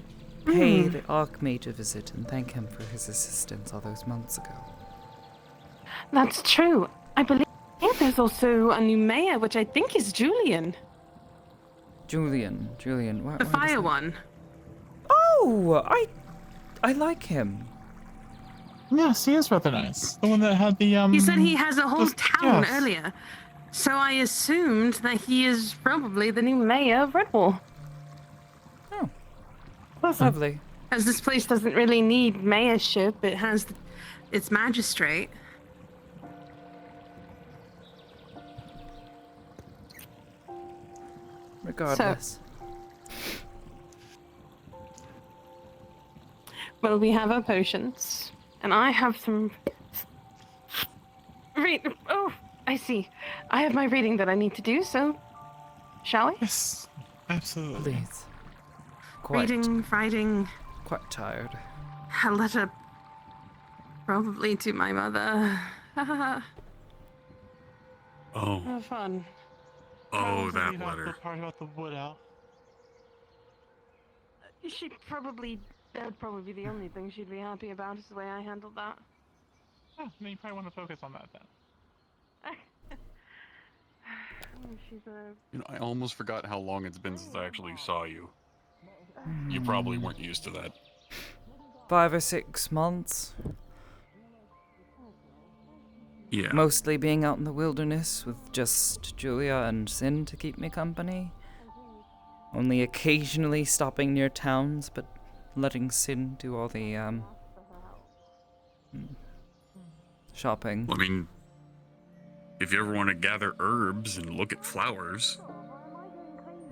pay the Archmage a visit and thank him for his assistance all those months ago. That's true. I believe there's also a new mayor, which I think is Julian. Julian. The fire one. Oh, I like him. Yes, he is rather nice. The one that had the He said he has a whole town yes. earlier. So I assumed that he is probably the new mayor of Redwall. Oh. Lovely. As this place doesn't really need mayorship, it has its magistrate. Regardless. Well, we have our potions, and I have some. Oh, I see. I have my reading that I need to do. So, shall we? Yes, absolutely. Please. Writing. Quite tired. A letter, probably to my mother. Oh. Have fun. Oh, that letter. The part about the wood elf. That'd probably be the only thing she'd be happy about is the way I handled that. Oh, then you probably want to focus on that then. You know, I almost forgot how long it's been since I actually saw you. You probably weren't used to that. 5 or 6 months. Yeah. Mostly being out in the wilderness with just Julia and Sin to keep me company. Only occasionally stopping near towns, but letting Sin do all the shopping. I mean, if you ever want to gather herbs and look at flowers.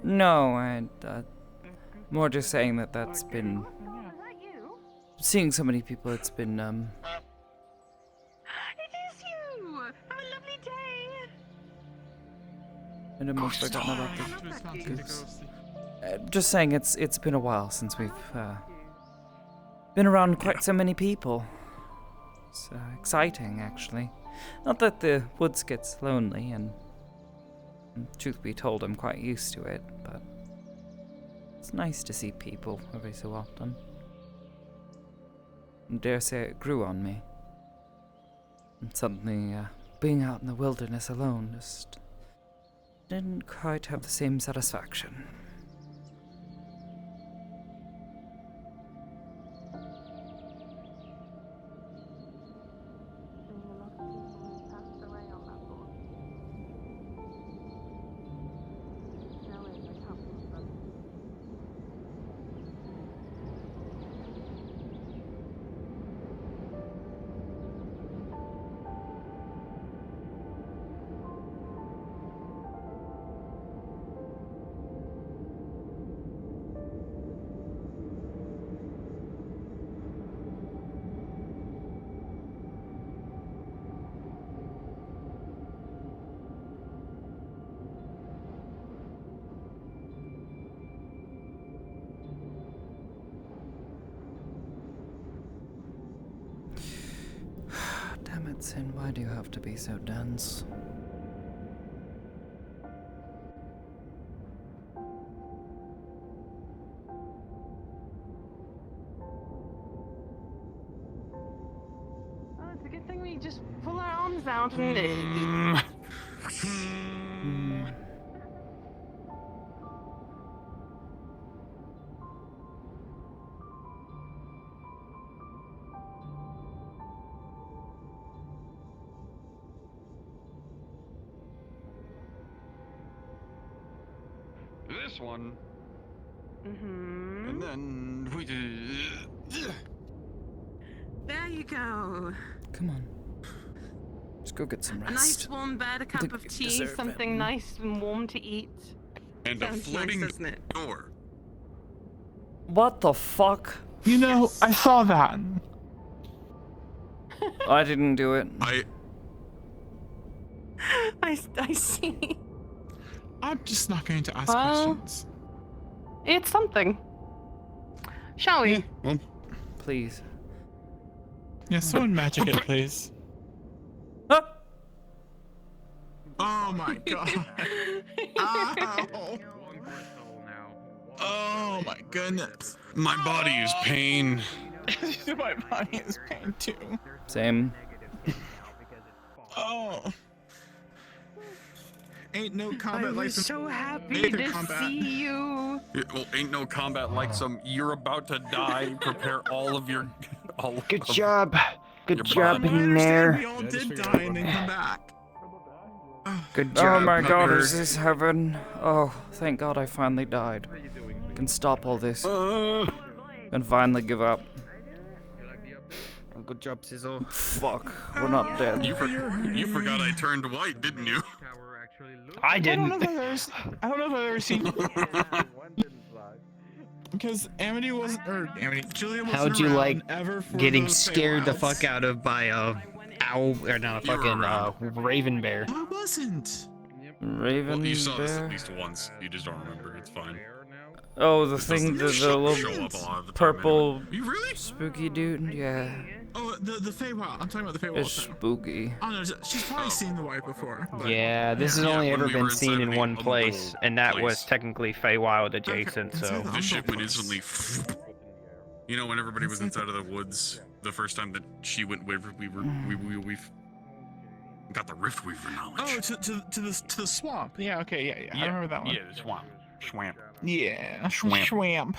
No, I more just saying that that's been seeing so many people. It's been It is you. Have a lovely day. I'd almost forgotten about the goose. Just saying, it's been a while since we've been around quite so many people. It's exciting, actually. Not that the woods gets lonely, and truth be told, I'm quite used to it, but it's nice to see people every so often. I dare say it grew on me. And suddenly, being out in the wilderness alone just didn't quite have the same satisfaction. Sin, why do you have to be so dense? Oh, it's a good thing we just pull our arms out and. This one. Mm-hmm. And then we do. There you go. Come on. Let's go get some rest. A nice warm bed, a cup of tea, Something nice and warm to eat. And Sounds a floating nice, doesn't it? door. What the fuck? You know, I saw that. I didn't do it. I see. I'm just not going to ask Well, questions. It's something. Shall we? Well, please. Yeah, someone magic it, please. Oh my god. Ow. Oh my goodness. My body is pain. My body is pain too. Same. Oh. Ain't no combat I like was some so happy Aether to combat. see you. Well, ain't no combat like some. You're about to die. Prepare all of your. Good job. Good job I in there. We all did die and then come back. Good job. Oh my god, Pucker. is this heaven? Oh, thank god I finally died. I can stop all this. And finally give up. Good job, Sizzle. Fuck, we're not dead. You forgot I turned white, didn't you? I didn't. I don't know if I've ever seen. Because Amity wasn't, or Amity, Julia wasn't How'd you around like ever for getting those scared the Feywilds. fuck out of by a owl or not a fucking raven bear? I wasn't. Raven Well, you saw this bear? at least once. You just don't remember. It's fine. Oh, the This thing, doesn't the show little up a lot of the time purple anyway. You really? spooky dude? Yeah. Oh, the Feywild. I'm talking about the Feywild. It's spooky. Oh no, she's probably seen the wife before. But... Yeah, this has Yeah, only when ever we were been inside seen in the one Uncle place, and that was place. technically Feywild adjacent, so. The ship went instantly. You know, when everybody was inside of the woods, the first time that she went we got the Riftweaver knowledge. Oh, to the swamp. Yeah. Okay. Yeah. I remember that one. Yeah, the swamp. Swamp. Yeah. Swamp. Swamp.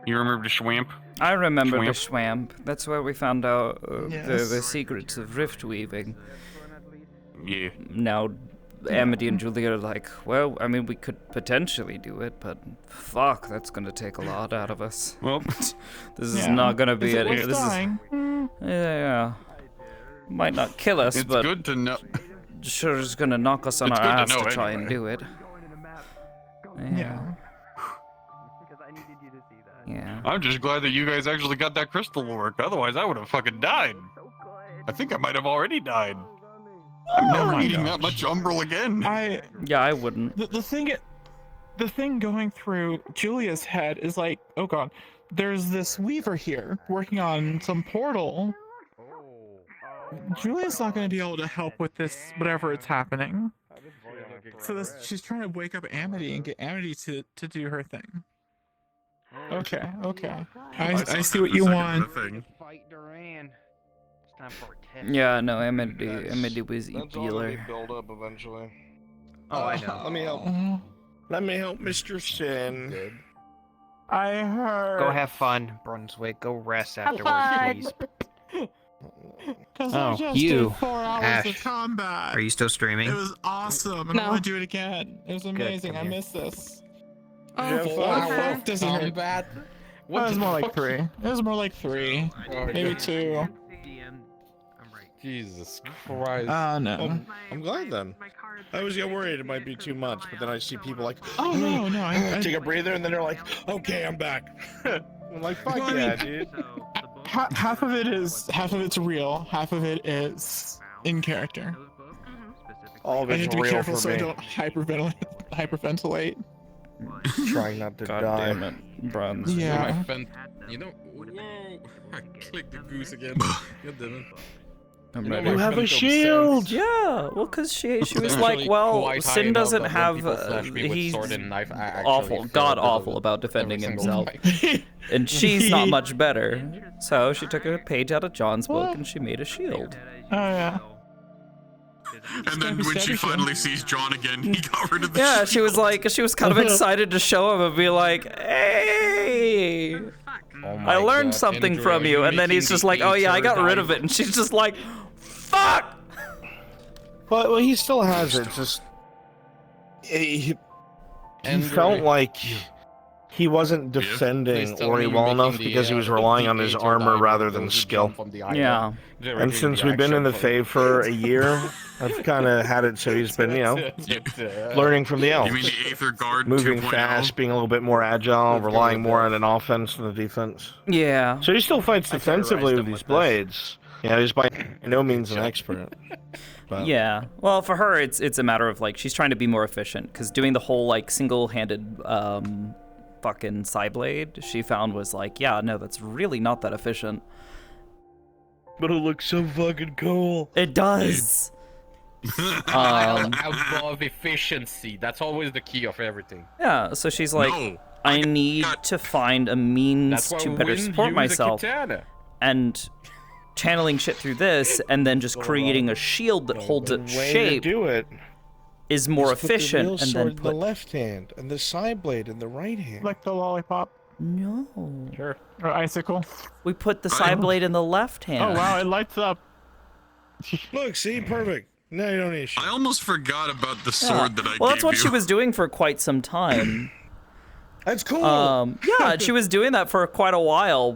You remember the swamp? I remember the Swamp. swamp. That's where we found out the Yes. secrets of rift weaving. Yeah. Now, Amity and Julia are like, well, I mean, we could potentially do it, but fuck, that's gonna take a lot out of us. Well, this is Yeah. not gonna be If it it. was This dying, is, yeah. Might not kill us, it's but good to know. sure is gonna knock us on It's our good to ass know to try and anyway. do it. Yeah. Yeah. I'm just glad that you guys actually got that crystal to work. Otherwise, I would have fucking died. I think I might have already died. I'm never my eating gosh. that much umbral again. Yeah, I wouldn't. The thing going through Julia's head is like, oh god, there's this weaver here working on some portal. Julia's not going to be able to help with this, whatever it's happening. So she's trying to wake up Amity and get Amity to do her thing. Okay. I see what you want. Yeah, no, Amity was That's all gonna be Ebular. built up eventually. Oh, I know. Let me help. Let me help Mr. Sin. I heard. Go have fun, Brunswick. Go rest Have afterwards, fun. please. Because I Oh, just you, did 4 hours Ash. of combat. Are you still streaming? It was awesome, and I No. want to do it again. It was amazing. come I here. missed this. Yeah, 4 hours doesn't hurt. combat. It was more like 3. It was more like 3, maybe 2. Jesus Christ. No. I'm glad then. I was worried it might be too much, but then I see people like, Oh no, I take a breather, and then they're like, okay, I'm back. I'm like, fuck Well, I yeah, mean- dude. half of it's real, half of it is in character. All of I it's need to be real careful for so I me. don't hyperventilate. Trying not to God die. damn it, Bronze. Yeah. You know, whoa! I clicked the goose again. God damn it. I'm ready. You have a shield! Yeah, well, because she was Actually like, well, quite high Sin enough doesn't that when have, people slash me with he's sword and knife, I actually awful, feel god a bit of awful it about defending every single himself. time. And she's not much better. So she took a page out of John's book and she made a shield. Oh, yeah. And then when she finally sees John again, he got rid of the Yeah, shield. she was kind of excited to show him and be like, hey, I learned something from you. And then he's just like, oh yeah, I got rid of it. And she's just like, fuck! Well, he still has it, just... He felt like he wasn't defending Ori well enough because he was relying on his armor rather than skill. Yeah. And since we've been in the Fae for a year, I've kind of had it so he's been, learning from the elves. You mean the Aether Guard Moving 2.0? fast, being a little bit more agile, relying more on an offense than a defense. Yeah. So he still fights defensively with these blades. Yeah, he's by no means an expert. But. Yeah. Well, for her, it's a matter of, like, she's trying to be more efficient, because doing the whole, like, single-handed fucking Psyblade, she found was like, yeah, no, that's really not that efficient. But it looks so fucking cool. It does. Above efficiency. That's always the key of everything. Yeah, so she's like, I need to find a means to better support myself. And channeling shit through this, and then just creating a shield that holds its shape is more efficient. Put the real sword in the left hand, and the side blade in the right hand. Like the lollipop. No. Sure. Or icicle. We put the side blade in the left hand. Oh wow, it lights up. Look, see, perfect. Now you don't need shit. I almost forgot about the sword that I gave you. Well, that's what she was doing for quite some time. That's cool. Yeah, she was doing that for quite a while.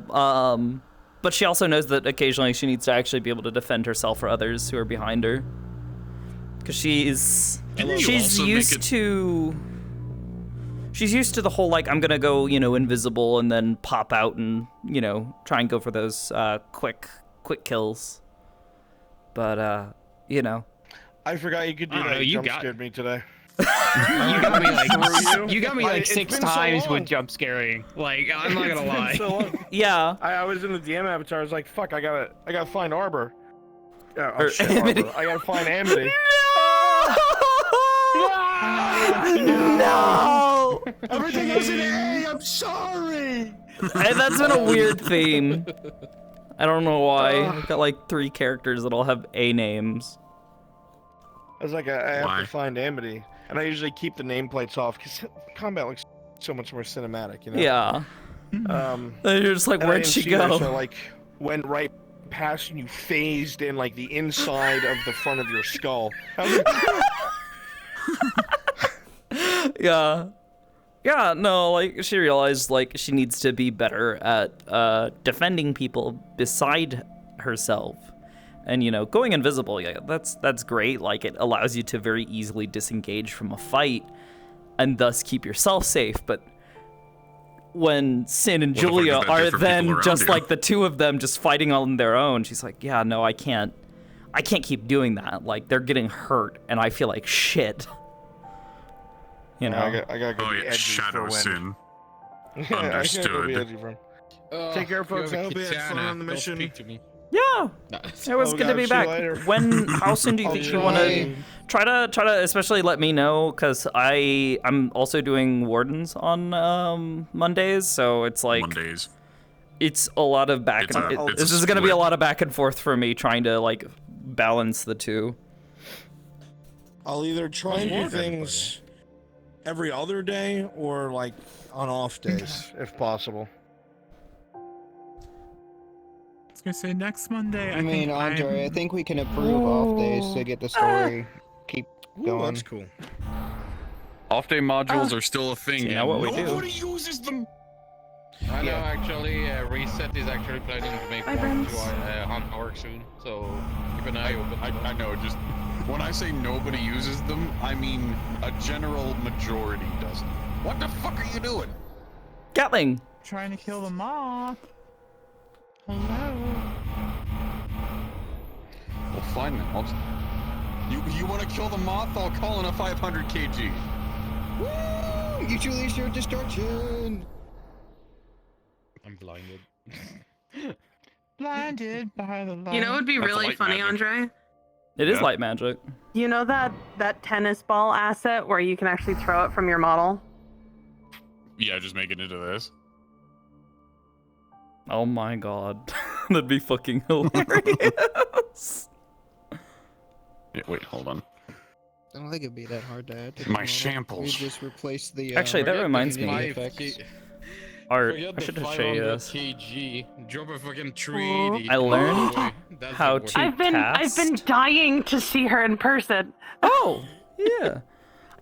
But she also knows that occasionally she needs to actually be able to defend herself or others who are behind her. Because she's used to the whole, like, I'm gonna go, invisible and then pop out and, try and go for those quick kills. But I forgot you could do that. You scared me today. You got me like 6 times with jump scaring. Like, I'm not gonna lie. Yeah. I was in the DM avatar. I was like, fuck, I gotta find Arbor. Yeah, oh, shit, Arbor. I gotta find Amity. No! Everything is an A. I'm sorry. Hey, that's been a weird theme. I don't know why. I've got like 3 characters that all have A names. I was like, I have to find Amity. And I usually keep the nameplates off because combat looks so much more cinematic, Yeah. And you're just like, where'd she go? So like, went right past and you phased in like the inside of the front of your skull. Yeah. Yeah, no, like, she realized, like, she needs to be better at defending people beside herself. And, going invisible, yeah, that's great. Like, it allows you to very easily disengage from a fight and thus keep yourself safe. But when Sin and Julia are then just like the two of them just fighting on their own, she's like, yeah, no, I can't keep doing that. Like, they're getting hurt and I feel like shit. I gotta go be edgy Shadow for Sin. Understood. Understood. Take care, folks. I hope you had fun on the mission. Yeah, it was good to be back. How soon do you think you want to try to especially let me know, because I'm also doing Wardens on Mondays, so it's like it's a lot of back. This is going to be a lot of back and forth for me trying to like balance the two. I'll either try and do things every other day or like on off days if possible. I was gonna say next Monday. I mean, Andre, I think we can approve off days to get the story keep going. That's cool. Off-day modules are still a thing. Yeah, what we do. Nobody uses them. I know, actually, Reset is actually planning to make one to on work soon, so keep an eye open. I know, just when I say nobody uses them, I mean a general majority doesn't. What the fuck are you doing? Gatling. Trying to kill the moth. Hello. Well, fine then. You want to kill the moth? I'll call in a 500 kg. Woo! Mutually assured destruction. I'm blinded. Blinded by the light. You know what would be really funny, Andre? It is light magic. You know that tennis ball asset where you can actually throw it from your model? Yeah, just make it into this. Oh my god. That'd be fucking hilarious. Yeah, wait, hold on. I don't think it'd be that hard to add. To the My model. shambles. We just replace the. Actually, that reminds me. effects. Art. Forget I the should have shown you 500 this. kg. Drop a fucking 380. I learned That's how the to I've been cast. dying to see her in person. Oh, yeah.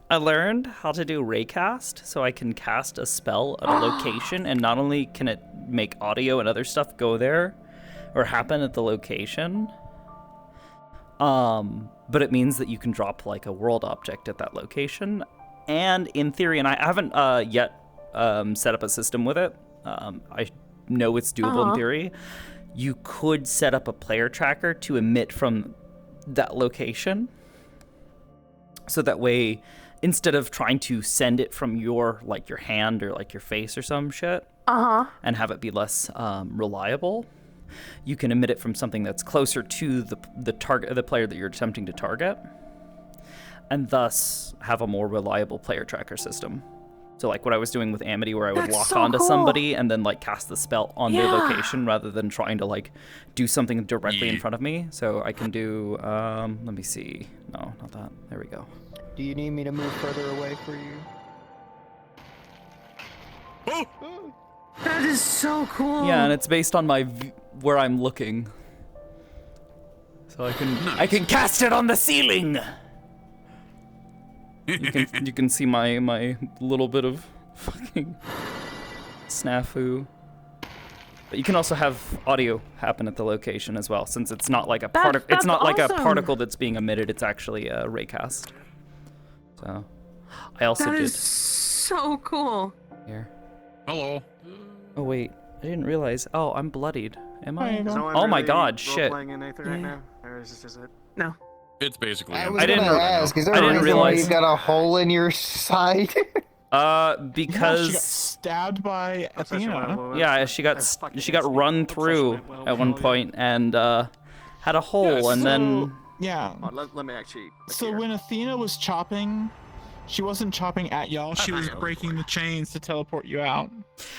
I learned how to do raycast, so I can cast a spell at a location, and not only can it make audio and other stuff go there or happen at the location, but it means that you can drop like a world object at that location. And in theory, and I haven't yet set up a system with it. I know it's doable in theory. You could set up a player tracker to emit from that location. So that way, instead of trying to send it from your hand or like your face or some shit, and have it be less reliable, you can emit it from something that's closer to the target, the player that you're attempting to target, and thus have a more reliable player tracker system. So like what I was doing with Amity, where I would lock onto somebody and then like cast the spell on their location rather than trying to like do something directly in front of me. So I can do, let me see. No, not that. There we go. Do you need me to move further away for you? Oh! That is so cool. Yeah, and it's based on my where I'm looking. So I can cast it on the ceiling. You can see my little bit of fucking snafu. But you can also have audio happen at the location as well, since it's not like a particle. It's not like a particle that's being emitted. It's actually a raycast. So, I also That did. is so cool. Here. Hello. Oh wait, I didn't realize. Oh, I'm bloodied. Am I? Is no one Oh my really god, shit. role-playing in Aether right now? Or is this just it? No. It's basically. I was gonna ask, is there a reason why you've got a hole in your side? Because she got stabbed by Athena. yeah, she got run through at one point and had a hole, and then Yeah. Let me actually. So when Athena was chopping, she wasn't chopping at y'all. She was breaking the chains to teleport you out.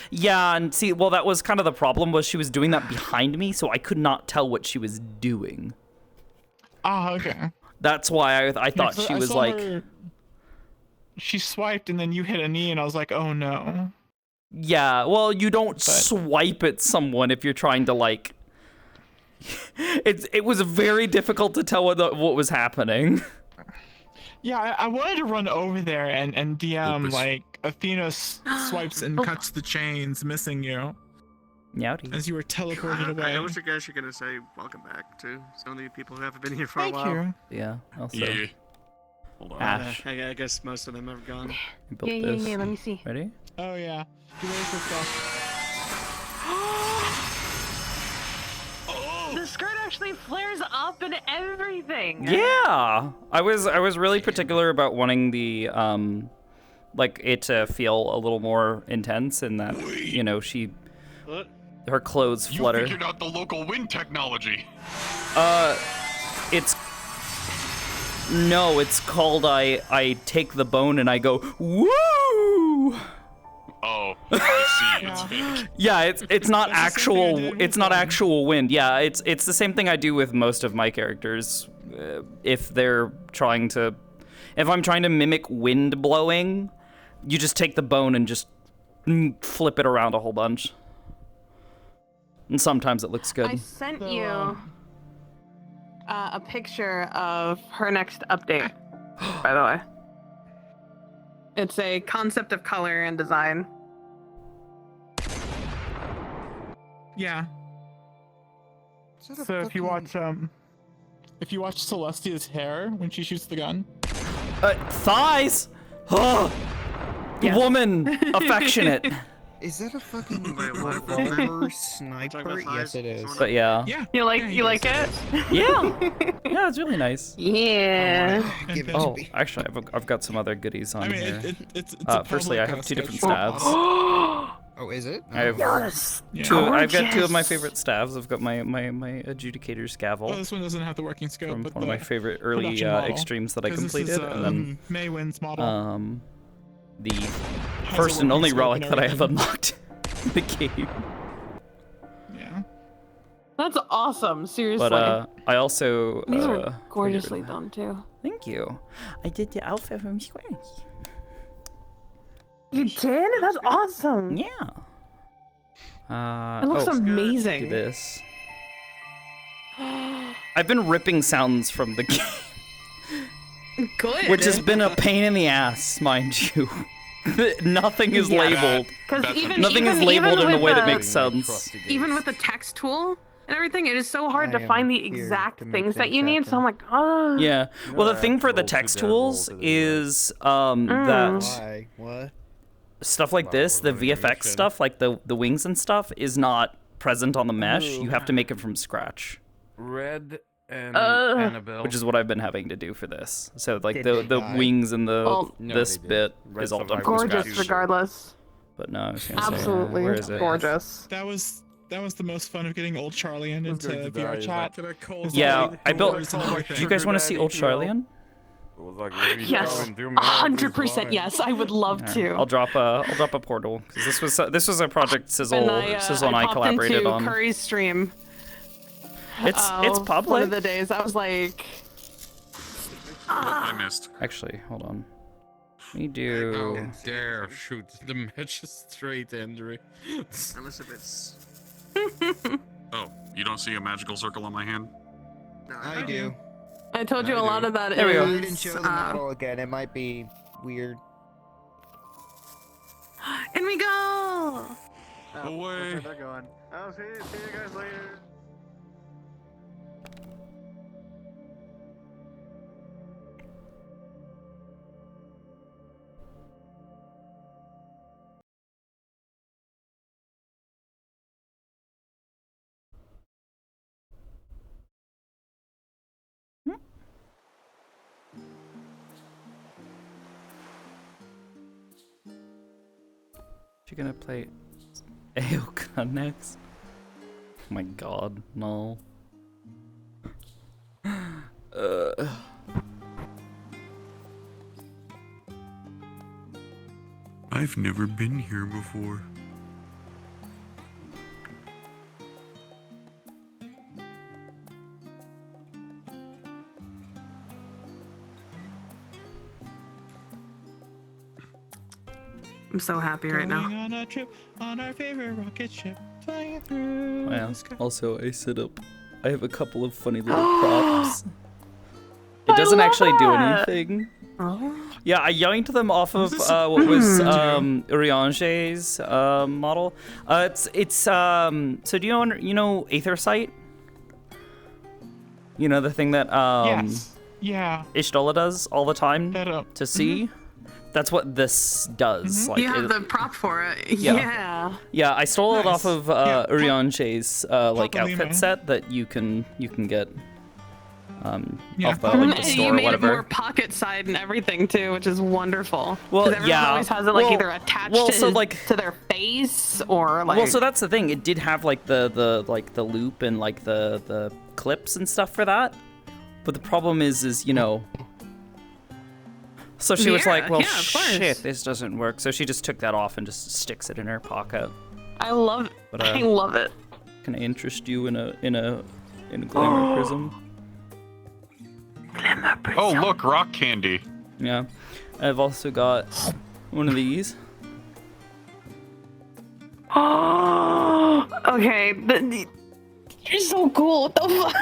yeah, and see, well, that was kind of the problem, was she was doing that behind me, so I could not tell what she was doing. Ah, okay. That's why I thought she was like. She swiped and then you hit a knee, and I was like, oh no. Yeah, well, you don't swipe at someone if you're trying to like. It was very difficult to tell what was happening. Yeah, I wanted to run over there and DM like Athena swipes and cuts the chains, missing you. Yowdy. As you were teleported away. I wish you guys were gonna say welcome back to some of the people who haven't been here for Thank a while. you. Yeah. Also. Yeah. Hold on. Ash. I guess most of them have gone. You built Yeah, this. let me see. Ready? Oh yeah. Get ready for stuff. The skirt actually flares up and everything. Yeah, I was really particular about wanting the like it to feel a little more intense, in that her clothes flutter. You figured out the local wind technology. It's called I take the bone and I go woo. Oh, I see. It's fake. Yeah, it's not actual wind. Yeah, it's the same thing I do with most of my characters. If I'm trying to mimic wind blowing, you just take the bone and just flip it around a whole bunch. And sometimes it looks good. I sent you a picture of her next update, by the way. It's a concept of color and design. Yeah. So if you watch Celestia's hair when she shoots the gun. Thighs. Yes. Woman, affectionate. Is that a fucking revolver sniper? Yes, it is. But yeah. You like it? Yeah. Yeah, it's really nice. Yeah. Oh, actually, I've got some other goodies on here. It's firstly, I have two different stabs. Oh, is it? I've I've got 2 of my favorite staves. I've got my adjudicator's gavel. Oh, this one doesn't have the working scope, from but one of my favorite early extremes that I completed, this is, and then Maywin's model. The first and only relic that I have unlocked in the game. Yeah. That's awesome, seriously. But I also these are gorgeously done too. Thank you. I did the outfit from scratch. You did? That's awesome. Yeah. It looks amazing. Do this. I've been ripping sounds from the game. Good. Which has been a pain in the ass, mind you. Nothing is labeled. Nothing is labeled in a way that makes sense. Even with the text tool and everything, it is so hard to find the exact things that you need. So I'm like, oh. Yeah. Well, the thing for the text tools is that stuff like this, the VFX stuff, like the wings and stuff, is not present on the mesh. You have to make it from scratch. Red and Annabelle. Which is what I've been having to do for this. So like the wings and this bit is all done from scratch. Gorgeous, regardless. But no, I was gonna say, absolutely where is it? Gorgeous. That was the most fun of getting old Charlian into VR chat. Yeah, I built. Do you guys want to see old Charlian? Yes, 100% yes. I would love to. I'll drop a portal because this was a project Sizzle and I collaborated on. Curry's stream. It's public. One of the days I was like, I missed. Actually, hold on. Let me do. How dare shoot the magistrate, Andrew. Elizabeth's. Oh, you don't see a magical circle on my hand? No, I do. I told you a lot of that There we go. is. I didn't show the model again. It might be weird. In we go! Away. They're going. I'll see you guys later. You're gonna play Aoka next? Oh my god, no. I've never been here before. I'm so happy right now. Going on a trip on our favorite rocket ship, flying through the sky. Also, I have a couple of funny little props. It doesn't actually do anything. Oh. Yeah, I yanked them off of what was Uriange's model. So do you know Aether site? You know the thing that Yes. Yeah. Ishtola does all the time to see? That's what this does. Like You have the prop for it. Yeah. Yeah, I stole it off of Uriange's like outfit set that you can get off the, like, the store You or made whatever. it more pocket side and everything too, which is wonderful. Well, 'Cause everyone yeah. always has it like Well- either attached well, to, so, like- to their face or like. Well, so that's the thing. It did have like the loop and like the clips and stuff for that. But the problem is you know. So she was like, well, yeah, of course. shit, this doesn't work. So she just took that off and just sticks it in her pocket. I love it. But, I love it. Can I interest you in a glamour prism? Glamour prism. Oh, look, rock candy. Yeah. I've also got one of these. Oh, okay. You're so cool. What the fuck?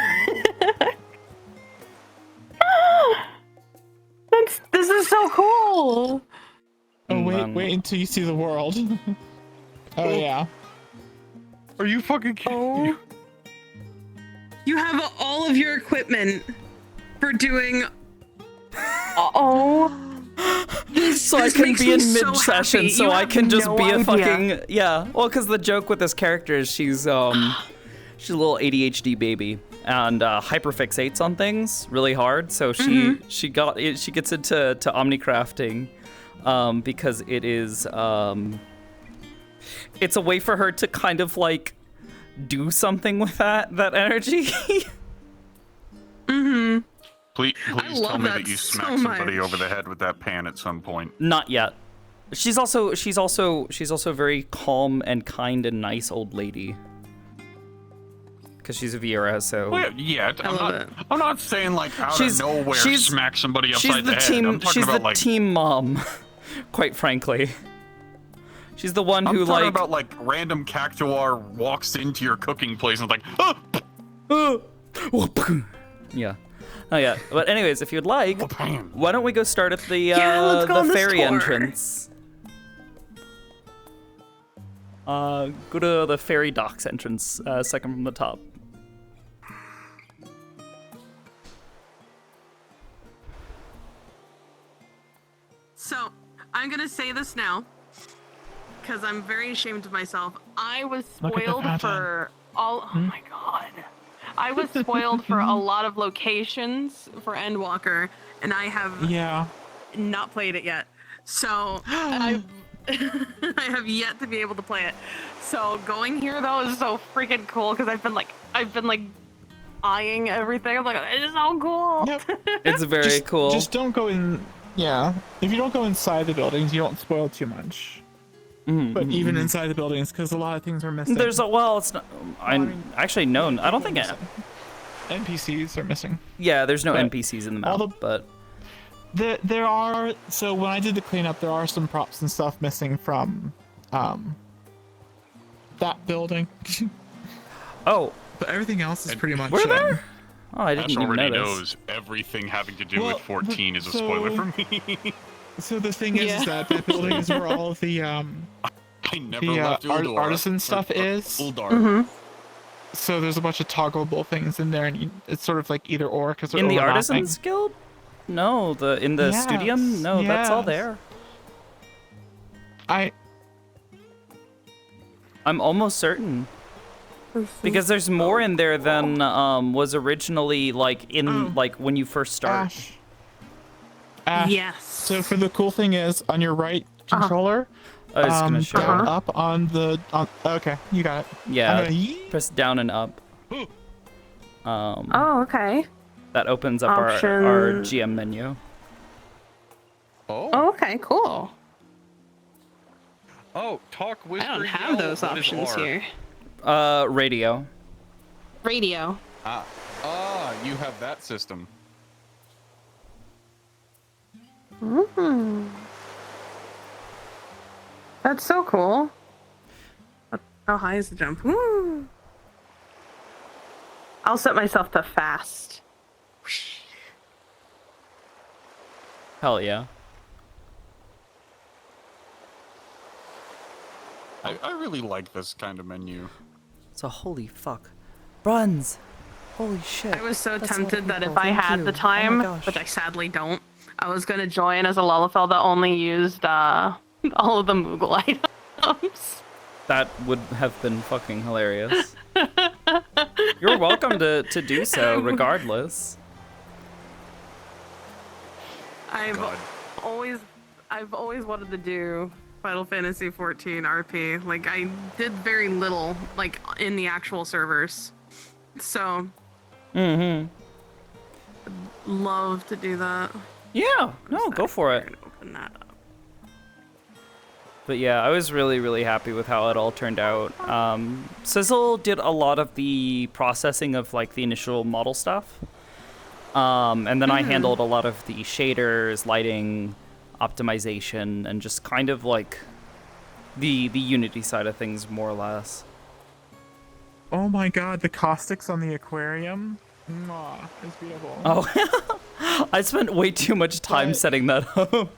This is so cool. Oh wait until you see the world. Oh yeah. Are you fucking kidding me? You have all of your equipment for doing. Oh. So I can be in mid-session, so I can just be a fucking Well, because the joke with this character is she's a little ADHD baby and hyperfixates on things really hard. So she gets into Omnicrafting because it is it's a way for her to kind of like do something with that energy. Mm-hmm. Please tell me that you so smack somebody much. over the head with that pan at some point. Not yet. She's also a very calm and kind and nice old lady. Because she's a Viera, so. Well, yeah, I'm not saying like out of nowhere smack somebody she's upside the head. I'm talking she's about the like team mom, quite frankly. She's the one who I'm talking about like random cactuar walks into your cooking place and is like, Yeah. Oh yeah. But anyways, if you'd like, why don't we go start at the let's go on the this ferry tour. entrance? Go to the ferry docks entrance, second from the top. So, I'm gonna say this now, because I'm very ashamed of myself. I was Look at the spoiled fountain. for all. Oh my god. I was spoiled for a lot of locations for Endwalker, and I have not played it yet. So, I have yet to be able to play it. So, going here though is so freaking cool because I've been like eyeing everything. I'm like, it's so cool. It's very cool. Just don't go in. Yeah, if you don't go inside the buildings, you don't spoil too much. But even inside the buildings, because a lot of things are missing. There's it's not. Actually no. I don't think NPCs are missing. Yeah, there's no But NPCs in the map, but there are. So when I did the cleanup, there are some props and stuff missing from that building. Oh, but everything else is pretty much. Were there? Oh, I didn't Ash even already notice. knows everything having to do with 14 is a spoiler for me. So the thing is that building is where all of the I never left Uldor. artisan stuff is. Uldar. So there's a bunch of toggleable things in there, and it's sort of like either or. Cause In the Artisans Guild? No, in the Yes, Studium? No, that's all yes. there. I'm almost certain. Because there's more in there than was originally like in like when you first start. Ash. Yes. So for the cool thing is on your right controller, I was gonna show. down up on the. Okay, you got it. Yeah, I'm gonna press down and up. Oh, okay. That opens up our GM menu. Oh, okay, cool. Oh, talk, whisper, I don't have those options here. Radio. Radio. You have that system. That's so cool. How high is the jump? Woo. I'll set myself to fast. Hell yeah. I really like this kind of menu. So holy fuck. Bruns. Holy shit. I was so That's a lot of tempted that people. if I Thank had you. the Oh time, my gosh. which I sadly don't, I was gonna join as a Lullafell that only used all of the Moogle items. That would have been fucking hilarious. You're welcome to do so, regardless. I've always wanted to do Final Fantasy 14 RP. Like I did very little like in the actual servers. So love to do that. Yeah, no, go for it. Open that up. But yeah, I was really, really happy with how it all turned out. Sizzle did a lot of the processing of like the initial model stuff. And then I handled a lot of the shaders, lighting, optimization, and just kind of like the Unity side of things, more or less. Oh my god, the caustics on the aquarium. Mwah, it's beautiful. Oh, I spent way too much time setting that up.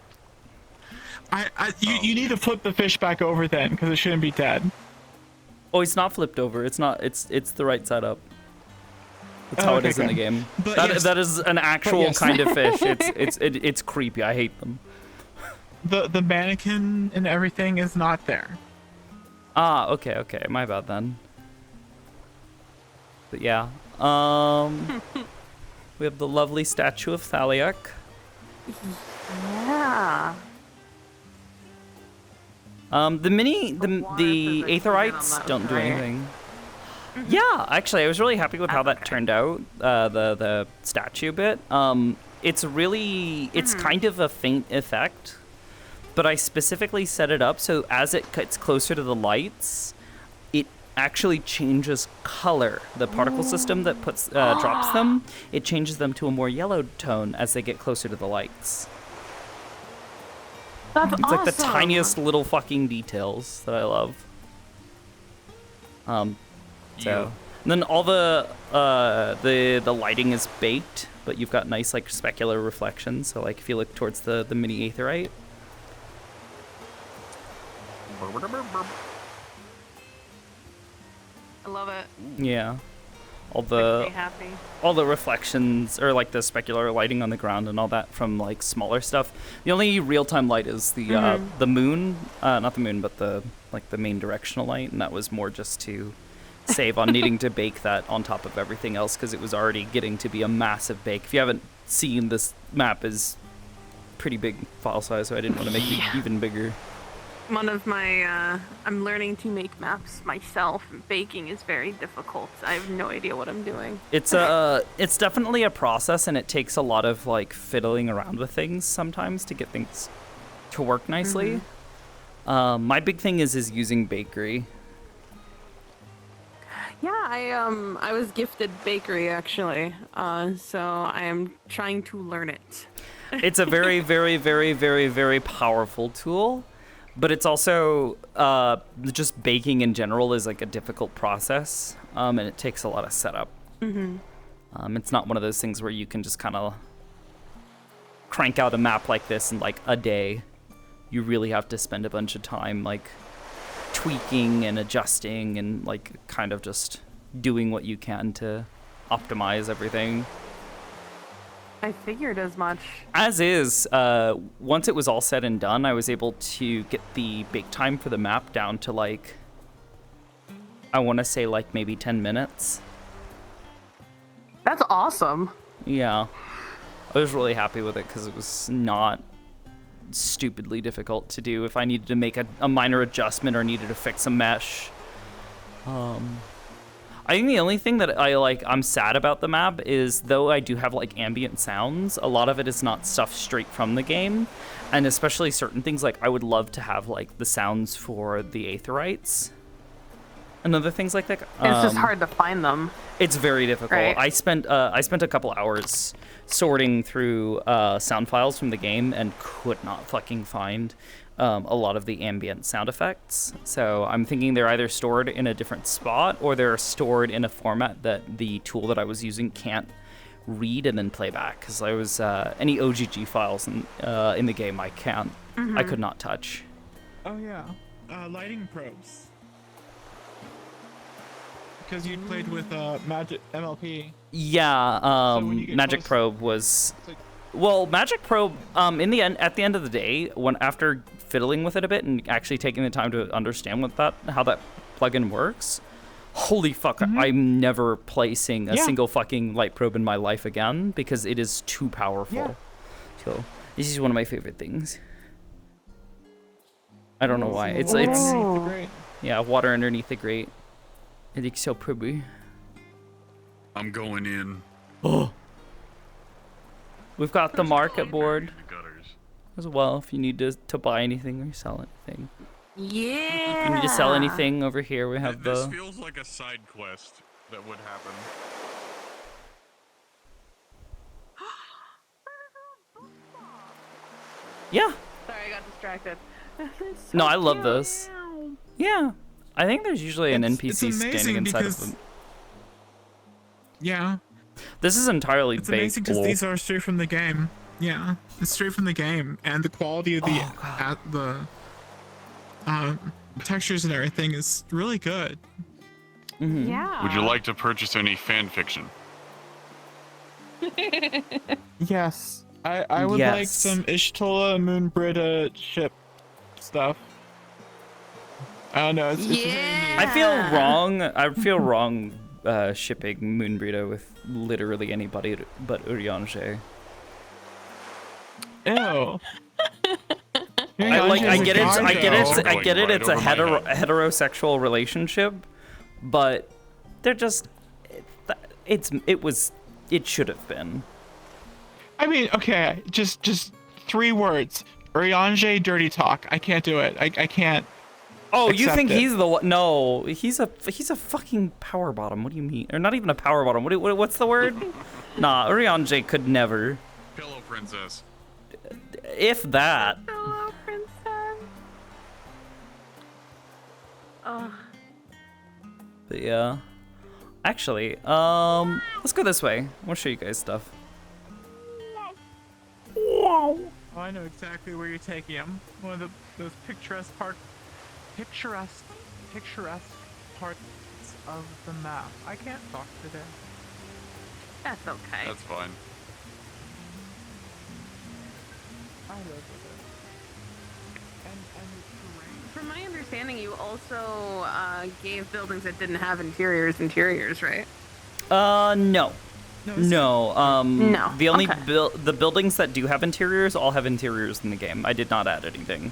You need to flip the fish back over then, because it shouldn't be dead. Oh, it's not flipped over. It's not. It's the right setup. That's how it is in the game. That is an actual kind of fish. It's creepy. I hate them. The mannequin and everything is not there. Ah, okay. My bad then. But yeah, we have the lovely statue of Thaliak. Yeah. The Aetherites don't do anything. Yeah, actually, I was really happy with how that turned out. The statue bit. It's kind of a faint effect, but I specifically set it up so as it gets closer to the lights, it actually changes color. The particle system that drops them, it changes them to a more yellow tone as they get closer to the lights. That's It's like the tiniest little fucking details that I love. And then all the lighting is baked, but you've got nice like specular reflections. So like if you look towards the mini Aetherite. I love it. Yeah. All Makes me happy. all the reflections or like the specular lighting on the ground and all that from like smaller stuff. The only real-time light is the moon, not the moon, but the main directional light, and that was more just to save on needing to bake that on top of everything else because it was already getting to be a massive bake. If you haven't seen, this map is pretty big file size, so I didn't want to make it even bigger. One of my, I'm learning to make maps myself. Baking is very difficult. I have no idea what I'm doing. It's definitely a process, and it takes a lot of like fiddling around with things sometimes to get things to work nicely. My big thing is using bakery. Yeah, I was gifted bakery actually, so I am trying to learn it. It's a very, very, very, very, very powerful tool, but it's also just baking in general is like a difficult process, and it takes a lot of setup. It's not one of those things where you can just kind of crank out a map like this in like a day. You really have to spend a bunch of time like tweaking and adjusting and like kind of just doing what you can to optimize everything. I figured as much. As is, once it was all said and done, I was able to get the bake time for the map down to like, I want to say like maybe 10 minutes. That's awesome. Yeah. I was really happy with it because it was not stupidly difficult to do if I needed to make a minor adjustment or needed to fix a mesh. I think the only thing that I'm sad about the map is though I do have like ambient sounds, a lot of it is not stuff straight from the game, and especially certain things like I would love to have like the sounds for the Aetherites and other things like that. It's just hard to find them. It's very difficult. Right. I spent a couple hours sorting through sound files from the game and could not fucking find a lot of the ambient sound effects. So I'm thinking they're either stored in a different spot or they're stored in a format that the tool that I was using can't read and then play back. Because I was any OGG files in the game I could not touch. Oh yeah, lighting probes. Because you played with Magic MLP. Yeah, Magic Probe was. Well, Magic Probe, at the end of the day, after fiddling with it a bit and actually taking the time to understand how that plugin works, holy fuck, I'm never placing a single fucking light probe in my life again because it is too powerful. Yeah. So this is one of my favorite things. I don't know why. It's yeah, water underneath the grate. It looks so pretty. I'm going in. Oh. We've got the market board as well if you need to buy anything or sell anything. Yeah. If you need to sell anything over here, we have This feels like a side quest that would happen. Yeah. Sorry, I got distracted. No, I love this. Yeah. I think there's usually an NPC standing inside of them. Yeah. This is entirely It's amazing because these are straight from the game. Yeah, it's straight from the game, and the quality of the textures and everything is really good. Yeah. Would you like to purchase any fan fiction? Yes, I would like some Ishtola Moonbrita ship stuff. I don't know. It's I feel wrong shipping Moonbrita with literally anybody but Urianger. Ew. I get it. It's a heterosexual relationship, but they're just. It should have been. I mean, okay, just 3 words. Urianger dirty talk. I can't do it. I can't. Oh, you think he's the one? No, he's a fucking power bottom. What do you mean? Or not even a power bottom. What's the word? Nah, Urianger could never. Pillow princess. If that. Pillow princess. Oh. But yeah. Actually, let's go this way. I want to show you guys stuff. Wow. Oh, I know exactly where you're taking him. One of those picturesque parts of the map. I can't talk today. That's okay. That's fine. I live with it. And from my understanding, you also gave buildings that didn't have interiors, right? No. No. No. The only the buildings that do have interiors all have interiors in the game. I did not add anything.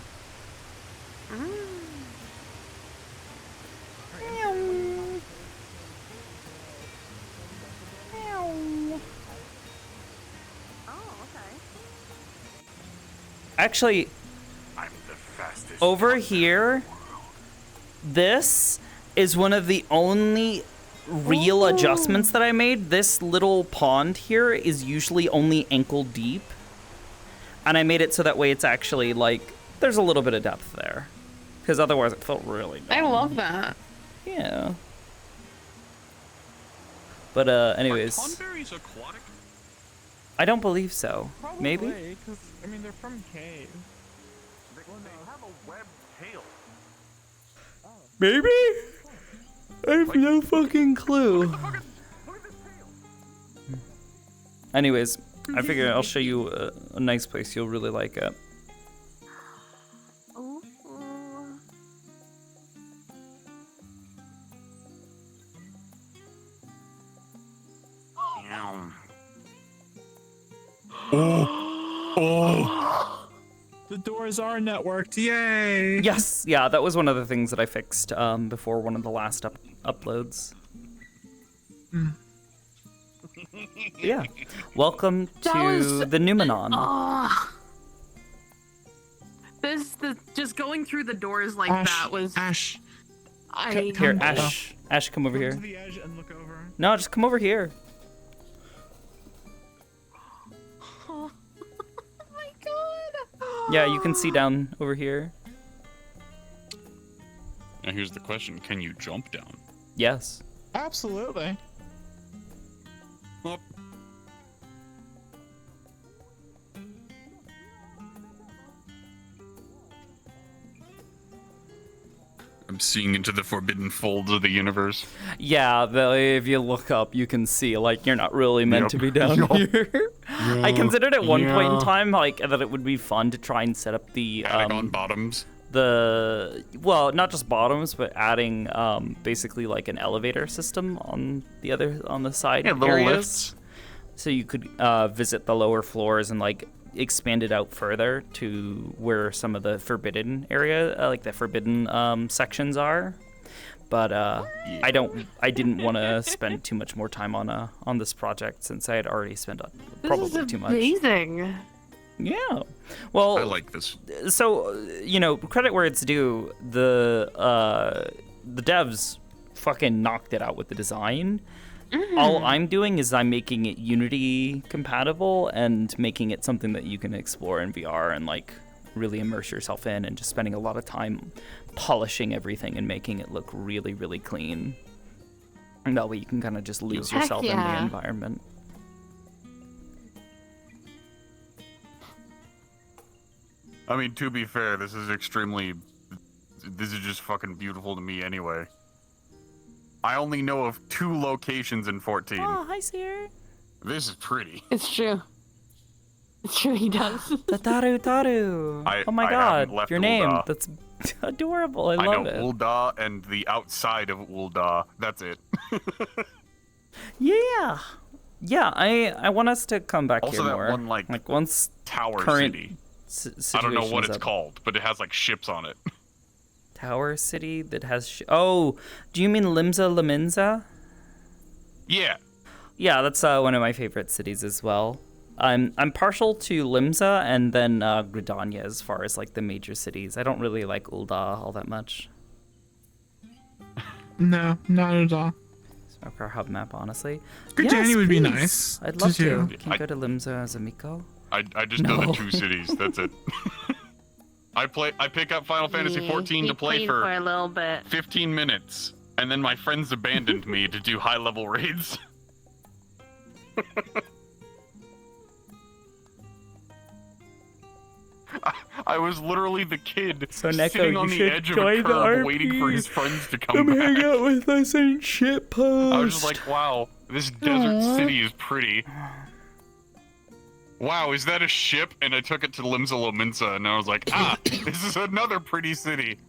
Actually, over here, this is one of the only real adjustments that I made. This little pond here is usually only ankle deep. And I made it so that way it's actually like, there's a little bit of depth there. Because otherwise it felt really dumb. I love that. Yeah. But anyways. Are tonberries aquatic? I don't believe so. probably, Maybe? Because, I mean, they're from caves. They have a webbed tail. Maybe? I have no fucking clue. Anyways, I figure I'll show you a nice place. You'll really like it. The doors are networked. Yay! Yes, yeah, that was one of the things that I fixed before one of the last uploads. Yeah. Welcome to the Numenon. Just going through the doors like that was Ash. Here, Ash, come over here. To the edge and look over. No, just come over here. Oh my god. Yeah, you can see down over here. Now here's the question: can you jump down? Yes. Absolutely. Well, I'm seeing into the forbidden folds of the universe. Yeah, if you look up, you can see, like, you're not really meant to be down here. I considered at one point in time, like, that it would be fun to try and set up the... Adding on bottoms? Well, not just bottoms, but adding, basically, like, an elevator system on the side little areas. lifts. So you could visit the lower floors and, like, expand it out further to where some of the forbidden area, like the forbidden sections are. But I didn't want to spend too much more time on this project since I had already spent probably too much. Amazing. Yeah. Well, I like this. So, you know, credit where it's due, the devs fucking knocked it out with the design. All I'm doing is I'm making it Unity compatible and making it something that you can explore in VR and like really immerse yourself in, and just spending a lot of time polishing everything and making it look really, really clean. And that way you can kind of just lose yourself in the environment. I mean, to be fair, this is just fucking beautiful to me anyway. I only know of 2 locations in 14. Oh, hi, Sierra. This is pretty. It's true. It's true, he does. Taru. Oh my god, your name. That's adorable. I love it. I know Ul'dah and the outside of Ul'dah. That's it. Yeah. Yeah, I want us to come back also here more. Also that one, like once tower current city. I don't know what it's up. called, but it has like ships on it. Tower city that has. Oh, do you mean Limsa Laminza? Yeah. Yeah, that's one of my favorite cities as well. I'm partial to Limsa and then Gridania as far as like the major cities. I don't really like Ul'dah all that much. No, not at all. Smoke our hub map, honestly. Gridania would be nice. I'd love to. do. Can you go to Limsa as a Miko? I just know the 2 cities. That's it. I pick up Final Fantasy 14 to play for a little bit. 15 minutes, and then my friends abandoned me to do high-level raids. I was literally the kid sitting on the edge of a curb waiting for his friends to come back. hang out with us in shitpost. I was just like, wow, this desert city is pretty. Wow, is that a ship? And I took it to Limsa Lominsa, and I was like, this is another pretty city.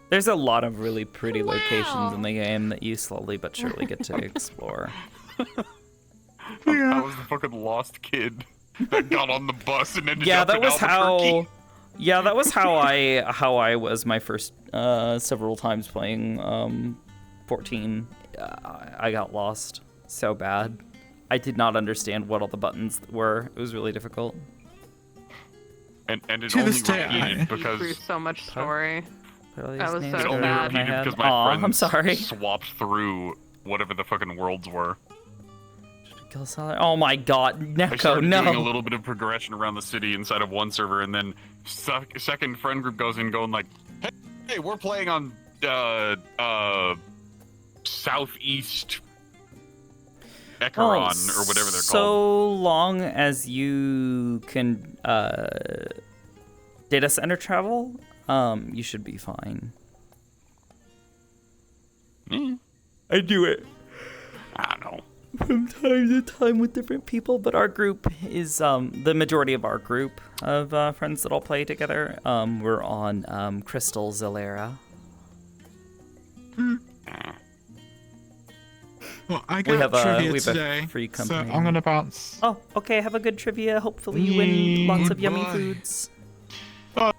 There's a lot of really pretty locations in the game that you slowly but surely get to explore. I was the fucking lost kid that got on the bus and ended Yeah, up that in was Albuquerque. that was how I was my first several times playing 14. I got lost so bad. I did not understand what all the buttons were. It was really difficult. And it To only this day, repeated Through because so much story. That was it so only bad. repeated because my Aw, friends I'm sorry. swapped through whatever the fucking worlds were. Oh my god, I Neko, started no. doing a little bit of progression around the city inside of one server, and then second friend group goes in going like, hey, we're playing on southeast Echeron, or whatever they're called. So long as you can data center travel, you should be fine. I do it. I don't know. From time to time with different people, but our group is the majority of our group of friends that all play together. We're on Crystal Zalera. Well, I got trivia today, free so company. I'm gonna bounce. Oh, okay. Have a good trivia. Hopefully you win lots of yummy foods. Oh,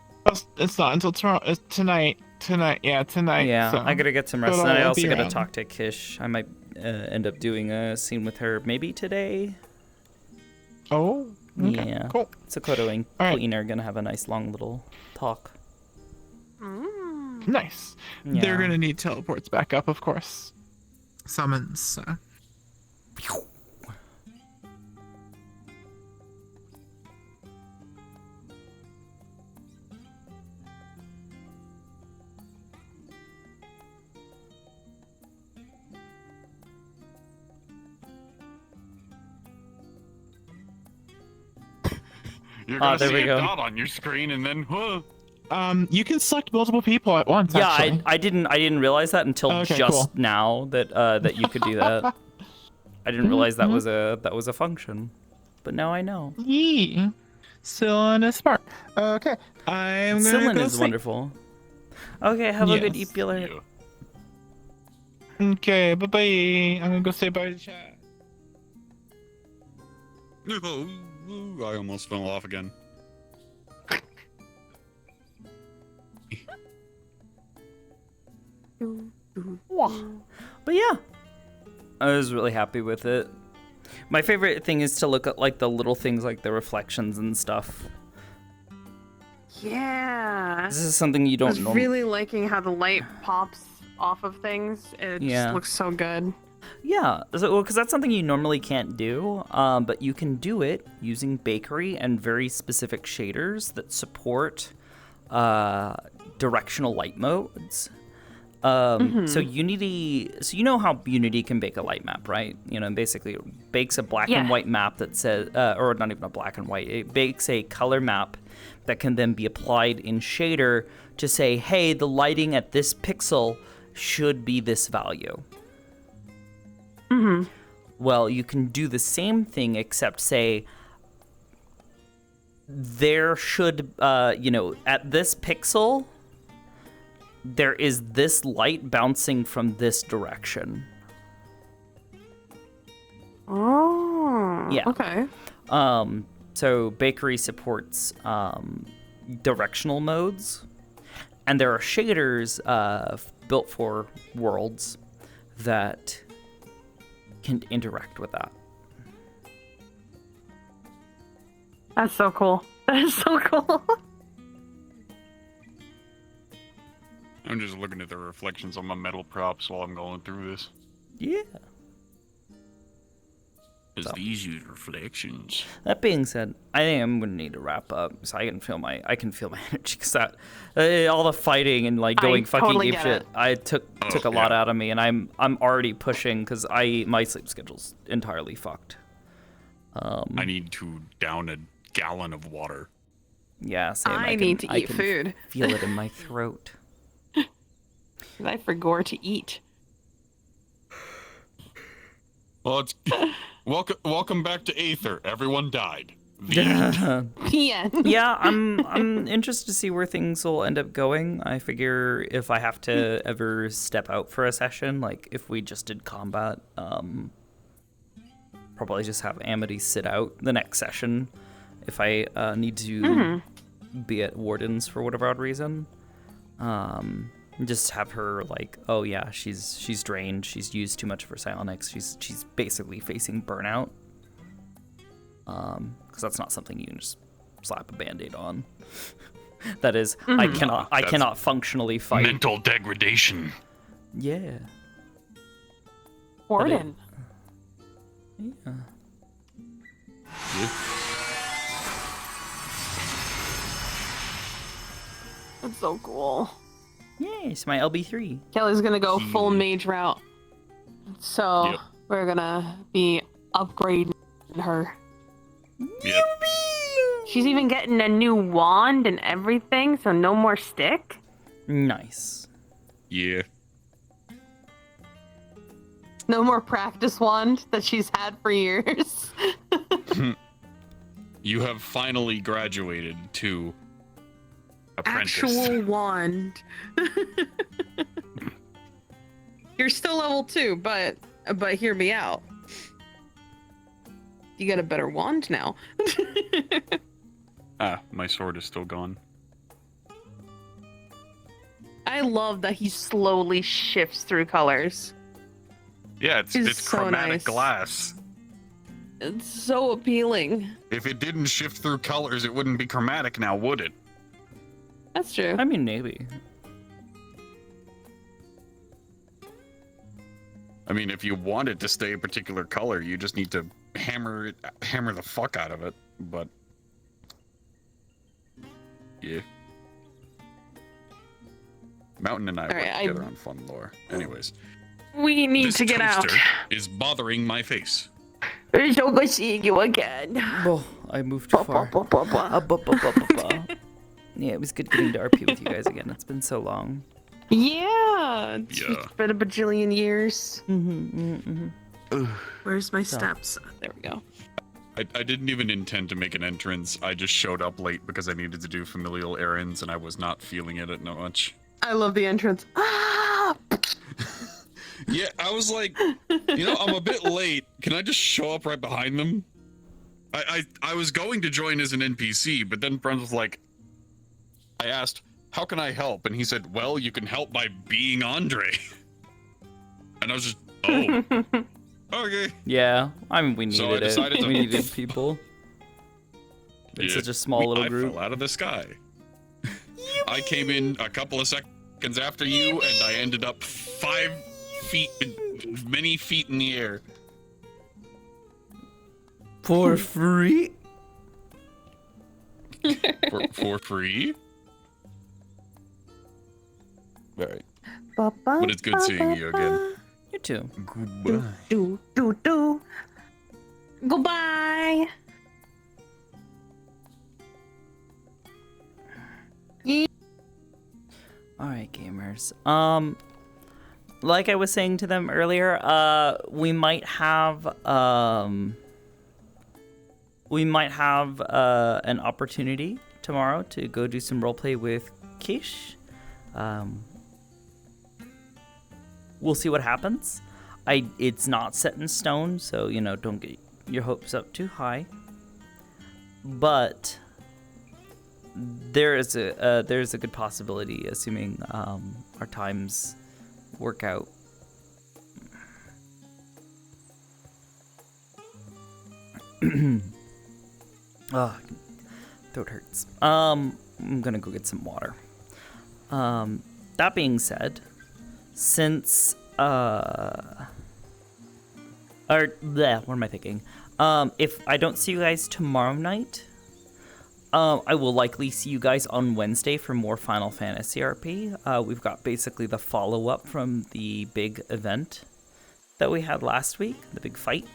it's not until tomorrow. It's tonight. Tonight. Yeah, So. I gotta get some rest, But and I I'll also be gotta around. talk to Kish. I might end up doing a scene with her maybe today. Oh, okay, yeah. cool. Sakoto and All right. Clean are gonna have a nice long little talk. Nice. Yeah. They're gonna need teleports back up, of course. Summons. You're gonna there see we a go. dot on your screen, and then You can select multiple people at once. Yeah, actually. I didn't realize that until Okay, just cool. now that that you could do that. I didn't realize that was a function, but now I know. Yee. Cyllin is smart. Okay, I'm gonna Cyllin go is sleep. wonderful. Okay, have a good Yes. Epular. Okay, bye bye. I'm gonna go say bye to chat. I almost fell off again. But yeah, I was really happy with it. My favorite thing is to look at like the little things like the reflections and stuff. Yeah. This is something you don't I was normally. really liking how the light pops off of things. It Yeah. just looks so good. Yeah, because that's something you normally can't do, but you can do it using Bakery and very specific shaders that support directional light modes. So Unity, so you know how Unity can bake a light map, right? You know, basically it bakes a black and white map that says, or not even a black and white, it bakes a color map that can then be applied in shader to say, hey, the lighting at this pixel should be this value. Well, you can do the same thing, except say there should, at this pixel, there is this light bouncing from this direction. Oh. Yeah. Okay. So Bakery supports directional modes, and there are shaders built for worlds that can interact with that. That's so cool. That is so cool. I'm just looking at the reflections on my metal props while I'm going through this. Yeah. As these use reflections. That being said, I think I'm gonna need to wrap up so I can feel my energy, because that all the fighting and like going fucking totally apeshit, took a lot out of me, and I'm already pushing because my sleep schedule's entirely fucked. I need to down a gallon of water. Yeah, same. I need to eat food. Feel it in my throat. I forgot to eat. Well, it's welcome back to Aether. Everyone died. Yeah. Yeah, I'm interested to see where things will end up going. I figure if I have to ever step out for a session, like if we just did combat, probably just have Amity sit out the next session if I need to be at Warden's for whatever odd reason. Just have her like, oh yeah, she's drained. She's used too much of her psionics. She's basically facing burnout. Because that's not something you can just slap a band-aid on. That is, I cannot functionally fight. Mental degradation. Yeah. Warden. Yeah. That's so cool. Yes, my LB3. Kelly's gonna go full mage route. So we're gonna be upgrading her. Yep. She's even getting a new wand and everything, so no more stick. Nice. Yeah. No more practice wand that she's had for years. You have finally graduated to apprentice. Actual wand. You're still level 2, but hear me out. You got a better wand now. My sword is still gone. I love that he slowly shifts through colors. Yeah, it's so chromatic nice. glass. It's so appealing. If it didn't shift through colors, it wouldn't be chromatic now, would it? That's true. I mean, maybe. I mean, if you want it to stay a particular color, you just need to hammer the fuck out of it. But yeah, Mountain and I work together on fun lore. Anyways, we need this to get out. toaster is bothering my face. It's so good seeing you again. Oh, I moved too far. Yeah, it was good getting to RP with you guys again. It's been so long. Yeah, it's been a bajillion years. Where's my steps? There we go. I didn't even intend to make an entrance. I just showed up late because I needed to do familial errands and I was not feeling it at much. I love the entrance. Ah! Yeah, I was like, I'm a bit late. Can I just show up right behind them? I was going to join as an NPC, but then Friends was like, I asked, how can I help? And he said, well, you can help by being Andre. And I was just, oh, okay. Yeah, I mean, we needed it. We needed people. It's such a small little group. I fell out of the sky. I came in a couple of seconds after you, and I ended up 5 feet, many feet in the air. For free? For free? All right. But it's good seeing you again. You too. Do. Goodbye. Alright, gamers. Like I was saying to them earlier, we might have an opportunity tomorrow to go do some roleplay with Kish. We'll see what happens. It's not set in stone, so don't get your hopes up too high. but there's a good possibility, assuming our times work out. Throat hurts. I'm gonna go get some water. That being said, since what am I thinking? If I don't see you guys tomorrow night, I will likely see you guys on Wednesday for more Final Fantasy RP. We've got basically the follow-up from the big event that we had last week, the big fight.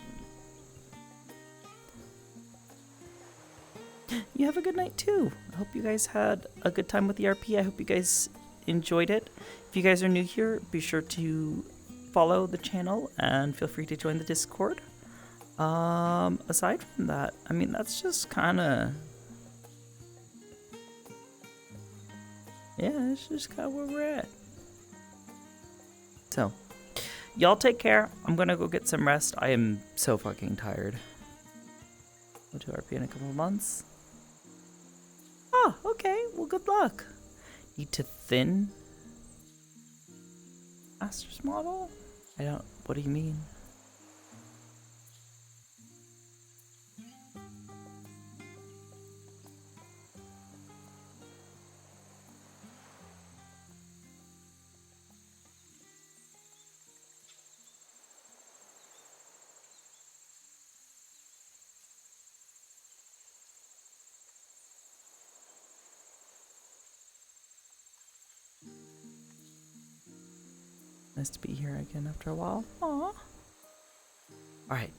You have a good night too. I hope you guys had a good time with the RP. I hope you guys enjoyed it. If you guys are new here, be sure to follow the channel and feel free to join the Discord. Aside from that, I mean, that's just kind of... yeah, it's just kind of where we're at. So, y'all take care. I'm gonna go get some rest. I am so fucking tired. Go to RP in a couple of months. Oh, okay. Well, good luck. Need to thin Master's model? I don't... what do you mean? Nice to be here again after a while. Aww. Alright.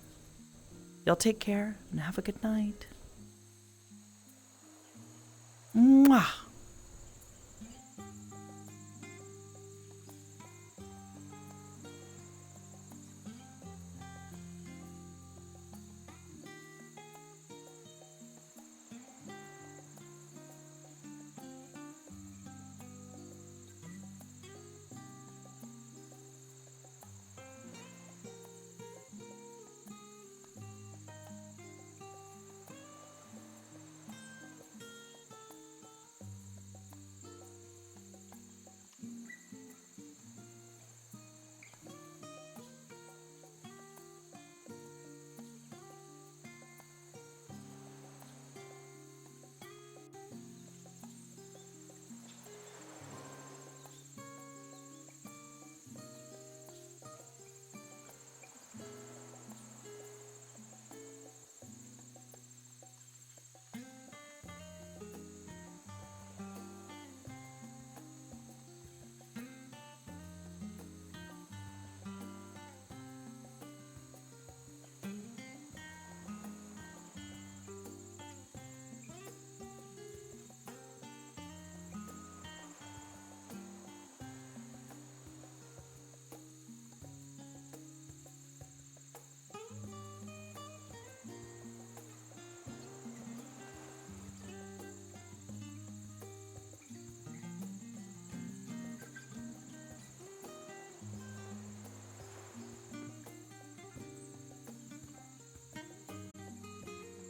Y'all take care and have a good night. Mwah!